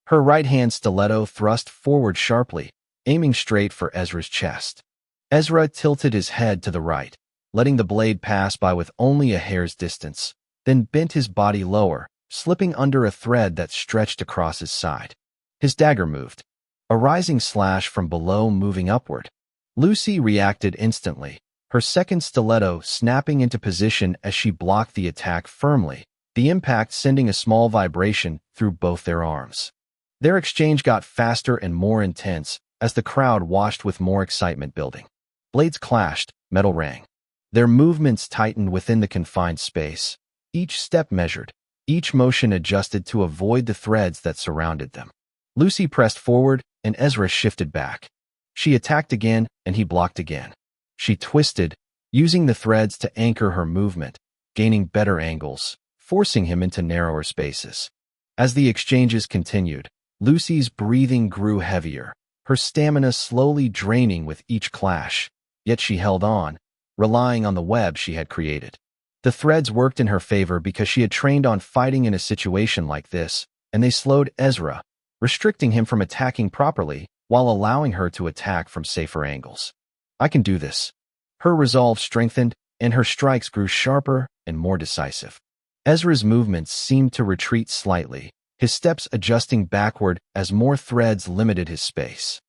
Her right hand stiletto thrust forward sharply, aiming straight for Ezra's chest. Ezra tilted his head to the right, letting the blade pass by with only a hair's distance, then bent his body lower, slipping under a thread that stretched across his side. His dagger moved, a rising slash from below moving upward. Lucy reacted instantly, her second stiletto snapping into position as she blocked the attack firmly, the impact sending a small vibration through both their arms. Their exchange got faster and more intense as the crowd watched with more excitement building. Blades clashed, metal rang. Their movements tightened within the confined space, each step measured, each motion adjusted to avoid the threads that surrounded them. Lucy pressed forward, and Ezra shifted back. She attacked again, and he blocked again. She twisted, using the threads to anchor her movement, gaining better angles, forcing him into narrower spaces. As the exchanges continued, Lucy's breathing grew heavier, her stamina slowly draining with each clash, yet she held on, relying on the web she had created. The threads worked in her favor because she had trained on fighting in a situation like this, and they slowed Ezra, restricting him from attacking properly while allowing her to attack from safer angles. "I can do this." Her resolve strengthened, and her strikes grew sharper and more decisive. Ezra's movements seemed to retreat slightly, his steps adjusting backward as more threads limited his space.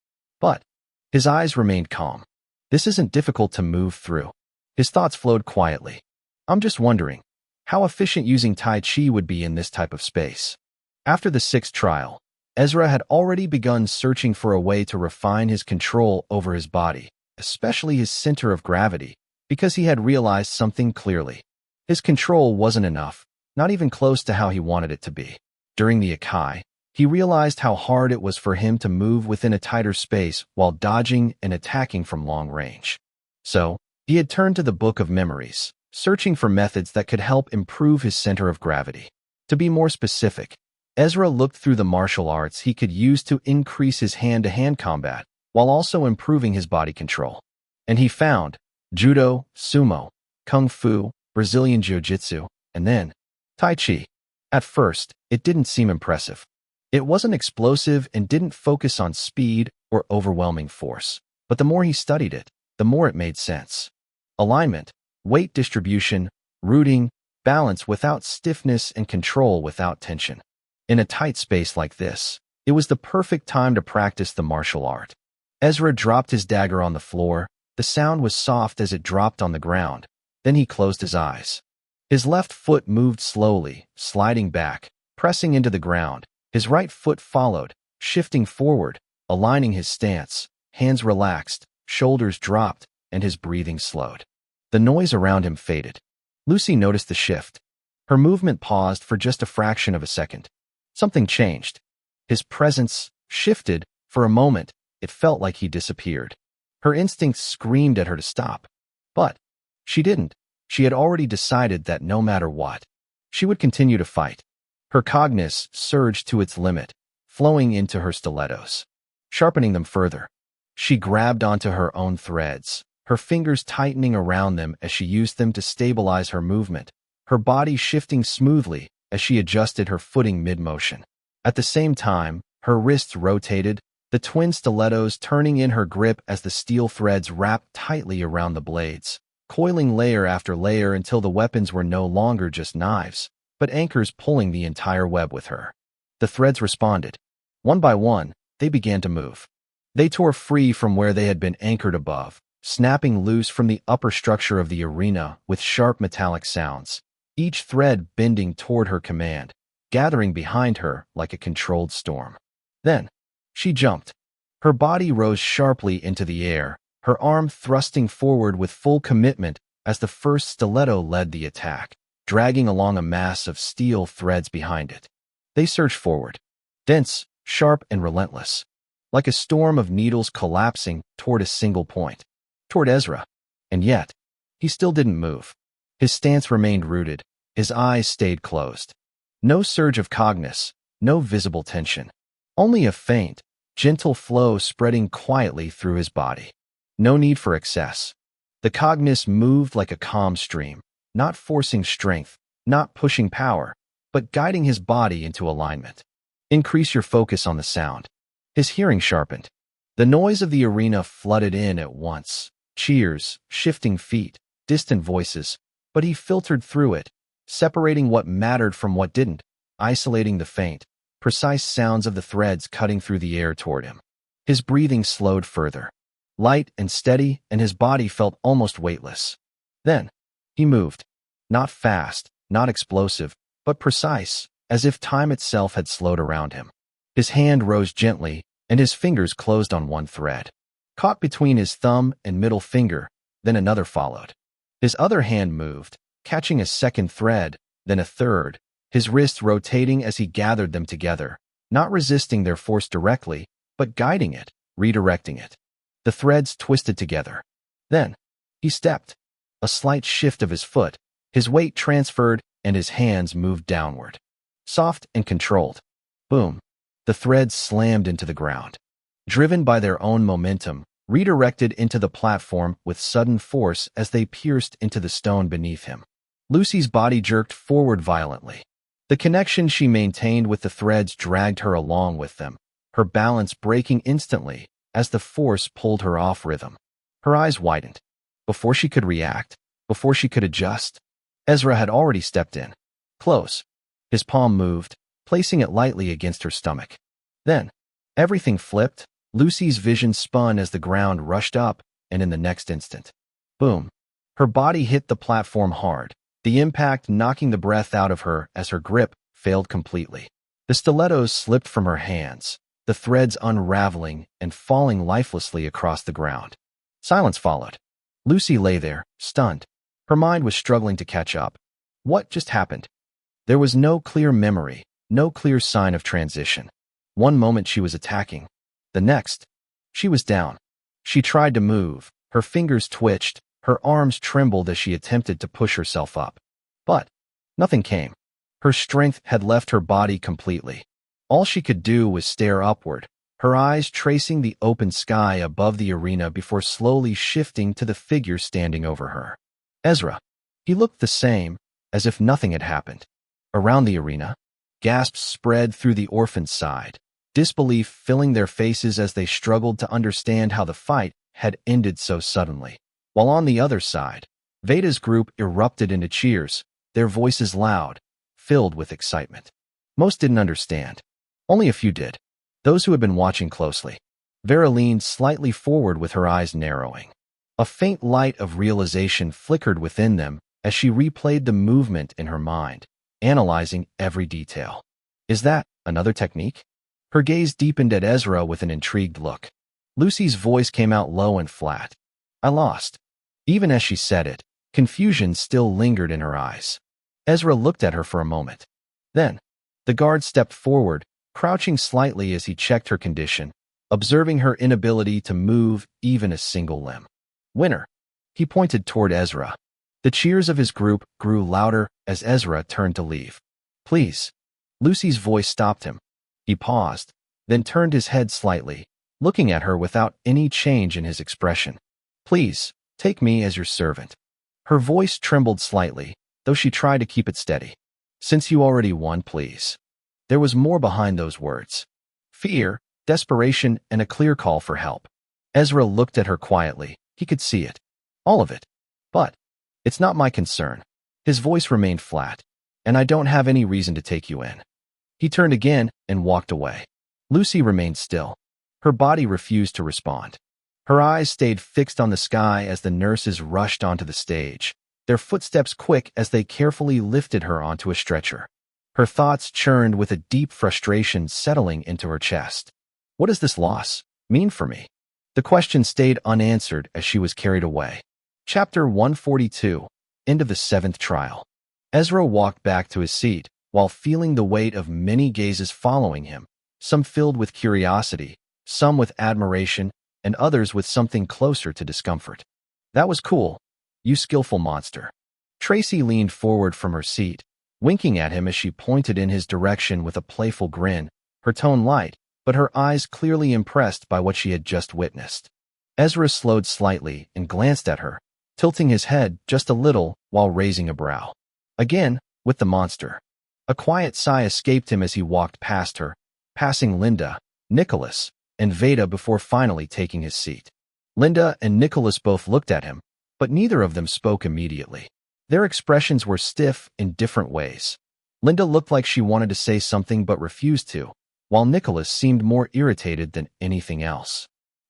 But his eyes remained calm. This isn't difficult to move through. His thoughts flowed quietly. "I'm just wondering how efficient using Tai Chi would be in this type of space." After the 6th trial, Ezra had already begun searching for a way to refine his control over his body, especially his center of gravity, because he had realized something clearly. His control wasn't enough. not even close to how he wanted it to be. During the Akai, he realized how hard it was for him to move within a tighter space while dodging and attacking from long range. So, he had turned to the Book of Memories, searching for methods that could help improve his center of gravity. To be more specific, Ezra looked through the martial arts he could use to increase his hand-to-hand combat, while also improving his body control. And he found Judo, Sumo, Kung Fu, Brazilian Jiu-Jitsu, and then Tai Chi. At first, it didn't seem impressive. It wasn't explosive and didn't focus on speed or overwhelming force. But the more he studied it, the more it made sense. Alignment, weight distribution, rooting, balance without stiffness, and control without tension. In a tight space like this, it was the perfect time to practice the martial art. Ezra dropped his dagger on the floor. The sound was soft as it dropped on the ground. Then he closed his eyes. His left foot moved slowly, sliding back, pressing into the ground. His right foot followed, shifting forward, aligning his stance. Hands relaxed, shoulders dropped, and his breathing slowed. The noise around him faded. Lucy noticed the shift. Her movement paused for just a fraction of a second. Something changed. His presence shifted. For a moment, it felt like he disappeared. Her instincts screamed at her to stop. But she didn't. She had already decided that no matter what, she would continue to fight. Her cognizance surged to its limit, flowing into her stilettos, sharpening them further. She grabbed onto her own threads, her fingers tightening around them as she used them to stabilize her movement, her body shifting smoothly as she adjusted her footing mid-motion. At the same time, her wrists rotated, the twin stilettos turning in her grip as the steel threads wrapped tightly around the blades, coiling layer after layer until the weapons were no longer just knives, but anchors pulling the entire web with her. The threads responded. One by one, they began to move. They tore free from where they had been anchored above, snapping loose from the upper structure of the arena with sharp metallic sounds, each thread bending toward her command, gathering behind her like a controlled storm. Then, she jumped. Her body rose sharply into the air, her arm thrusting forward with full commitment as the first stiletto led the attack, dragging along a mass of steel threads behind it. They surged forward, dense, sharp, and relentless, like a storm of needles collapsing toward a single point, toward Ezra. And yet, he still didn't move. His stance remained rooted, his eyes stayed closed. No surge of cognizance, no visible tension. Only a faint, gentle flow spreading quietly through his body. No need for excess. The cognizance moved like a calm stream, not forcing strength, not pushing power, but guiding his body into alignment. Increase your focus on the sound. His hearing sharpened. The noise of the arena flooded in at once. Cheers, shifting feet, distant voices, but he filtered through it, separating what mattered from what didn't, isolating the faint, precise sounds of the threads cutting through the air toward him. His breathing slowed further, light and steady, and his body felt almost weightless. Then, he moved. Not fast, not explosive, but precise, as if time itself had slowed around him. His hand rose gently, and his fingers closed on one thread. Caught between his thumb and middle finger, then another followed. His other hand moved, catching a second thread, then a third, his wrists rotating as he gathered them together, not resisting their force directly, but guiding it, redirecting it. The threads twisted together. Then, he stepped. A slight shift of his foot, his weight transferred, and his hands moved downward. Soft and controlled. Boom. The threads slammed into the ground. Driven by their own momentum, redirected into the platform with sudden force as they pierced into the stone beneath him. Lucy's body jerked forward violently. The connection she maintained with the threads dragged her along with them, her balance breaking instantly as the force pulled her off rhythm. Her eyes widened. Before she could react, before she could adjust, Ezra had already stepped in. Close. His palm moved, placing it lightly against her stomach. Then, everything flipped. Lucy's vision spun as the ground rushed up, and in the next instant, boom. Her body hit the platform hard, the impact knocking the breath out of her as her grip failed completely. The stilettos slipped from her hands, the threads unraveling and falling lifelessly across the ground. Silence followed. Lucy lay there, stunned. Her mind was struggling to catch up. What just happened? There was no clear memory, no clear sign of transition. One moment she was attacking. The next, she was down. She tried to move. Her fingers twitched. Her arms trembled as she attempted to push herself up. But nothing came. Her strength had left her body completely. All she could do was stare upward, her eyes tracing the open sky above the arena before slowly shifting to the figure standing over her. Ezra. He looked the same, as if nothing had happened. Around the arena, gasps spread through the orphan's side, disbelief filling their faces as they struggled to understand how the fight had ended so suddenly. While on the other side, Veda's group erupted into cheers, their voices loud, filled with excitement. Most didn't understand. Only a few did. Those who had been watching closely. Vera leaned slightly forward with her eyes narrowing. A faint light of realization flickered within them as she replayed the movement in her mind, analyzing every detail. Is that another technique? Her gaze deepened at Ezra with an intrigued look. Lucy's voice came out low and flat. I lost. Even as she said it, confusion still lingered in her eyes. Ezra looked at her for a moment. Then, the guard stepped forward, crouching slightly as he checked her condition, observing her inability to move even a single limb. Winner. He pointed toward Ezra. The cheers of his group grew louder as Ezra turned to leave. Please. Lucy's voice stopped him. He paused, then turned his head slightly, looking at her without any change in his expression. Please, take me as your servant. Her voice trembled slightly, though she tried to keep it steady. Since you already won, please. There was more behind those words. Fear, desperation, and a clear call for help. Ezra looked at her quietly. He could see it. All of it. But it's not my concern. His voice remained flat. And I don't have any reason to take you in. He turned again and walked away. Lucy remained still. Her body refused to respond. Her eyes stayed fixed on the sky as the nurses rushed onto the stage, their footsteps quick as they carefully lifted her onto a stretcher. Her thoughts churned with a deep frustration settling into her chest. What does this loss mean for me? The question stayed unanswered as she was carried away. Chapter 142, End of the 7th Trial. Ezra walked back to his seat, while feeling the weight of many gazes following him, some filled with curiosity, some with admiration, and others with something closer to discomfort. That was cool, you skillful monster. Tracy leaned forward from her seat, winking at him as she pointed in his direction with a playful grin, her tone light, but her eyes clearly impressed by what she had just witnessed. Ezra slowed slightly and glanced at her, tilting his head just a little while raising a brow. Again, with the monster. A quiet sigh escaped him as he walked past her, passing Linda, Nicholas, and Veda before finally taking his seat. Linda and Nicholas both looked at him, but neither of them spoke immediately. Their expressions were stiff in different ways. Linda looked like she wanted to say something but refused to, while Nicholas seemed more irritated than anything else.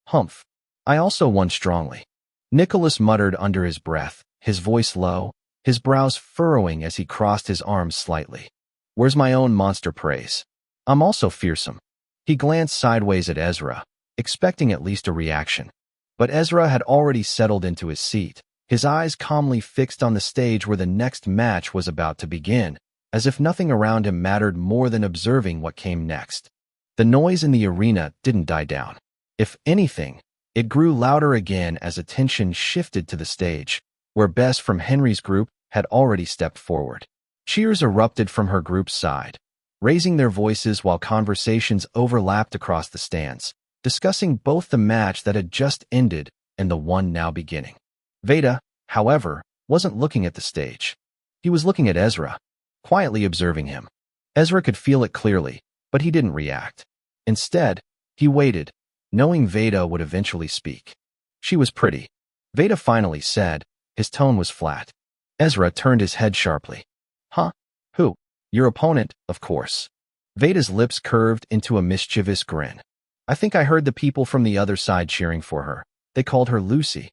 Humph. I also won strongly. Nicholas muttered under his breath, his voice low, his brows furrowing as he crossed his arms slightly. Where's my own monster praise? I'm also fearsome. He glanced sideways at Ezra, expecting at least a reaction. But Ezra had already settled into his seat, his eyes calmly fixed on the stage where the next match was about to begin, as if nothing around him mattered more than observing what came next. The noise in the arena didn't die down. If anything, it grew louder again as attention shifted to the stage, where Bess from Henry's group had already stepped forward. Cheers erupted from her group's side, raising their voices while conversations overlapped across the stands, discussing both the match that had just ended and the one now beginning. Veda, however, wasn't looking at the stage. He was looking at Ezra, quietly observing him. Ezra could feel it clearly, but he didn't react. Instead, he waited, knowing Veda would eventually speak. She was pretty. Veda finally said. His tone was flat. Ezra turned his head sharply. Huh? Who? Your opponent, of course. Veda's lips curved into a mischievous grin. I think I heard the people from the other side cheering for her. They called her Lucy.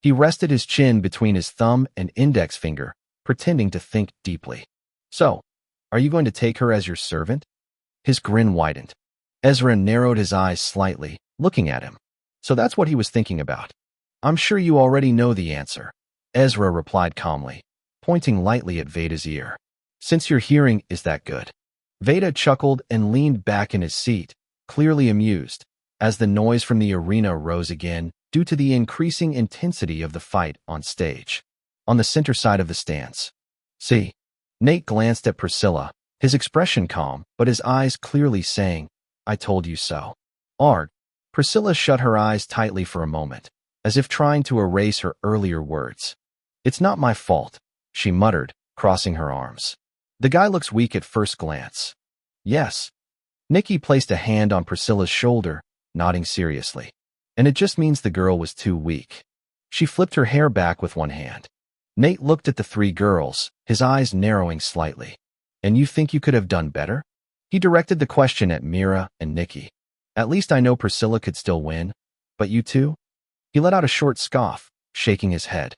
He rested his chin between his thumb and index finger, pretending to think deeply. So, are you going to take her as your servant? His grin widened. Ezra narrowed his eyes slightly, looking at him. So that's what he was thinking about. I'm sure you already know the answer. Ezra replied calmly, pointing lightly at Veda's ear. Since your hearing is that good. Veda chuckled and leaned back in his seat, clearly amused, as the noise from the arena rose again due to the increasing intensity of the fight on stage. On the center side of the stands. See? Nate glanced at Priscilla, his expression calm, but his eyes clearly saying, I told you so. Art. Priscilla shut her eyes tightly for a moment, as if trying to erase her earlier words. It's not my fault, she muttered, crossing her arms. The guy looks weak at first glance. Yes. Nikki placed a hand on Priscilla's shoulder, nodding seriously. And it just means the girl was too weak. She flipped her hair back with one hand. Nate looked at the three girls, his eyes narrowing slightly. And you think you could have done better? He directed the question at Mira and Nikki. At least I know Priscilla could still win. But you two? He let out a short scoff, shaking his head.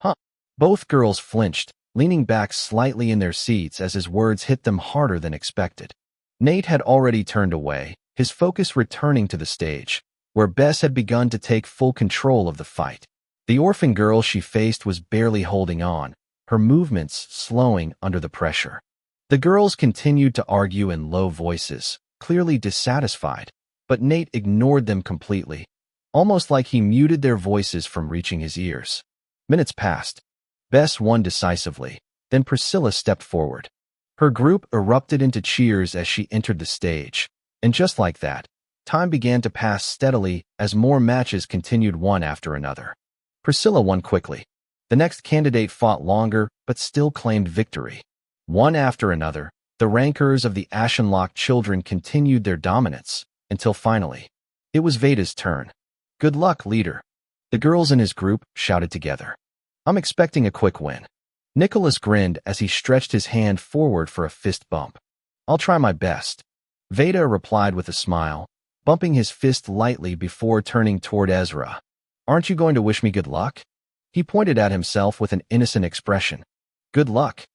Huh. Both girls flinched, leaning back slightly in their seats as his words hit them harder than expected. Nate had already turned away, his focus returning to the stage, where Bess had begun to take full control of the fight. The orphan girl she faced was barely holding on, her movements slowing under the pressure. The girls continued to argue in low voices, clearly dissatisfied, but Nate ignored them completely, almost like he muted their voices from reaching his ears. Minutes passed. Bess won decisively, then Priscilla stepped forward. Her group erupted into cheers as she entered the stage, and just like that, time began to pass steadily as more matches continued one after another. Priscilla won quickly. The next candidate fought longer, but still claimed victory. One after another, the rankers of the Ashenlocke children continued their dominance, until finally, it was Veda's turn. Good luck, leader. The girls in his group shouted together. I'm expecting a quick win. Nicholas grinned as he stretched his hand forward for a fist bump. I'll try my best. Veda replied with a smile, bumping his fist lightly before turning toward Ezra. Aren't you going to wish me good luck? He pointed at himself with an innocent expression. Good luck,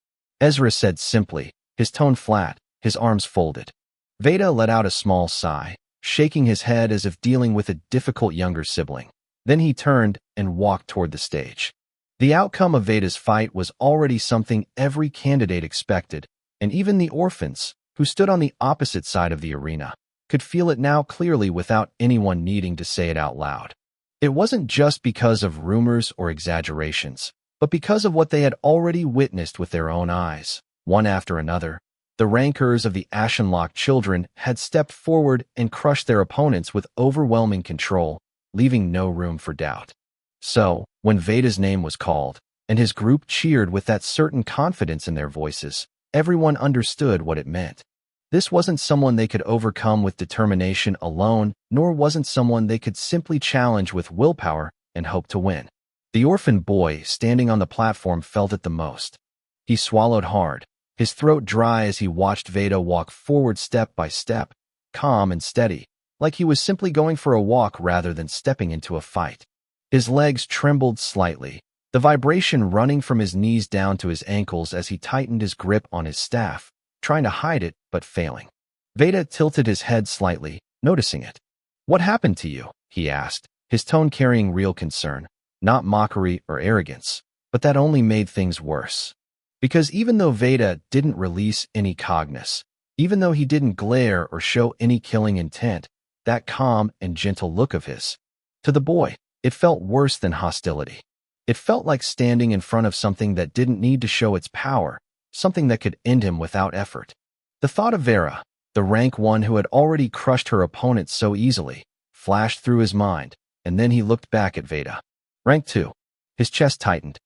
Ezra said simply, his tone flat, his arms folded. Veda let out a small sigh, shaking his head as if dealing with a difficult younger sibling. Then he turned and walked toward the stage. The outcome of Veda's fight was already something every candidate expected, and even the orphans, who stood on the opposite side of the arena, could feel it now clearly without anyone needing to say it out loud. It wasn't just because of rumors or exaggerations, but because of what they had already witnessed with their own eyes. One after another, the rankers of the Ashenlocke children had stepped forward and crushed their opponents with overwhelming control, leaving no room for doubt. So, when Veda's name was called, and his group cheered with that certain confidence in their voices, everyone understood what it meant. This wasn't someone they could overcome with determination alone, nor wasn't someone they could simply challenge with willpower and hope to win. The orphan boy standing on the platform felt it the most. He swallowed hard, his throat dry as he watched Veda walk forward step by step, calm and steady, like he was simply going for a walk rather than stepping into a fight. His legs trembled slightly, the vibration running from his knees down to his ankles as he tightened his grip on his staff, trying to hide it but failing. Veda tilted his head slightly, noticing it. What happened to you? He asked, his tone carrying real concern, not mockery or arrogance, but that only made things worse. Because even though Veda didn't release any cognus, even though he didn't glare or show any killing intent, that calm and gentle look of his, to the boy, it felt worse than hostility. It felt like standing in front of something that didn't need to show its power, something that could end him without effort. The thought of Vera, the rank one who had already crushed her opponent so easily, flashed through his mind, and then he looked back at Veda. Rank 2. His chest tightened.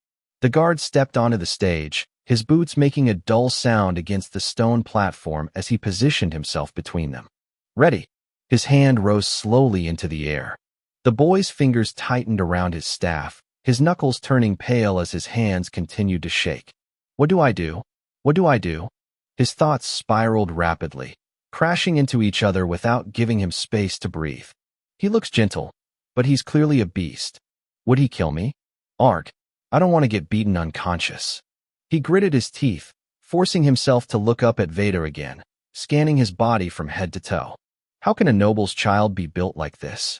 The guard stepped onto the stage, his boots making a dull sound against the stone platform as he positioned himself between them. Ready. His hand rose slowly into the air. The boy's fingers tightened around his staff, his knuckles turning pale as his hands continued to shake. What do I do? What do I do? His thoughts spiraled rapidly, crashing into each other without giving him space to breathe. He looks gentle, but he's clearly a beast. Would he kill me? Arg, I don't want to get beaten unconscious. He gritted his teeth, forcing himself to look up at Veda again, scanning his body from head to toe. How can a noble's child be built like this?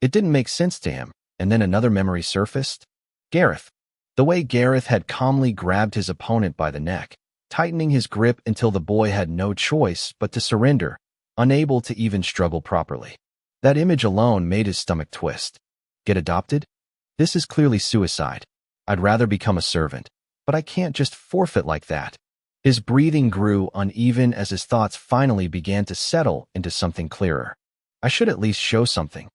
It didn't make sense to him, and then another memory surfaced. Gareth. The way Gareth had calmly grabbed his opponent by the neck, tightening his grip until the boy had no choice but to surrender, unable to even struggle properly. That image alone made his stomach twist. Get adopted? This is clearly suicide. I'd rather become a servant, but I can't just forfeit like that. His breathing grew uneven as his thoughts finally began to settle into something clearer. I should at least show something.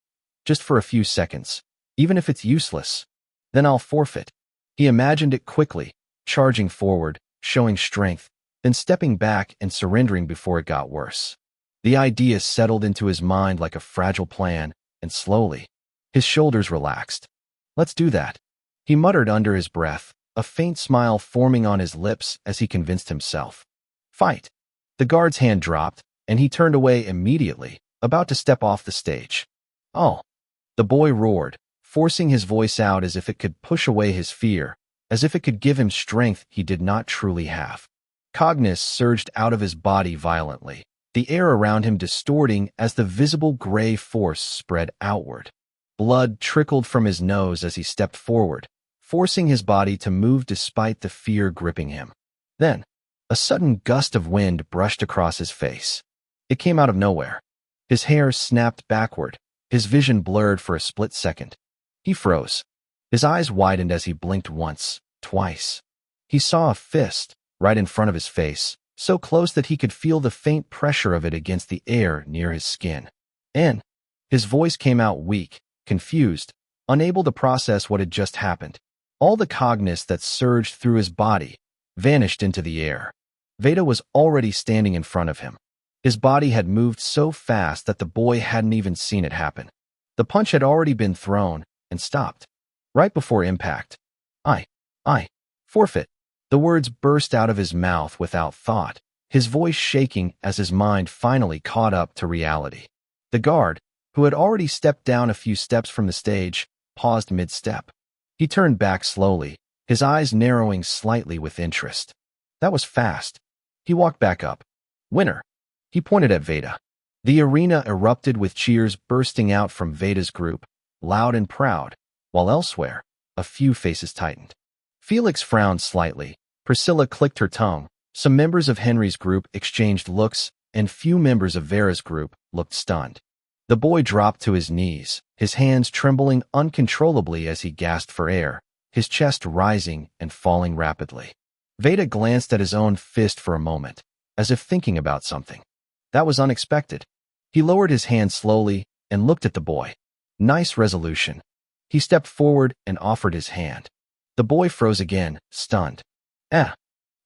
Just for a few seconds. Even if it's useless. Then I'll forfeit. He imagined it quickly, charging forward, showing strength, then stepping back and surrendering before it got worse. The idea settled into his mind like a fragile plan, and slowly, his shoulders relaxed. Let's do that. He muttered under his breath, a faint smile forming on his lips as he convinced himself. Fight. The guard's hand dropped, and he turned away immediately, about to step off the stage. Oh. The boy roared, forcing his voice out as if it could push away his fear, as if it could give him strength he did not truly have. Cognition surged out of his body violently, the air around him distorting as the visible gray force spread outward. Blood trickled from his nose as he stepped forward, forcing his body to move despite the fear gripping him. Then, a sudden gust of wind brushed across his face. It came out of nowhere. His hair snapped backward, his vision blurred for a split second. He froze. His eyes widened as he blinked once, twice. He saw a fist, right in front of his face, so close that he could feel the faint pressure of it against the air near his skin. And his voice came out weak, confused, unable to process what had just happened. All the cognition that surged through his body vanished into the air. Veda was already standing in front of him. His body had moved so fast that the boy hadn't even seen it happen. The punch had already been thrown and stopped. Right before impact. I forfeit. The words burst out of his mouth without thought, his voice shaking as his mind finally caught up to reality. The guard, who had already stepped down a few steps from the stage, paused mid-step. He turned back slowly, his eyes narrowing slightly with interest. That was fast. He walked back up. Winner. He pointed at Veda. The arena erupted with cheers bursting out from Veda's group, loud and proud, while elsewhere, a few faces tightened. Felix frowned slightly. Priscilla clicked her tongue. Some members of Henry's group exchanged looks, and few members of Vera's group looked stunned. The boy dropped to his knees, his hands trembling uncontrollably as he gasped for air, his chest rising and falling rapidly. Veda glanced at his own fist for a moment, as if thinking about something. That was unexpected. He lowered his hand slowly and looked at the boy. Nice resolution. He stepped forward and offered his hand. The boy froze again, stunned.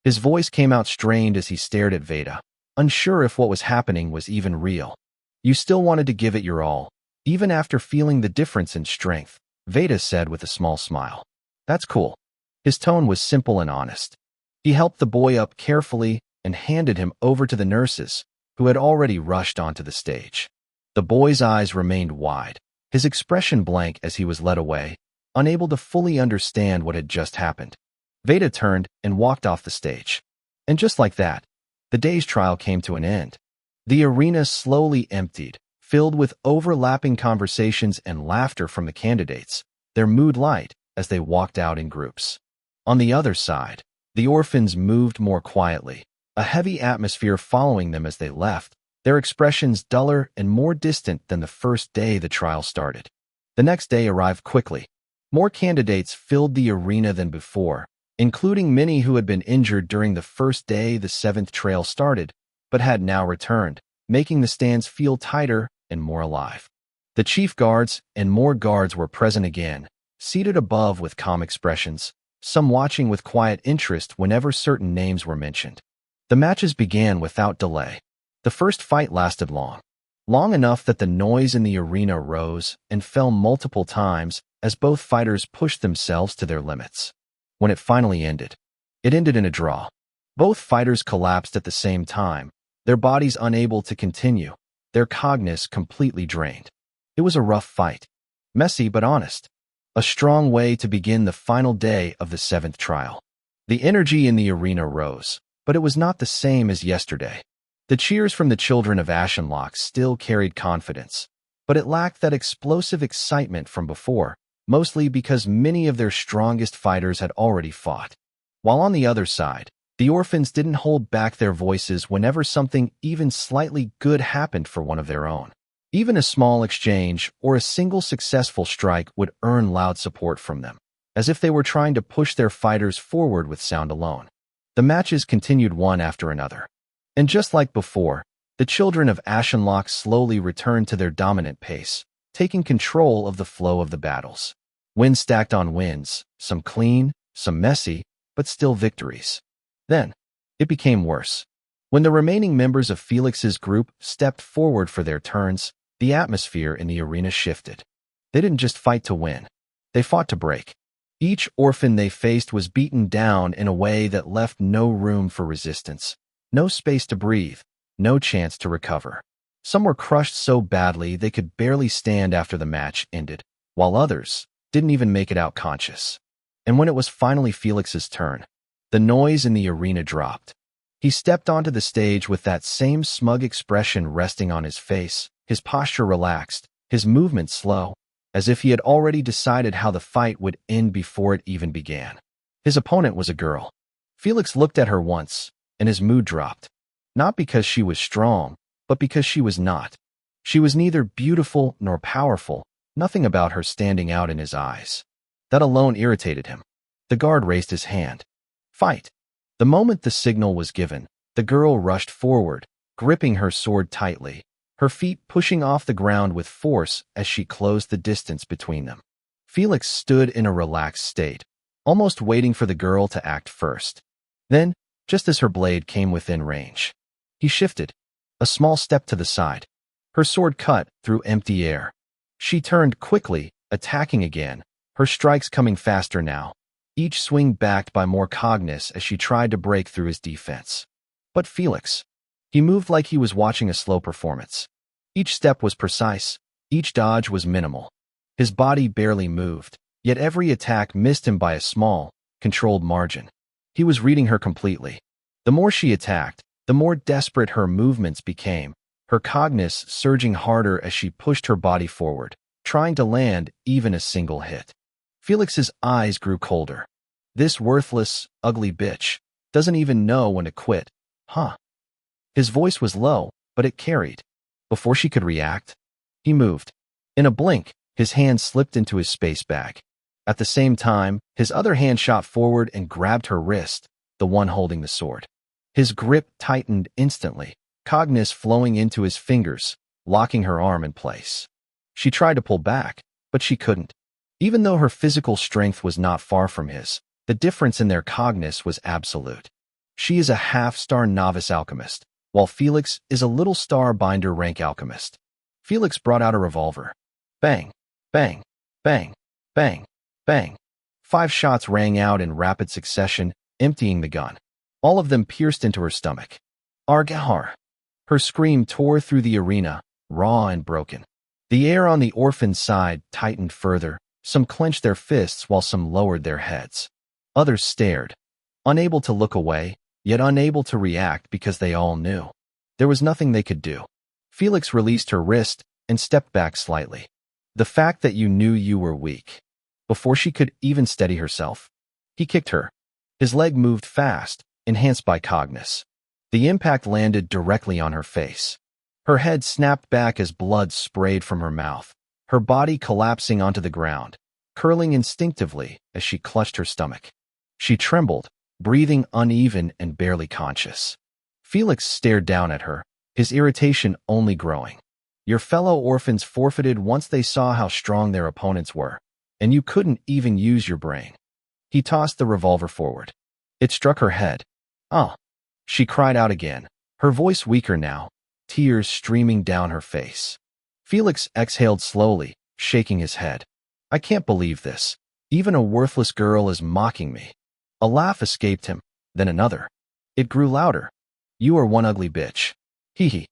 His voice came out strained as he stared at Veda, unsure if what was happening was even real. You still wanted to give it your all, even after feeling the difference in strength, Veda said with a small smile. That's cool. His tone was simple and honest. He helped the boy up carefully and handed him over to the nurses, who had already rushed onto the stage. The boy's eyes remained wide, his expression blank as he was led away, unable to fully understand what had just happened. Veda turned and walked off the stage. And just like that, the day's trial came to an end. The arena slowly emptied, filled with overlapping conversations and laughter from the candidates, their mood light as they walked out in groups. On the other side, the orphans moved more quietly, a heavy atmosphere following them as they left, their expressions duller and more distant than the first day the trial started. The next day arrived quickly. More candidates filled the arena than before, including many who had been injured during the first day the seventh trail started, but had now returned, making the stands feel tighter and more alive. The chief guards and more guards were present again, seated above with calm expressions, some watching with quiet interest whenever certain names were mentioned. The matches began without delay. The first fight lasted long enough that the noise in the arena rose and fell multiple times as both fighters pushed themselves to their limits. When it finally ended, it ended in a draw. Both fighters collapsed at the same time, their bodies unable to continue, their cognition completely drained. It was a rough fight, messy but honest, a strong way to begin the final day of the seventh trial. The energy in the arena rose, but it was not the same as yesterday. The cheers from the children of Ashenlocke still carried confidence, but it lacked that explosive excitement from before, mostly because many of their strongest fighters had already fought. While on the other side, The orphans didn't hold back their voices whenever something even slightly good happened for one of their own. Even a small exchange or a single successful strike would earn loud support from them, as if they were trying to push their fighters forward with sound alone. The matches continued one after another. And just like before, the children of Ashenlocke slowly returned to their dominant pace, taking control of the flow of the battles. Wins stacked on wins, some clean, some messy, but still victories. Then, it became worse. When the remaining members of Felix's group stepped forward for their turns, the atmosphere in the arena shifted. They didn't just fight to win. They fought to break. Each orphan they faced was beaten down in a way that left no room for resistance, no space to breathe, no chance to recover. Some were crushed so badly they could barely stand after the match ended, while others didn't even make it out conscious. And when it was finally Felix's turn, the noise in the arena dropped. He stepped onto the stage with that same smug expression resting on his face, his posture relaxed, his movement slow, as if he had already decided how the fight would end before it even began. His opponent was a girl. Felix looked at her once, and his mood dropped. Not because she was strong, but because she was not. She was neither beautiful nor powerful, nothing about her standing out in his eyes. That alone irritated him. The guard raised his hand. Fight. The moment the signal was given, the girl rushed forward, gripping her sword tightly, her feet pushing off the ground with force as she closed the distance between them. Felix stood in a relaxed state, almost waiting for the girl to act first. Then, just as her blade came within range, he shifted, a small step to the side. Her sword cut through empty air. She turned quickly, attacking again, her strikes coming faster now, each swing backed by more cognizance as she tried to break through his defense. But Felix, he moved like he was watching a slow performance. Each step was precise, each dodge was minimal. His body barely moved, yet every attack missed him by a small, controlled margin. He was reading her completely. The more she attacked, the more desperate her movements became, her cognizance surging harder as she pushed her body forward, trying to land even a single hit. Felix's eyes grew colder. This worthless, ugly bitch doesn't even know when to quit, huh? His voice was low, but it carried. Before she could react, he moved. In a blink, his hand slipped into his space bag. At the same time, his other hand shot forward and grabbed her wrist, the one holding the sword. His grip tightened instantly, cognizance flowing into his fingers, locking her arm in place. She tried to pull back, but she couldn't. Even though her physical strength was not far from his, the difference in their cognizance was absolute. She is a half-star novice alchemist, while Felix is a little star binder rank alchemist. Felix brought out a revolver. Bang, bang, bang, bang, bang. 5 shots rang out in rapid succession, emptying the gun. All of them pierced into her stomach. Argahar. Her scream tore through the arena, raw and broken. The air on the orphan's side tightened further. Some clenched their fists while some lowered their heads. Others stared, unable to look away, yet unable to react because they all knew. There was nothing they could do. Felix released her wrist and stepped back slightly. The fact that you knew you were weak. Before she could even steady herself, he kicked her. His leg moved fast, enhanced by cognizance. The impact landed directly on her face. Her head snapped back as blood sprayed from her mouth, her body collapsing onto the ground, curling instinctively as she clutched her stomach. She trembled, breathing uneven and barely conscious. Felix stared down at her, his irritation only growing. Your fellow orphans forfeited once they saw how strong their opponents were, and you couldn't even use your brain. He tossed the revolver forward. It struck her head. Oh! She cried out again, her voice weaker now, tears streaming down her face. Felix exhaled slowly, shaking his head. I can't believe this. Even a worthless girl is mocking me. A laugh escaped him, then another. It grew louder. You are one ugly bitch. He.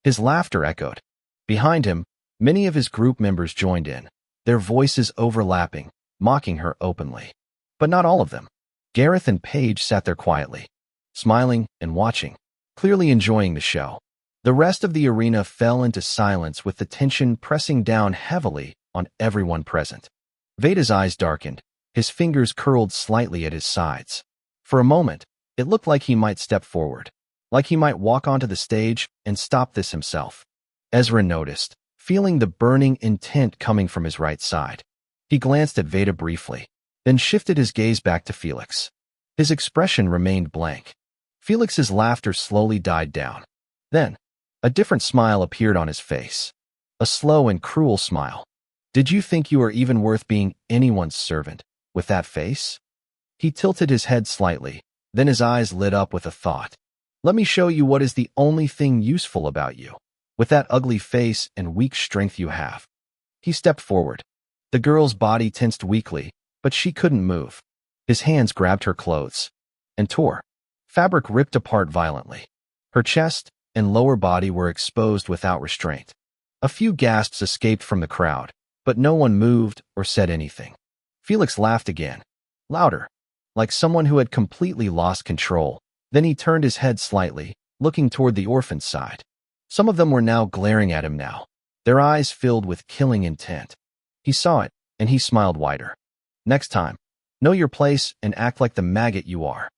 His laughter echoed. Behind him, many of his group members joined in, their voices overlapping, mocking her openly. But not all of them. Gareth and Paige sat there quietly, smiling and watching, clearly enjoying the show. The rest of the arena fell into silence with the tension pressing down heavily on everyone present. Veda's eyes darkened, his fingers curled slightly at his sides. For a moment, It looked like he might step forward, like he might walk onto the stage and stop this himself. Ezra noticed, feeling the burning intent coming from his right side. He glanced at Veda briefly, then shifted his gaze back to Felix. His expression remained blank. Felix's laughter slowly died down. Then, a different smile appeared on his face. A slow and cruel smile. Did you think you were even worth being anyone's servant, with that face? He tilted his head slightly, then his eyes lit up with a thought. Let me show you what is the only thing useful about you, with that ugly face and weak strength you have. He stepped forward. The girl's body tensed weakly, but she couldn't move. His hands grabbed her clothes and tore. Fabric ripped apart violently. Her chest and lower body were exposed without restraint. A few gasps escaped from the crowd, but no one moved or said anything. Felix laughed again, louder, like someone who had completely lost control. Then he turned his head slightly, looking toward the orphan's side. Some of them were now glaring at him now, their eyes filled with killing intent. He saw it, and he smiled wider. Next time, know your place and act like the maggot you are.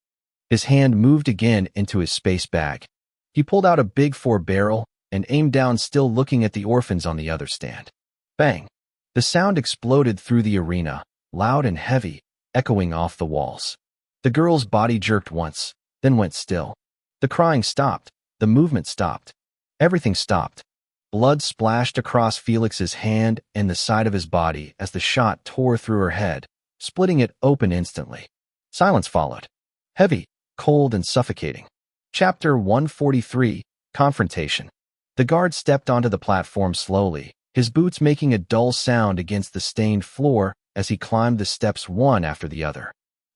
His hand moved again into his space bag. He pulled out a big 4-barrel and aimed down, still looking at the orphans on the other stand. Bang! The sound exploded through the arena, loud and heavy, echoing off the walls. The girl's body jerked once, then went still. The crying stopped. The movement stopped. Everything stopped. Blood splashed across Felix's hand and the side of his body as the shot tore through her head, splitting it open instantly. Silence followed. Heavy, cold, and suffocating. Chapter 143, Confrontation. The guard stepped onto the platform slowly, his boots making a dull sound against the stained floor as he climbed the steps one after the other.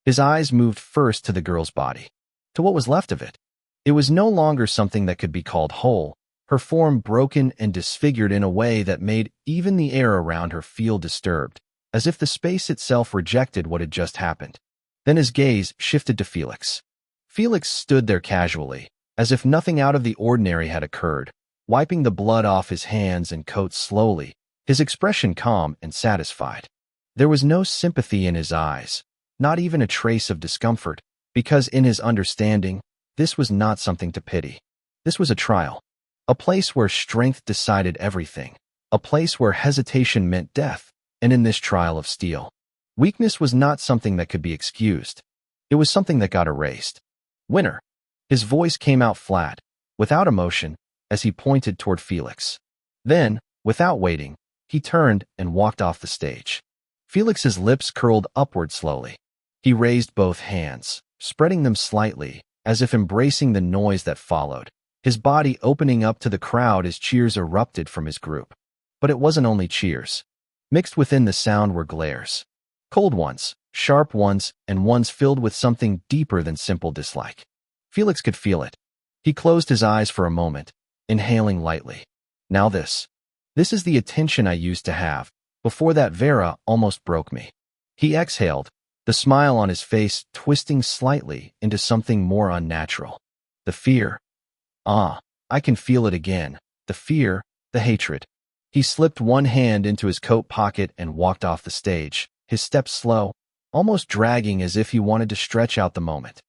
His eyes moved first to the girl's body, to what was left of it. It was no longer something that could be called whole, her form broken and disfigured in a way that made even the air around her feel disturbed, as if the space itself rejected what had just happened. Then his gaze shifted to Felix. Felix stood there casually, as if nothing out of the ordinary had occurred, wiping the blood off his hands and coat slowly, his expression calm and satisfied. There was no sympathy in his eyes, not even a trace of discomfort, because in his understanding, this was not something to pity. This was a trial, a place where strength decided everything, a place where hesitation meant death, and in this trial of steel, weakness was not something that could be excused. It was something that got erased. Winner. His voice came out flat, without emotion, as he pointed toward Felix. Then, without waiting, he turned and walked off the stage. Felix's lips curled upward slowly. He raised both hands, spreading them slightly, as if embracing the noise that followed, his body opening up to the crowd as cheers erupted from his group. But it wasn't only cheers. Mixed within the sound were glares. Cold ones, sharp ones, and ones filled with something deeper than simple dislike. Felix could feel it. He closed his eyes for a moment, inhaling lightly. Now this is the attention I used to have. Before that, Vera almost broke me. He exhaled, the smile on his face twisting slightly into something more unnatural. The fear. I can feel it again. The fear, the hatred. He slipped one hand into his coat pocket and walked off the stage, his steps slow, almost dragging as if he wanted to stretch out the moment.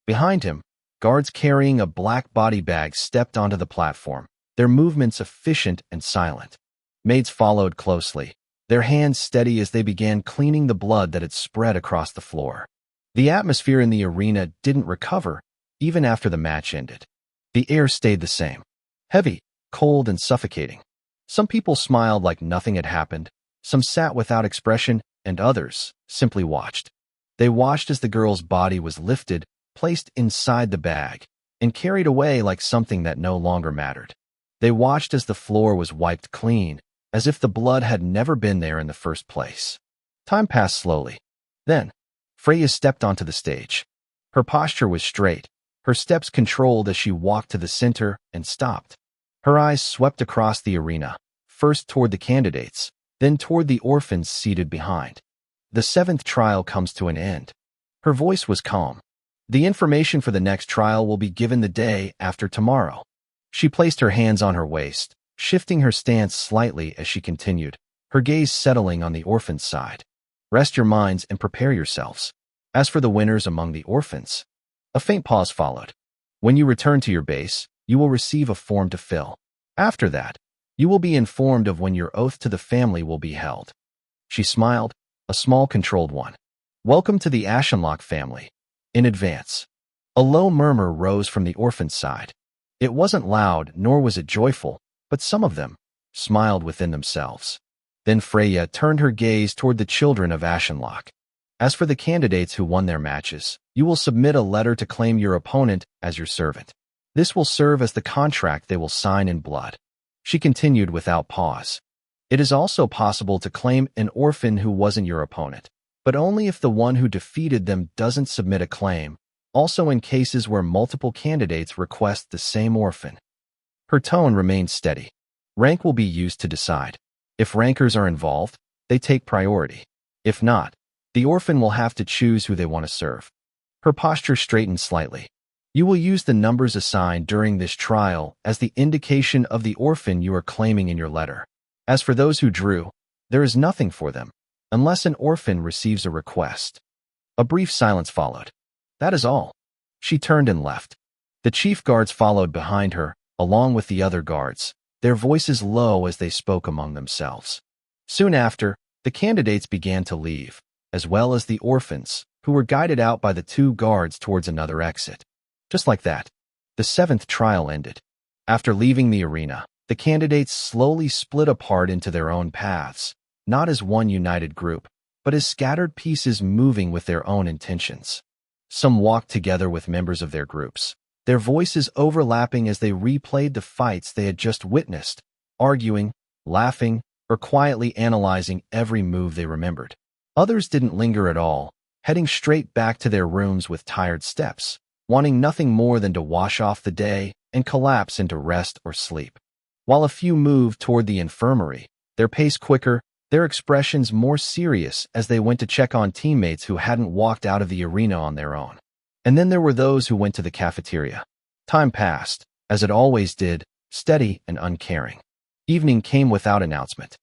Behind him, guards carrying a black body bag stepped onto the platform, their movements efficient and silent. Maids followed closely, their hands steady as they began cleaning the blood that had spread across the floor. The atmosphere in the arena didn't recover, even after the match ended. The air stayed the same, heavy, cold, and suffocating. Some people smiled like nothing had happened, some sat without expression, and others simply watched. They watched as the girl's body was lifted, placed inside the bag, and carried away like something that no longer mattered. They watched as the floor was wiped clean, as if the blood had never been there in the first place. Time passed slowly. Then, Freya stepped onto the stage. Her posture was straight, her steps controlled as she walked to the center and stopped. Her eyes swept across the arena, first toward the candidates, then toward the orphans seated behind. The 7th trial comes to an end. Her voice was calm. The information for the next trial will be given the day after tomorrow. She placed her hands on her waist, shifting her stance slightly as she continued, her gaze settling on the orphans' side. Rest your minds and prepare yourselves. As for the winners among the orphans, A faint pause followed. When you return to your base, you will receive a form to fill. After that, you will be informed of when your oath to the family will be held. She smiled, a small controlled one. Welcome to the Ashenlocke family. In advance. A low murmur rose from the orphan's side. It wasn't loud, nor was it joyful, but some of them smiled within themselves. Then Freya turned her gaze toward the children of Ashenlocke. As for the candidates who won their matches, you will submit a letter to claim your opponent as your servant. This will serve as the contract they will sign in blood. She continued without pause. It is also possible to claim an orphan who wasn't your opponent, but only if the one who defeated them doesn't submit a claim, also in cases where multiple candidates request the same orphan. Her tone remained steady. Rank will be used to decide. If rankers are involved, they take priority. If not, the orphan will have to choose who they want to serve. Her posture straightened slightly. You will use the numbers assigned during this trial as the indication of the orphan you are claiming in your letter. As for those who drew, there is nothing for them, unless an orphan receives a request. A brief silence followed. That is all. She turned and left. The chief guards followed behind her, along with the other guards, their voices low as they spoke among themselves. Soon after, the candidates began to leave, as well as the orphans, who were guided out by the two guards towards another exit. Just like that, the 7th trial ended. After leaving the arena, the candidates slowly split apart into their own paths, not as one united group, but as scattered pieces moving with their own intentions. Some walked together with members of their groups, their voices overlapping as they replayed the fights they had just witnessed, arguing, laughing, or quietly analyzing every move they remembered. Others didn't linger at all, heading straight back to their rooms with tired steps, wanting nothing more than to wash off the day and collapse into rest or sleep. While a few moved toward the infirmary, their pace quicker, their expressions more serious as they went to check on teammates who hadn't walked out of the arena on their own. And then there were those who went to the cafeteria. Time passed, as it always did, steady and uncaring. Evening came without announcement.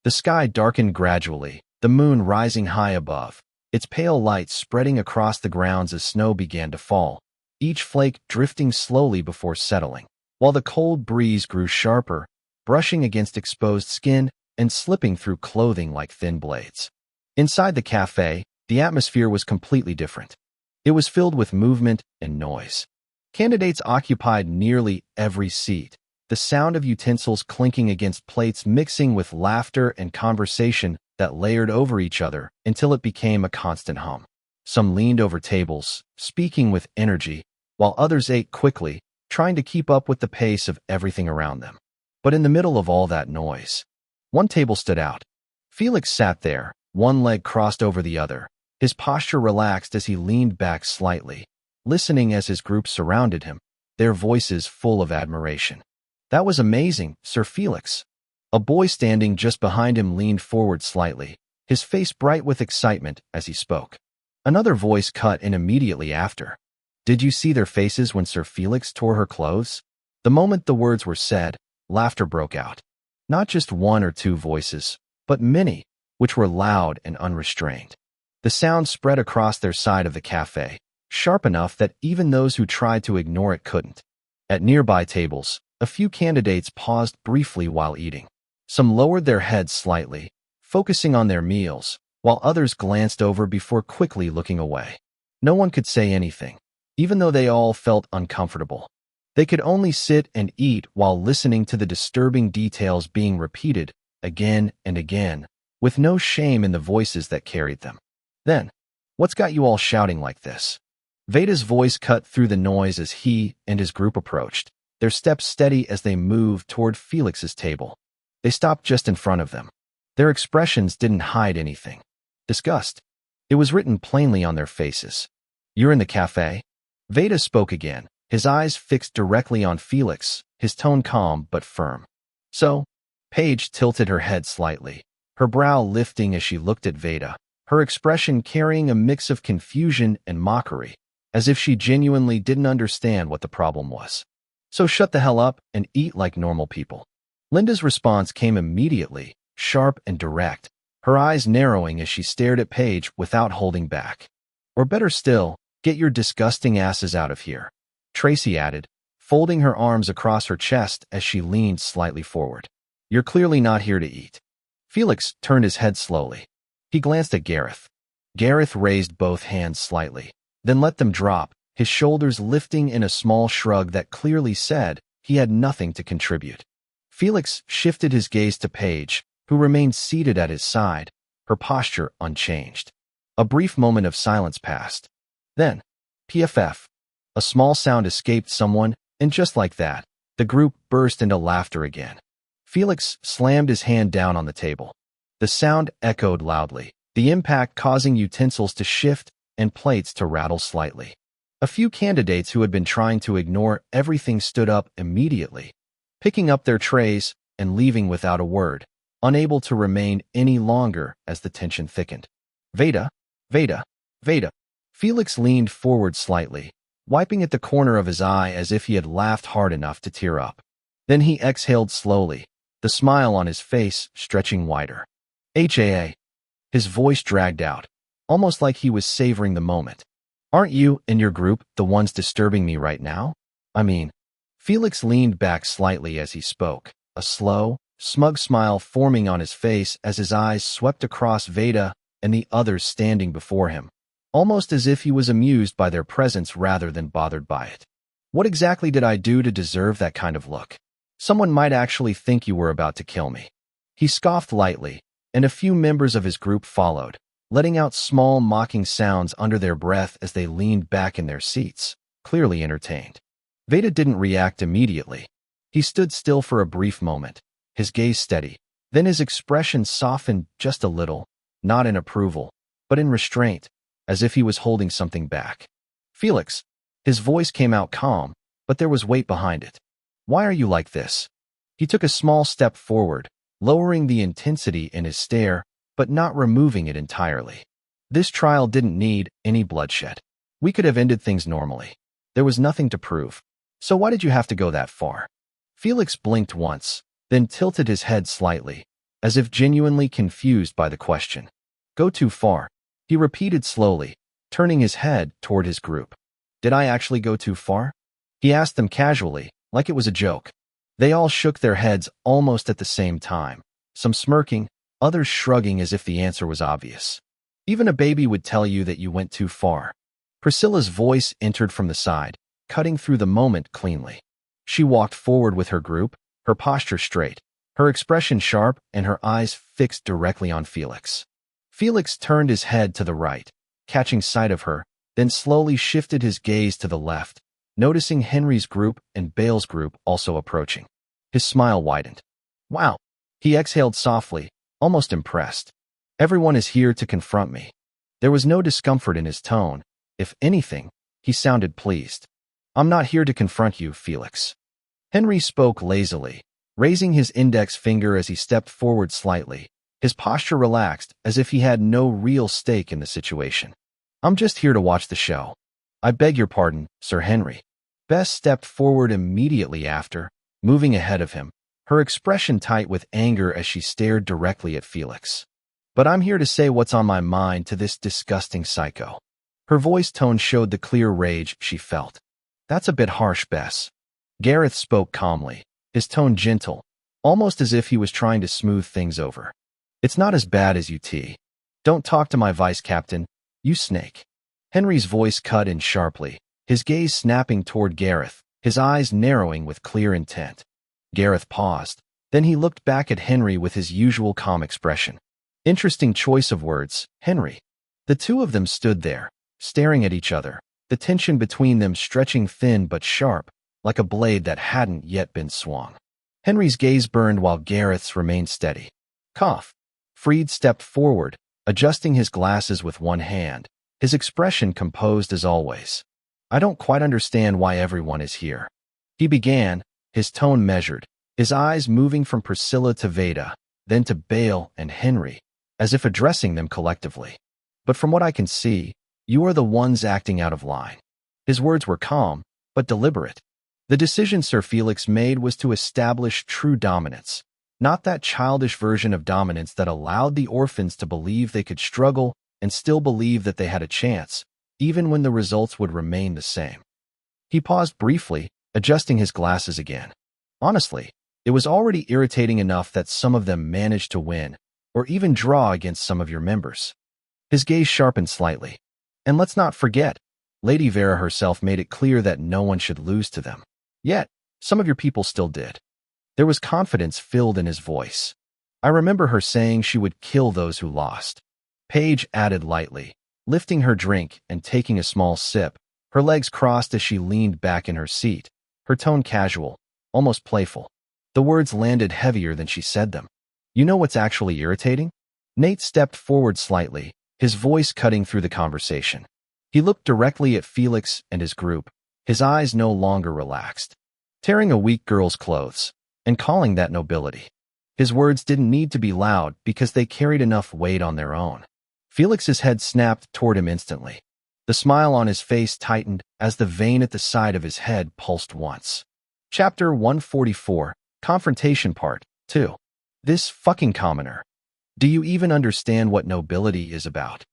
The sky darkened gradually, the moon rising high above, its pale light spreading across the grounds as snow began to fall, each flake drifting slowly before settling, while the cold breeze grew sharper, brushing against exposed skin and slipping through clothing like thin blades. Inside the cafe, the atmosphere was completely different. It was filled with movement and noise. Candidates occupied nearly every seat, the sound of utensils clinking against plates mixing with laughter and conversation that layered over each other until it became a constant hum. Some leaned over tables, speaking with energy, while others ate quickly, trying to keep up with the pace of everything around them. But in the middle of all that noise, one table stood out. Felix sat there, one leg crossed over the other, his posture relaxed as he leaned back slightly, listening as his group surrounded him, their voices full of admiration. That was amazing, Sir Felix. A boy standing just behind him leaned forward slightly, his face bright with excitement as he spoke. Another voice cut in immediately after. Did you see their faces when Sir Felix tore her clothes? The moment the words were said, laughter broke out. Not just one or two voices, but many, which were loud and unrestrained. The sound spread across their side of the cafe, sharp enough that even those who tried to ignore it couldn't. At nearby tables, a few candidates paused briefly while eating. Some lowered their heads slightly, focusing on their meals, while others glanced over before quickly looking away. No one could say anything, even though they all felt uncomfortable. They could only sit and eat while listening to the disturbing details being repeated again and again, with no shame in the voices that carried them. Then, what's got you all shouting like this? Veda's voice cut through the noise as he and his group approached, their steps steady as they moved toward Felix's table. They stopped just in front of them. Their expressions didn't hide anything. Disgust. It was written plainly on their faces. You're in the cafe? Veda spoke again, his eyes fixed directly on Felix, his tone calm but firm. So? Paige tilted her head slightly, her brow lifting as she looked at Veda, her expression carrying a mix of confusion and mockery, as if she genuinely didn't understand what the problem was. So shut the hell up and eat like normal people. Linda's response came immediately, sharp and direct, her eyes narrowing as she stared at Paige without holding back. Or better still, Get your disgusting asses out of here, Tracy added, folding her arms across her chest as she leaned slightly forward. You're clearly not here to eat. Felix turned his head slowly. He glanced at Gareth. Gareth raised both hands slightly, then let them drop, his shoulders lifting in a small shrug that clearly said he had nothing to contribute. Felix shifted his gaze to Paige, who remained seated at his side, her posture unchanged. A brief moment of silence passed. Then, PFF. A small sound escaped someone, and just like that, the group burst into laughter again. Felix slammed his hand down on the table. The sound echoed loudly, the impact causing utensils to shift and plates to rattle slightly. A few candidates who had been trying to ignore everything stood up immediately, picking up their trays and leaving without a word, unable to remain any longer as the tension thickened. Veda, Veda, Veda. Felix leaned forward slightly, wiping at the corner of his eye as if he had laughed hard enough to tear up. Then he exhaled slowly, the smile on his face stretching wider. HAA. His voice dragged out, almost like he was savoring the moment. Aren't you and your group the ones disturbing me right now? I mean, Felix leaned back slightly as he spoke, a slow, smug smile forming on his face as his eyes swept across Veda and the others standing before him, almost as if he was amused by their presence rather than bothered by it. What exactly did I do to deserve that kind of look? Someone might actually think you were about to kill me. He scoffed lightly, and a few members of his group followed, letting out small mocking sounds under their breath as they leaned back in their seats, clearly entertained. Veda didn't react immediately. He stood still for a brief moment, his gaze steady. Then his expression softened just a little, not in approval, but in restraint, as if he was holding something back. Felix. His voice came out calm, but there was weight behind it. Why are you like this? He took a small step forward, lowering the intensity in his stare, but not removing it entirely. This trial didn't need any bloodshed. We could have ended things normally. There was nothing to prove. So why did you have to go that far? Felix blinked once, then tilted his head slightly, as if genuinely confused by the question. Go too far, he repeated slowly, turning his head toward his group. Did I actually go too far? He asked them casually, like it was a joke. They all shook their heads almost at the same time, some smirking, others shrugging as if the answer was obvious. Even a baby would tell you that you went too far. Priscilla's voice entered from the side, cutting through the moment cleanly. She walked forward with her group, her posture straight, her expression sharp, and her eyes fixed directly on Felix. Felix turned his head to the right, catching sight of her, then slowly shifted his gaze to the left, noticing Henry's group and Bale's group also approaching. His smile widened. Wow. He exhaled softly, almost impressed. Everyone is here to confront me. There was no discomfort in his tone. If anything, he sounded pleased. I'm not here to confront you, Felix. Henry spoke lazily, raising his index finger as he stepped forward slightly, his posture relaxed as if he had no real stake in the situation. I'm just here to watch the show. I beg your pardon, Sir Henry. Bess stepped forward immediately after, moving ahead of him, her expression tight with anger as she stared directly at Felix. But I'm here to say what's on my mind to this disgusting psycho. Her voice tone showed the clear rage she felt. That's a bit harsh, Bess. Gareth spoke calmly, his tone gentle, almost as if he was trying to smooth things over. It's not as bad as you tea. Don't talk to my vice captain, you snake. Henry's voice cut in sharply, his gaze snapping toward Gareth, his eyes narrowing with clear intent. Gareth paused, then he looked back at Henry with his usual calm expression. Interesting choice of words, Henry. The two of them stood there, staring at each other, the tension between them stretching thin but sharp, like a blade that hadn't yet been swung. Henry's gaze burned while Gareth's remained steady. Cough. Freed stepped forward, adjusting his glasses with one hand, his expression composed as always. I don't quite understand why everyone is here. He began, his tone measured, his eyes moving from Priscilla to Veda, then to Bale and Henry, as if addressing them collectively. But from what I can see, you are the ones acting out of line. His words were calm, but deliberate. The decision Sir Felix made was to establish true dominance, not that childish version of dominance that allowed the orphans to believe they could struggle and still believe that they had a chance, even when the results would remain the same. He paused briefly, adjusting his glasses again. Honestly, it was already irritating enough that some of them managed to win, or even draw against some of your members. His gaze sharpened slightly. And let's not forget, Lady Vera herself made it clear that no one should lose to them. Yet, some of your people still did. There was confidence filled in his voice. I remember her saying she would kill those who lost. Paige added lightly, lifting her drink and taking a small sip, her legs crossed as she leaned back in her seat, her tone casual, almost playful. The words landed heavier than she said them. You know what's actually irritating? Nate stepped forward slightly, his voice cutting through the conversation. He looked directly at Felix and his group, his eyes no longer relaxed. Tearing a weak girl's clothes, and calling that nobility. His words didn't need to be loud because they carried enough weight on their own. Felix's head snapped toward him instantly. The smile on his face tightened as the vein at the side of his head pulsed once. Chapter 144, Confrontation Part 2. This fucking commoner. Do you even understand what nobility is about?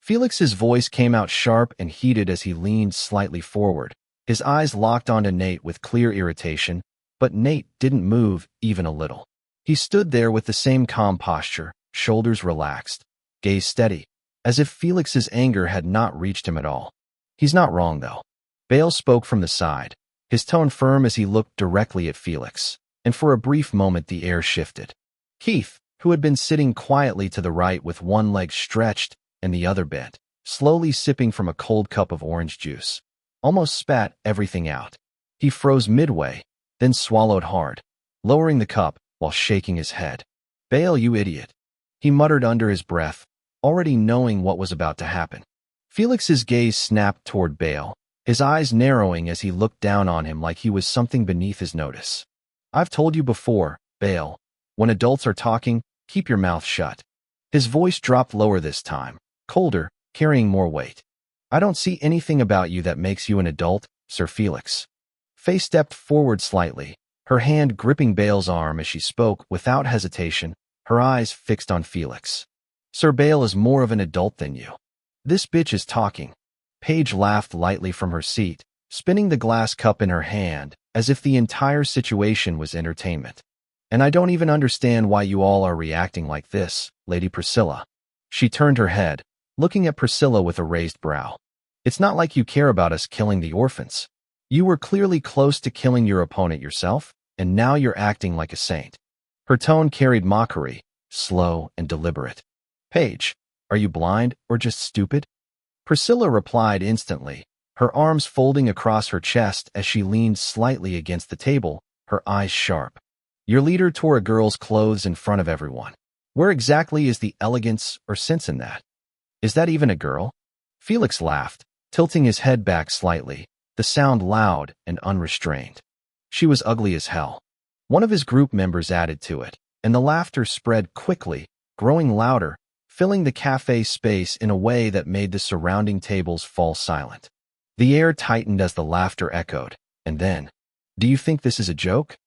Felix's voice came out sharp and heated as he leaned slightly forward, his eyes locked onto Nate with clear irritation, but Nate didn't move even a little. He stood there with the same calm posture, shoulders relaxed, gaze steady, as if Felix's anger had not reached him at all. He's not wrong, though. Bale spoke from the side, his tone firm as he looked directly at Felix, and for a brief moment the air shifted. Keith, who had been sitting quietly to the right with one leg stretched and the other bent, slowly sipping from a cold cup of orange juice, almost spat everything out. He froze midway, then swallowed hard, lowering the cup while shaking his head. Bale, you idiot, he muttered under his breath, already knowing what was about to happen. Felix's gaze snapped toward Bale, his eyes narrowing as he looked down on him like he was something beneath his notice. I've told you before, Bale, when adults are talking, keep your mouth shut. His voice dropped lower this time, colder, carrying more weight. I don't see anything about you that makes you an adult, Sir Felix. Faye stepped forward slightly, her hand gripping Bale's arm as she spoke without hesitation, her eyes fixed on Felix. Sir Bale is more of an adult than you. This bitch is talking. Paige laughed lightly from her seat, spinning the glass cup in her hand, as if the entire situation was entertainment. And I don't even understand why you all are reacting like this, Lady Priscilla. She turned her head, looking at Priscilla with a raised brow. It's not like you care about us killing the orphans. You were clearly close to killing your opponent yourself, and now you're acting like a saint. Her tone carried mockery, slow and deliberate. Paige, are you blind or just stupid? Priscilla replied instantly, her arms folding across her chest as she leaned slightly against the table, her eyes sharp. Your leader tore a girl's clothes in front of everyone. Where exactly is the elegance or sense in that? Is that even a girl? Felix laughed, tilting his head back slightly, the sound loud and unrestrained. She was ugly as hell. One of his group members added to it, and the laughter spread quickly, growing louder, filling the cafe space in a way that made the surrounding tables fall silent. The air tightened as the laughter echoed, and then, do you think this is a joke?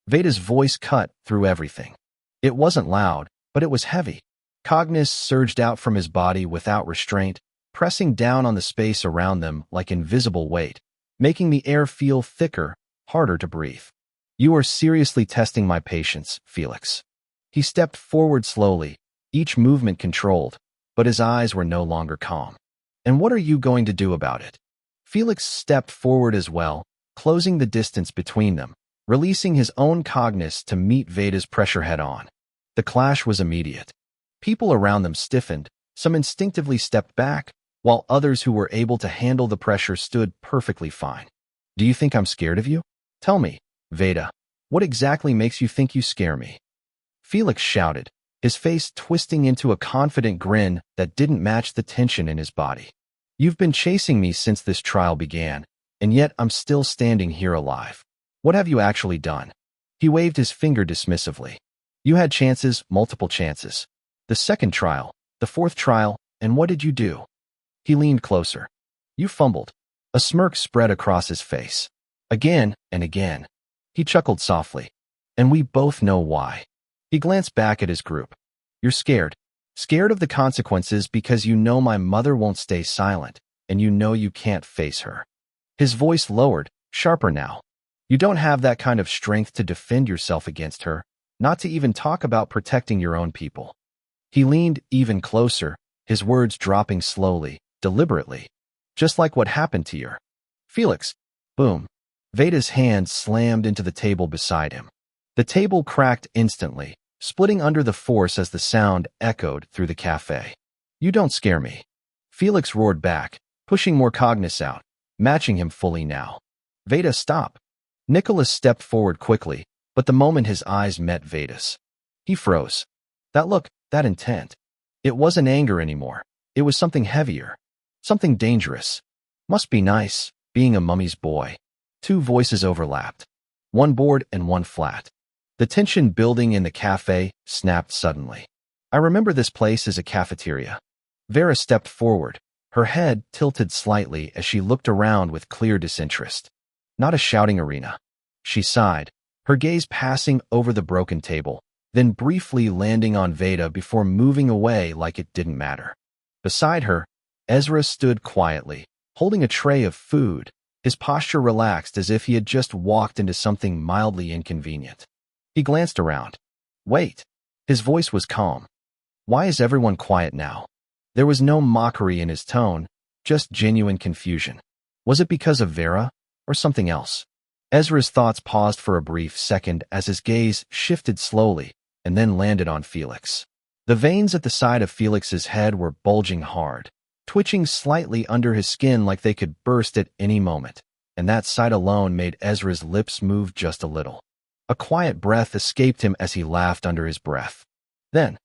Veda's voice cut through everything. It wasn't loud, but it was heavy. Cogniz surged out from his body without restraint, pressing down on the space around them like invisible weight, making the air feel thicker, harder to breathe. You are seriously testing my patience, Felix. He stepped forward slowly, each movement controlled, but his eyes were no longer calm. And what are you going to do about it? Felix stepped forward as well, closing the distance between them, releasing his own Cogniz to meet Veda's pressure head-on. The clash was immediate. People around them stiffened, some instinctively stepped back, while others who were able to handle the pressure stood perfectly fine. Do you think I'm scared of you? Tell me, Veda, what exactly makes you think you scare me? Felix shouted, his face twisting into a confident grin that didn't match the tension in his body. You've been chasing me since this trial began, and yet I'm still standing here alive. What have you actually done? He waved his finger dismissively. You had chances, multiple chances. The second trial, the fourth trial, and what did you do? He leaned closer. You fumbled. A smirk spread across his face. Again and again. He chuckled softly. And we both know why. He glanced back at his group. You're scared. Scared of the consequences because you know my mother won't stay silent, and you know you can't face her. His voice lowered, sharper now. You don't have that kind of strength to defend yourself against her, not to even talk about protecting your own people. He leaned even closer, his words dropping slowly, deliberately. Just like what happened to your Felix. Boom. Veda's hand slammed into the table beside him. The table cracked instantly, splitting under the force as the sound echoed through the cafe. You don't scare me. Felix roared back, pushing more cognizance out, matching him fully now. Veda, stop. Nicholas stepped forward quickly, but the moment his eyes met Veda's, he froze. That look, that intent. It wasn't anger anymore. It was something heavier. Something dangerous. Must be nice, being a mummy's boy. Two voices overlapped. One bored and one flat. The tension building in the cafe snapped suddenly. I remember this place as a cafeteria. Vera stepped forward, her head tilted slightly as she looked around with clear disinterest. Not a shouting arena. She sighed, her gaze passing over the broken table, then briefly landing on Veda before moving away like it didn't matter. Beside her, Ezra stood quietly, holding a tray of food, his posture relaxed as if he had just walked into something mildly inconvenient. He glanced around. Wait. His voice was calm. Why is everyone quiet now? There was no mockery in his tone, just genuine confusion. Was it because of Vera, or something else? Ezra's thoughts paused for a brief second as his gaze shifted slowly, and then landed on Felix. The veins at the side of Felix's head were bulging hard, twitching slightly under his skin like they could burst at any moment, and that sight alone made Ezra's lips move just a little. A quiet breath escaped him as he laughed under his breath. Then,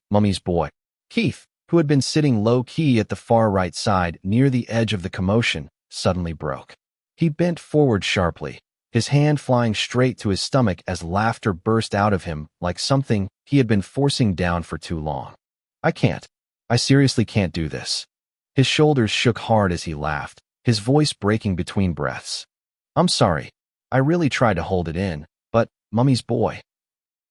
Mummy's boy, Keith, who had been sitting low-key at the far right side near the edge of the commotion, suddenly broke. He bent forward sharply, his hand flying straight to his stomach as laughter burst out of him like something he had been forcing down for too long. I can't. I seriously can't do this. His shoulders shook hard as he laughed, his voice breaking between breaths. I'm sorry. I really tried to hold it in, but, Mummy's boy.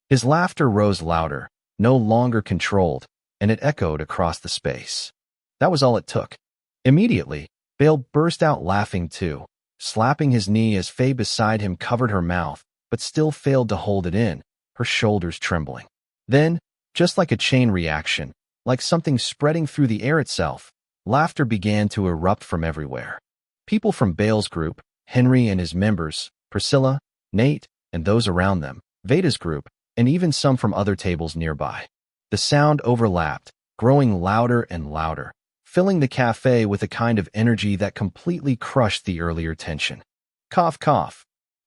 His laughter rose louder, no longer controlled, and it echoed across the space. That was all it took. Immediately, Bale burst out laughing too, slapping his knee as Faye beside him covered her mouth, but still failed to hold it in, her shoulders trembling. Then, just like a chain reaction, like something spreading through the air itself, laughter began to erupt from everywhere. People from Bale's group, Henry and his members, Priscilla, Nate, and those around them, Veda's group, and even some from other tables nearby. The sound overlapped, growing louder and louder, filling the cafe with a kind of energy that completely crushed the earlier tension. Cough, cough.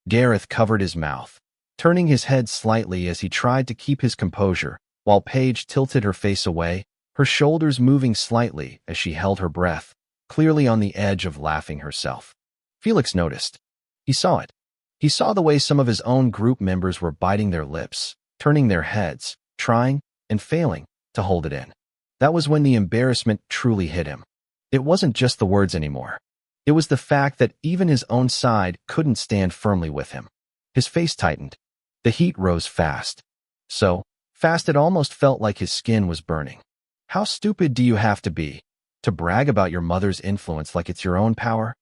Gareth covered his mouth, turning his head slightly as he tried to keep his composure, while Paige tilted her face away, her shoulders moving slightly as she held her breath, clearly on the edge of laughing herself. Felix noticed. He saw it. He saw the way some of his own group members were biting their lips, turning their heads, trying, and failing, to hold it in. That was when the embarrassment truly hit him. It wasn't just the words anymore. It was the fact that even his own side couldn't stand firmly with him. His face tightened. The heat rose fast. So fast it almost felt like his skin was burning. How stupid do you have to be to brag about your mother's influence like it's your own power?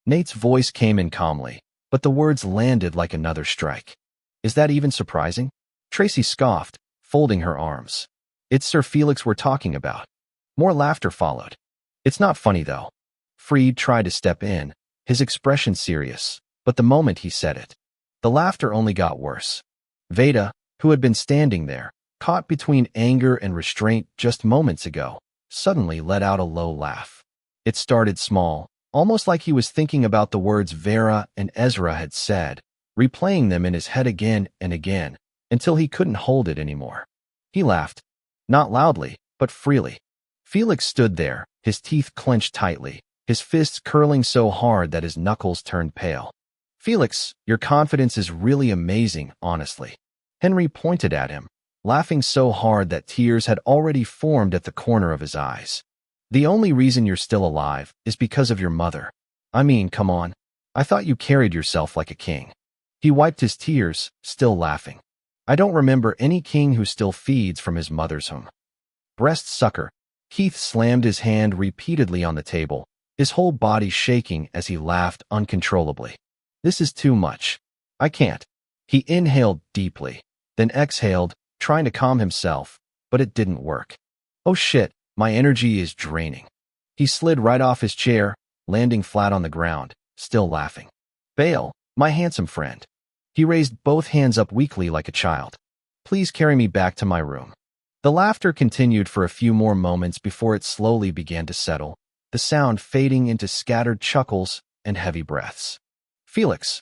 Nate's voice came in calmly, but the words landed like another strike. Is that even surprising? Tracy scoffed, folding her arms. It's Sir Felix we're talking about. More laughter followed. It's not funny, though. Freed tried to step in, his expression serious, but the moment he said it, the laughter only got worse. Veda, who had been standing there, caught between anger and restraint just moments ago, suddenly let out a low laugh. It started small, almost like he was thinking about the words Vera and Ezra had said, replaying them in his head again and again, until he couldn't hold it anymore. He laughed. Not loudly, but freely. Felix stood there, his teeth clenched tightly, his fists curling so hard that his knuckles turned pale. Felix, your confidence is really amazing, honestly. Henry pointed at him, laughing so hard that tears had already formed at the corner of his eyes. The only reason you're still alive is because of your mother. I mean, come on. I thought you carried yourself like a king. He wiped his tears, still laughing. I don't remember any king who still feeds from his mother's home. Breast sucker. Keith slammed his hand repeatedly on the table, his whole body shaking as he laughed uncontrollably. This is too much. I can't. He inhaled deeply, then exhaled, trying to calm himself, but it didn't work. Oh shit, my energy is draining. He slid right off his chair, landing flat on the ground, still laughing. Bale, my handsome friend. He raised both hands up weakly like a child. Please carry me back to my room. The laughter continued for a few more moments before it slowly began to settle, the sound fading into scattered chuckles and heavy breaths. Felix.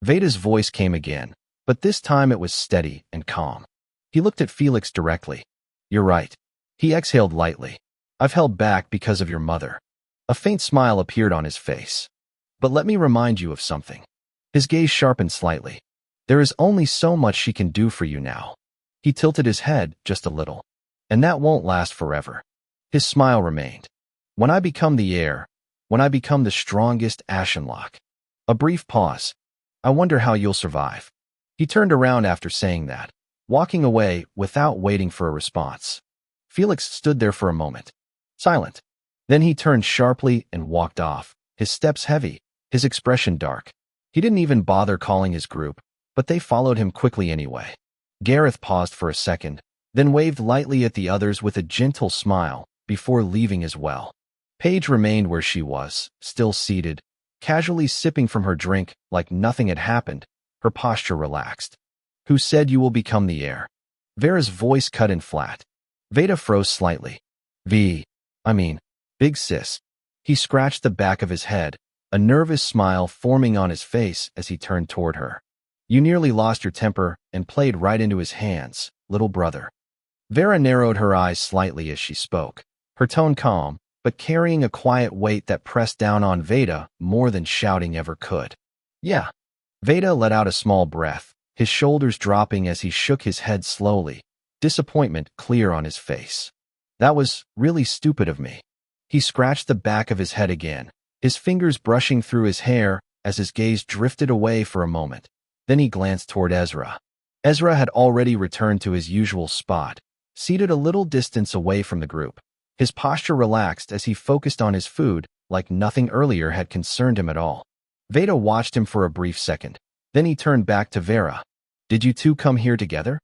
Veda's voice came again, but this time it was steady and calm. He looked at Felix directly. You're right. He exhaled lightly. I've held back because of your mother. A faint smile appeared on his face. But let me remind you of something. His gaze sharpened slightly. There is only so much she can do for you now. He tilted his head just a little. And that won't last forever. His smile remained. When I become the heir, when I become the strongest Ashenlocke. A brief pause. I wonder how you'll survive. He turned around after saying that, walking away without waiting for a response. Felix stood there for a moment, silent. Then he turned sharply and walked off, his steps heavy, his expression dark. He didn't even bother calling his group, but they followed him quickly anyway. Gareth paused for a second, then waved lightly at the others with a gentle smile before leaving as well. Paige remained where she was, still seated, casually sipping from her drink like nothing had happened, her posture relaxed. Who said you will become the heir? Vera's voice cut in flat. Veda froze slightly. Big sis. He scratched the back of his head, a nervous smile forming on his face as he turned toward her. You nearly lost your temper and played right into his hands, little brother. Vera narrowed her eyes slightly as she spoke, her tone calm, but carrying a quiet weight that pressed down on Veda more than shouting ever could. Yeah. Veda let out a small breath, his shoulders dropping as he shook his head slowly, disappointment clear on his face. That was really stupid of me. He scratched the back of his head again, his fingers brushing through his hair as his gaze drifted away for a moment. Then he glanced toward Ezra. Ezra had already returned to his usual spot, seated a little distance away from the group. His posture relaxed as he focused on his food like nothing earlier had concerned him at all. Veda watched him for a brief second. Then he turned back to Vera. Did you two come here together?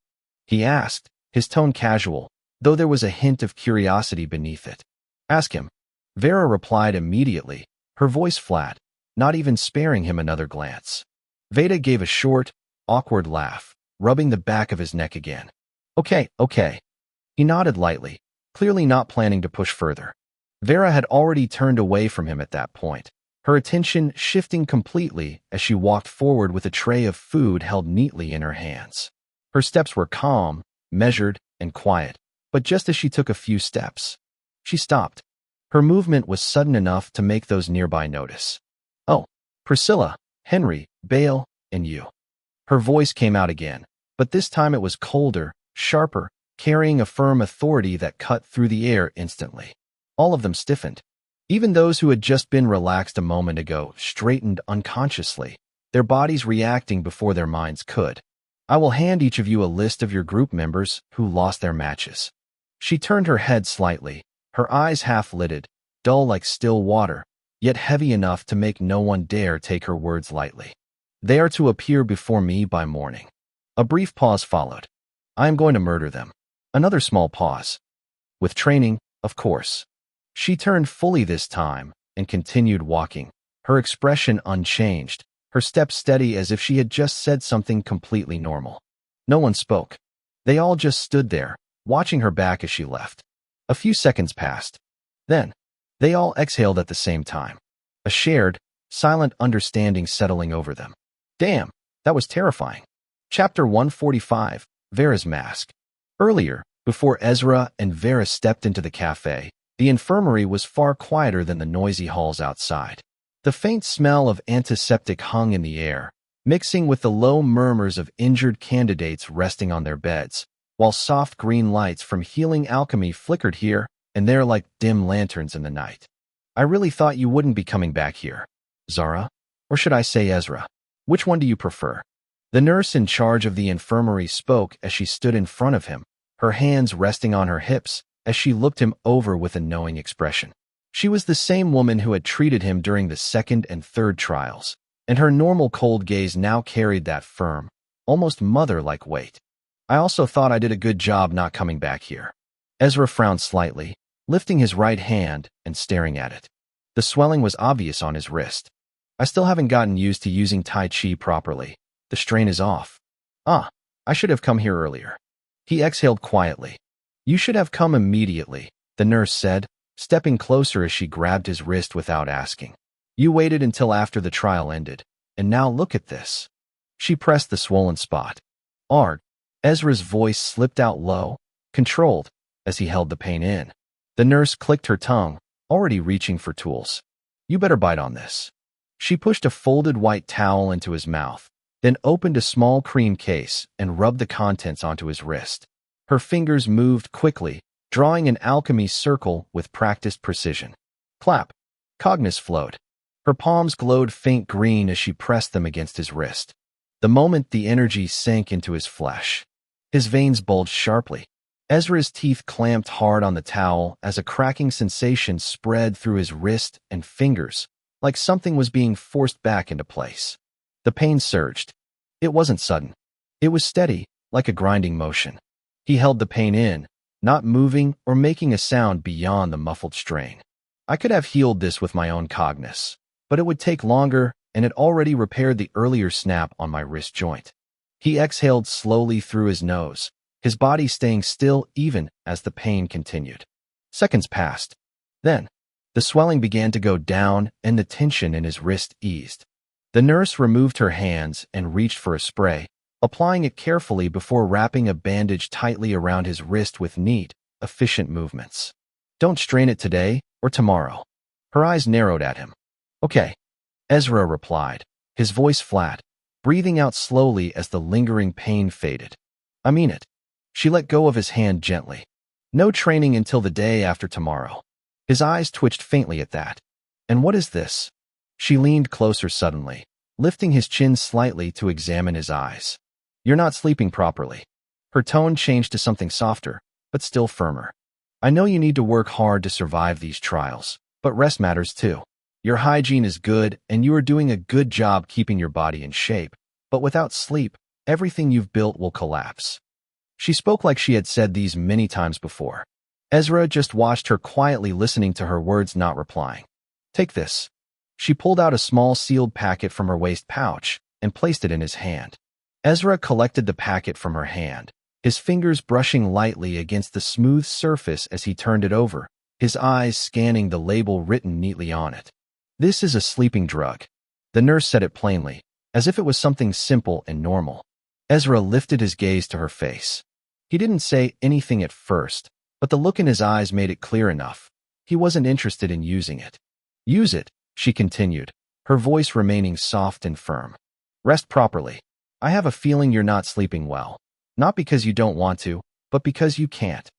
He asked, his tone casual, though there was a hint of curiosity beneath it. Ask him. Vera replied immediately, her voice flat, not even sparing him another glance. Veda gave a short, awkward laugh, rubbing the back of his neck again. Okay. He nodded lightly, clearly not planning to push further. Vera had already turned away from him at that point, her attention shifting completely as she walked forward with a tray of food held neatly in her hands. Her steps were calm, measured, and quiet, but just as she took a few steps, she stopped. Her movement was sudden enough to make those nearby notice. Oh, Priscilla, Henry, Bale, and you. Her voice came out again, but this time it was colder, sharper, carrying a firm authority that cut through the air instantly. All of them stiffened. Even those who had just been relaxed a moment ago straightened unconsciously, their bodies reacting before their minds could. I will hand each of you a list of your group members who lost their matches. She turned her head slightly, her eyes half-lidded, dull like still water, yet heavy enough to make no one dare take her words lightly. They are to appear before me by morning. A brief pause followed. I am going to murder them. Another small pause. With training, of course. She turned fully this time and continued walking, her expression unchanged, her steps steady as if she had just said something completely normal. No one spoke. They all just stood there, watching her back as she left. A few seconds passed. Then, they all exhaled at the same time. A shared, silent understanding settling over them. Damn, that was terrifying. Chapter 145, Vera's Mask. Earlier, before Ezra and Vera stepped into the cafe, the infirmary was far quieter than the noisy halls outside. The faint smell of antiseptic hung in the air, mixing with the low murmurs of injured candidates resting on their beds, while soft green lights from healing alchemy flickered here and there like dim lanterns in the night. I really thought you wouldn't be coming back here, Zara. Or should I say Ezra? Which one do you prefer? The nurse in charge of the infirmary spoke as she stood in front of him, her hands resting on her hips as she looked him over with a knowing expression. She was the same woman who had treated him during the second and third trials, and her normal cold gaze now carried that firm, almost mother-like weight. I also thought I did a good job not coming back here. Ezra frowned slightly, lifting his right hand and staring at it. The swelling was obvious on his wrist. I still haven't gotten used to using Tai Chi properly. The strain is off. I should have come here earlier. He exhaled quietly. You should have come immediately, the nurse said, stepping closer as she grabbed his wrist without asking. You waited until after the trial ended, and now look at this. She pressed the swollen spot. Arg. Ezra's voice slipped out low, controlled, as he held the pain in. The nurse clicked her tongue, already reaching for tools. You better bite on this. She pushed a folded white towel into his mouth, then opened a small cream case and rubbed the contents onto his wrist. Her fingers moved quickly, drawing an alchemy circle with practiced precision. Clap. Cognis flowed. Her palms glowed faint green as she pressed them against his wrist. The moment the energy sank into his flesh, his veins bulged sharply. Ezra's teeth clamped hard on the towel as a cracking sensation spread through his wrist and fingers, like something was being forced back into place. The pain surged. It wasn't sudden. It was steady, like a grinding motion. He held the pain in, not moving or making a sound beyond the muffled strain. I could have healed this with my own cognis, but it would take longer, and it already repaired the earlier snap on my wrist joint. He exhaled slowly through his nose, his body staying still even as the pain continued. Seconds passed. Then, the swelling began to go down and the tension in his wrist eased. The nurse removed her hands and reached for a spray, applying it carefully before wrapping a bandage tightly around his wrist with neat, efficient movements. Don't strain it today or tomorrow. Her eyes narrowed at him. Okay. Ezra replied, his voice flat, breathing out slowly as the lingering pain faded. I mean it. She let go of his hand gently. No training until the day after tomorrow. His eyes twitched faintly at that. And what is this? She leaned closer suddenly, lifting his chin slightly to examine his eyes. You're not sleeping properly. Her tone changed to something softer, but still firmer. I know you need to work hard to survive these trials, but rest matters too. Your hygiene is good, and you are doing a good job keeping your body in shape, but without sleep, everything you've built will collapse. She spoke like she had said these many times before. Ezra just watched her quietly, listening to her words, not replying. Take this. She pulled out a small sealed packet from her waist pouch and placed it in his hand. Ezra collected the packet from her hand, his fingers brushing lightly against the smooth surface as he turned it over, his eyes scanning the label written neatly on it. This is a sleeping drug. The nurse said it plainly, as if it was something simple and normal. Ezra lifted his gaze to her face. He didn't say anything at first, but the look in his eyes made it clear enough. He wasn't interested in using it. Use it, she continued, her voice remaining soft and firm. Rest properly. I have a feeling you're not sleeping well. Not because you don't want to, but because you can't.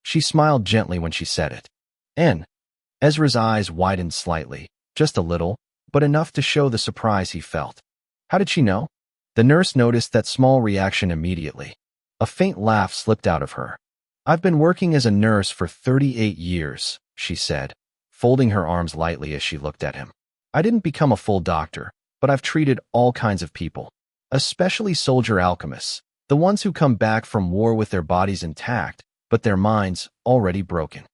She smiled gently when she said it. Ezra's eyes widened slightly. Just a little, but enough to show the surprise he felt. How did she know? The nurse noticed that small reaction immediately. A faint laugh slipped out of her. I've been working as a nurse for 38 years, she said, folding her arms lightly as she looked at him. I didn't become a full doctor, but I've treated all kinds of people, especially soldier alchemists, the ones who come back from war with their bodies intact, but their minds already broken.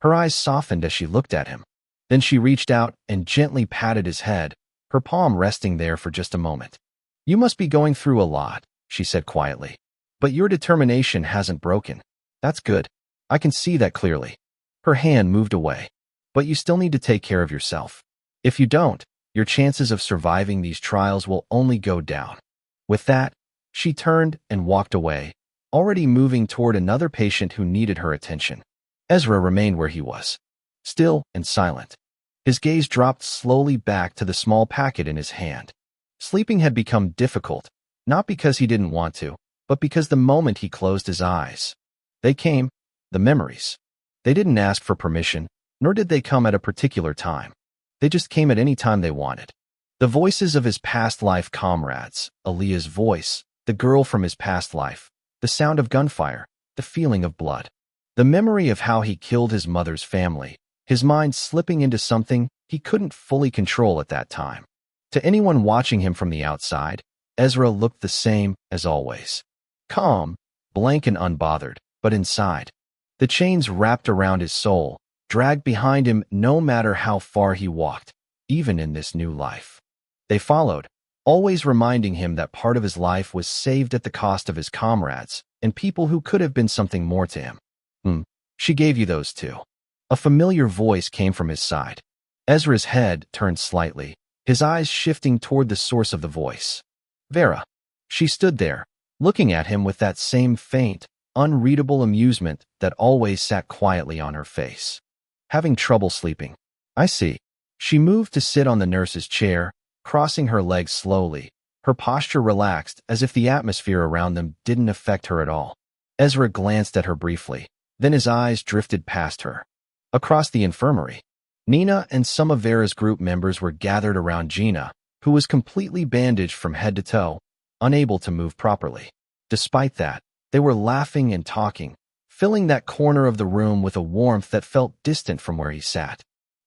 Her eyes softened as she looked at him. Then she reached out and gently patted his head, her palm resting there for just a moment. You must be going through a lot, she said quietly. But your determination hasn't broken. That's good. I can see that clearly. Her hand moved away. But you still need to take care of yourself. If you don't, your chances of surviving these trials will only go down. With that, she turned and walked away, already moving toward another patient who needed her attention. Ezra remained where he was, still and silent. His gaze dropped slowly back to the small packet in his hand. Sleeping had become difficult, not because he didn't want to, but because the moment he closed his eyes, they came, the memories. They didn't ask for permission, nor did they come at a particular time. They just came at any time they wanted. The voices of his past life comrades, Aaliyah's voice, the girl from his past life, the sound of gunfire, the feeling of blood. The memory of how he killed his mother's family, his mind slipping into something he couldn't fully control at that time. To anyone watching him from the outside, Ezra looked the same as always. Calm, blank and unbothered, but inside, the chains wrapped around his soul, dragged behind him no matter how far he walked, even in this new life. They followed, always reminding him that part of his life was saved at the cost of his comrades and people who could have been something more to him. She gave you those too. A familiar voice came from his side. Ezra's head turned slightly, his eyes shifting toward the source of the voice. Vera. She stood there, looking at him with that same faint, unreadable amusement that always sat quietly on her face. Having trouble sleeping. I see. She moved to sit on the nurse's chair, crossing her legs slowly, her posture relaxed as if the atmosphere around them didn't affect her at all. Ezra glanced at her briefly, then his eyes drifted past her. Across the infirmary, Nina and some of Vera's group members were gathered around Gina, who was completely bandaged from head to toe, unable to move properly. Despite that, they were laughing and talking, filling that corner of the room with a warmth that felt distant from where he sat.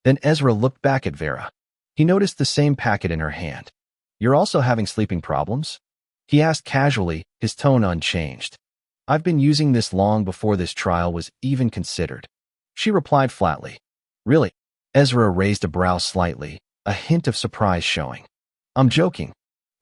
Then Ezra looked back at Vera. He noticed the same packet in her hand. You're also having sleeping problems? He asked casually, his tone unchanged. I've been using this long before this trial was even considered. She replied flatly. Really? Ezra raised a brow slightly, a hint of surprise showing. I'm joking.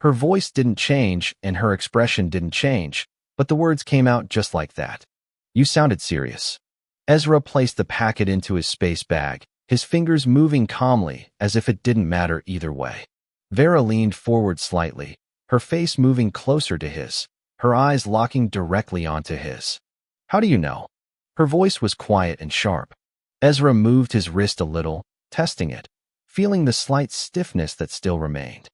Her voice didn't change and her expression didn't change, but the words came out just like that. You sounded serious. Ezra placed the packet into his space bag, his fingers moving calmly as if it didn't matter either way. Vera leaned forward slightly, her face moving closer to his, her eyes locking directly onto his. How do you know? Her voice was quiet and sharp. Ezra moved his wrist a little, testing it, feeling the slight stiffness that still remained.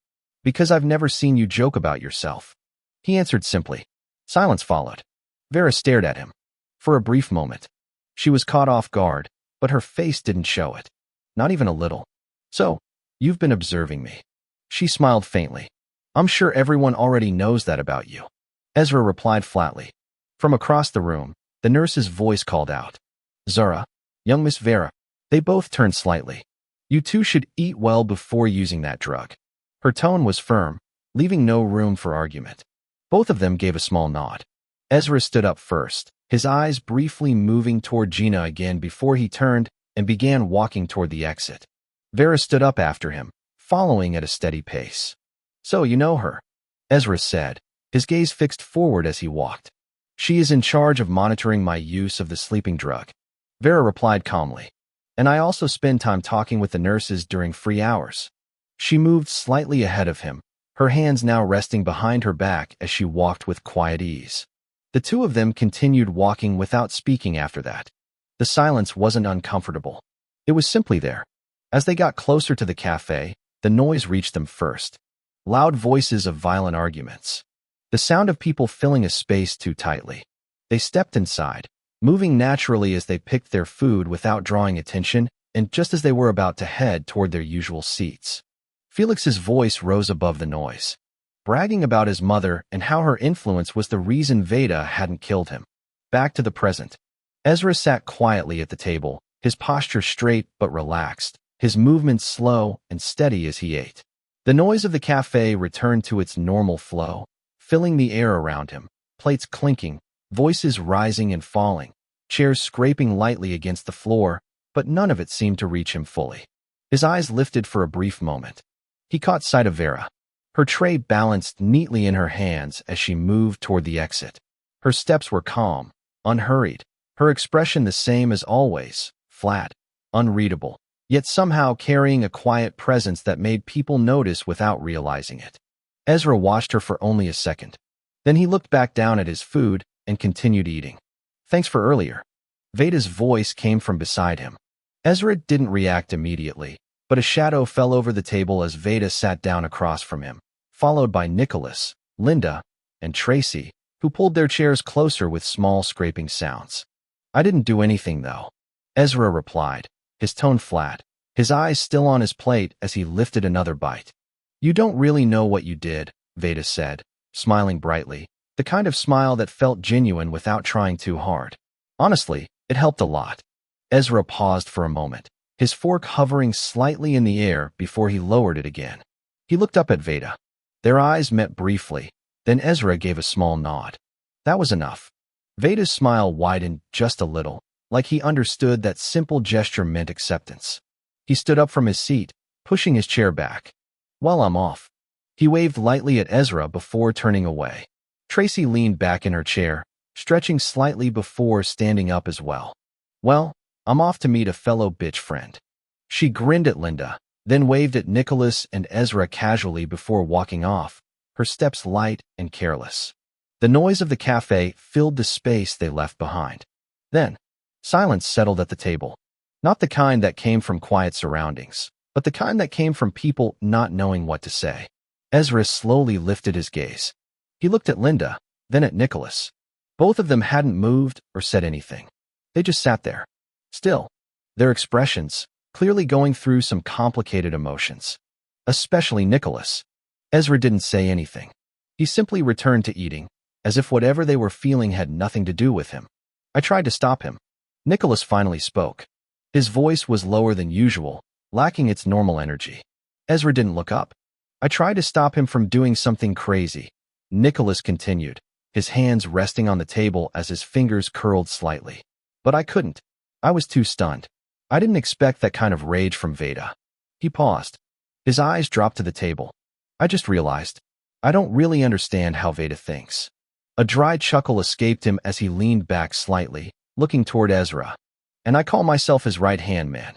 Because I've never seen you joke about yourself. He answered simply. Silence followed. Vera stared at him. For a brief moment. She was caught off guard, but her face didn't show it. Not even a little. So, you've been observing me. She smiled faintly. I'm sure everyone already knows that about you. Ezra replied flatly. From across the room, the nurse's voice called out. Zara, young Miss Vera. They both turned slightly. You two should eat well before using that drug. Her tone was firm, leaving no room for argument. Both of them gave a small nod. Ezra stood up first, his eyes briefly moving toward Gina again before he turned and began walking toward the exit. Vera stood up after him, following at a steady pace. So you know her, Ezra said, his gaze fixed forward as he walked. She is in charge of monitoring my use of the sleeping drug. Vera replied calmly. And I also spend time talking with the nurses during free hours. She moved slightly ahead of him, her hands now resting behind her back as she walked with quiet ease. The two of them continued walking without speaking after that. The silence wasn't uncomfortable. It was simply there. As they got closer to the cafe, the noise reached them first. Loud voices of violent arguments. The sound of people filling a space too tightly. They stepped inside, moving naturally as they picked their food without drawing attention, and just as they were about to head toward their usual seats. Felix's voice rose above the noise, bragging about his mother and how her influence was the reason Veda hadn't killed him. Back to the present. Ezra sat quietly at the table, his posture straight but relaxed, his movements slow and steady as he ate. The noise of the cafe returned to its normal flow, filling the air around him, plates clinking, voices rising and falling, chairs scraping lightly against the floor, but none of it seemed to reach him fully. His eyes lifted for a brief moment. He caught sight of Vera. Her tray balanced neatly in her hands as she moved toward the exit. Her steps were calm, unhurried, her expression the same as always, flat, unreadable, yet somehow carrying a quiet presence that made people notice without realizing it. Ezra watched her for only a second. Then he looked back down at his food and continued eating. Thanks for earlier. Veda's voice came from beside him. Ezra didn't react immediately, but a shadow fell over the table as Veda sat down across from him, followed by Nicholas, Linda, and Tracy, who pulled their chairs closer with small scraping sounds. I didn't do anything, though, Ezra replied, his tone flat, his eyes still on his plate as he lifted another bite. You don't really know what you did, Veda said, smiling brightly, the kind of smile that felt genuine without trying too hard. Honestly, it helped a lot. Ezra paused for a moment. his fork hovering slightly in the air before he lowered it again. He looked up at Veda. Their eyes met briefly, then Ezra gave a small nod. That was enough. Veda's smile widened just a little, like he understood that simple gesture meant acceptance. He stood up from his seat, pushing his chair back. "Well, I'm off." He waved lightly at Ezra before turning away. Tracy leaned back in her chair, stretching slightly before standing up as well. "Well, I'm off to meet a fellow bitch friend." She grinned at Linda, then waved at Nicholas and Ezra casually before walking off, her steps light and careless. The noise of the cafe filled the space they left behind. Then, silence settled at the table. Not the kind that came from quiet surroundings, but the kind that came from people not knowing what to say. Ezra slowly lifted his gaze. He looked at Linda, then at Nicholas. Both of them hadn't moved or said anything. They just sat there, still, their expressions clearly going through some complicated emotions. Especially Nicholas. Ezra didn't say anything. He simply returned to eating, as if whatever they were feeling had nothing to do with him. I tried to stop him. Nicholas finally spoke. His voice was lower than usual, lacking its normal energy. Ezra didn't look up. I tried to stop him from doing something crazy. Nicholas continued, his hands resting on the table as his fingers curled slightly. But I couldn't. I was too stunned. I didn't expect that kind of rage from Veda. He paused. His eyes dropped to the table. I just realized, I don't really understand how Veda thinks. A dry chuckle escaped him as he leaned back slightly, looking toward Ezra. And I call myself his right-hand man.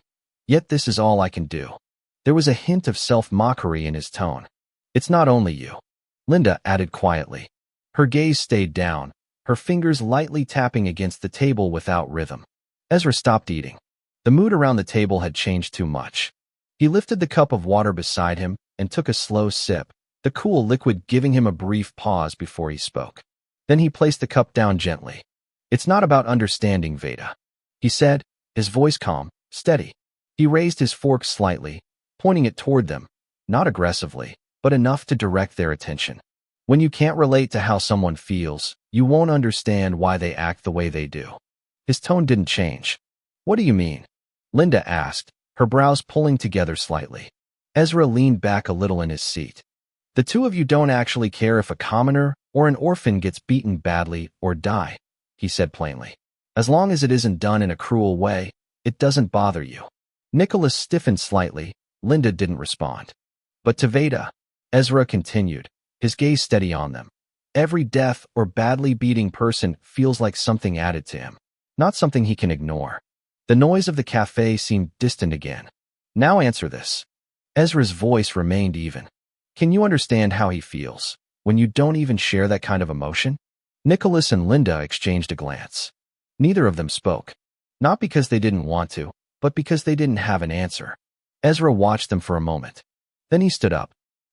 Yet this is all I can do. There was a hint of self-mockery in his tone. It's not only you, Linda added quietly. Her gaze stayed down, her fingers lightly tapping against the table without rhythm. Ezra stopped eating. The mood around the table had changed too much. He lifted the cup of water beside him and took a slow sip, the cool liquid giving him a brief pause before he spoke. Then he placed the cup down gently. "It's not about understanding, Veda," he said, his voice calm, steady. He raised his fork slightly, pointing it toward them, not aggressively, but enough to direct their attention. When you can't relate to how someone feels, you won't understand why they act the way they do. His tone didn't change. "What do you mean?" Linda asked, her brows pulling together slightly. Ezra leaned back a little in his seat. "The two of you don't actually care if a commoner or an orphan gets beaten badly or die," he said plainly. "As long as it isn't done in a cruel way, it doesn't bother you." Nicholas stiffened slightly. Linda didn't respond. "But to Veda," Ezra continued, his gaze steady on them. "Every death or badly beating person feels like something added to him, not something he can ignore." The noise of the cafe seemed distant again. "Now answer this." Ezra's voice remained even. "Can you understand how he feels, when you don't even share that kind of emotion?" Nicholas and Linda exchanged a glance. Neither of them spoke. Not because they didn't want to, but because they didn't have an answer. Ezra watched them for a moment. Then he stood up.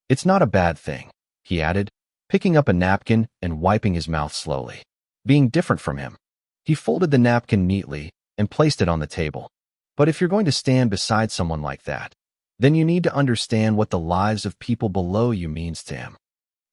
"It's not a bad thing," he added, picking up a napkin and wiping his mouth slowly. Being different from him. He folded the napkin neatly and placed it on the table. "But if you're going to stand beside someone like that, then you need to understand what the lives of people below you means to him."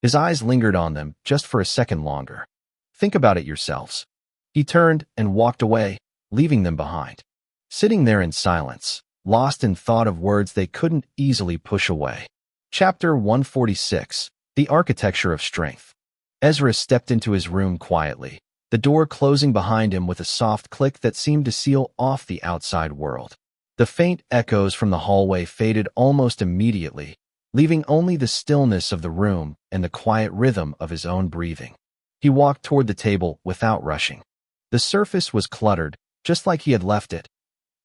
His eyes lingered on them just for a second longer. "Think about it yourselves." He turned and walked away, leaving them behind. Sitting there in silence, lost in thought of words they couldn't easily push away. Chapter 146, The Architecture of Strength. Ezra stepped into his room quietly, the door closing behind him with a soft click that seemed to seal off the outside world. The faint echoes from the hallway faded almost immediately, leaving only the stillness of the room and the quiet rhythm of his own breathing. He walked toward the table without rushing. The surface was cluttered, just like he had left it.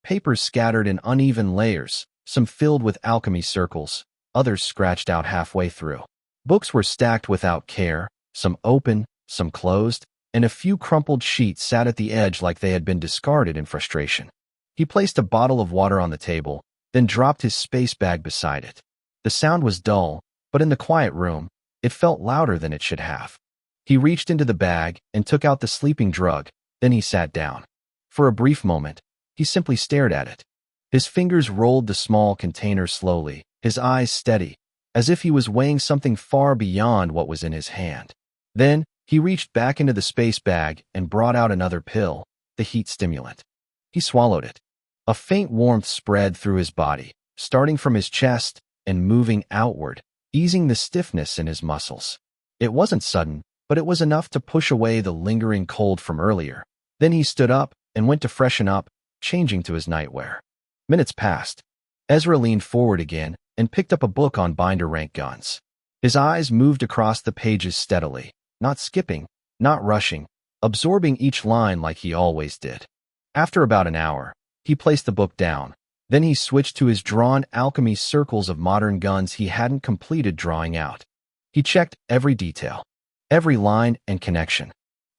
Papers scattered in uneven layers, some filled with alchemy circles, others scratched out halfway through. Books were stacked without care, some open, some closed, and a few crumpled sheets sat at the edge like they had been discarded in frustration. He placed a bottle of water on the table, then dropped his space bag beside it. The sound was dull, but in the quiet room, it felt louder than it should have. He reached into the bag and took out the sleeping drug, then he sat down. For a brief moment, he simply stared at it. His fingers rolled the small container slowly, his eyes steady, as if he was weighing something far beyond what was in his hand. Then, he reached back into the space bag and brought out another pill, the heat stimulant. He swallowed it. A faint warmth spread through his body, starting from his chest and moving outward, easing the stiffness in his muscles. It wasn't sudden, but it was enough to push away the lingering cold from earlier. Then he stood up and went to freshen up, changing to his nightwear. Minutes passed. Ezra leaned forward again and picked up a book on binder rank guns. His eyes moved across the pages steadily, not skipping, not rushing, absorbing each line like he always did. After about an hour, he placed the book down. Then he switched to his drawn alchemy circles of modern guns he hadn't completed drawing out. He checked every detail, every line and connection.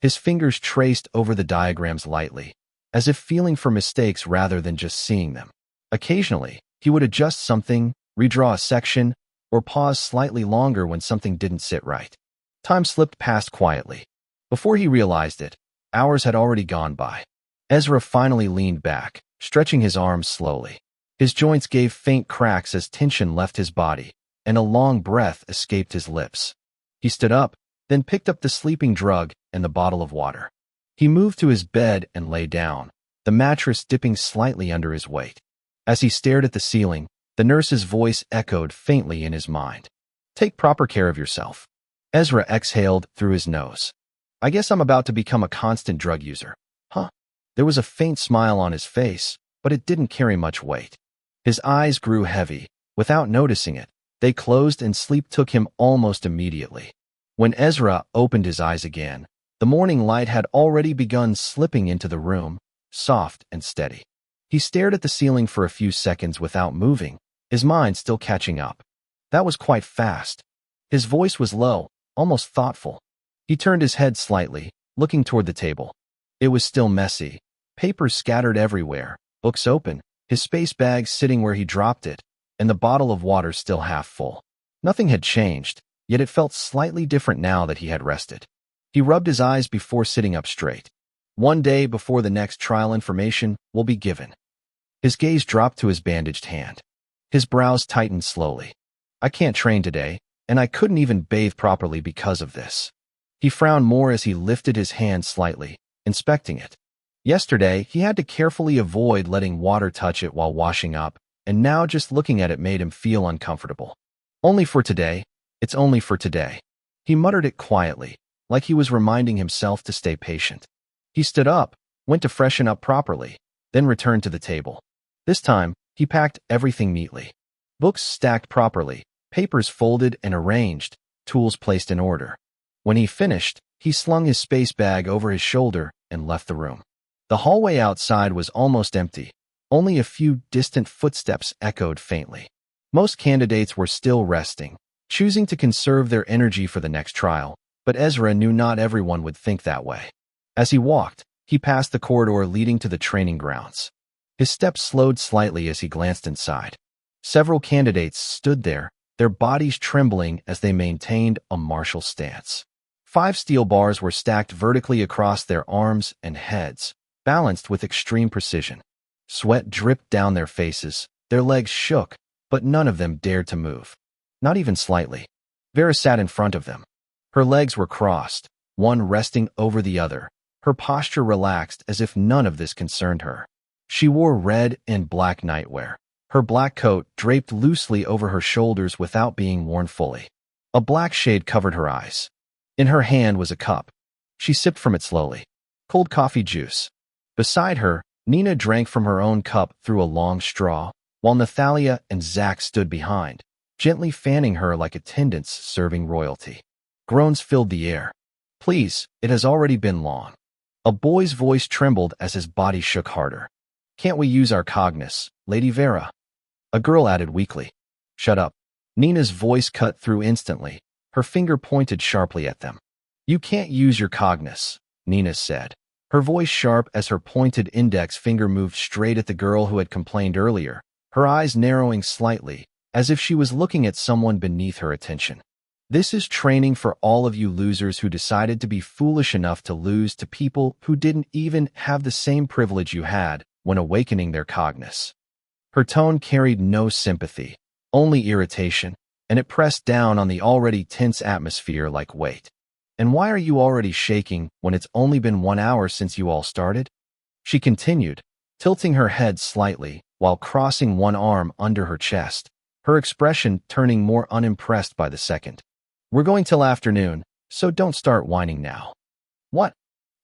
His fingers traced over the diagrams lightly, as if feeling for mistakes rather than just seeing them. Occasionally, he would adjust something, redraw a section, or pause slightly longer when something didn't sit right. Time slipped past quietly. Before he realized it, hours had already gone by. Ezra finally leaned back, stretching his arms slowly. His joints gave faint cracks as tension left his body, and a long breath escaped his lips. He stood up, then picked up the sleeping drug and the bottle of water. He moved to his bed and lay down, the mattress dipping slightly under his weight. As he stared at the ceiling, the nurse's voice echoed faintly in his mind. "Take proper care of yourself." Ezra exhaled through his nose. "I guess I'm about to become a constant drug user." Huh? There was a faint smile on his face, but it didn't carry much weight. His eyes grew heavy. Without noticing it, they closed and sleep took him almost immediately. When Ezra opened his eyes again, the morning light had already begun slipping into the room, soft and steady. He stared at the ceiling for a few seconds without moving, his mind still catching up. That was quite fast. His voice was low, almost thoughtful. He turned his head slightly, looking toward the table. It was still messy, papers scattered everywhere, books open, his space bag sitting where he dropped it, and the bottle of water still half full. Nothing had changed, yet it felt slightly different now that he had rested. He rubbed his eyes before sitting up straight. One day before the next trial information will be given. His gaze dropped to his bandaged hand. His brows tightened slowly. "I can't train today, and I couldn't even bathe properly because of this." He frowned more as he lifted his hand slightly, inspecting it. Yesterday, he had to carefully avoid letting water touch it while washing up, and now just looking at it made him feel uncomfortable. "Only for today. It's only for today." He muttered it quietly, like he was reminding himself to stay patient. He stood up, went to freshen up properly, then returned to the table. This time, he packed everything neatly. Books stacked properly, papers folded and arranged, tools placed in order. When he finished, he slung his space bag over his shoulder and left the room. The hallway outside was almost empty. Only a few distant footsteps echoed faintly. Most candidates were still resting, choosing to conserve their energy for the next trial, but Ezra knew not everyone would think that way. As he walked, he passed the corridor leading to the training grounds. His steps slowed slightly as he glanced inside. Several candidates stood there, their bodies trembling as they maintained a martial stance. 5 steel bars were stacked vertically across their arms and heads, balanced with extreme precision. Sweat dripped down their faces, their legs shook, but none of them dared to move. Not even slightly. Vera sat in front of them. Her legs were crossed, one resting over the other, her posture relaxed as if none of this concerned her. She wore red and black nightwear, her black coat draped loosely over her shoulders without being worn fully. A black shade covered her eyes. In her hand was a cup. She sipped from it slowly. Cold coffee juice. Beside her, Nina drank from her own cup through a long straw, while Nathalia and Zach stood behind, gently fanning her like attendants serving royalty. Groans filled the air. "Please, it has already been long." A boy's voice trembled as his body shook harder. "Can't we use our cognus, Lady Vera?" A girl added weakly. "Shut up." Nina's voice cut through instantly, her finger pointed sharply at them. "You can't use your cognus," Nina said, her voice sharp as her pointed index finger moved straight at the girl who had complained earlier, her eyes narrowing slightly, as if she was looking at someone beneath her attention. "This is training for all of you losers who decided to be foolish enough to lose to people who didn't even have the same privilege you had when awakening their cognus." Her tone carried no sympathy, only irritation, and it pressed down on the already tense atmosphere like weight. "And why are you already shaking when it's only been 1 hour since you all started?" She continued, tilting her head slightly while crossing one arm under her chest, her expression turning more unimpressed by the second. "We're going till afternoon, so don't start whining now." "What?"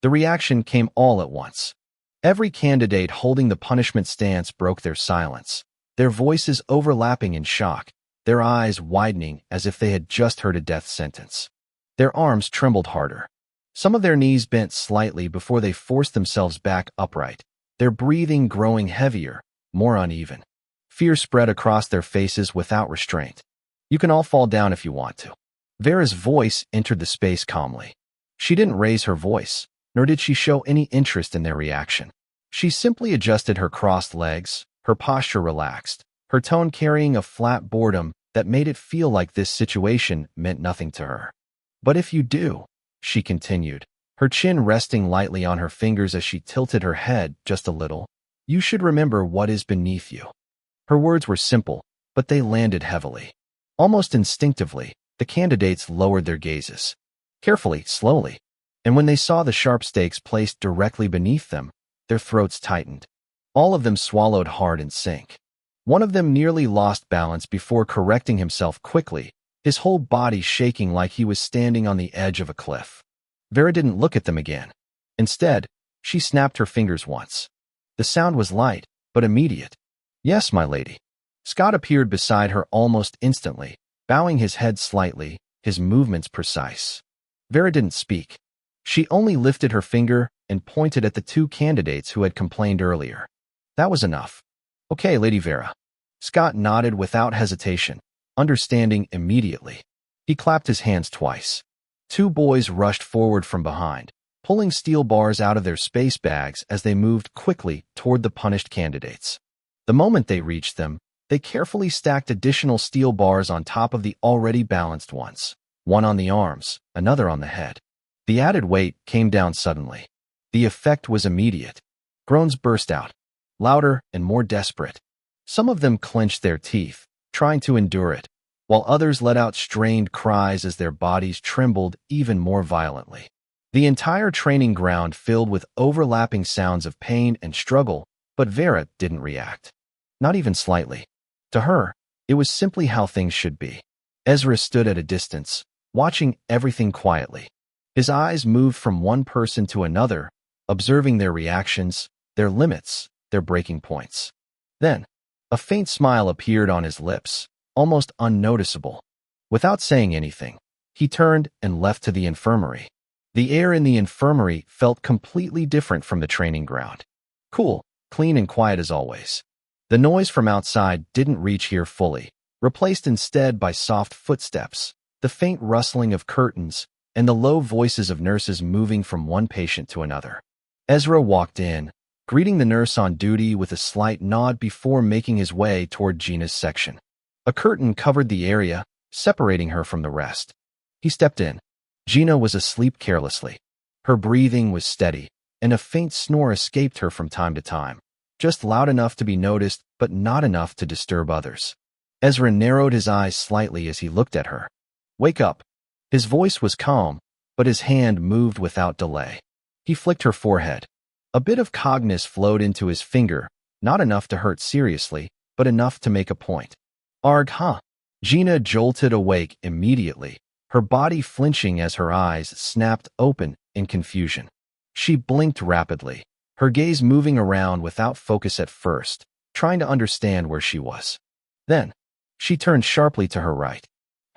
The reaction came all at once. Every candidate holding the punishment stance broke their silence, their voices overlapping in shock, their eyes widening as if they had just heard a death sentence. Their arms trembled harder. Some of their knees bent slightly before they forced themselves back upright, their breathing growing heavier, more uneven. Fear spread across their faces without restraint. "You can all fall down if you want to." Vera's voice entered the space calmly. She didn't raise her voice, nor did she show any interest in their reaction. She simply adjusted her crossed legs, her posture relaxed, her tone carrying a flat boredom that made it feel like this situation meant nothing to her. "But if you do," she continued, her chin resting lightly on her fingers as she tilted her head just a little, "you should remember what is beneath you." Her words were simple, but they landed heavily. Almost instinctively, the candidates lowered their gazes. Carefully, slowly, and when they saw the sharp stakes placed directly beneath them, their throats tightened. All of them swallowed hard in sync. One of them nearly lost balance before correcting himself quickly, his whole body shaking like he was standing on the edge of a cliff. Vera didn't look at them again. Instead, she snapped her fingers once. The sound was light, but immediate. "Yes, my lady." Scott appeared beside her almost instantly, bowing his head slightly, his movements precise. Vera didn't speak. She only lifted her finger and pointed at the two candidates who had complained earlier. That was enough. "Okay, Lady Vera." Scott nodded without hesitation, understanding immediately. He clapped his hands twice. Two boys rushed forward from behind, pulling steel bars out of their space bags as they moved quickly toward the punished candidates. The moment they reached them, they carefully stacked additional steel bars on top of the already balanced ones, one on the arms, another on the head. The added weight came down suddenly. The effect was immediate. Groans burst out, louder and more desperate. Some of them clenched their teeth, trying to endure it, while others let out strained cries as their bodies trembled even more violently. The entire training ground filled with overlapping sounds of pain and struggle, but Vera didn't react. Not even slightly. To her, it was simply how things should be. Ezra stood at a distance, watching everything quietly. His eyes moved from one person to another, observing their reactions, their limits, their breaking points. Then, a faint smile appeared on his lips, almost unnoticeable. Without saying anything, he turned and left to the infirmary. The air in the infirmary felt completely different from the training ground. Cool, clean and quiet as always. The noise from outside didn't reach here fully, replaced instead by soft footsteps, the faint rustling of curtains, and the low voices of nurses moving from one patient to another. Ezra walked in, greeting the nurse on duty with a slight nod before making his way toward Gina's section. A curtain covered the area, separating her from the rest. He stepped in. Gina was asleep carelessly. Her breathing was steady, and a faint snore escaped her from time to time, just loud enough to be noticed but not enough to disturb others. Ezra narrowed his eyes slightly as he looked at her. "Wake up." His voice was calm, but his hand moved without delay. He flicked her forehead. A bit of cognus flowed into his finger, not enough to hurt seriously, but enough to make a point. "Arg, huh?" Gina jolted awake immediately, her body flinching as her eyes snapped open in confusion. She blinked rapidly, her gaze moving around without focus at first, trying to understand where she was. Then, she turned sharply to her right.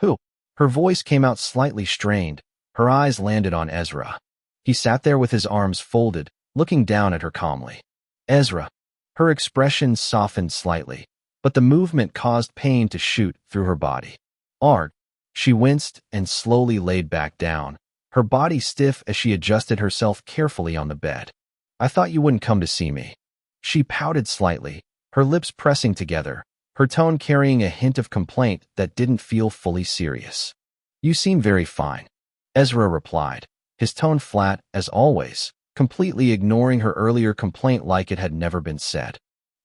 "Who?" Her voice came out slightly strained. Her eyes landed on Ezra. He sat there with his arms folded, looking down at her calmly. "Ezra." Her expression softened slightly, but the movement caused pain to shoot through her body. "Arg." She winced and slowly laid back down, her body stiff as she adjusted herself carefully on the bed. "I thought you wouldn't come to see me." She pouted slightly, her lips pressing together, her tone carrying a hint of complaint that didn't feel fully serious. "You seem very fine," Ezra replied, his tone flat as always, completely ignoring her earlier complaint like it had never been said.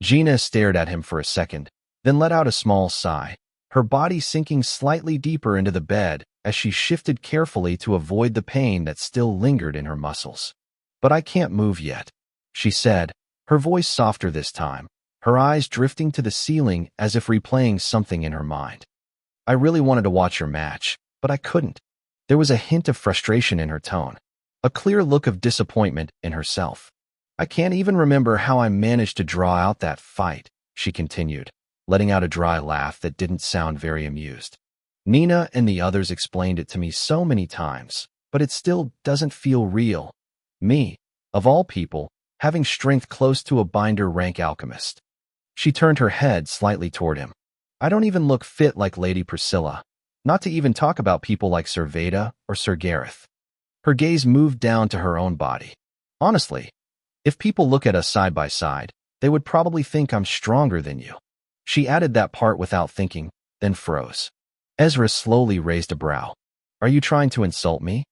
Gina stared at him for a second, then let out a small sigh, her body sinking slightly deeper into the bed as she shifted carefully to avoid the pain that still lingered in her muscles. "But I can't move yet," she said, Her voice softer this time, her eyes drifting to the ceiling as if replaying something in her mind. I really wanted to watch your match, but I couldn't. There was a hint of frustration in her tone, a clear look of disappointment in herself. I can't even remember how I managed to draw out that fight, she continued, letting out a dry laugh that didn't sound very amused. Nina and the others explained it to me so many times, but it still doesn't feel real. Me, of all people, having strength close to a binder rank alchemist. She turned her head slightly toward him. I don't even look fit like Lady Priscilla, not to even talk about people like Sir Veda or Sir Gareth. Her gaze moved down to her own body. Honestly, if people look at us side by side, they would probably think I'm stronger than you. She added that part without thinking, then froze. Ezra slowly raised a brow. Are you trying to insult me?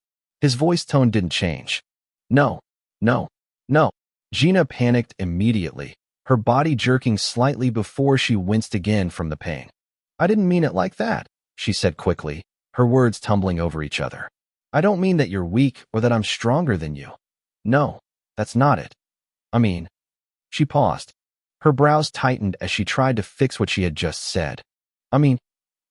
His voice tone didn't change. No, no, no. Gina panicked immediately, her body jerking slightly before she winced again from the pain. I didn't mean it like that, she said quickly, her words tumbling over each other. I don't mean that you're weak or that I'm stronger than you. No, that's not it. I mean, she paused. Her brows tightened as she tried to fix what she had just said. I mean,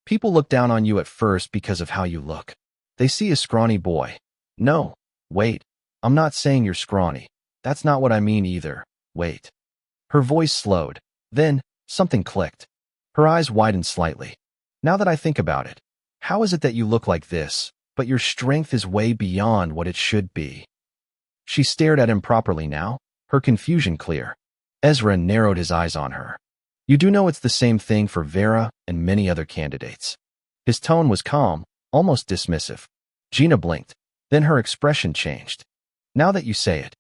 people look down on you at first because of how you look. They see a scrawny boy. No, wait, I'm not saying you're scrawny. That's not what I mean either. Wait. Her voice slowed. Then, something clicked. Her eyes widened slightly. Now that I think about it, how is it that you look like this, but your strength is way beyond what it should be? She stared at him properly now, her confusion clear. Ezra narrowed his eyes on her. You do know it's the same thing for Vera and many other candidates. His tone was calm, almost dismissive. Gina blinked, then her expression changed. Now that you say it.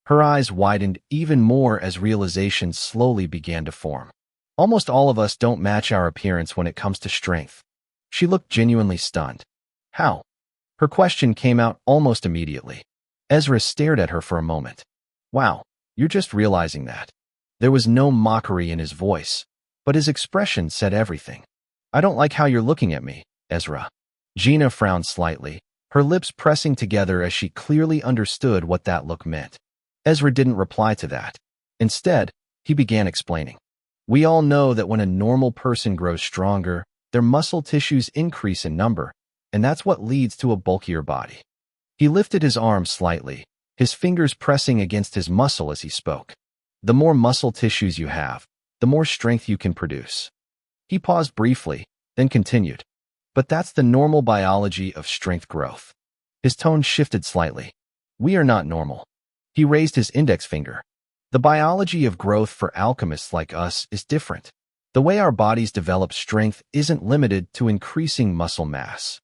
Her eyes widened even more as realizations slowly began to form. Almost all of us don't match our appearance when it comes to strength. She looked genuinely stunned. How? Her question came out almost immediately. Ezra stared at her for a moment. Wow, you're just realizing that. There was no mockery in his voice, but his expression said everything. I don't like how you're looking at me, Ezra. Gina frowned slightly, her lips pressing together as she clearly understood what that look meant. Ezra didn't reply to that. Instead, he began explaining. We all know that when a normal person grows stronger, their muscle tissues increase in number, and that's what leads to a bulkier body. He lifted his arm slightly, his fingers pressing against his muscle as he spoke. The more muscle tissues you have, the more strength you can produce. He paused briefly, then continued. But that's the normal biology of strength growth. His tone shifted slightly. We are not normal. He raised his index finger. The biology of growth for alchemists like us is different. The way our bodies develop strength isn't limited to increasing muscle mass.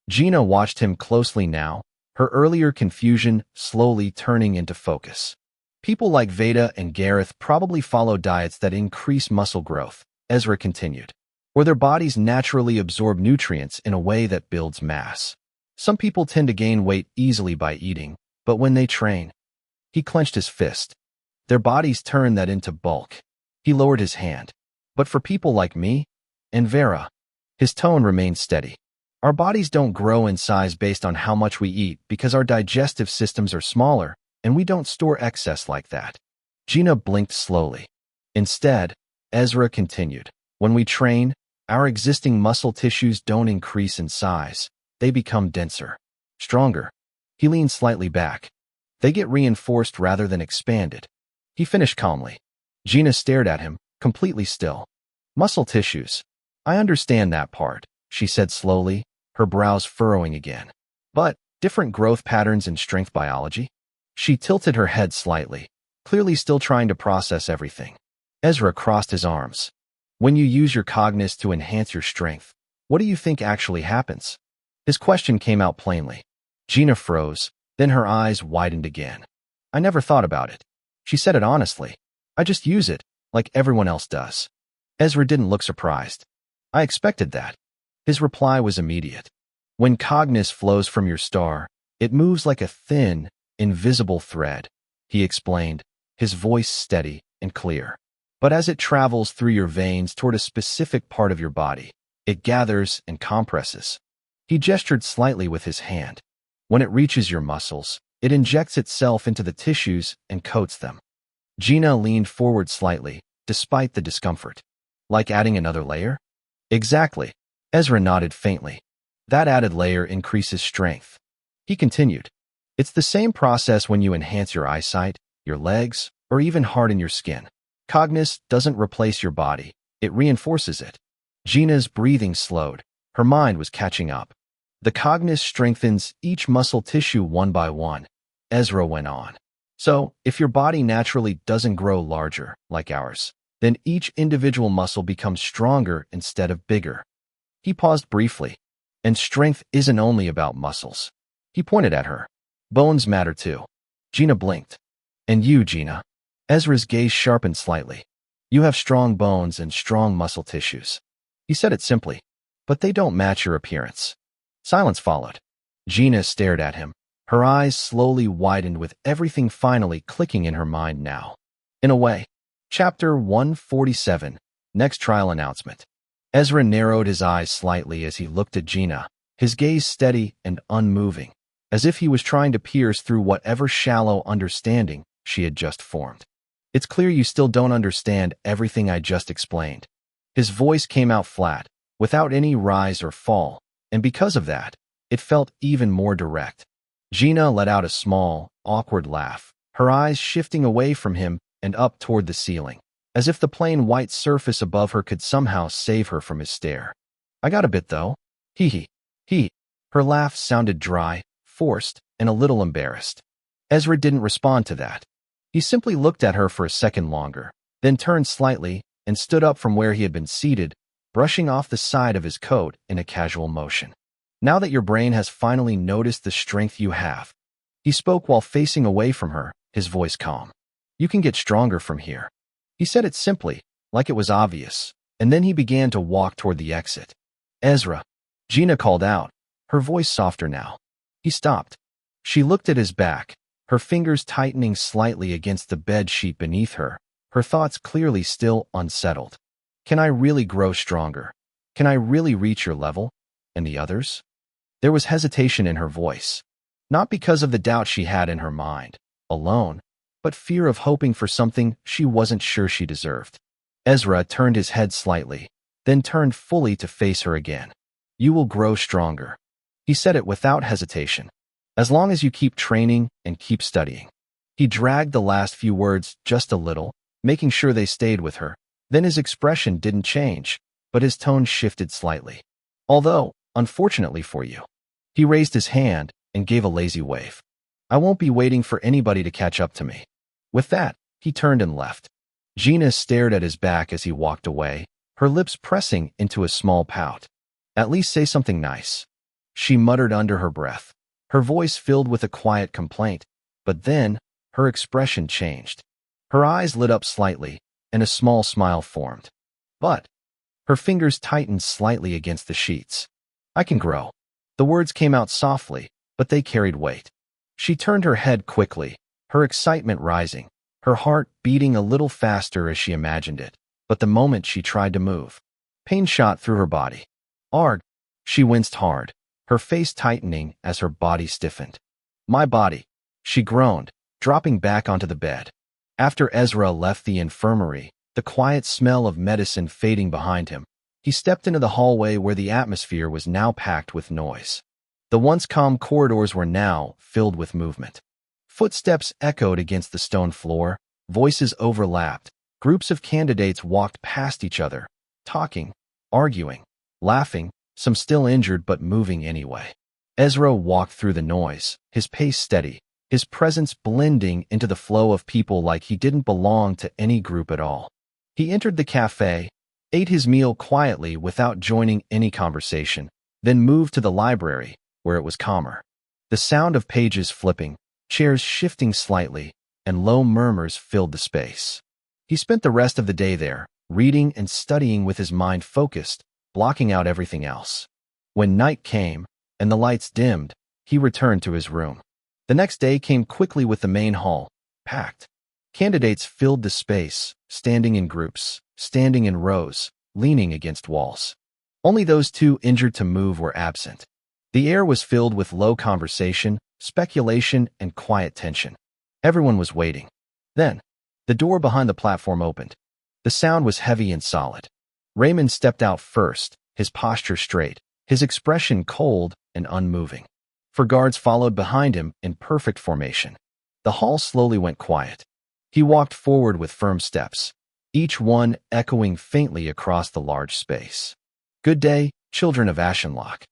Gina watched him closely now, her earlier confusion slowly turning into focus. People like Veda and Gareth probably follow diets that increase muscle growth, Ezra continued, or their bodies naturally absorb nutrients in a way that builds mass. Some people tend to gain weight easily by eating, but when they train, he clenched his fist. Their bodies turn that into bulk. He lowered his hand. But for people like me and Vera, his tone remained steady. Our bodies don't grow in size based on how much we eat because our digestive systems are smaller and we don't store excess like that. Gina blinked slowly. Instead, Ezra continued. When we train, our existing muscle tissues don't increase in size. They become denser, stronger. He leaned slightly back. They get reinforced rather than expanded. He finished calmly. Gina stared at him, completely still. Muscle tissues. I understand that part, she said slowly, her brows furrowing again. But different growth patterns in strength biology? She tilted her head slightly, clearly still trying to process everything. Ezra crossed his arms. When you use your cognizance to enhance your strength, what do you think actually happens? His question came out plainly. Gina froze, then her eyes widened again. I never thought about it. She said it honestly. I just use it, like everyone else does. Ezra didn't look surprised. I expected that. His reply was immediate. When cognizance flows from your star, it moves like a thin, invisible thread, he explained, his voice steady and clear. But as it travels through your veins toward a specific part of your body, it gathers and compresses. He gestured slightly with his hand. When it reaches your muscles, it injects itself into the tissues and coats them. Gina leaned forward slightly, despite the discomfort. Like adding another layer? Exactly. Ezra nodded faintly. That added layer increases strength. He continued. It's the same process when you enhance your eyesight, your legs, or even harden your skin. Cognis doesn't replace your body. It reinforces it. Gina's breathing slowed. Her mind was catching up. The cognis strengthens each muscle tissue one by one. Ezra went on. So, if your body naturally doesn't grow larger, like ours, then each individual muscle becomes stronger instead of bigger. He paused briefly. And strength isn't only about muscles. He pointed at her. Bones matter too. Gina blinked. And you, Gina. Ezra's gaze sharpened slightly. You have strong bones and strong muscle tissues. He said it simply. But they don't match your appearance. Silence followed. Gina stared at him. Her eyes slowly widened with everything finally clicking in her mind now. In a way. Chapter 147. Next trial announcement. Ezra narrowed his eyes slightly as he looked at Gina, his gaze steady and unmoving, as if he was trying to pierce through whatever shallow understanding she had just formed. It's clear you still don't understand everything I just explained. His voice came out flat, without any rise or fall, and because of that, it felt even more direct. Gina let out a small, awkward laugh, her eyes shifting away from him and up toward the ceiling, as if the plain white surface above her could somehow save her from his stare. I got a bit, though. Hee. Her laugh sounded dry, forced, and a little embarrassed. Ezra didn't respond to that. He simply looked at her for a second longer, then turned slightly and stood up from where he had been seated, brushing off the side of his coat in a casual motion. Now that your brain has finally noticed the strength you have. He spoke while facing away from her, his voice calm. You can get stronger from here. He said it simply, like it was obvious, and then he began to walk toward the exit. Ezra. Gina called out, her voice softer now. He stopped. She looked at his back, her fingers tightening slightly against the bed sheet beneath her, her thoughts clearly still unsettled. Can I really grow stronger? Can I really reach your level? And the others? There was hesitation in her voice. Not because of the doubt she had in her mind, alone, but fear of hoping for something she wasn't sure she deserved. Ezra turned his head slightly, then turned fully to face her again. You will grow stronger. He said it without hesitation. As long as you keep training and keep studying. He dragged the last few words just a little, making sure they stayed with her. Then his expression didn't change, but his tone shifted slightly. Although, unfortunately for you. He raised his hand and gave a lazy wave. I won't be waiting for anybody to catch up to me. With that, he turned and left. Gina stared at his back as he walked away, her lips pressing into a small pout. At least say something nice. She muttered under her breath, her voice filled with a quiet complaint, but then her expression changed. Her eyes lit up slightly, and a small smile formed. But her fingers tightened slightly against the sheets. I can grow. The words came out softly, but they carried weight. She turned her head quickly, her excitement rising, her heart beating a little faster as she imagined it. But the moment she tried to move, pain shot through her body. Arg! She winced hard, her face tightening as her body stiffened. My body, she groaned, dropping back onto the bed. After Ezra left the infirmary, the quiet smell of medicine fading behind him, he stepped into the hallway where the atmosphere was now packed with noise. The once calm corridors were now filled with movement. Footsteps echoed against the stone floor, voices overlapped, groups of candidates walked past each other, talking, arguing, laughing, some still injured but moving anyway. Ezra walked through the noise, his pace steady, his presence blending into the flow of people like he didn't belong to any group at all. He entered the cafe, ate his meal quietly without joining any conversation, then moved to the library, where it was calmer. The sound of pages flipping, chairs shifting slightly, and low murmurs filled the space. He spent the rest of the day there, reading and studying with his mind focused, blocking out everything else. When night came, and the lights dimmed, he returned to his room. The next day came quickly with the main hall, packed. Candidates filled the space, standing in groups, standing in rows, leaning against walls. Only those too injured to move were absent. The air was filled with low conversation, speculation, and quiet tension. Everyone was waiting. Then The door behind the platform opened. The sound was heavy and solid. Raymond stepped out first, his posture straight, his expression cold and unmoving. Four guards followed behind him in perfect formation. The hall slowly went quiet. He walked forward with firm steps, each one echoing faintly across the large space. "Good day, children of Ashenlocke."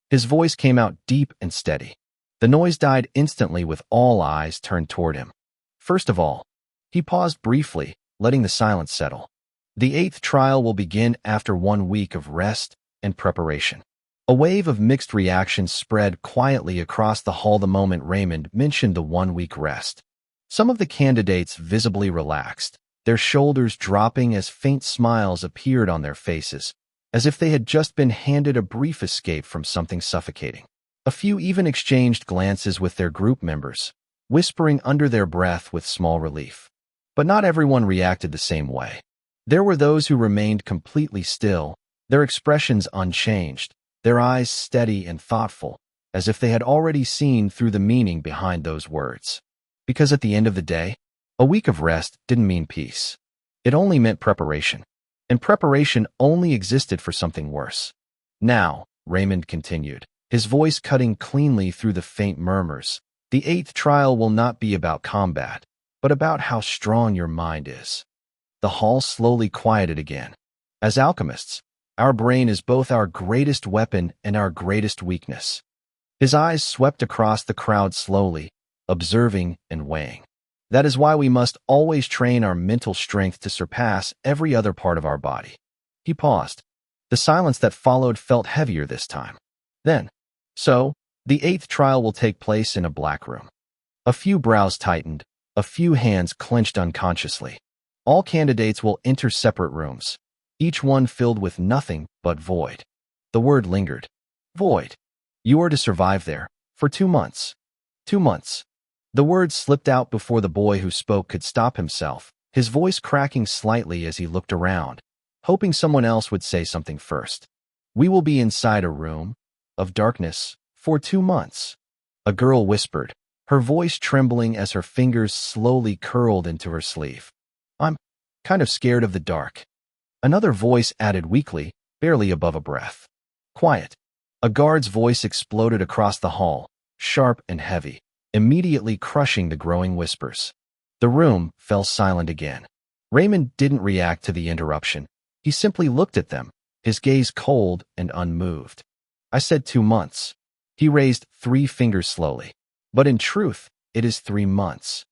His voice came out deep and steady. The noise died instantly with all eyes turned toward him. First of all, he paused briefly, letting the silence settle. The 8th trial will begin after 1 week of rest and preparation. A wave of mixed reactions spread quietly across the hall the moment Raymond mentioned the 1-week rest. Some of the candidates visibly relaxed, their shoulders dropping as faint smiles appeared on their faces, as if they had just been handed a brief escape from something suffocating. A few even exchanged glances with their group members, whispering under their breath with small relief. But not everyone reacted the same way. There were those who remained completely still, their expressions unchanged, their eyes steady and thoughtful, as if they had already seen through the meaning behind those words. Because at the end of the day, a week of rest didn't mean peace. It only meant preparation. And preparation only existed for something worse. "Now," Raymond continued, his voice cutting cleanly through the faint murmurs, "the 8th trial will not be about combat, but about how strong your mind is." The hall slowly quieted again. As alchemists, our brain is both our greatest weapon and our greatest weakness. His eyes swept across the crowd slowly, observing and weighing. That is why we must always train our mental strength to surpass every other part of our body. He paused. The silence that followed felt heavier this time. Then, "So, the 8th trial will take place in a black room." A few brows tightened, a few hands clenched unconsciously. All candidates will enter separate rooms, each one filled with nothing but void. The word lingered. Void. You are to survive there, for 2 months. 2 months. The words slipped out before the boy who spoke could stop himself, his voice cracking slightly as he looked around, hoping someone else would say something first. "We will be inside a room of darkness for 2 months." A girl whispered, her voice trembling as her fingers slowly curled into her sleeve. "I'm kind of scared of the dark." Another voice added weakly, barely above a breath. "Quiet." A guard's voice exploded across the hall, sharp and heavy, immediately crushing the growing whispers. The room fell silent again. Raymond didn't react to the interruption. He simply looked at them, his gaze cold and unmoved. "I said 2 months." He raised 3 fingers slowly. "But in truth, it is 3 months."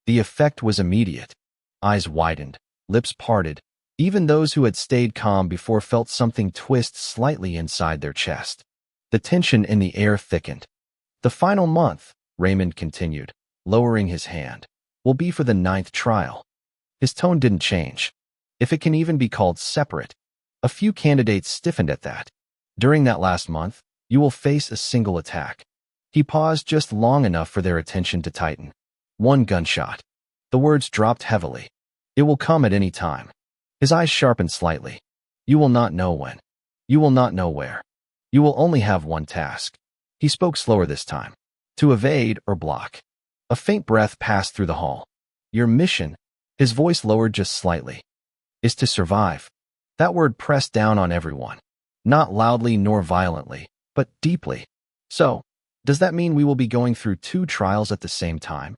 The effect was immediate. Eyes widened, lips parted. Even those who had stayed calm before felt something twist slightly inside their chest. The tension in the air thickened. "The final month," Raymond continued, lowering his hand, "will be for the 9th trial." His tone didn't change. If it can even be called separate. A few candidates stiffened at that. "During that last month, you will face a single attack." He paused just long enough for their attention to tighten. "1 gunshot." The words dropped heavily. "It will come at any time." His eyes sharpened slightly. "You will not know when. You will not know where. You will only have 1 task." He spoke slower this time. "To evade or block." A faint breath passed through the hall. "Your mission," his voice lowered just slightly, "is to survive." That word pressed down on everyone. Not loudly nor violently, but deeply. "So, does that mean we will be going through 2 trials at the same time?"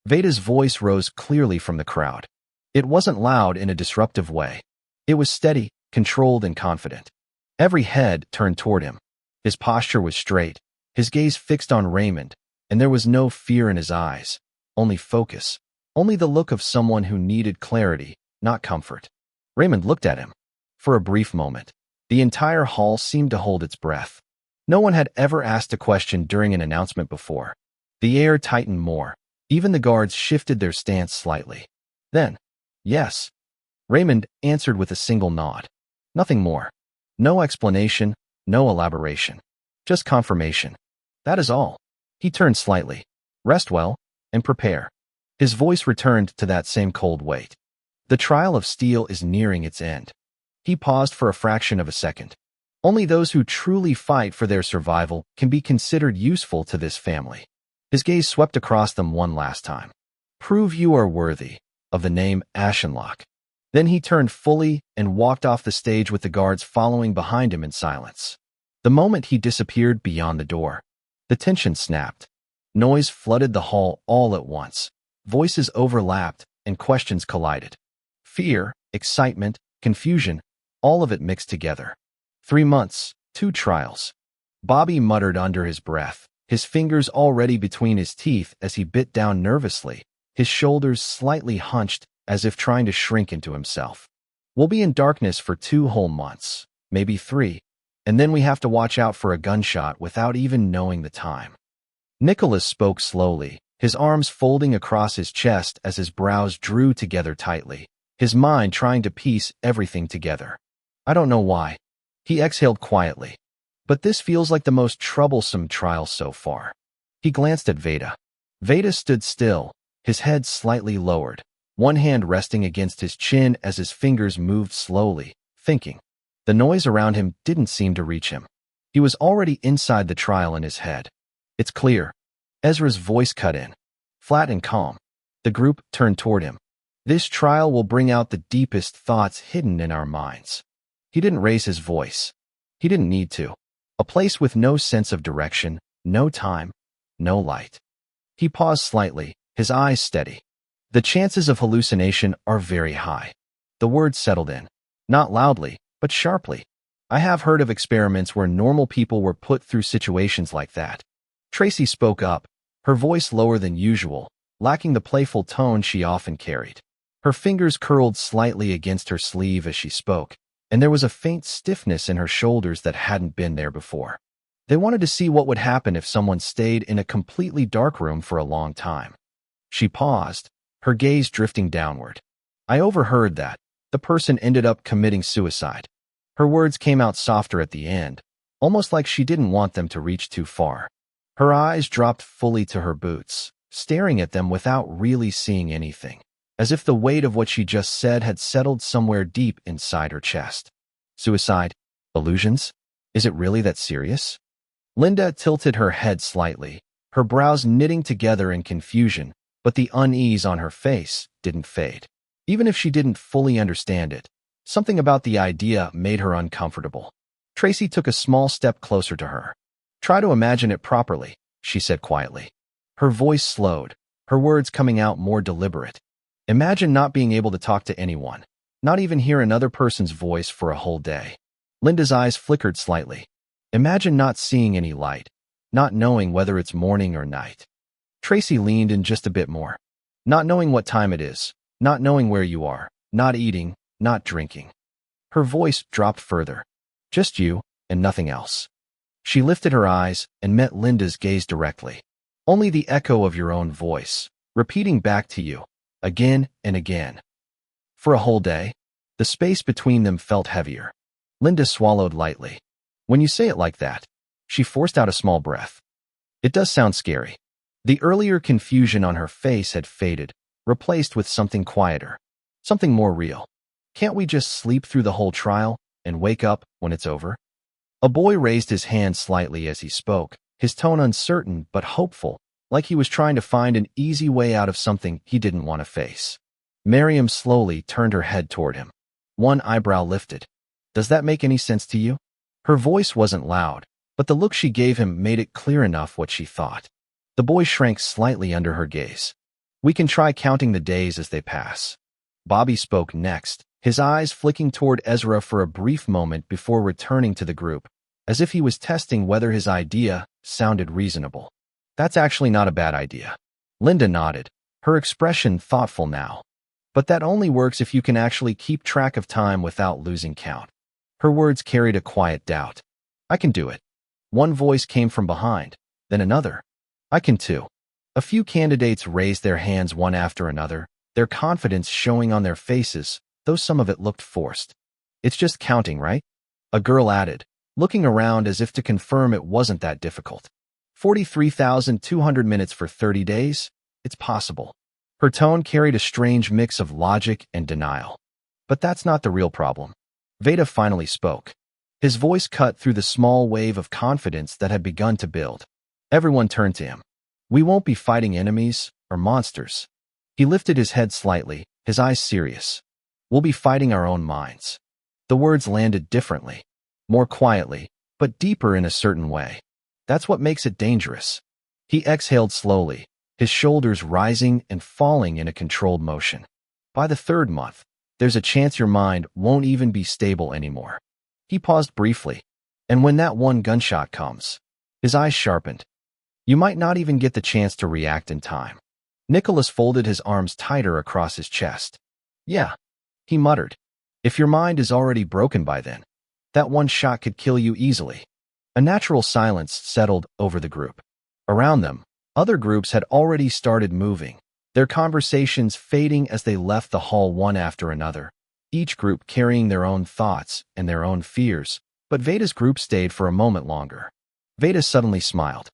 Veda's voice rose clearly from the crowd. It wasn't loud in a disruptive way. It was steady, controlled, and confident. Every head turned toward him. His posture was straight, his gaze fixed on Raymond, and there was no fear in his eyes, only focus, only the look of someone who needed clarity, not comfort. Raymond looked at him. For a brief moment, the entire hall seemed to hold its breath. No one had ever asked a question during an announcement before. The air tightened more. Even the guards shifted their stance slightly. Then, "Yes," Raymond answered with a single nod. Nothing more. No explanation, no elaboration. Just confirmation. That is all. He turned slightly. "Rest well, and prepare." His voice returned to that same cold weight. "The trial of steel is nearing its end." He paused for a fraction of a second. "Only those who truly fight for their survival can be considered useful to this family." His gaze swept across them one last time. "Prove you are worthy of the name Ashenlocke. Then he turned fully and walked off the stage with the guards following behind him in silence. The moment he disappeared beyond the door, the tension snapped. Noise flooded the hall all at once. Voices overlapped and questions collided. Fear, excitement, confusion, all of it mixed together. 3 months, 2 trials. Bobby muttered under his breath, his fingers already between his teeth as he bit down nervously, his shoulders slightly hunched as if trying to shrink into himself. We'll be in darkness for 2 whole months, maybe 3, and then we have to watch out for a gunshot without even knowing the time. Nicholas spoke slowly, his arms folding across his chest as his brows drew together tightly, his mind trying to piece everything together. I don't know why. He exhaled quietly. But this feels like the most troublesome trial so far. He glanced at Veda. Veda stood still, his head slightly lowered, one hand resting against his chin as his fingers moved slowly, thinking. The noise around him didn't seem to reach him. He was already inside the trial in his head. It's clear. Ezra's voice cut in, flat and calm. The group turned toward him. This trial will bring out the deepest thoughts hidden in our minds. He didn't raise his voice. He didn't need to. A place with no sense of direction, no time, no light. He paused slightly, his eyes steady. The chances of hallucination are very high. The words settled in. Not loudly, but sharply. I have heard of experiments where normal people were put through situations like that. Tracy spoke up, her voice lower than usual, lacking the playful tone she often carried. Her fingers curled slightly against her sleeve as she spoke, and there was a faint stiffness in her shoulders that hadn't been there before. They wanted to see what would happen if someone stayed in a completely dark room for a long time. She paused, her gaze drifting downward. I overheard that. The person ended up committing suicide. Her words came out softer at the end, almost like she didn't want them to reach too far. Her eyes dropped fully to her boots, staring at them without really seeing anything, as if the weight of what she just said had settled somewhere deep inside her chest. Suicide? Illusions? Is it really that serious? Linda tilted her head slightly, her brows knitting together in confusion, but the unease on her face didn't fade. Even if she didn't fully understand it, something about the idea made her uncomfortable. Tracy took a small step closer to her. Try to imagine it properly, she said quietly. Her voice slowed, her words coming out more deliberate. Imagine not being able to talk to anyone, not even hear another person's voice for a whole day. Linda's eyes flickered slightly. Imagine not seeing any light, not knowing whether it's morning or night. Tracy leaned in just a bit more. Not knowing what time it is, not knowing where you are, not eating, not drinking. Her voice dropped further. Just you, and nothing else. She lifted her eyes and met Linda's gaze directly. Only the echo of your own voice, repeating back to you, again and again. For a whole day, the space between them felt heavier. Linda swallowed lightly. When you say it like that, she forced out a small breath. It does sound scary. The earlier confusion on her face had faded, replaced with something quieter, something more real. Can't we just sleep through the whole trial and wake up when it's over? A boy raised his hand slightly as he spoke, his tone uncertain but hopeful, like he was trying to find an easy way out of something he didn't want to face. Miriam slowly turned her head toward him. One eyebrow lifted. Does that make any sense to you? Her voice wasn't loud, but the look she gave him made it clear enough what she thought. The boy shrank slightly under her gaze. We can try counting the days as they pass. Bobby spoke next, his eyes flicking toward Ezra for a brief moment before returning to the group, as if he was testing whether his idea sounded reasonable. That's actually not a bad idea. Linda nodded, her expression thoughtful now. But that only works if you can actually keep track of time without losing count. Her words carried a quiet doubt. I can do it. One voice came from behind, then another. I can too. A few candidates raised their hands one after another, their confidence showing on their faces, though some of it looked forced. It's just counting, right? A girl added, looking around as if to confirm it wasn't that difficult. 43,200 minutes for 30 days? It's possible. Her tone carried a strange mix of logic and denial. But that's not the real problem. Veda finally spoke. His voice cut through the small wave of confidence that had begun to build. Everyone turned to him. We won't be fighting enemies or monsters. He lifted his head slightly, his eyes serious. We'll be fighting our own minds. The words landed differently, more quietly, but deeper in a certain way. That's what makes it dangerous. He exhaled slowly, his shoulders rising and falling in a controlled motion. By the third month, there's a chance your mind won't even be stable anymore. He paused briefly, and when that one gunshot comes, his eyes sharpened. You might not even get the chance to react in time. Nicholas folded his arms tighter across his chest. Yeah, he muttered. If your mind is already broken by then, that one shot could kill you easily. A natural silence settled over the group. Around them, other groups had already started moving, their conversations fading as they left the hall one after another, each group carrying their own thoughts and their own fears. But Veda's group stayed for a moment longer. Veda suddenly smiled.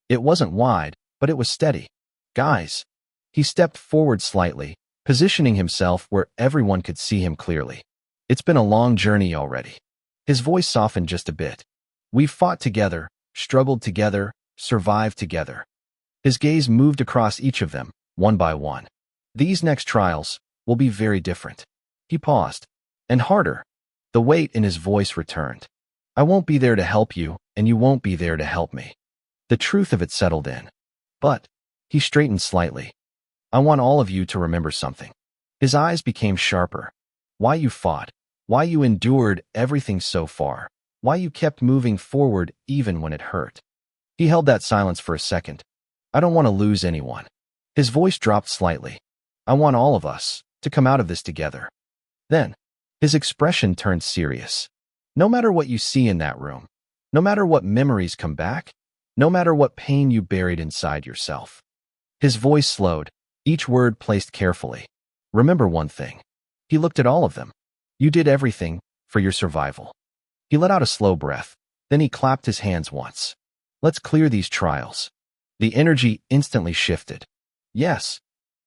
It wasn't wide, but it was steady. Guys. He stepped forward slightly, positioning himself where everyone could see him clearly. It's been a long journey already. His voice softened just a bit. We've fought together, struggled together, survived together. His gaze moved across each of them, one by one. These next trials will be very different. He paused. And harder. The weight in his voice returned. I won't be there to help you, and you won't be there to help me. The truth of it settled in. But, he straightened slightly. I want all of you to remember something. His eyes became sharper. Why you fought. Why you endured everything so far. Why you kept moving forward even when it hurt. He held that silence for a second. I don't want to lose anyone. His voice dropped slightly. I want all of us to come out of this together. Then, his expression turned serious. No matter what you see in that room, no matter what memories come back, no matter what pain you buried inside yourself. His voice slowed, each word placed carefully. Remember one thing. He looked at all of them. You did everything for your survival. He let out a slow breath. Then he clapped his hands once. Let's clear these trials. The energy instantly shifted. Yes.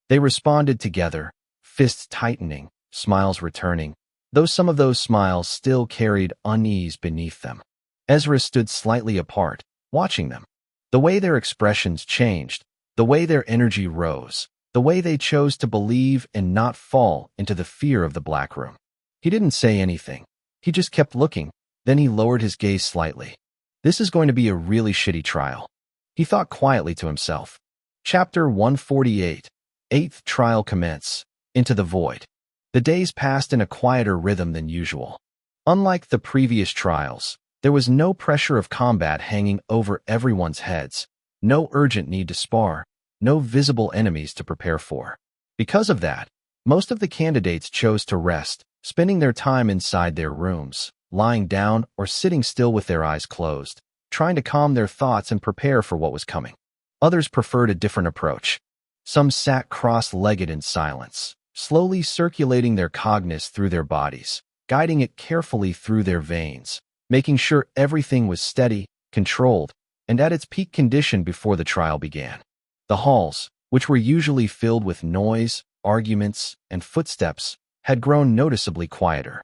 They responded together, fists tightening, smiles returning, though some of those smiles still carried unease beneath them. Ezra stood slightly apart, watching them. The way their expressions changed, the way their energy rose, the way they chose to believe and not fall into the fear of the black room. He didn't say anything. He just kept looking, then he lowered his gaze slightly. This is going to be a really shitty trial. He thought quietly to himself. Chapter 148. Eighth trial commence. Into the void. The days passed in a quieter rhythm than usual. Unlike the previous trials, there was no pressure of combat hanging over everyone's heads, no urgent need to spar, no visible enemies to prepare for. Because of that, most of the candidates chose to rest, spending their time inside their rooms, lying down or sitting still with their eyes closed, trying to calm their thoughts and prepare for what was coming. Others preferred a different approach. Some sat cross-legged in silence, slowly circulating their cognizance through their bodies, guiding it carefully through their veins, making sure everything was steady, controlled, and at its peak condition before the trial began. The halls, which were usually filled with noise, arguments, and footsteps, had grown noticeably quieter.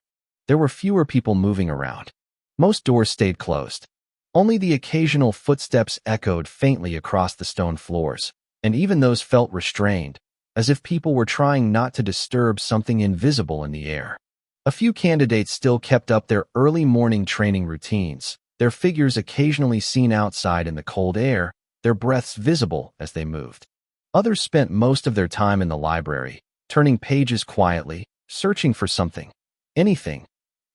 There were fewer people moving around. Most doors stayed closed. Only the occasional footsteps echoed faintly across the stone floors, and even those felt restrained, as if people were trying not to disturb something invisible in the air. A few candidates still kept up their early morning training routines, their figures occasionally seen outside in the cold air, their breaths visible as they moved. Others spent most of their time in the library, turning pages quietly, searching for something, anything,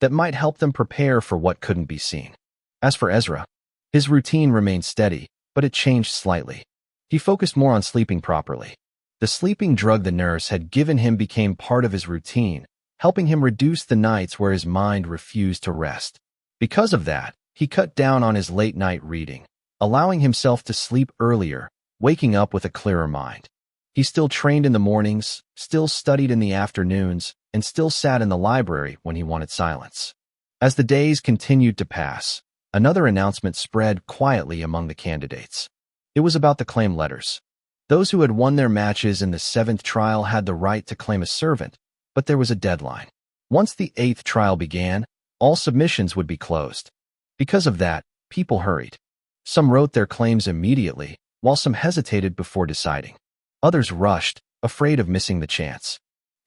that might help them prepare for what couldn't be seen. As for Ezra, his routine remained steady, but it changed slightly. He focused more on sleeping properly. The sleeping drug the nurse had given him became part of his routine, helping him reduce the nights where his mind refused to rest. Because of that, he cut down on his late-night reading, allowing himself to sleep earlier, waking up with a clearer mind. He still trained in the mornings, still studied in the afternoons, and still sat in the library when he wanted silence. As the days continued to pass, another announcement spread quietly among the candidates. It was about the claim letters. Those who had won their matches in the 7th trial had the right to claim a servant, but there was a deadline. Once the 8th trial began, all submissions would be closed. Because of that, people hurried. Some wrote their claims immediately, while some hesitated before deciding. Others rushed, afraid of missing the chance.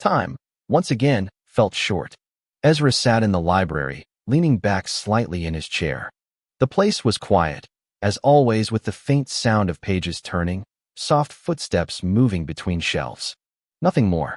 Time, once again, felt short. Ezra sat in the library, leaning back slightly in his chair. The place was quiet, as always, with the faint sound of pages turning, soft footsteps moving between shelves. Nothing more.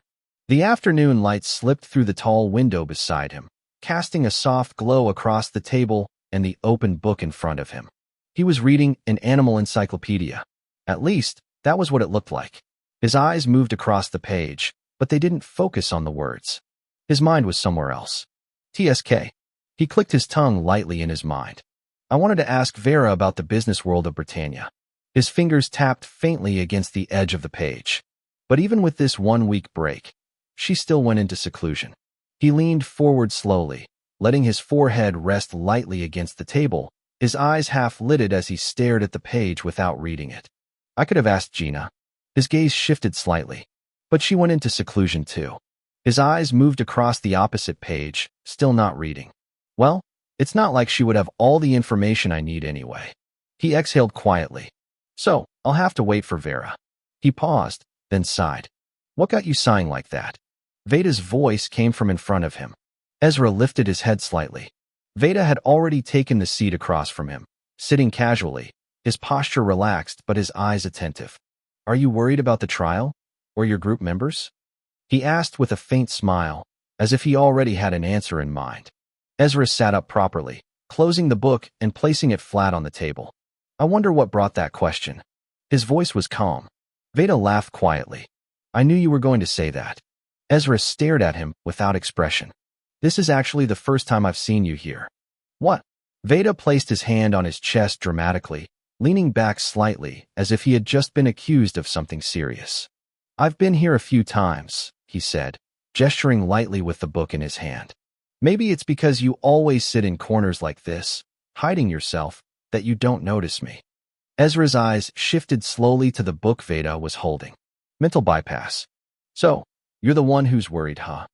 The afternoon light slipped through the tall window beside him, casting a soft glow across the table and the open book in front of him. He was reading an animal encyclopedia. At least, that was what it looked like. His eyes moved across the page, but they didn't focus on the words. His mind was somewhere else. TSK. He clicked his tongue lightly in his mind. I wanted to ask Vera about the business world of Britannia. His fingers tapped faintly against the edge of the page. But even with this 1-week break, she still went into seclusion. He leaned forward slowly, letting his forehead rest lightly against the table, his eyes half-lidded as he stared at the page without reading it. I could have asked Gina. His gaze shifted slightly, but she went into seclusion too. His eyes moved across the opposite page, still not reading. Well, it's not like she would have all the information I need anyway. He exhaled quietly. So, I'll have to wait for Vera. He paused, then sighed. What got you sighing like that? Veda's voice came from in front of him. Ezra lifted his head slightly. Veda had already taken the seat across from him, sitting casually, his posture relaxed but his eyes attentive. Are you worried about the trial? Or your group members? He asked with a faint smile, as if he already had an answer in mind. Ezra sat up properly, closing the book and placing it flat on the table. I wonder what brought that question. His voice was calm. Veda laughed quietly. I knew you were going to say that. Ezra stared at him without expression. This is actually the first time I've seen you here. What? Veda placed his hand on his chest dramatically, leaning back slightly as if he had just been accused of something serious. I've been here a few times, he said, gesturing lightly with the book in his hand. Maybe it's because you always sit in corners like this, hiding yourself, that you don't notice me. Ezra's eyes shifted slowly to the book Veda was holding. Mental bypass. So, you're the one who's worried, huh?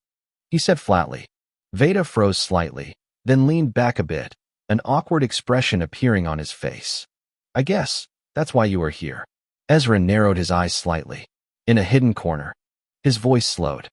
He said flatly. Veda froze slightly, then leaned back a bit, an awkward expression appearing on his face. I guess that's why you are here. Ezra narrowed his eyes slightly. In a hidden corner. His voice slowed.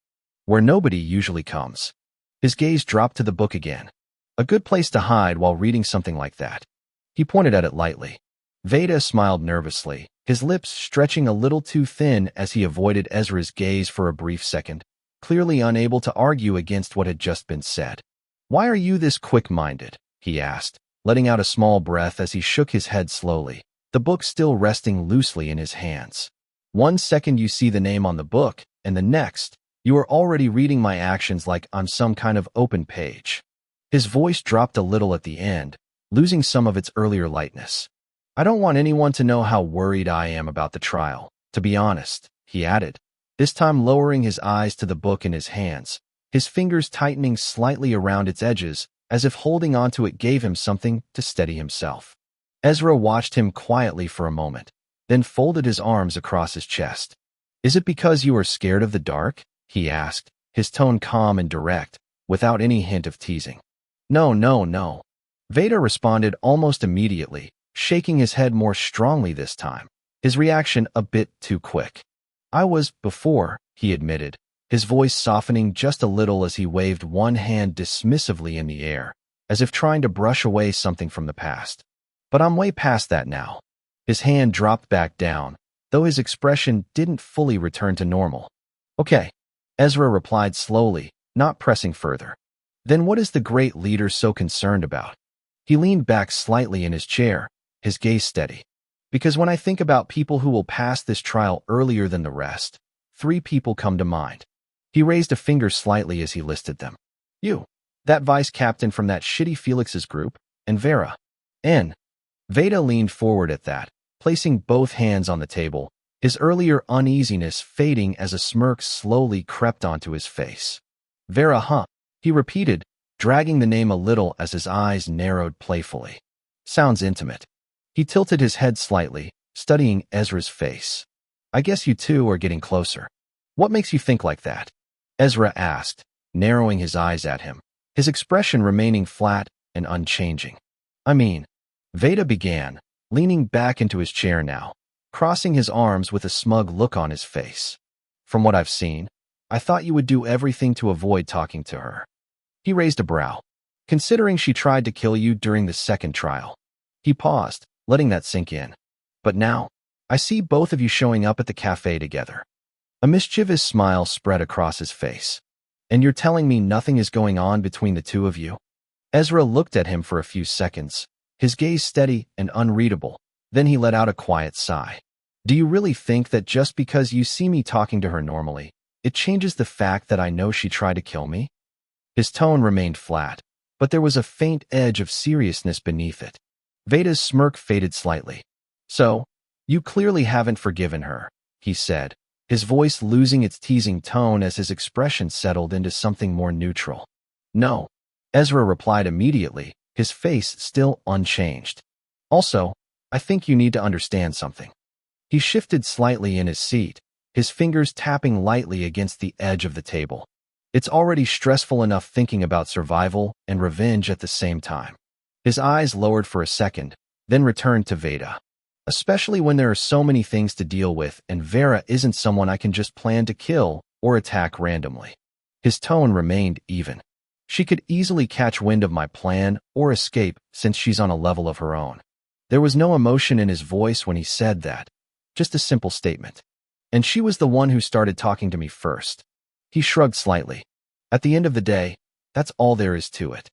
Where nobody usually comes. His gaze dropped to the book again. A good place to hide while reading something like that. He pointed at it lightly. Veda smiled nervously, his lips stretching a little too thin as he avoided Ezra's gaze for a brief second, clearly unable to argue against what had just been said. Why are you this quick-minded? He asked, letting out a small breath as he shook his head slowly, the book still resting loosely in his hands. 1 second you see the name on the book, and the next, you are already reading my actions like I'm some kind of open page. His voice dropped a little at the end, losing some of its earlier lightness. I don't want anyone to know how worried I am about the trial, to be honest, he added, this time lowering his eyes to the book in his hands, his fingers tightening slightly around its edges, as if holding onto it gave him something to steady himself. Ezra watched him quietly for a moment, then folded his arms across his chest. Is it because you are scared of the dark? He asked, his tone calm and direct, without any hint of teasing. No, no, no. Veda responded almost immediately, shaking his head more strongly this time, his reaction a bit too quick. I was, before, he admitted, his voice softening just a little as he waved one hand dismissively in the air, as if trying to brush away something from the past. But I'm way past that now. His hand dropped back down, though his expression didn't fully return to normal. Okay, Ezra replied slowly, not pressing further. Then what is the great leader so concerned about? He leaned back slightly in his chair, his gaze steady. Because when I think about people who will pass this trial earlier than the rest, 3 people come to mind. He raised a finger slightly as he listed them. You, that vice captain from that shitty Felix's group, and Vera. N. Veda leaned forward at that, placing both hands on the table, his earlier uneasiness fading as a smirk slowly crept onto his face. Vera, huh? He repeated, dragging the name a little as his eyes narrowed playfully. Sounds intimate. He tilted his head slightly, studying Ezra's face. I guess you two are getting closer. What makes you think like that? Ezra asked, narrowing his eyes at him, his expression remaining flat and unchanging. I mean, Veda began, leaning back into his chair now, crossing his arms with a smug look on his face. From what I've seen, I thought you would do everything to avoid talking to her. He raised a brow. Considering she tried to kill you during the second trial. He paused, letting that sink in. But now, I see both of you showing up at the cafe together. A mischievous smile spread across his face. And you're telling me nothing is going on between the two of you? Ezra looked at him for a few seconds, his gaze steady and unreadable. Then he let out a quiet sigh. Do you really think that just because you see me talking to her normally, it changes the fact that I know she tried to kill me? His tone remained flat, but there was a faint edge of seriousness beneath it. Veda's smirk faded slightly. So, you clearly haven't forgiven her, he said, his voice losing its teasing tone as his expression settled into something more neutral. No, Ezra replied immediately, his face still unchanged. Also, I think you need to understand something. He shifted slightly in his seat, his fingers tapping lightly against the edge of the table. It's already stressful enough thinking about survival and revenge at the same time. His eyes lowered for a second, then returned to Veda. Especially when there are so many things to deal with and Vera isn't someone I can just plan to kill or attack randomly. His tone remained even. She could easily catch wind of my plan or escape since she's on a level of her own. There was no emotion in his voice when he said that, just a simple statement. And she was the one who started talking to me first. He shrugged slightly. At the end of the day, that's all there is to it.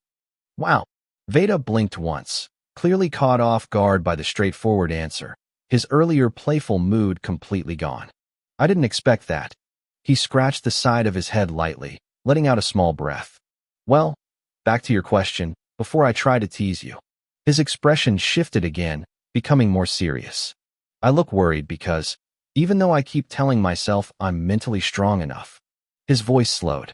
Wow. Veda blinked once, clearly caught off guard by the straightforward answer, his earlier playful mood completely gone. I didn't expect that. He scratched the side of his head lightly, letting out a small breath. Well, back to your question, before I try to tease you. His expression shifted again, becoming more serious. I look worried because, even though I keep telling myself I'm mentally strong enough, his voice slowed.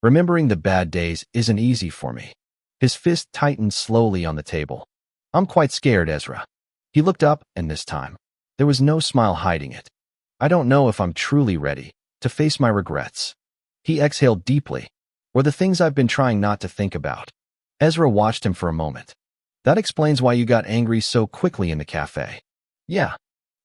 Remembering the bad days isn't easy for me. His fist tightened slowly on the table. I'm quite scared, Ezra. He looked up, and this time, there was no smile hiding it. I don't know if I'm truly ready to face my regrets. He exhaled deeply, or the things I've been trying not to think about. Ezra watched him for a moment. That explains why you got angry so quickly in the cafe. Yeah.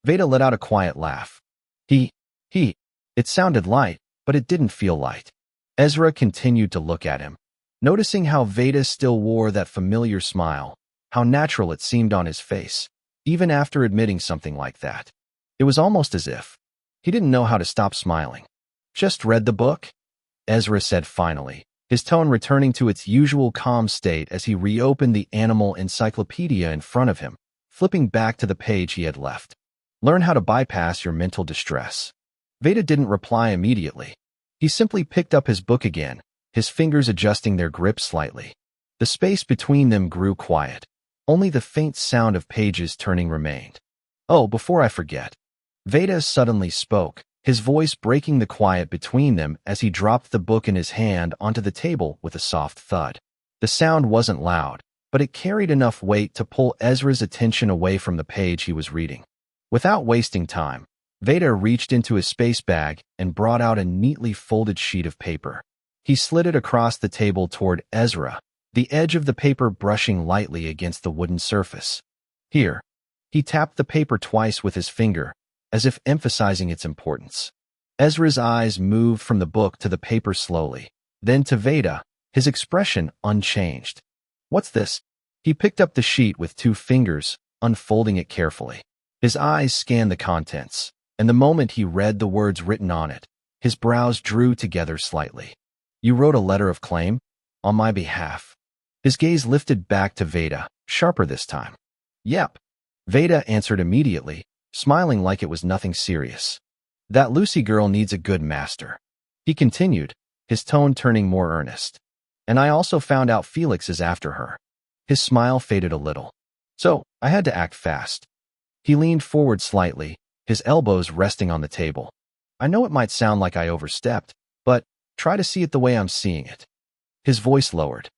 Veda let out a quiet laugh. It sounded light, but it didn't feel light. Ezra continued to look at him, noticing how Veda still wore that familiar smile, how natural it seemed on his face, even after admitting something like that. It was almost as if he didn't know how to stop smiling. Just read the book? Ezra said finally, his tone returning to its usual calm state as he reopened the animal encyclopedia in front of him, flipping back to the page he had left. Learn how to bypass your mental distress. Veda didn't reply immediately. He simply picked up his book again, his fingers adjusting their grip slightly. The space between them grew quiet. Only the faint sound of pages turning remained. Oh, before I forget. Veda suddenly spoke, his voice breaking the quiet between them as he dropped the book in his hand onto the table with a soft thud. The sound wasn't loud, but it carried enough weight to pull Ezra's attention away from the page he was reading. Without wasting time, Veda reached into his space bag and brought out a neatly folded sheet of paper. He slid it across the table toward Ezra, the edge of the paper brushing lightly against the wooden surface. Here. He tapped the paper twice with his finger, as if emphasizing its importance. Ezra's eyes moved from the book to the paper slowly, then to Veda, his expression unchanged. What's this? He picked up the sheet with 2 fingers, unfolding it carefully. His eyes scanned the contents, and the moment he read the words written on it, his brows drew together slightly. You wrote a letter of claim? On my behalf. His gaze lifted back to Veda, sharper this time. Yep. Veda answered immediately, smiling like it was nothing serious. That Lucy girl needs a good master. He continued, his tone turning more earnest. And I also found out Felix is after her. His smile faded a little. So, I had to act fast. He leaned forward slightly, his elbows resting on the table. I know it might sound like I overstepped, but try to see it the way I'm seeing it. His voice lowered.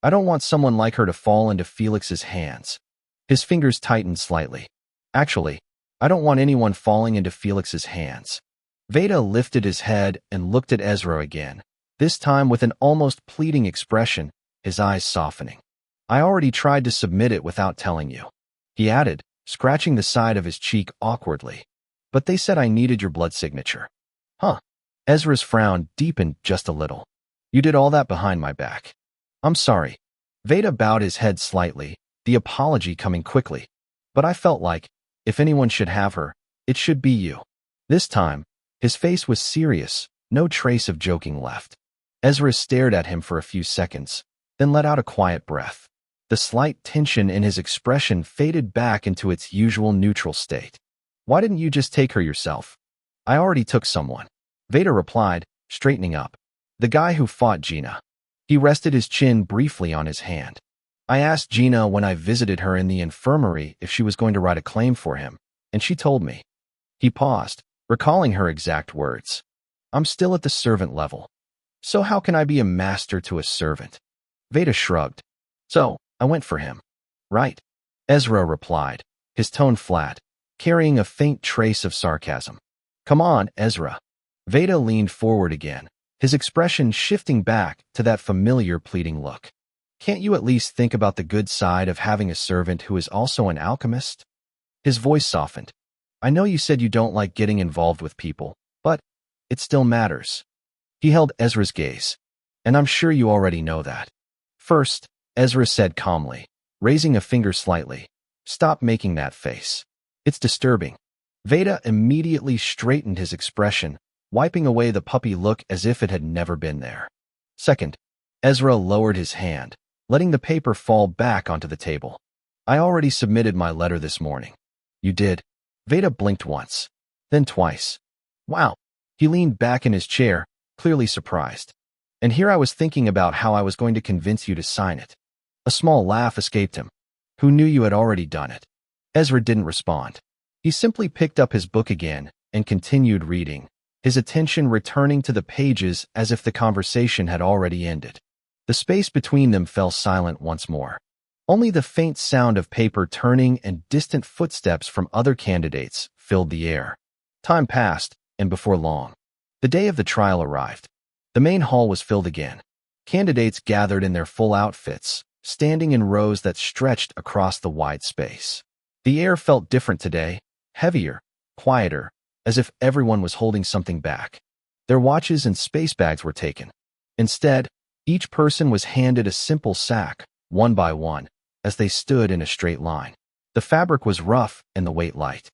I don't want someone like her to fall into Felix's hands. His fingers tightened slightly. Actually, I don't want anyone falling into Felix's hands. Veda lifted his head and looked at Ezra again, this time with an almost pleading expression, his eyes softening. I already tried to submit it without telling you. He added, scratching the side of his cheek awkwardly. But they said I needed your blood signature. Huh. Ezra's frown deepened just a little. You did all that behind my back. I'm sorry. Veda bowed his head slightly, the apology coming quickly. But I felt like, if anyone should have her, it should be you. This time, his face was serious, no trace of joking left. Ezra stared at him for a few seconds, then let out a quiet breath. The slight tension in his expression faded back into its usual neutral state. Why didn't you just take her yourself? I already took someone. Veda replied, straightening up. The guy who fought Gina. He rested his chin briefly on his hand. I asked Gina when I visited her in the infirmary if she was going to write a claim for him, and she told me. He paused, recalling her exact words. I'm still at the servant level. So how can I be a master to a servant? Veda shrugged. So, I went for him. Right. Ezra replied, his tone flat, carrying a faint trace of sarcasm. Come on, Ezra. Veda leaned forward again, his expression shifting back to that familiar pleading look. Can't you at least think about the good side of having a servant who is also an alchemist? His voice softened. I know you said you don't like getting involved with people, but it still matters. He held Ezra's gaze. And I'm sure you already know that. First, Ezra said calmly, raising a finger slightly. Stop making that face. It's disturbing. Veda immediately straightened his expression, wiping away the puppy look as if it had never been there. Second, Ezra lowered his hand, letting the paper fall back onto the table. I already submitted my letter this morning. You did? Veda blinked once, then twice. Wow. He leaned back in his chair, clearly surprised. And here I was thinking about how I was going to convince you to sign it. A small laugh escaped him. Who knew you had already done it? Ezra didn't respond. He simply picked up his book again and continued reading, his attention returning to the pages as if the conversation had already ended. The space between them fell silent once more. Only the faint sound of paper turning and distant footsteps from other candidates filled the air. Time passed, and before long, the day of the trial arrived. The main hall was filled again. Candidates gathered in their full outfits, standing in rows that stretched across the wide space. The air felt different today, heavier, quieter, as if everyone was holding something back. Their watches and space bags were taken. Instead, each person was handed a simple sack, one by one, as they stood in a straight line. The fabric was rough and the weight light.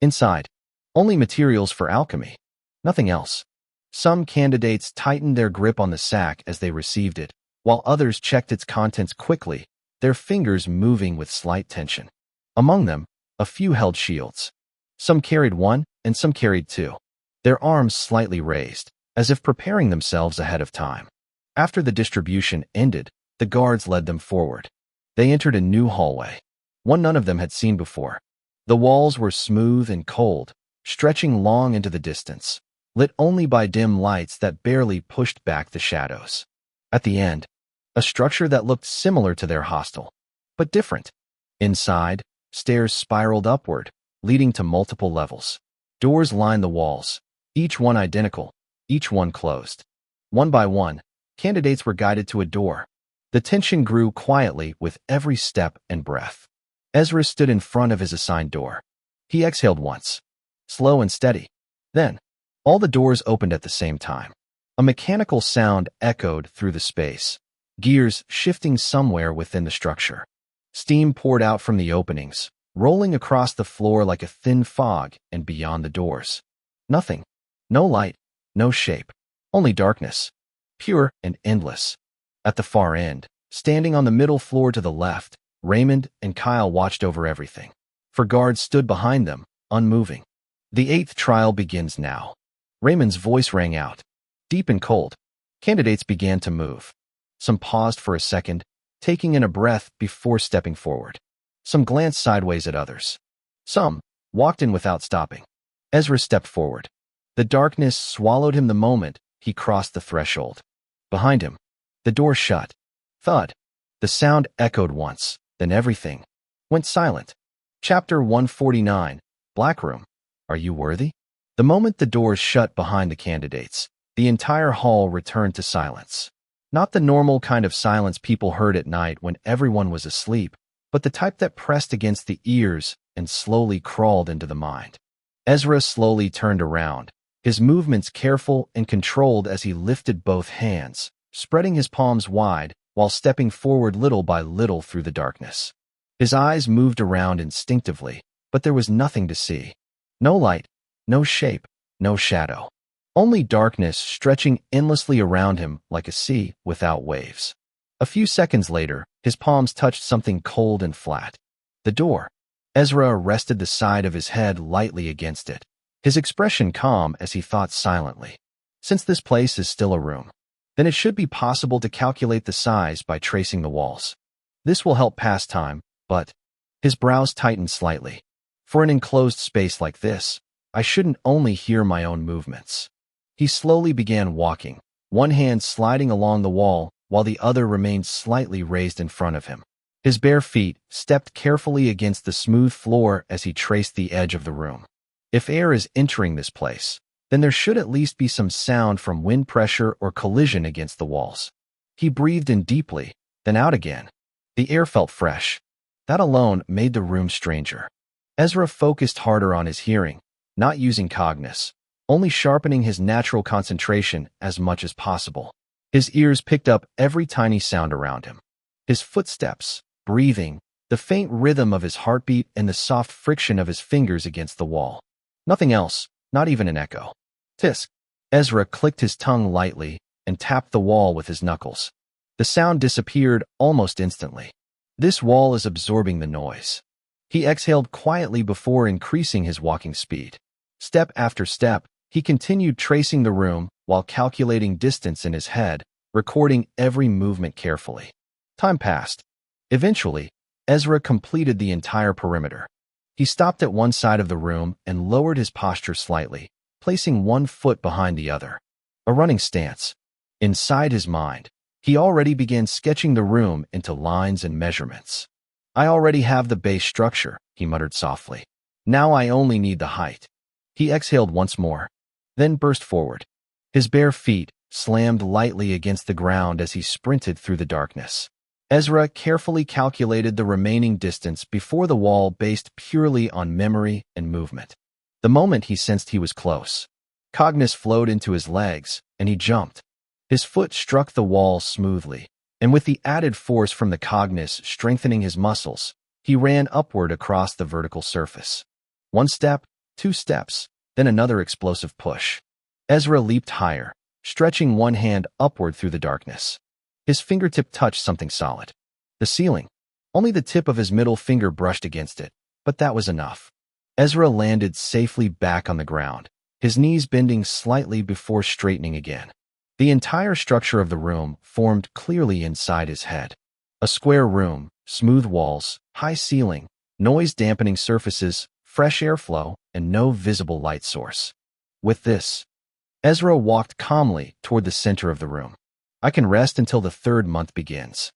Inside, only materials for alchemy. Nothing else. Some candidates tightened their grip on the sack as they received it, while others checked its contents quickly, their fingers moving with slight tension. Among them, a few held shields. Some carried one, and some carried two, their arms slightly raised, as if preparing themselves ahead of time. After the distribution ended, the guards led them forward. They entered a new hallway, one none of them had seen before. The walls were smooth and cold, stretching long into the distance, lit only by dim lights that barely pushed back the shadows. At the end, a structure that looked similar to their hostel, but different. Inside, stairs spiraled upward, leading to multiple levels. Doors lined the walls, each one identical, each one closed. One by one, candidates were guided to a door. The tension grew quietly with every step and breath. Ezra stood in front of his assigned door. He exhaled once, slow and steady. Then, all the doors opened at the same time. A mechanical sound echoed through the space, gears shifting somewhere within the structure. Steam poured out from the openings, rolling across the floor like a thin fog and beyond the doors. Nothing. No light, no shape, only darkness, pure and endless. At the far end, standing on the middle floor to the left, Raymond and Kyle watched over everything. For guards stood behind them, unmoving. The 8th trial begins now. Raymond's voice rang out, deep and cold. Candidates began to move. Some paused for a second, taking in a breath before stepping forward. Some glanced sideways at others. Some walked in without stopping. Ezra stepped forward. The darkness swallowed him the moment he crossed the threshold. Behind him, the door shut. Thud. The sound echoed once, then everything went silent. Chapter 149, Black Room. Are you worthy? The moment the doors shut behind the candidates, the entire hall returned to silence. Not the normal kind of silence people heard at night when everyone was asleep, but the type that pressed against the ears and slowly crawled into the mind. Ezra slowly turned around, his movements careful and controlled as he lifted both hands, spreading his palms wide while stepping forward little by little through the darkness. His eyes moved around instinctively, but there was nothing to see. No light, no shape, no shadow. Only darkness stretching endlessly around him like a sea without waves. A few seconds later, his palms touched something cold and flat. The door. Ezra rested the side of his head lightly against it, his expression calm as he thought silently. Since this place is still a room, then it should be possible to calculate the size by tracing the walls. This will help pass time, but his brows tightened slightly. For an enclosed space like this, I shouldn't only hear my own movements. He slowly began walking, one hand sliding along the wall while the other remained slightly raised in front of him. His bare feet stepped carefully against the smooth floor as he traced the edge of the room. If air is entering this place, then there should at least be some sound from wind pressure or collision against the walls. He breathed in deeply, then out again. The air felt fresh. That alone made the room stranger. Ezra focused harder on his hearing, not using cognition, only sharpening his natural concentration as much as possible. His ears picked up every tiny sound around him. His footsteps, breathing, the faint rhythm of his heartbeat and the soft friction of his fingers against the wall. Nothing else, not even an echo. Tisk. Ezra clicked his tongue lightly and tapped the wall with his knuckles. The sound disappeared almost instantly. This wall is absorbing the noise. He exhaled quietly before increasing his walking speed. Step after step, he continued tracing the room while calculating distance in his head, recording every movement carefully. Time passed. Eventually, Ezra completed the entire perimeter. He stopped at one side of the room and lowered his posture slightly, placing one foot behind the other. A running stance. Inside his mind, he already began sketching the room into lines and measurements. I already have the base structure, he muttered softly. Now I only need the height. He exhaled once more, then burst forward. His bare feet slammed lightly against the ground as he sprinted through the darkness. Ezra carefully calculated the remaining distance before the wall based purely on memory and movement. The moment he sensed he was close, cognition flowed into his legs, and he jumped. His foot struck the wall smoothly, and with the added force from the cognition strengthening his muscles, he ran upward across the vertical surface. One step, two steps, then another explosive push. Ezra leaped higher, stretching one hand upward through the darkness. His fingertip touched something solid. The ceiling. Only the tip of his middle finger brushed against it, but that was enough. Ezra landed safely back on the ground, his knees bending slightly before straightening again. The entire structure of the room formed clearly inside his head. A square room, smooth walls, high ceiling, noise-dampening surfaces, fresh airflow, and no visible light source. With this, Ezra walked calmly toward the center of the room. I can rest until the third month begins.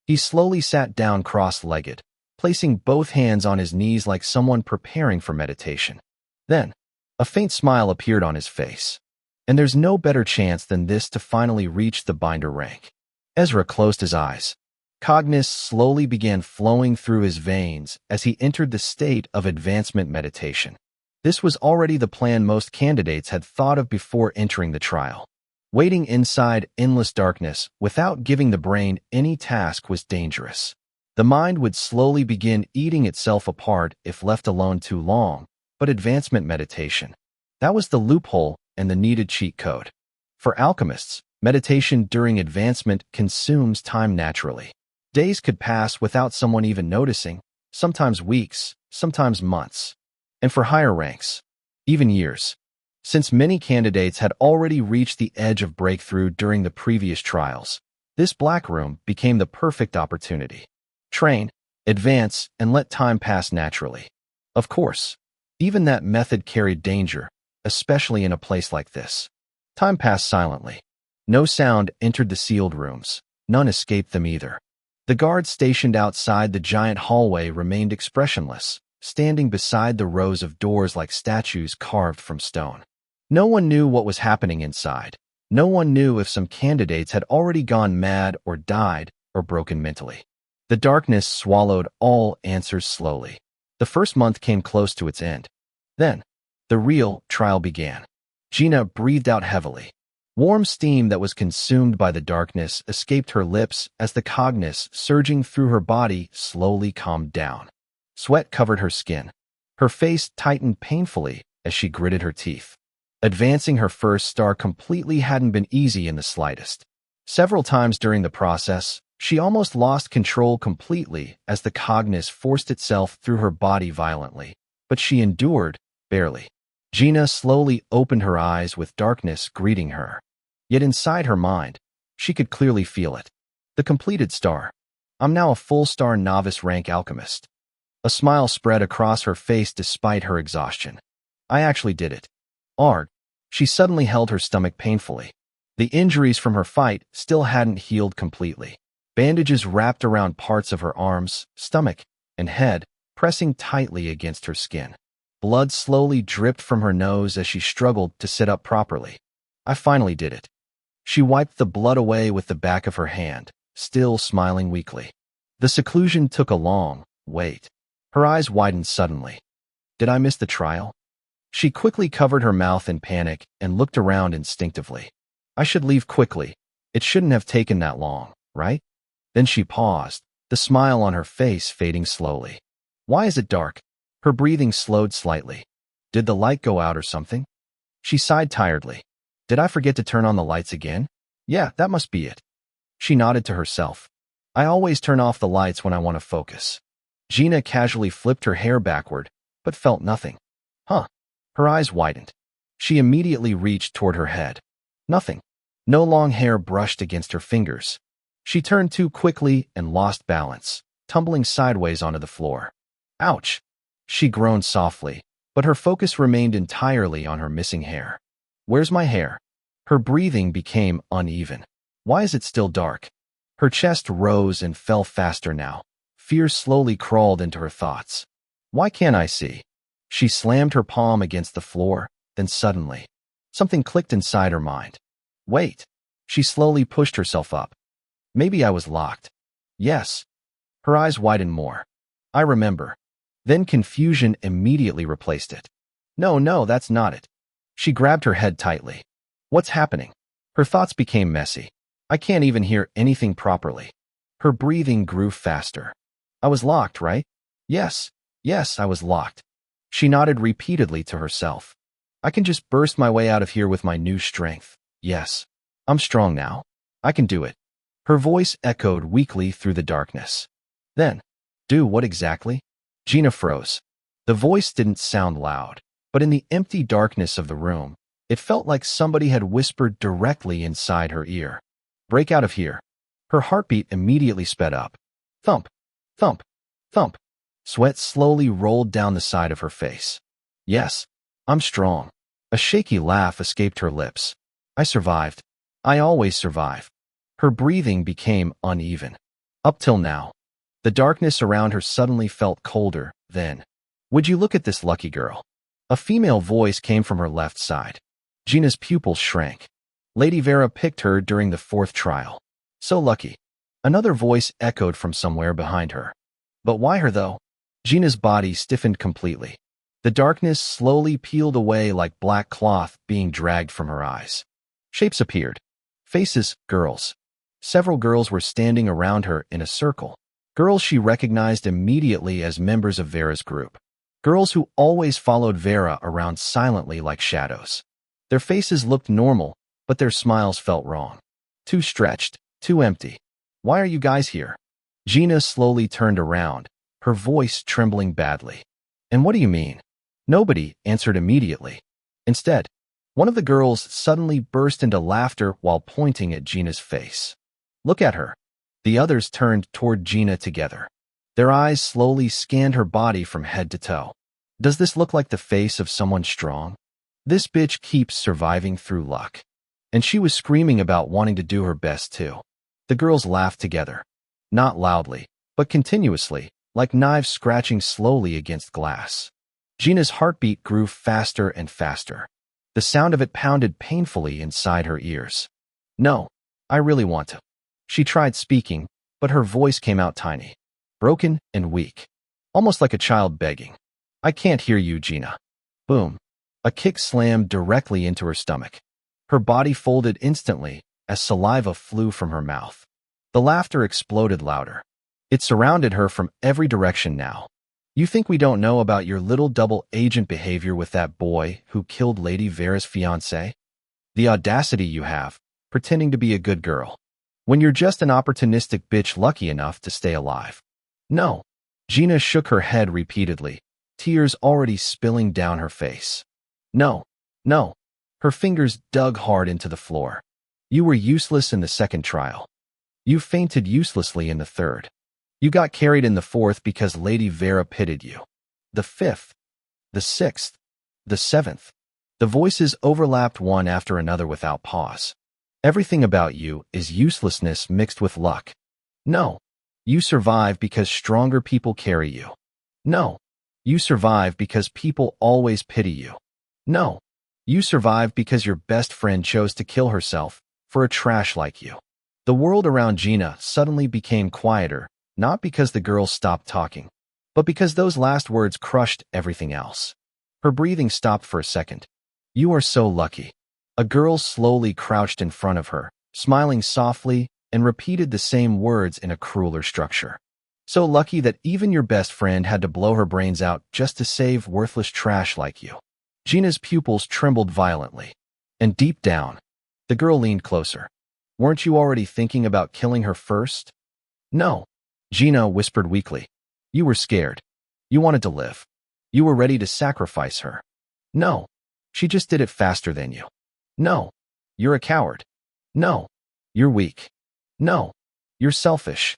He slowly sat down cross-legged, placing both hands on his knees like someone preparing for meditation. Then, a faint smile appeared on his face. And there's no better chance than this to finally reach the binder rank. Ezra closed his eyes. Cognition slowly began flowing through his veins as he entered the state of advancement meditation. This was already the plan most candidates had thought of before entering the trial. Waiting inside endless darkness without giving the brain any task was dangerous. The mind would slowly begin eating itself apart if left alone too long, but advancement meditation. That was the loophole and the needed cheat code. For alchemists, meditation during advancement consumes time naturally. Days could pass without someone even noticing, sometimes weeks, sometimes months. And for higher ranks, even years. Since many candidates had already reached the edge of breakthrough during the previous trials, this black room became the perfect opportunity. Train, advance, and let time pass naturally. Of course, even that method carried danger, especially in a place like this. Time passed silently. No sound entered the sealed rooms. None escaped them either. The guards stationed outside the giant hallway remained expressionless, standing beside the rows of doors like statues carved from stone. No one knew what was happening inside. No one knew if some candidates had already gone mad or died or broken mentally. The darkness swallowed all answers slowly. The first month came close to its end. Then, the real trial began. Gina breathed out heavily. Warm steam that was consumed by the darkness escaped her lips as the cognus surging through her body slowly calmed down. Sweat covered her skin. Her face tightened painfully as she gritted her teeth. Advancing her first star completely hadn't been easy in the slightest. Several times during the process, she almost lost control completely as the cognus forced itself through her body violently, but she endured, barely. Gina slowly opened her eyes with darkness greeting her. Yet inside her mind, she could clearly feel it. The completed star. I'm now a full-star novice rank alchemist. A smile spread across her face despite her exhaustion. I actually did it. Arg. She suddenly held her stomach painfully. The injuries from her fight still hadn't healed completely. Bandages wrapped around parts of her arms, stomach, and head, pressing tightly against her skin. Blood slowly dripped from her nose as she struggled to sit up properly. I finally did it. She wiped the blood away with the back of her hand, still smiling weakly. The seclusion took a long wait. Her eyes widened suddenly. Did I miss the trial? She quickly covered her mouth in panic and looked around instinctively. I should leave quickly. It shouldn't have taken that long, right? Then she paused, the smile on her face fading slowly. Why is it dark? Her breathing slowed slightly. Did the light go out or something? She sighed tiredly. Did I forget to turn on the lights again? Yeah, that must be it. She nodded to herself. I always turn off the lights when I want to focus. Gina casually flipped her hair backward, but felt nothing. Huh. Her eyes widened. She immediately reached toward her head. Nothing. No long hair brushed against her fingers. She turned too quickly and lost balance, tumbling sideways onto the floor. Ouch! She groaned softly, but her focus remained entirely on her missing hair. Where's my hair? Her breathing became uneven. Why is it still dark? Her chest rose and fell faster now. Fear slowly crawled into her thoughts. Why can't I see? She slammed her palm against the floor, then suddenly, something clicked inside her mind. Wait. She slowly pushed herself up. Maybe I was locked. Yes. Her eyes widened more. I remember. Then confusion immediately replaced it. No, that's not it. She grabbed her head tightly. What's happening? Her thoughts became messy. I can't even hear anything properly. Her breathing grew faster. I was locked, right? Yes, I was locked. She nodded repeatedly to herself. I can just burst my way out of here with my new strength. Yes, I'm strong now. I can do it. Her voice echoed weakly through the darkness. Then, do what exactly? Gina froze. The voice didn't sound loud, but in the empty darkness of the room, it felt like somebody had whispered directly inside her ear. Break out of here. Her heartbeat immediately sped up. Thump, thump, thump. Sweat slowly rolled down the side of her face. Yes, I'm strong. A shaky laugh escaped her lips. I survived. I always survive. Her breathing became uneven. Up till now. The darkness around her suddenly felt colder, then. Would you look at this lucky girl? A female voice came from her left side. Gina's pupils shrank. Lady Vera picked her during the 4th trial. So lucky. Another voice echoed from somewhere behind her. But why her though? Gina's body stiffened completely. The darkness slowly peeled away like black cloth being dragged from her eyes. Shapes appeared. Faces, girls. Several girls were standing around her in a circle. Girls she recognized immediately as members of Vera's group. Girls who always followed Vera around silently like shadows. Their faces looked normal, but their smiles felt wrong. Too stretched, too empty. Why are you guys here? Gina slowly turned around, her voice trembling badly. And what do you mean? Nobody answered immediately. Instead, one of the girls suddenly burst into laughter while pointing at Gina's face. Look at her. The others turned toward Gina together. Their eyes slowly scanned her body from head to toe. Does this look like the face of someone strong? This bitch keeps surviving through luck. And she was screaming about wanting to do her best too. The girls laughed together. Not loudly, but continuously, like knives scratching slowly against glass. Gina's heartbeat grew faster and faster. The sound of it pounded painfully inside her ears. No, I really want to. She tried speaking, but her voice came out tiny, broken and weak, almost like a child begging. I can't hear you, Gina. Boom. A kick slammed directly into her stomach. Her body folded instantly as saliva flew from her mouth. The laughter exploded louder. It surrounded her from every direction now. You think we don't know about your little double agent behavior with that boy who killed Lady Vera's fiancé? The audacity you have, pretending to be a good girl, when you're just an opportunistic bitch lucky enough to stay alive. No. Gina shook her head repeatedly, tears already spilling down her face. No. No. Her fingers dug hard into the floor. You were useless in the second trial. You fainted uselessly in the third. You got carried in the fourth because Lady Vera pitied you. The fifth. The sixth. The seventh. The voices overlapped one after another without pause. Everything about you is uselessness mixed with luck. No. You survive because stronger people carry you. No. You survive because people always pity you. No. You survive because your best friend chose to kill herself for a trash like you. The world around Gina suddenly became quieter, not because the girl stopped talking, but because those last words crushed everything else. Her breathing stopped for a second. You are so lucky. A girl slowly crouched in front of her, smiling softly, and repeated the same words in a crueler structure. So lucky that even your best friend had to blow her brains out just to save worthless trash like you. Gina's pupils trembled violently. And deep down, the girl leaned closer. Weren't you already thinking about killing her first? No. Gina whispered weakly. You were scared. You wanted to live. You were ready to sacrifice her. No. She just did it faster than you. No. You're a coward. No. You're weak. No. You're selfish.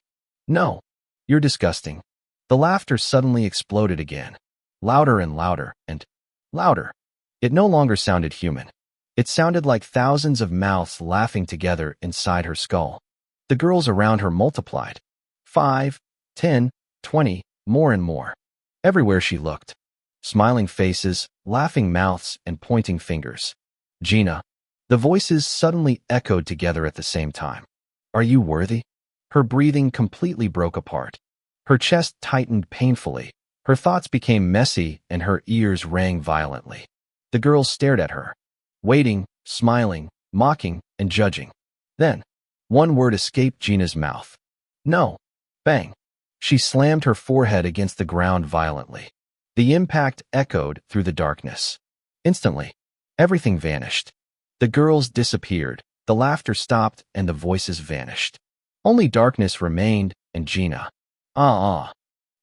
No. You're disgusting. The laughter suddenly exploded again. Louder and louder and louder. It no longer sounded human. It sounded like thousands of mouths laughing together inside her skull. The girls around her multiplied. 5, 10, 20, more and more. Everywhere she looked. Smiling faces, laughing mouths, and pointing fingers. Gina. The voices suddenly echoed together at the same time. Are you worthy? Her breathing completely broke apart. Her chest tightened painfully. Her thoughts became messy and her ears rang violently. The girls stared at her, waiting, smiling, mocking, and judging. Then, one word escaped Gina's mouth. No. Bang. She slammed her forehead against the ground violently. The impact echoed through the darkness. Instantly, everything vanished. The girls disappeared, the laughter stopped, and the voices vanished. Only darkness remained, and Gina.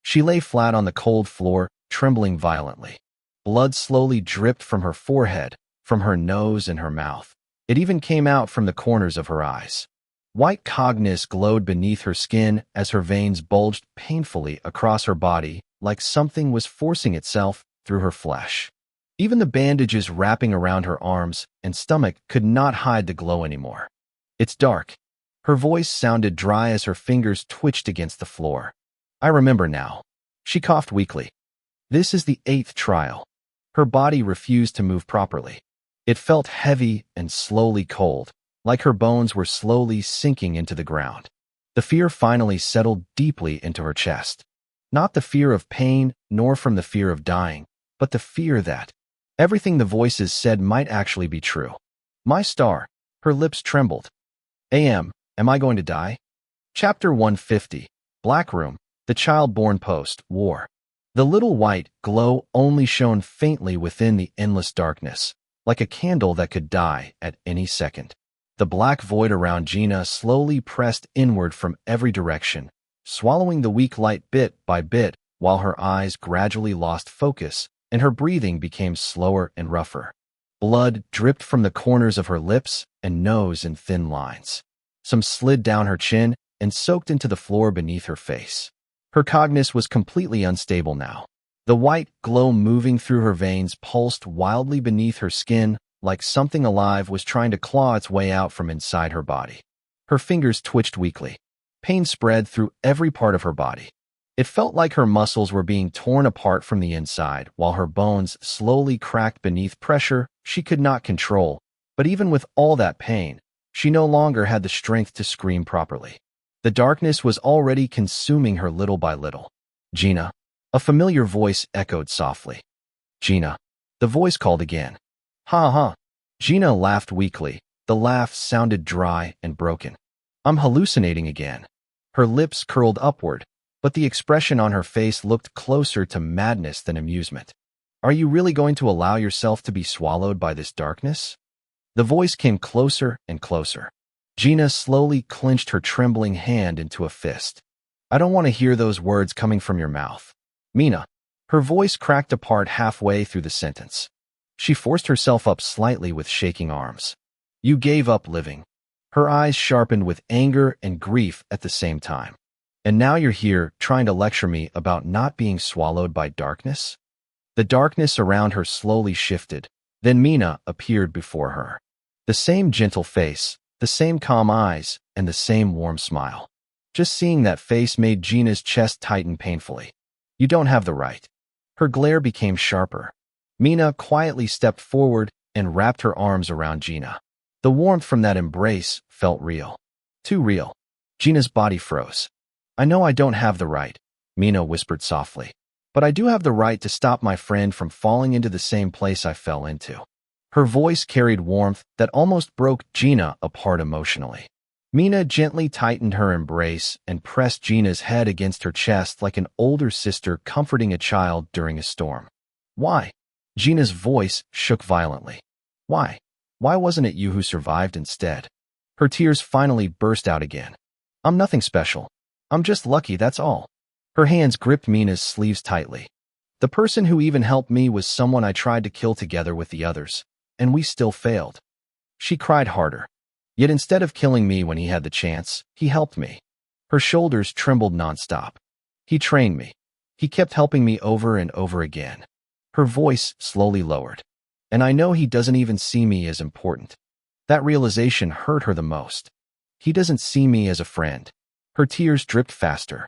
She lay flat on the cold floor, trembling violently. Blood slowly dripped from her forehead, from her nose and her mouth. It even came out from the corners of her eyes. White cognates glowed beneath her skin as her veins bulged painfully across her body, like something was forcing itself through her flesh. Even the bandages wrapping around her arms and stomach could not hide the glow anymore. It's dark. Her voice sounded dry as her fingers twitched against the floor. I remember now. She coughed weakly. This is the 8th trial. Her body refused to move properly. It felt heavy and slowly cold, like her bones were slowly sinking into the ground. The fear finally settled deeply into her chest. Not the fear of pain, nor from the fear of dying, but the fear that everything the voices said might actually be true. My star. Her lips trembled. Am I going to die? Chapter 150. Black Room. The Child-Born Post-War. The little white glow only shone faintly within the endless darkness, like a candle that could die at any second. The black void around Gina slowly pressed inward from every direction, swallowing the weak light bit by bit while her eyes gradually lost focus and her breathing became slower and rougher. Blood dripped from the corners of her lips and nose in thin lines. Some slid down her chin and soaked into the floor beneath her face. Her cognition was completely unstable now. The white glow moving through her veins pulsed wildly beneath her skin, like something alive was trying to claw its way out from inside her body. Her fingers twitched weakly. Pain spread through every part of her body. It felt like her muscles were being torn apart from the inside, while her bones slowly cracked beneath pressure she could not control. But even with all that pain, she no longer had the strength to scream properly. The darkness was already consuming her little by little. Gina. A familiar voice echoed softly. Gina. The voice called again. Ha ha. Gina laughed weakly. The laugh sounded dry and broken. I'm hallucinating again. Her lips curled upward, but the expression on her face looked closer to madness than amusement. Are you really going to allow yourself to be swallowed by this darkness? The voice came closer and closer. Gina slowly clenched her trembling hand into a fist. I don't want to hear those words coming from your mouth. Mina. Her voice cracked apart halfway through the sentence. She forced herself up slightly with shaking arms. You gave up living. Her eyes sharpened with anger and grief at the same time. And now you're here trying to lecture me about not being swallowed by darkness? The darkness around her slowly shifted. Then Mina appeared before her. The same gentle face, the same calm eyes, and the same warm smile. Just seeing that face made Gina's chest tighten painfully. You don't have the right. Her glare became sharper. Mina quietly stepped forward and wrapped her arms around Gina. The warmth from that embrace felt real. Too real. Gina's body froze. I know I don't have the right, Mina whispered softly. But I do have the right to stop my friend from falling into the same place I fell into. Her voice carried warmth that almost broke Gina apart emotionally. Mina gently tightened her embrace and pressed Gina's head against her chest like an older sister comforting a child during a storm. Why? Gina's voice shook violently. Why? Why wasn't it you who survived instead? Her tears finally burst out again. I'm nothing special. I'm just lucky, that's all. Her hands gripped Mina's sleeves tightly. The person who even helped me was someone I tried to kill together with the others, and we still failed. She cried harder. Yet instead of killing me when he had the chance, he helped me. Her shoulders trembled nonstop. He trained me. He kept helping me over and over again. Her voice slowly lowered. And I know he doesn't even see me as important. That realization hurt her the most. He doesn't see me as a friend. Her tears dripped faster.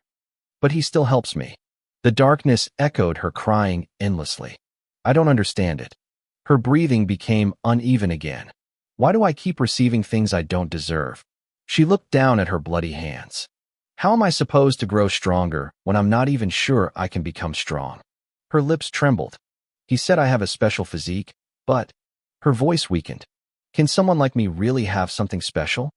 But he still helps me. The darkness echoed her crying endlessly. I don't understand it. Her breathing became uneven again. Why do I keep receiving things I don't deserve? She looked down at her bloody hands. How am I supposed to grow stronger when I'm not even sure I can become strong? Her lips trembled. He said I have a special physique, but her voice weakened. Can someone like me really have something special?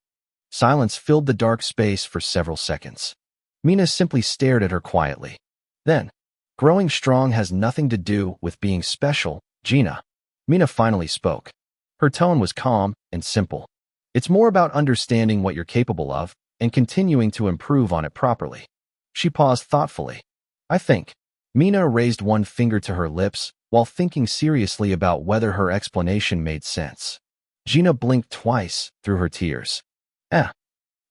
Silence filled the dark space for several seconds. Mina simply stared at her quietly. Then, growing strong has nothing to do with being special, Gina. Mina finally spoke. Her tone was calm and simple. It's more about understanding what you're capable of and continuing to improve on it properly. She paused thoughtfully. I think. Mina raised one finger to her lips while thinking seriously about whether her explanation made sense. Gina blinked twice through her tears.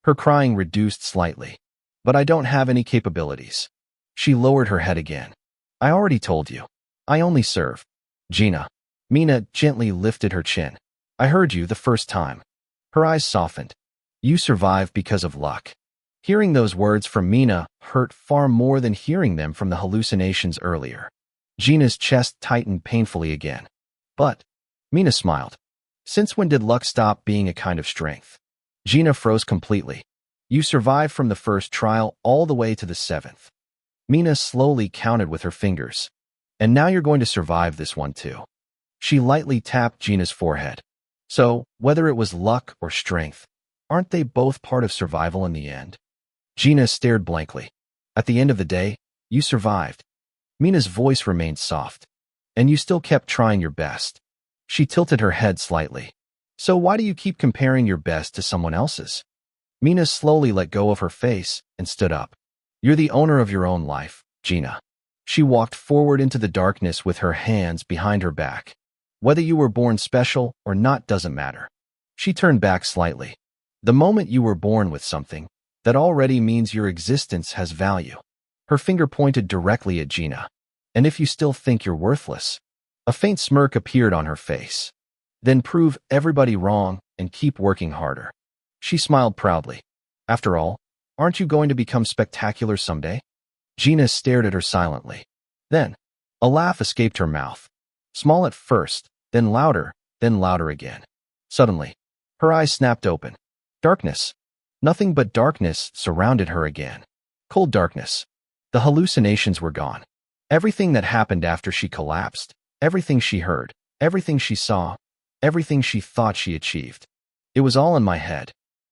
Her crying reduced slightly. But I don't have any capabilities. She lowered her head again. I already told you. I only serve. Gina. Mina gently lifted her chin. I heard you the first time. Her eyes softened. You survived because of luck. Hearing those words from Mina hurt far more than hearing them from the hallucinations earlier. Gina's chest tightened painfully again. But, Mina smiled. Since when did luck stop being a kind of strength? Gina froze completely. You survived from the first trial all the way to the 7th. Mina slowly counted with her fingers. And now you're going to survive this one too. She lightly tapped Gina's forehead. So, whether it was luck or strength, aren't they both part of survival in the end? Gina stared blankly. At the end of the day, you survived. Mina's voice remained soft. And you still kept trying your best. She tilted her head slightly. So why do you keep comparing your best to someone else's? Mina slowly let go of her face and stood up. You're the owner of your own life, Gina. She walked forward into the darkness with her hands behind her back. Whether you were born special or not doesn't matter. She turned back slightly. The moment you were born with something, that already means your existence has value. Her finger pointed directly at Gina. And if you still think you're worthless, a faint smirk appeared on her face. Then prove everybody wrong and keep working harder. She smiled proudly. After all, aren't you going to become spectacular someday? Gina stared at her silently. Then, a laugh escaped her mouth. Small at first, then louder again. Suddenly, her eyes snapped open. Darkness. Nothing but darkness surrounded her again. Cold darkness. The hallucinations were gone. Everything that happened after she collapsed, Everything she heard, everything she saw, everything she thought she achieved. It was all in my head.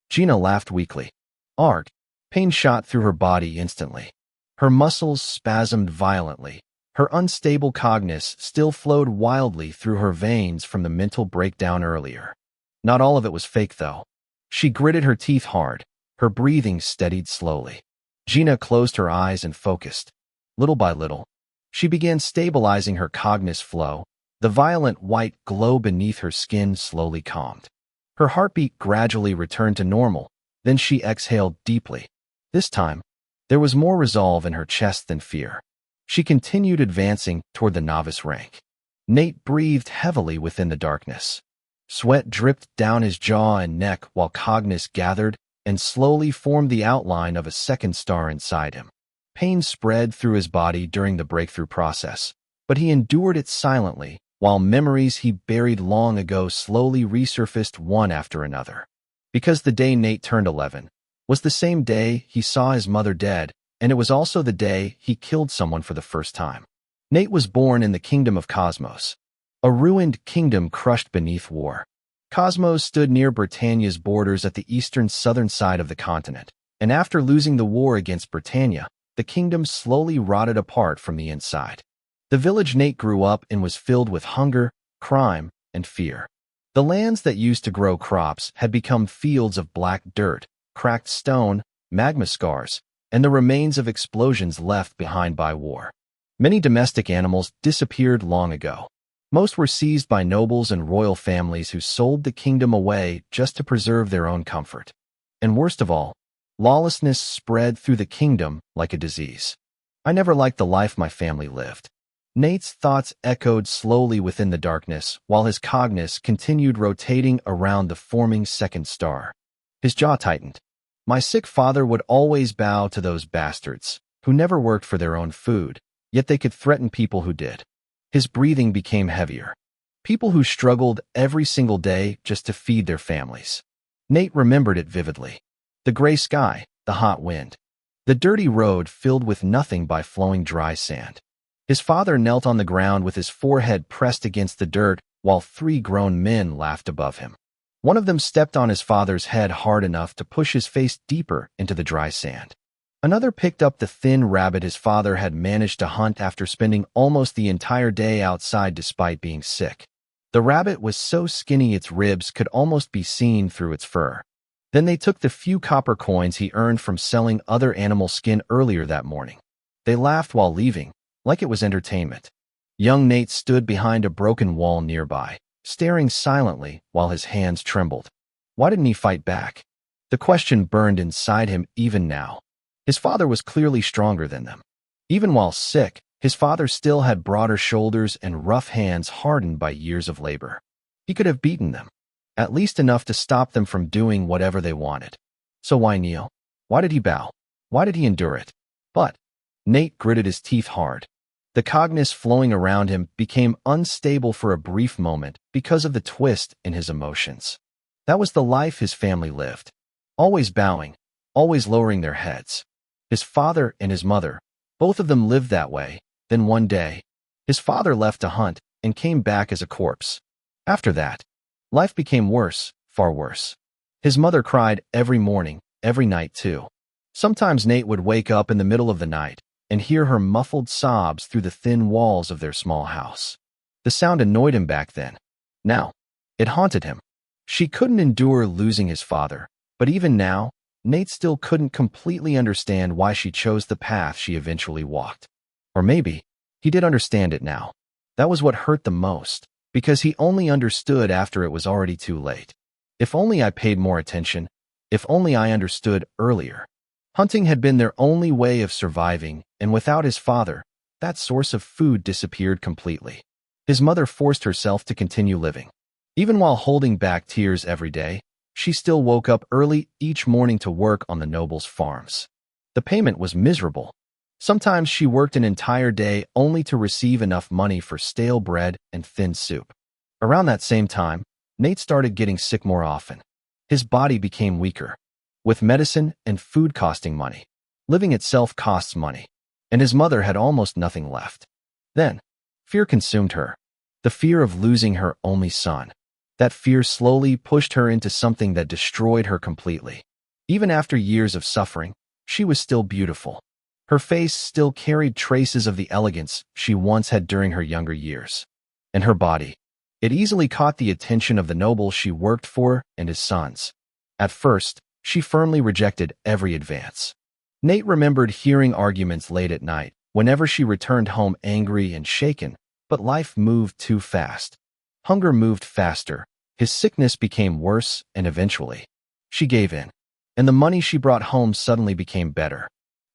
Gina laughed weakly. Arg. Pain shot through her body instantly. Her muscles spasmed violently. Her unstable cognition still flowed wildly through her veins from the mental breakdown earlier. Not all of it was fake, though. She gritted her teeth hard. Her breathing steadied slowly. Gina closed her eyes and focused. Little by little, she began stabilizing her cognitive flow. The violent white glow beneath her skin slowly calmed. Her heartbeat gradually returned to normal. Then she exhaled deeply. This time, there was more resolve in her chest than fear. She continued advancing toward the novice rank. Nate breathed heavily within the darkness. Sweat dripped down his jaw and neck while cognition gathered and slowly formed the outline of a second star inside him. Pain spread through his body during the breakthrough process, but he endured it silently, while memories he buried long ago slowly resurfaced one after another. Because the day Nate turned 11 was the same day he saw his mother dead, and it was also the day he killed someone for the first time. Nate was born in the kingdom of Cosmos, a ruined kingdom crushed beneath war. Cosmos stood near Britannia's borders at the eastern southern side of the continent, and after losing the war against Britannia, the kingdom slowly rotted apart from the inside. The village Nate grew up in was filled with hunger, crime, and fear. The lands that used to grow crops had become fields of black dirt, cracked stone, magma scars, and the remains of explosions left behind by war. Many domestic animals disappeared long ago. Most were seized by nobles and royal families who sold the kingdom away just to preserve their own comfort. And worst of all, lawlessness spread through the kingdom like a disease. I never liked the life my family lived. Nate's thoughts echoed slowly within the darkness while his cognition continued rotating around the forming second star. His jaw tightened. My sick father would always bow to those bastards, who never worked for their own food, yet they could threaten people who did. His breathing became heavier. People who struggled every single day just to feed their families. Nate remembered it vividly. The gray sky, the hot wind, the dirty road filled with nothing but flowing dry sand. His father knelt on the ground with his forehead pressed against the dirt while 3 grown men laughed above him. One of them stepped on his father's head hard enough to push his face deeper into the dry sand. Another picked up the thin rabbit his father had managed to hunt after spending almost the entire day outside despite being sick. The rabbit was so skinny its ribs could almost be seen through its fur. Then they took the few copper coins he earned from selling other animal skin earlier that morning. They laughed while leaving, like it was entertainment. Young Nate stood behind a broken wall nearby, staring silently while his hands trembled. Why didn't he fight back? The question burned inside him even now. His father was clearly stronger than them. Even while sick, his father still had broader shoulders and rough hands hardened by years of labor. He could have beaten them, at least enough to stop them from doing whatever they wanted. So why kneel? Why did he bow? Why did he endure it? But Nate gritted his teeth hard. The cognition flowing around him became unstable for a brief moment because of the twist in his emotions. That was the life his family lived. Always bowing, always lowering their heads. His father and his mother, both of them lived that way. Then one day, his father left to hunt and came back as a corpse. After that, life became worse, far worse. His mother cried every morning, every night too. Sometimes Nate would wake up in the middle of the night and hear her muffled sobs through the thin walls of their small house. The sound annoyed him back then. Now, it haunted him. She couldn't endure losing his father, but even now, Nate still couldn't completely understand why she chose the path she eventually walked. Or maybe, he did understand it now. That was what hurt the most, because he only understood after it was already too late. If only I paid more attention, if only I understood earlier. Hunting had been their only way of surviving, and without his father, that source of food disappeared completely. His mother forced herself to continue living. Even while holding back tears every day, she still woke up early each morning to work on the nobles' farms. The payment was miserable. Sometimes she worked an entire day only to receive enough money for stale bread and thin soup. Around that same time, Nate started getting sick more often. His body became weaker. With medicine and food costing money, living itself costs money, and his mother had almost nothing left. Then, fear consumed her. The fear of losing her only son. That fear slowly pushed her into something that destroyed her completely. Even after years of suffering, she was still beautiful. Her face still carried traces of the elegance she once had during her younger years. And her body. It easily caught the attention of the noble she worked for and his sons. At first, she firmly rejected every advance. Nate remembered hearing arguments late at night, whenever she returned home angry and shaken, but life moved too fast. Hunger moved faster, his sickness became worse, and eventually, she gave in. And the money she brought home suddenly became better.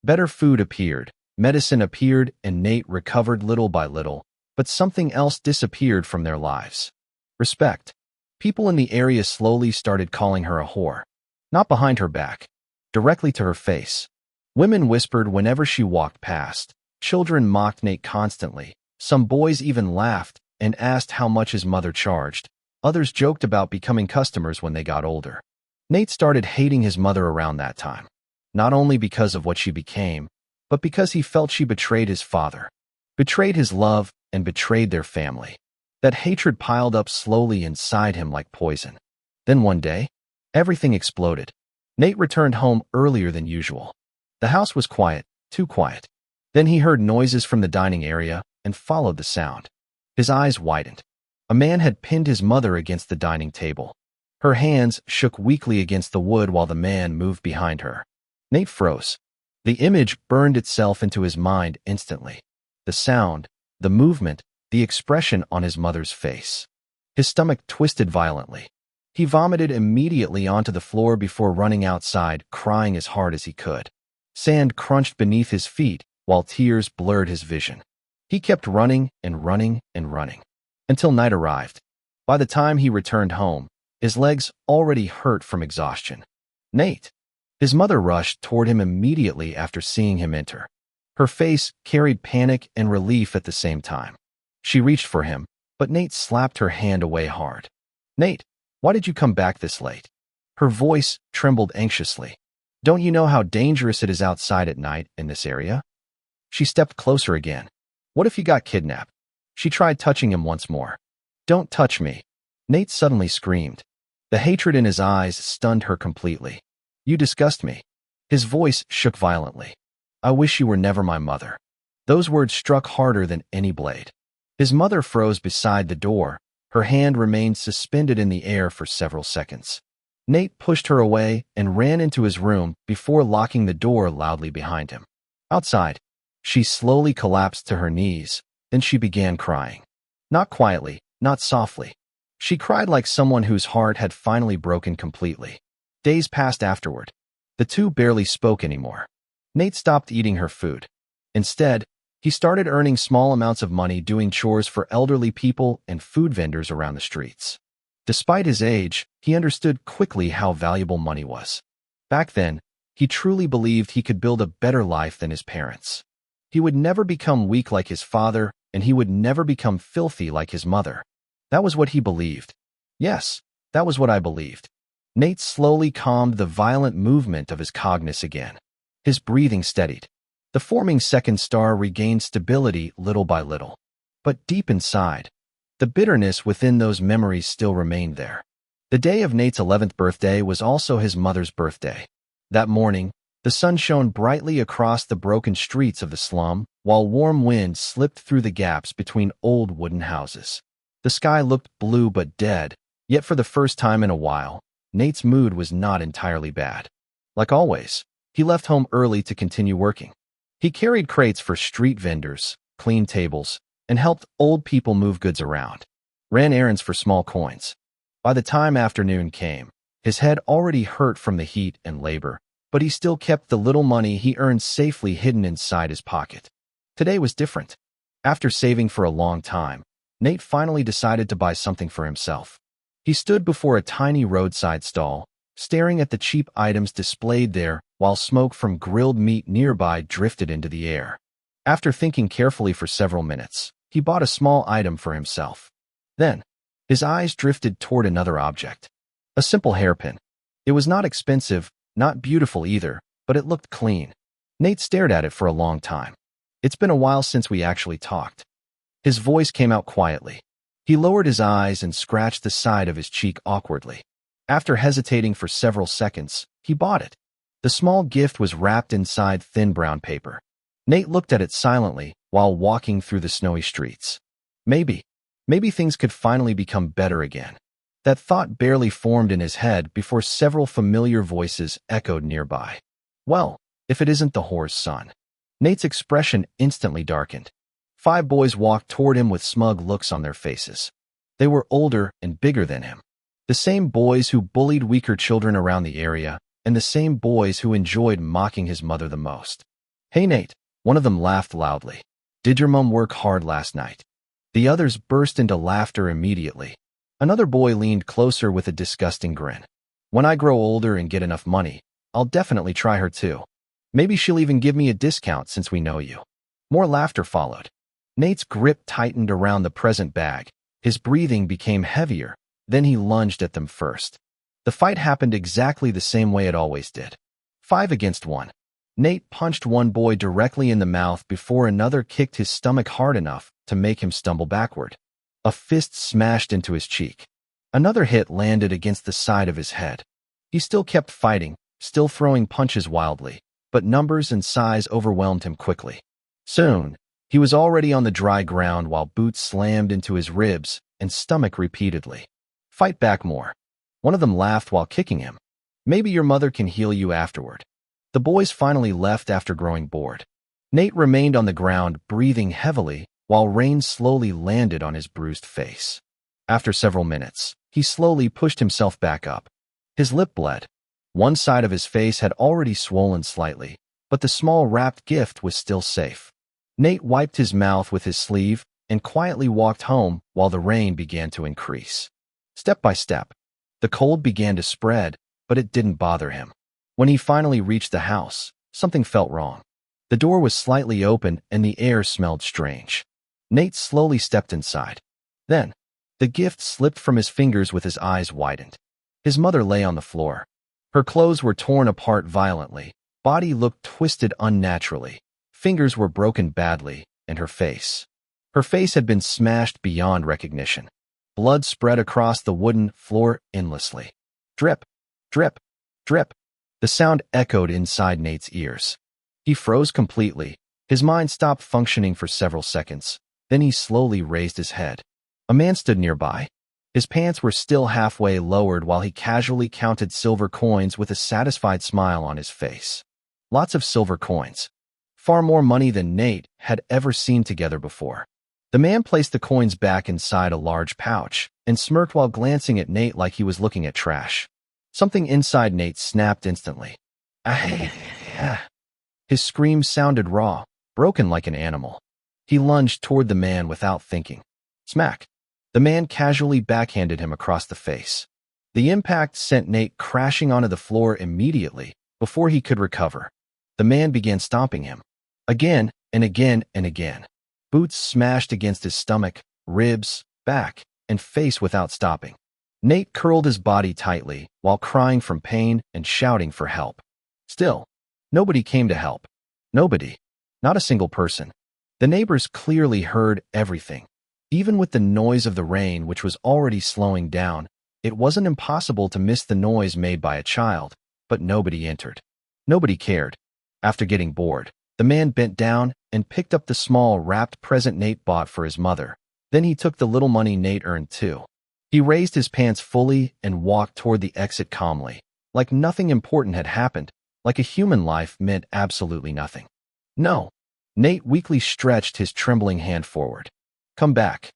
Better food appeared, medicine appeared, and Nate recovered little by little, but something else disappeared from their lives. Respect. People in the area slowly started calling her a whore. Not behind her back, directly to her face. Women whispered whenever she walked past. Children mocked Nate constantly. Some boys even laughed and asked how much his mother charged. Others joked about becoming customers when they got older. Nate started hating his mother around that time. Not only because of what she became, but because he felt she betrayed his father, betrayed his love, and betrayed their family. That hatred piled up slowly inside him like poison. Then one day, everything exploded. Nate returned home earlier than usual. The house was quiet, too quiet. Then he heard noises from the dining area and followed the sound. His eyes widened. A man had pinned his mother against the dining table. Her hands shook weakly against the wood while the man moved behind her. Nate froze. The image burned itself into his mind instantly. The sound, the movement, the expression on his mother's face. His stomach twisted violently. He vomited immediately onto the floor before running outside, crying as hard as he could. Sand crunched beneath his feet, while tears blurred his vision. He kept running and running and running, until night arrived. By the time he returned home, his legs already hurt from exhaustion. Nate! His mother rushed toward him immediately after seeing him enter. Her face carried panic and relief at the same time. She reached for him, but Nate slapped her hand away hard. "Nate, why did you come back this late?" Her voice trembled anxiously. "Don't you know how dangerous it is outside at night in this area?" She stepped closer again. "What if you got kidnapped?" She tried touching him once more. "Don't touch me." Nate suddenly screamed. The hatred in his eyes stunned her completely. "You disgust me." His voice shook violently. "I wish you were never my mother." Those words struck harder than any blade. His mother froze beside the door. Her hand remained suspended in the air for several seconds. Nate pushed her away and ran into his room before locking the door loudly behind him. Outside, she slowly collapsed to her knees, then she began crying. Not quietly, not softly. She cried like someone whose heart had finally broken completely. Days passed afterward. The two barely spoke anymore. Nate stopped eating her food. Instead, he started earning small amounts of money doing chores for elderly people and food vendors around the streets. Despite his age, he understood quickly how valuable money was. Back then, he truly believed he could build a better life than his parents. He would never become weak like his father, and he would never become filthy like his mother. That was what he believed. Yes, that was what I believed. Nate slowly calmed the violent movement of his cognus again. His breathing steadied. The forming second star regained stability little by little. But deep inside, the bitterness within those memories still remained there. The day of Nate's 11th birthday was also his mother's birthday. That morning, the sun shone brightly across the broken streets of the slum, while warm winds slipped through the gaps between old wooden houses. The sky looked blue but dead, yet for the first time in a while, Nate's mood was not entirely bad. Like always, he left home early to continue working. He carried crates for street vendors, cleaned tables, and helped old people move goods around. Ran errands for small coins. By the time afternoon came, his head already hurt from the heat and labor, but he still kept the little money he earned safely hidden inside his pocket. Today was different. After saving for a long time, Nate finally decided to buy something for himself. He stood before a tiny roadside stall, staring at the cheap items displayed there while smoke from grilled meat nearby drifted into the air. After thinking carefully for several minutes, he bought a small item for himself. Then, his eyes drifted toward another object. A simple hairpin. It was not expensive, not beautiful either, but it looked clean. Nate stared at it for a long time. "It's been a while since we actually talked." His voice came out quietly. He lowered his eyes and scratched the side of his cheek awkwardly. After hesitating for several seconds, he bought it. The small gift was wrapped inside thin brown paper. Nate looked at it silently while walking through the snowy streets. Maybe things could finally become better again. That thought barely formed in his head before several familiar voices echoed nearby. Well, if it isn't the whore's son. Nate's expression instantly darkened. 5 boys walked toward him with smug looks on their faces. They were older and bigger than him. The same boys who bullied weaker children around the area, and the same boys who enjoyed mocking his mother the most. "Hey Nate," one of them laughed loudly. "Did your mom work hard last night?" The others burst into laughter immediately. Another boy leaned closer with a disgusting grin. "When I grow older and get enough money, I'll definitely try her too. Maybe she'll even give me a discount since we know you." More laughter followed. Nate's grip tightened around the present bag. His breathing became heavier. Then he lunged at them first. The fight happened exactly the same way it always did. 5 against 1. Nate punched one boy directly in the mouth before another kicked his stomach hard enough to make him stumble backward. A fist smashed into his cheek. Another hit landed against the side of his head. He still kept fighting, still throwing punches wildly, but numbers and size overwhelmed him quickly. Soon, he was already on the dry ground while boots slammed into his ribs and stomach repeatedly. "Fight back more." One of them laughed while kicking him. "Maybe your mother can heal you afterward." The boys finally left after growing bored. Nate remained on the ground, breathing heavily, while rain slowly landed on his bruised face. After several minutes, he slowly pushed himself back up. His lip bled. One side of his face had already swollen slightly, but the small wrapped gift was still safe. Nate wiped his mouth with his sleeve and quietly walked home while the rain began to increase. Step by step, the cold began to spread, but it didn't bother him. When he finally reached the house, something felt wrong. The door was slightly open and the air smelled strange. Nate slowly stepped inside. Then, the gift slipped from his fingers with his eyes widened. His mother lay on the floor. Her clothes were torn apart violently, body looked twisted unnaturally, fingers were broken badly, and her face had been smashed beyond recognition. Blood spread across the wooden floor endlessly. Drip, drip, drip. The sound echoed inside Nate's ears. He froze completely. His mind stopped functioning for several seconds. Then he slowly raised his head. A man stood nearby. His pants were still halfway lowered while he casually counted silver coins with a satisfied smile on his face. Lots of silver coins. Far more money than Nate had ever seen together before. The man placed the coins back inside a large pouch and smirked while glancing at Nate like he was looking at trash. Something inside Nate snapped instantly. His scream sounded raw, broken like an animal. He lunged toward the man without thinking. Smack! The man casually backhanded him across the face. The impact sent Nate crashing onto the floor immediately before he could recover. The man began stomping him. Again and again and again. Boots smashed against his stomach, ribs, back, and face without stopping. Nate curled his body tightly while crying from pain and shouting for help. Still, nobody came to help. Nobody. Not a single person. The neighbors clearly heard everything. Even with the noise of the rain, which was already slowing down, it wasn't impossible to miss the noise made by a child, but nobody entered. Nobody cared. After getting bored, the man bent down and picked up the small wrapped present Nate bought for his mother. Then he took the little money Nate earned too. He raised his pants fully and walked toward the exit calmly, like nothing important had happened, like a human life meant absolutely nothing. No. Nate weakly stretched his trembling hand forward. Come back.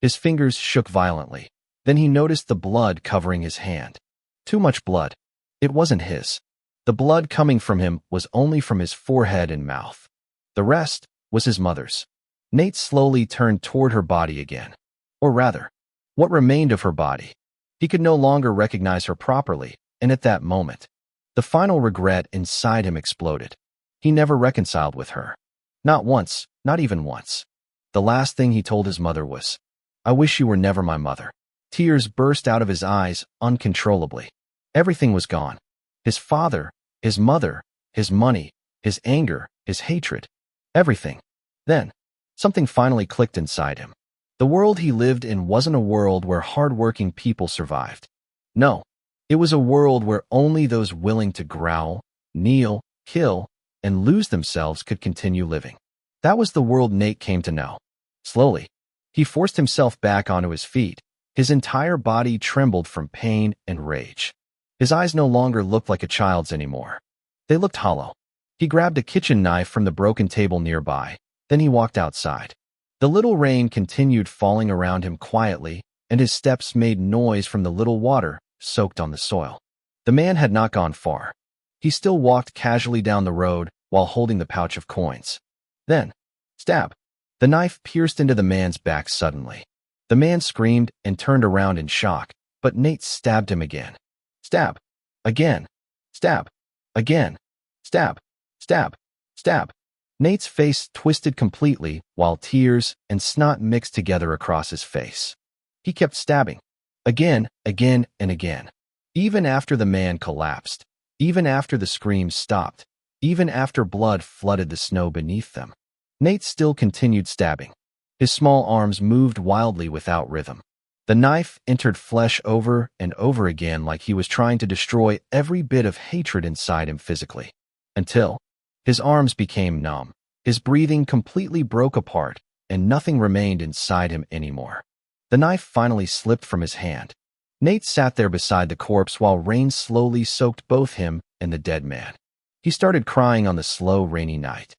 His fingers shook violently. Then he noticed the blood covering his hand. Too much blood. It wasn't his. The blood coming from him was only from his forehead and mouth. The rest was his mother's. Nate slowly turned toward her body again. Or rather, what remained of her body. He could no longer recognize her properly, and at that moment, the final regret inside him exploded. He never reconciled with her. Not once, not even once. The last thing he told his mother was, "I wish you were never my mother." Tears burst out of his eyes uncontrollably. Everything was gone. His father, his mother, his money, his anger, his hatred. Everything. Then, something finally clicked inside him. The world he lived in wasn't a world where hard-working people survived. No, it was a world where only those willing to growl, kneel, kill, and lose themselves could continue living. That was the world Nate came to know. Slowly, he forced himself back onto his feet. His entire body trembled from pain and rage. His eyes no longer looked like a child's anymore. They looked hollow. He grabbed a kitchen knife from the broken table nearby. Then he walked outside. The little rain continued falling around him quietly, and his steps made noise from the little water soaked on the soil. The man had not gone far. He still walked casually down the road while holding the pouch of coins. Then, stab! The knife pierced into the man's back suddenly. The man screamed and turned around in shock, but Nate stabbed him again. Stab! Again! Stab! Again! Stab! Stab! Stab! Nate's face twisted completely while tears and snot mixed together across his face. He kept stabbing. Again, again, and again. Even after the man collapsed. Even after the screams stopped. Even after blood flooded the snow beneath them. Nate still continued stabbing. His small arms moved wildly without rhythm. The knife entered flesh over and over again like he was trying to destroy every bit of hatred inside him physically. Until his arms became numb. His breathing completely broke apart, and nothing remained inside him anymore. The knife finally slipped from his hand. Nate sat there beside the corpse while rain slowly soaked both him and the dead man. He started crying on the slow, rainy night.